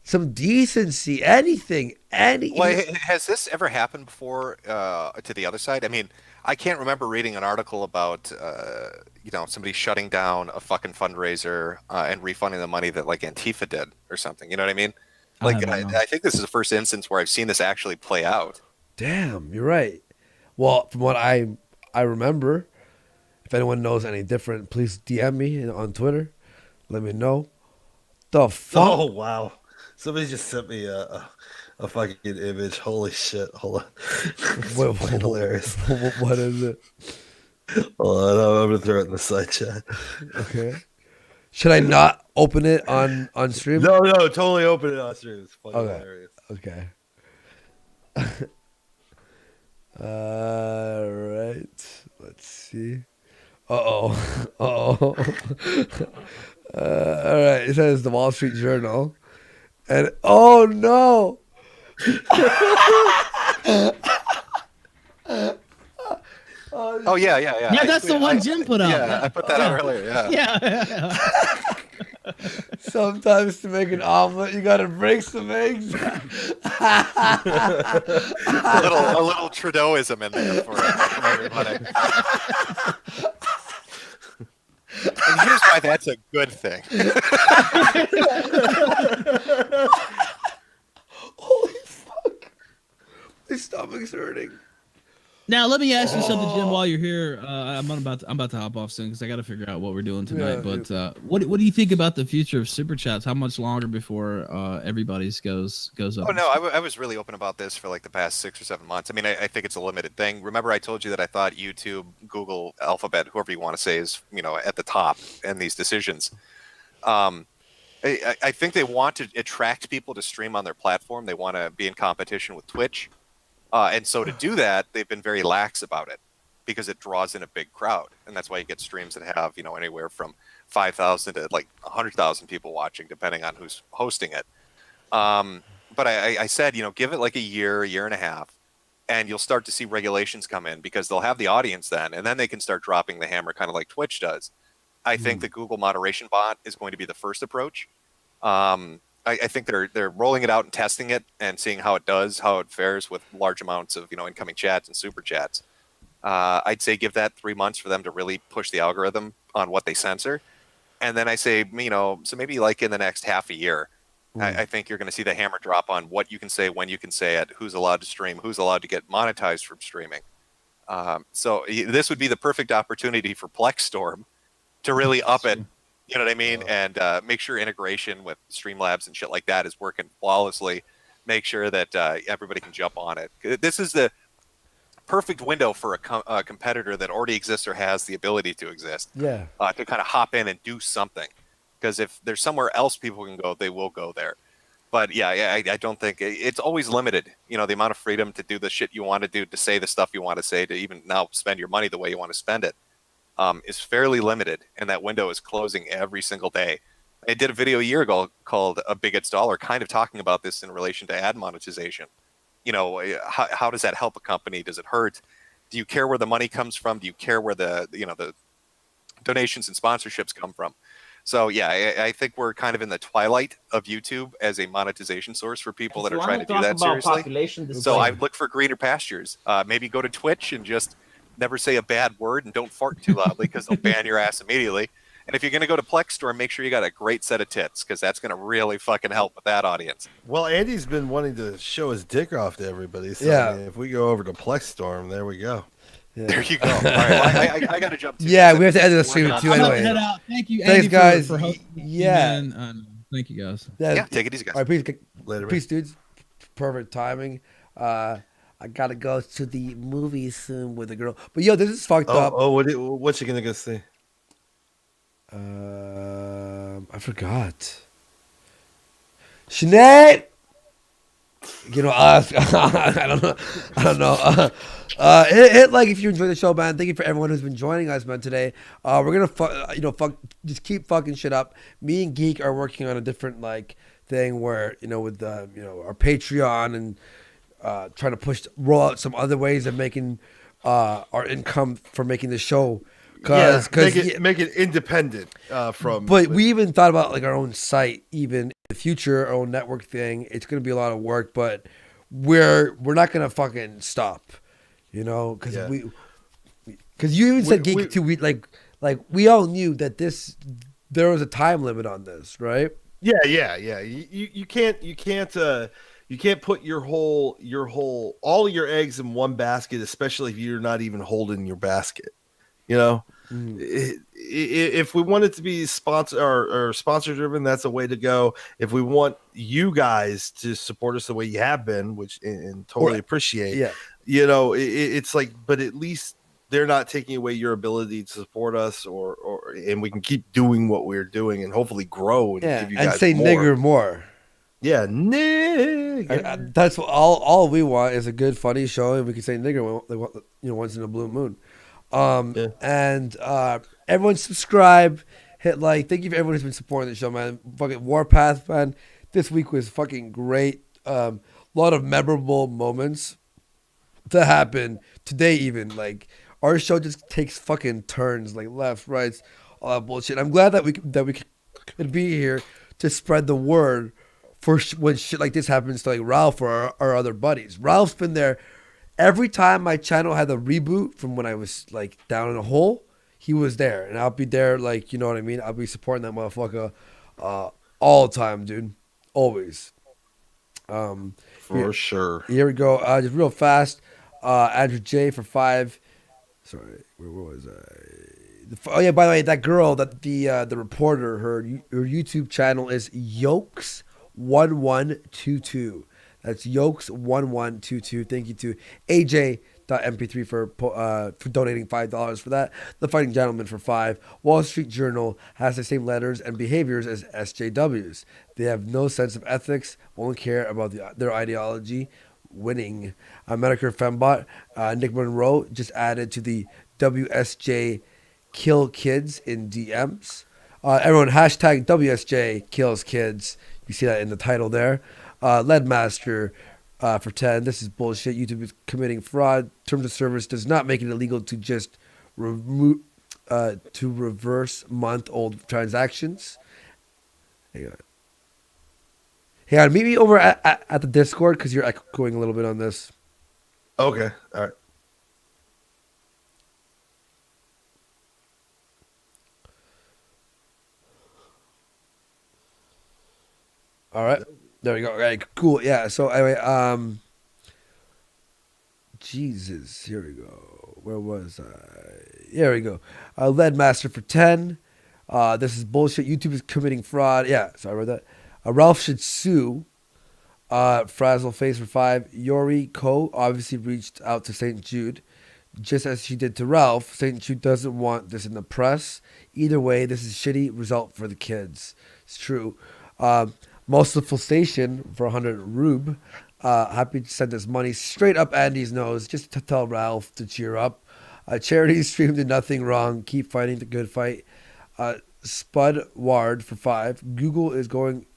some decency, anything. Well, has this ever happened before to the other side? I mean, I can't remember reading an article about, somebody shutting down a fucking fundraiser and refunding the money that, like, Antifa did or something. You know what I mean? Like, I think this is the first instance where I've seen this actually play out. Damn, you're right. Well, from what I remember, if anyone knows any different, please DM me on Twitter. Let me know. The fuck? Oh, wow. Somebody just sent me a fucking image. Holy shit. Hold on. It's hilarious. What is it? Hold on, I'm going to throw it in the side chat. Okay. Should I not open it on stream? No, totally open it on stream. It's fucking hilarious. Okay. All right. Let's see. Uh-oh. All right. It says the Wall Street Journal. And, oh, no. Oh, yeah. Yeah, that's the one Jim put out. Yeah, I put that out earlier, yeah. Sometimes to make an omelet, you gotta break some eggs. a little Trudeauism in there for everybody. And here's why that's a good thing. Holy fuck. My stomach's hurting. Now let me ask you something, Jim. While you're here, I'm about to hop off soon because I got to figure out what we're doing tonight. Yeah, but what do you think about the future of super chats? How much longer before everybody's goes up? Oh no, I was really open about this for like the past 6 or 7 months. I mean, I think it's a limited thing. Remember, I told you that I thought YouTube, Google, Alphabet, whoever you want to say is at the top in these decisions. I think they want to attract people to stream on their platform. They want to be in competition with Twitch. And so to do that, they've been very lax about it because it draws in a big crowd. And that's why you get streams that have, anywhere from 5,000 to like 100,000 people watching, depending on who's hosting it. But I said, give it like a year and a half, and you'll start to see regulations come in because they'll have the audience then, and then they can start dropping the hammer kind of like Twitch does. I think the Google moderation bot is going to be the first approach. I think they're rolling it out and testing it and seeing how it does, how it fares with large amounts of incoming chats and super chats. I'd say give that 3 months for them to really push the algorithm on what they censor, and then I say so maybe like in the next half a year, I think you're going to see the hammer drop on what you can say, when you can say it, who's allowed to stream, who's allowed to get monetized from streaming. So this would be the perfect opportunity for Plexstorm to really up it. You know what I mean? And make sure integration with Streamlabs and shit like that is working flawlessly. Make sure that everybody can jump on it. This is the perfect window for a competitor that already exists or has the ability to exist. Yeah. To kind of hop in and do something. Because if there's somewhere else people can go, they will go there. But yeah, I don't think it's always limited. The amount of freedom to do the shit you want to do, to say the stuff you want to say, to even now spend your money the way you want to spend it. Is fairly limited, and that window is closing every single day. I did a video a year ago called "A Bigot's Dollar," kind of talking about this in relation to ad monetization. How does that help a company? Does it hurt? Do you care where the money comes from? Do you care where the donations and sponsorships come from? So yeah, I think we're kind of in the twilight of YouTube as a monetization source for people that are trying to do that seriously. So I look for greener pastures. Maybe go to Twitch and just never say a bad word and don't fart too loudly because they'll ban your ass immediately. And if you're going to go to Plexstorm, make sure you got a great set of tits because that's going to really fucking help with that audience. Well, Andy's been wanting to show his dick off to everybody. So Yeah. I mean, if we go over to Plexstorm, there we go. Yeah. There you go. All right, I got to jump to. Yeah, we have to end the stream too I'm about to anyway. head out. Thank you, Thanks, Andy, guys. for hosting. Yeah. Man. Thank you, guys. Yeah, take it easy, guys. All right, peace, Later, peace, dudes. Perfect timing. I gotta go to the movies soon with a girl. But yo, this is fucked up. Oh, what's you gonna go see? I forgot. Sinead! You know, I don't know. I don't know. Hit like if you enjoy the show, man. Thank you for everyone who's been joining us, man. Today, we're gonna just keep fucking shit up. Me and Geek are working on a different like thing where with our Patreon and trying to roll out some other ways of making our income for making the show. Make it independent from. But we even thought about like our own site, even in the future, our own network thing. It's gonna be a lot of work, but we're not gonna fucking stop, because you even said Geek too. We all knew that there was a time limit on this, right? Yeah. You can't put all your eggs in one basket, especially if you're not even holding your basket. If we want it to be sponsor driven, that's a way to go. If we want you guys to support us the way you have been, which and totally appreciate, it's like, but at least they're not taking away your ability to support us, and we can keep doing what we're doing and hopefully grow and give you guys say more. nigger more. Yeah, nigger. That's all we want is a good, funny show, and we can say nigger once in a blue moon. And everyone subscribe, hit like. Thank you for everyone who's been supporting the show, man. Fucking Warpath, man. This week was fucking great. A lot of memorable moments to happen today. Even like our show just takes fucking turns, like left, right, all that bullshit. I'm glad that we could be here to spread the word for when shit like this happens to like Ralph or our other buddies. Ralph's been there. Every time my channel had a reboot from when I was like down in a hole, he was there, and I'll be there. Like, you know what I mean? I'll be supporting that motherfucker all the time, dude. Always. For sure. Here we go. Just real fast. Andrew J for 5. Sorry, where was I? Oh yeah. By the way, that girl, that the reporter, her YouTube channel is Yokes1122. That's Yokes1122. Thank you to AJ.mp3 for donating $5 for that. The Fighting Gentleman for 5. Wall Street Journal has the same letters and behaviors as SJWs. They have no sense of ethics, won't care about their ideology. Winning. Medicare Fembot, Nick Monroe just added to the WSJ Kill Kids in DMs. Everyone, hashtag WSJ Kills Kids. You see that in the title there. Leadmaster for 10. This is bullshit. YouTube is committing fraud. Terms of service does not make it illegal to just reverse month-old transactions. Hang on. Meet me over at the Discord because you're echoing a little bit on this. Okay. All right. All right. There we go. All right, cool. Yeah. So anyway, Jesus. Here we go. Where was I? Here we go. Leadmaster for 10. This is bullshit. YouTube is committing fraud. Yeah. Sorry about that. Ralph should sue. Frazzle Face for 5. Yori Ko obviously reached out to St. Jude, just as she did to Ralph. St. Jude doesn't want this in the press. Either way, this is a shitty result for the kids. It's true. Merciful Station for 100 Rube. Happy to send this money straight up Andy's nose just to tell Ralph to cheer up. Charity Stream did nothing wrong. Keep fighting the good fight. Spud Ward for 5. Google is going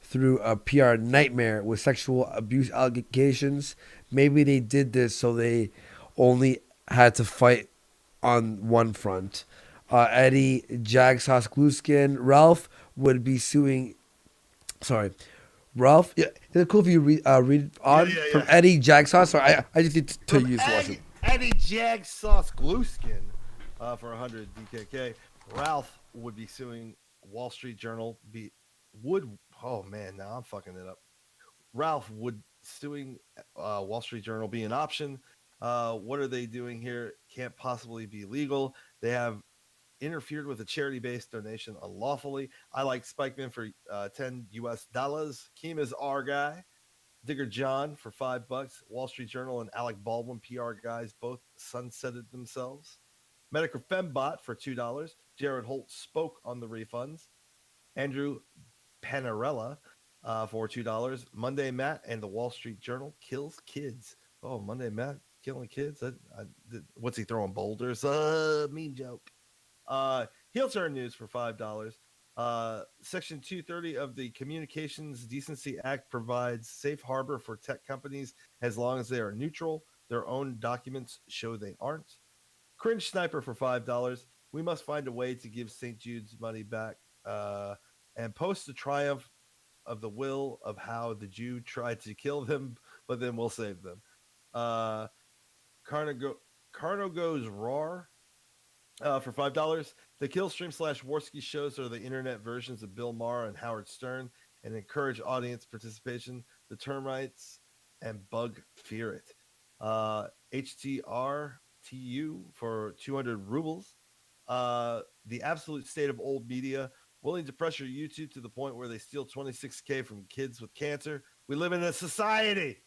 through a PR nightmare with sexual abuse allegations. Maybe they did this so they only had to fight on one front. Eddie Jagsauce Glueskin. Ralph would be suing. Sorry, Ralph. Yeah, is it cool if you read on from Eddie Jagsauce? Sorry, I just need to use watching. Eddie Jagsauce Glueskin for 100 DKK. Ralph would be suing Wall Street Journal. Oh man, now I'm fucking it up. Ralph would suing Wall Street Journal be an option. What are they doing here? Can't possibly be legal. They have interfered with a charity-based donation unlawfully. I like Spikeman for $10. Kima's our guy. Digger John for $5. Wall Street Journal and Alec Baldwin, PR guys, both sunsetted themselves. Medicare Fembot for $2. Jared Holt spoke on the refunds. Andrew Panarella for $2. Mundane Matt and the Wall Street Journal kills kids. Oh, Mundane Matt killing kids? What's he throwing, boulders? Mean joke. Heel Turn News for $5. Section 230 of the Communications Decency Act provides safe harbor for tech companies as long as they are neutral. Their own documents show they aren't. Cringe Sniper for $5. We must find a way to give St. Jude's money back and post the triumph of the will of how the Jew tried to kill them, but then we'll save them. Carno Goes Roar for $5. The Killstream / Warski shows are the internet versions of Bill Maher and Howard Stern and encourage audience participation. The termites and bug fear it. HTRTU for 200 rubles. The absolute state of old media, willing to pressure YouTube to the point where they steal $26K from kids with cancer. We live in a society.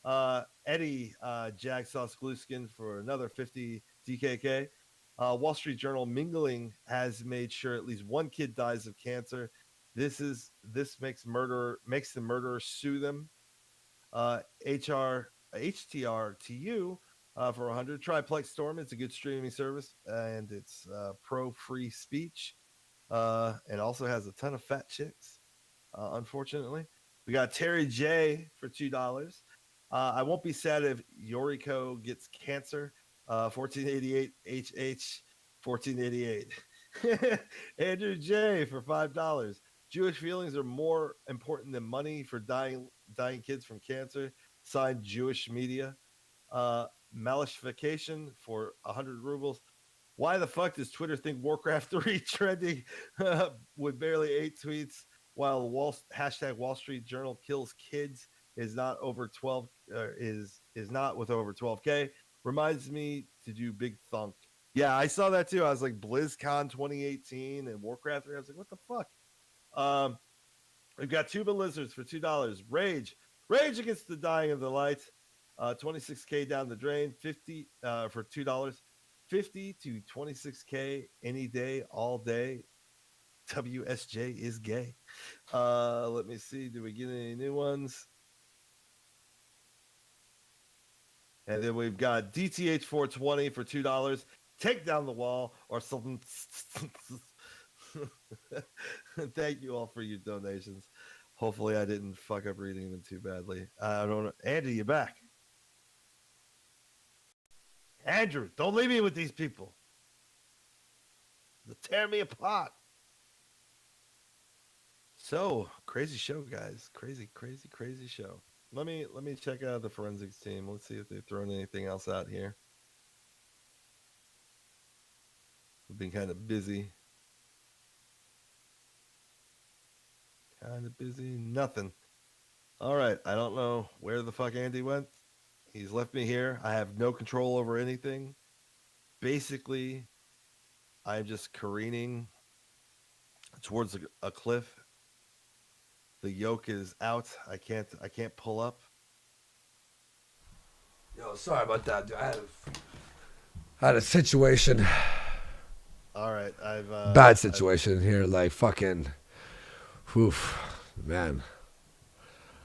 Eddie Jagsauce Gluskin for another 50 DKK. Wall Street Journal mingling has made sure at least one kid dies of cancer. This makes the murderer sue them. HTRTU for 100. Triplex Storm. It's a good streaming service and it's pro free speech. And also has a ton of fat chicks. Unfortunately, we got Terry J for $2. I won't be sad if Yoriko gets cancer. 1488 HH 1488. Andrew J for $5. Jewish feelings are more important than money for dying kids from cancer. Signed Jewish Media. Malification for 100 rubles. Why the fuck does Twitter think Warcraft 3 trending with barely 8 tweets while hashtag Wall Street Journal kills kids is not over 12 is not with over 12K? Reminds me to do Big Thunk. Yeah, I saw that too. I was like BlizzCon 2018 and Warcraft 3. I was like, what the fuck? We've got Tuba Lizards for $2. Rage against the dying of the light. 26K down the drain. 50 for $2. 50 to 26K any day, all day. WSJ is gay. Let me see. Do we get any new ones? And then we've got DTH 420 for $2. Take down the wall or something. Thank you all for your donations. Hopefully I didn't fuck up reading them too badly. I don't know. Andy, you back? Andrew, don't leave me with these people. They'll tear me apart. So, crazy show, guys. Crazy show. Let me check out the forensics team. Let's see if they've thrown anything else out here. We've been kind of busy. Nothing. All right. I don't know where the fuck Andy went. He's left me here. I have no control over anything. Basically, I'm just careening towards a cliff. The yoke is out. I can't pull up. Yo, sorry about that, dude. I had a situation. All right, bad situation here. Like fucking, oof, man.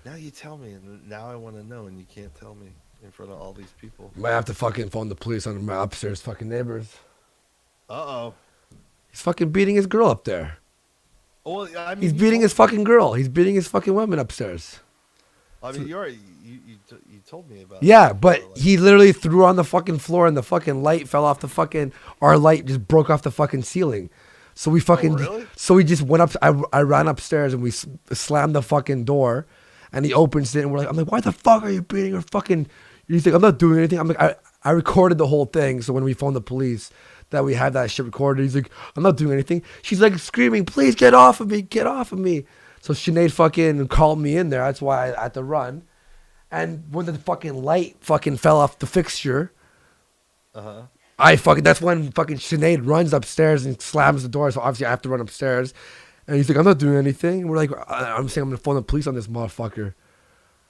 Now you tell me, and now I want to know, and you can't tell me in front of all these people. Might have to fucking phone the police on my upstairs fucking neighbors. Uh-oh. He's fucking beating his girl up there. Well, I mean, he's beating his fucking girl. He's beating his fucking women upstairs. I mean, you told me about. Yeah, but he literally threw on the fucking floor, and the fucking light fell off the fucking. Our light just broke off the fucking ceiling. So we fucking. Really? So we just went up. I ran upstairs and we slammed the fucking door, and he opens it, and I'm like, why the fuck are you beating her fucking? You think I'm not doing anything? I'm like, I recorded the whole thing. So when we phoned the police, that we had that shit recorded. He's like, I'm not doing anything. She's like screaming, please get off of me, get off of me. So Sinead fucking called me in there. That's why I had to run. And when the fucking light fucking fell off the fixture, that's when fucking Sinead runs upstairs and slams the door. So obviously I have to run upstairs. And he's like, I'm not doing anything. And we're like, I'm saying I'm gonna phone the police on this motherfucker.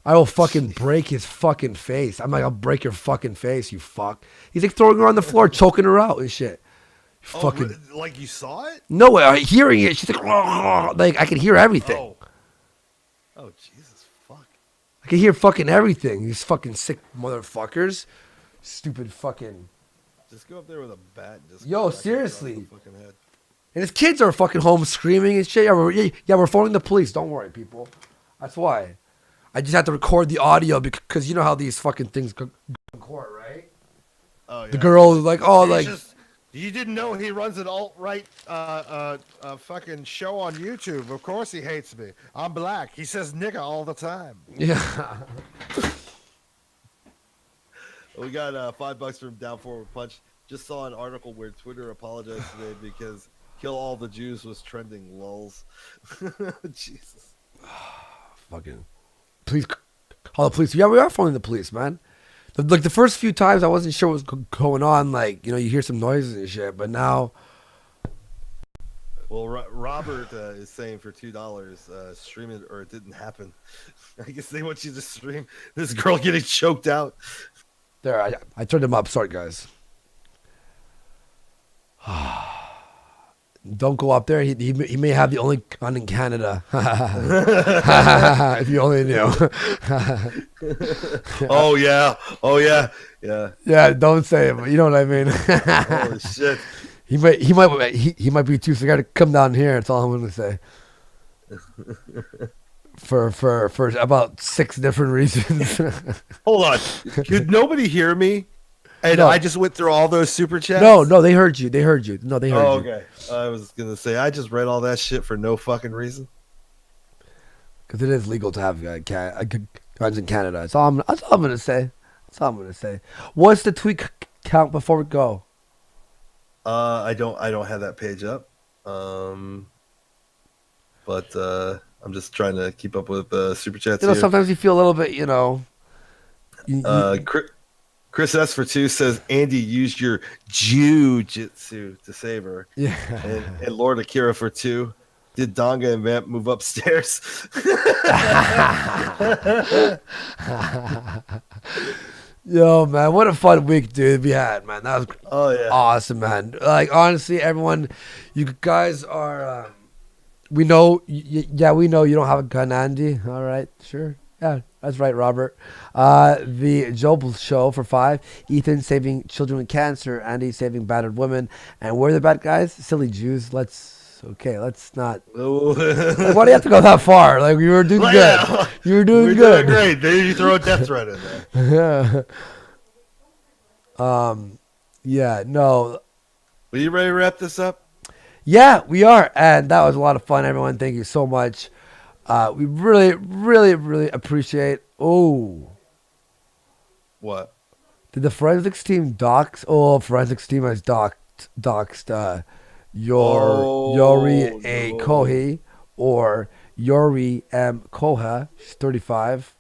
I will fucking break his fucking face. I'm like, I'll break your fucking face, you fuck. He's like throwing her on the floor, choking her out and shit. Fucking. Like you saw it? No, hearing it, she's like I can hear everything. Oh, Jesus, fuck. I can hear fucking everything. These fucking sick motherfuckers. Stupid fucking. Just go up there with a bat and just. Yo, seriously. The fucking head. And his kids are fucking home screaming and shit. Yeah, we're phoning the police. Don't worry, people. That's why. I just have to record the audio because you know how these fucking things go in court, right? Oh, yeah. The girl is like, oh, like. You didn't know he runs an alt-right fucking show on YouTube. Of course he hates me. I'm black. He says nigga all the time. Yeah. We got $5 from Down Forward Punch. Just saw an article where Twitter apologized today because "Kill All the Jews" was trending. Lulz. Jesus. Fucking. Please call the police. Yeah, we are phoning the police, man. Like the first few times, I wasn't sure what was going on. Like, you know, you hear some noises and shit, but now. Well, Robert is saying for $2, stream it or it didn't happen. I guess they want you to stream this girl getting choked out. There, I turned him up. Sorry, guys. Don't go up there. He may have the only gun in Canada. If you only knew. Oh yeah. Yeah. Yeah. Don't say it, but you know what I mean. Holy shit. He might be too scared to come down here. That's all I'm gonna say. For about 6 different reasons. Hold on. Could nobody hear me? And No. I just went through all those super chats. No, they heard you. They heard you. No, they heard Oh, you. okay. I was gonna say I just read all that shit for no fucking reason. Because it is legal to have guns in Canada. That's all I'm gonna say. That's all I'm gonna say. What's the tweet count before we go? I don't have that page up. But I'm just trying to keep up with super chats. You know, here. sometimes you feel a little bit, you know. Chris S for 2 says Andy used your jiu-jitsu to save her. Yeah. And Lord Akira for 2. Did Donga and Vamp move upstairs? Yo, man, what a fun week, dude, we had, man. That was awesome, man. Like, honestly, everyone, you guys are, we know you don't have a gun, Andy. All right, sure. Yeah, that's right, Robert. The Jobel Show for 5. Ethan saving children with cancer. Andy saving battered women. And we're the bad guys? Silly Jews. Let's not. Like, why do you have to go that far? Like, you were doing good. You were doing good. Doing great. Then you throw a death threat in there. Yeah, no. Are you ready to wrap this up? Yeah, we are. And that was a lot of fun, everyone. Thank you so much. We really, really, really appreciate. Oh, what? Did the forensics team dox? Oh, forensics team has doxed Yori A. Kohi or Yori M. Koha. She's 35.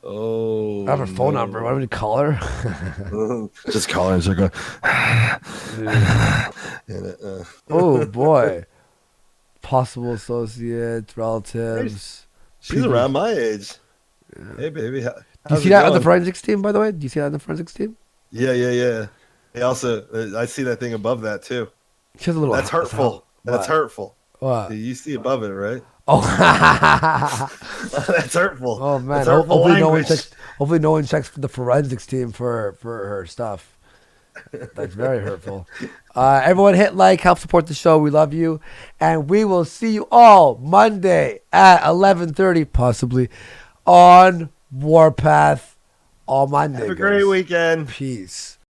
Oh, I have her phone number. Why don't we call her? Just call her and start going. Oh boy. Possible associates, relatives. She's around my age. Yeah. Hey, baby. Do you see that on the forensics team, by the way? Do you see that on the forensics team? Yeah. Hey, also, I see that thing above that, too. She has a little. That's hurtful. That's hurtful. What? You see above it, right? Oh. That's hurtful. Oh, man. That's hurtful Hopefully no one checks for the forensics team for her stuff. That's very hurtful. Everyone hit like, help support the show. We love you. And we will see you all Monday at 11:30, possibly, on Warpath. All Monday. Have a great weekend. Peace.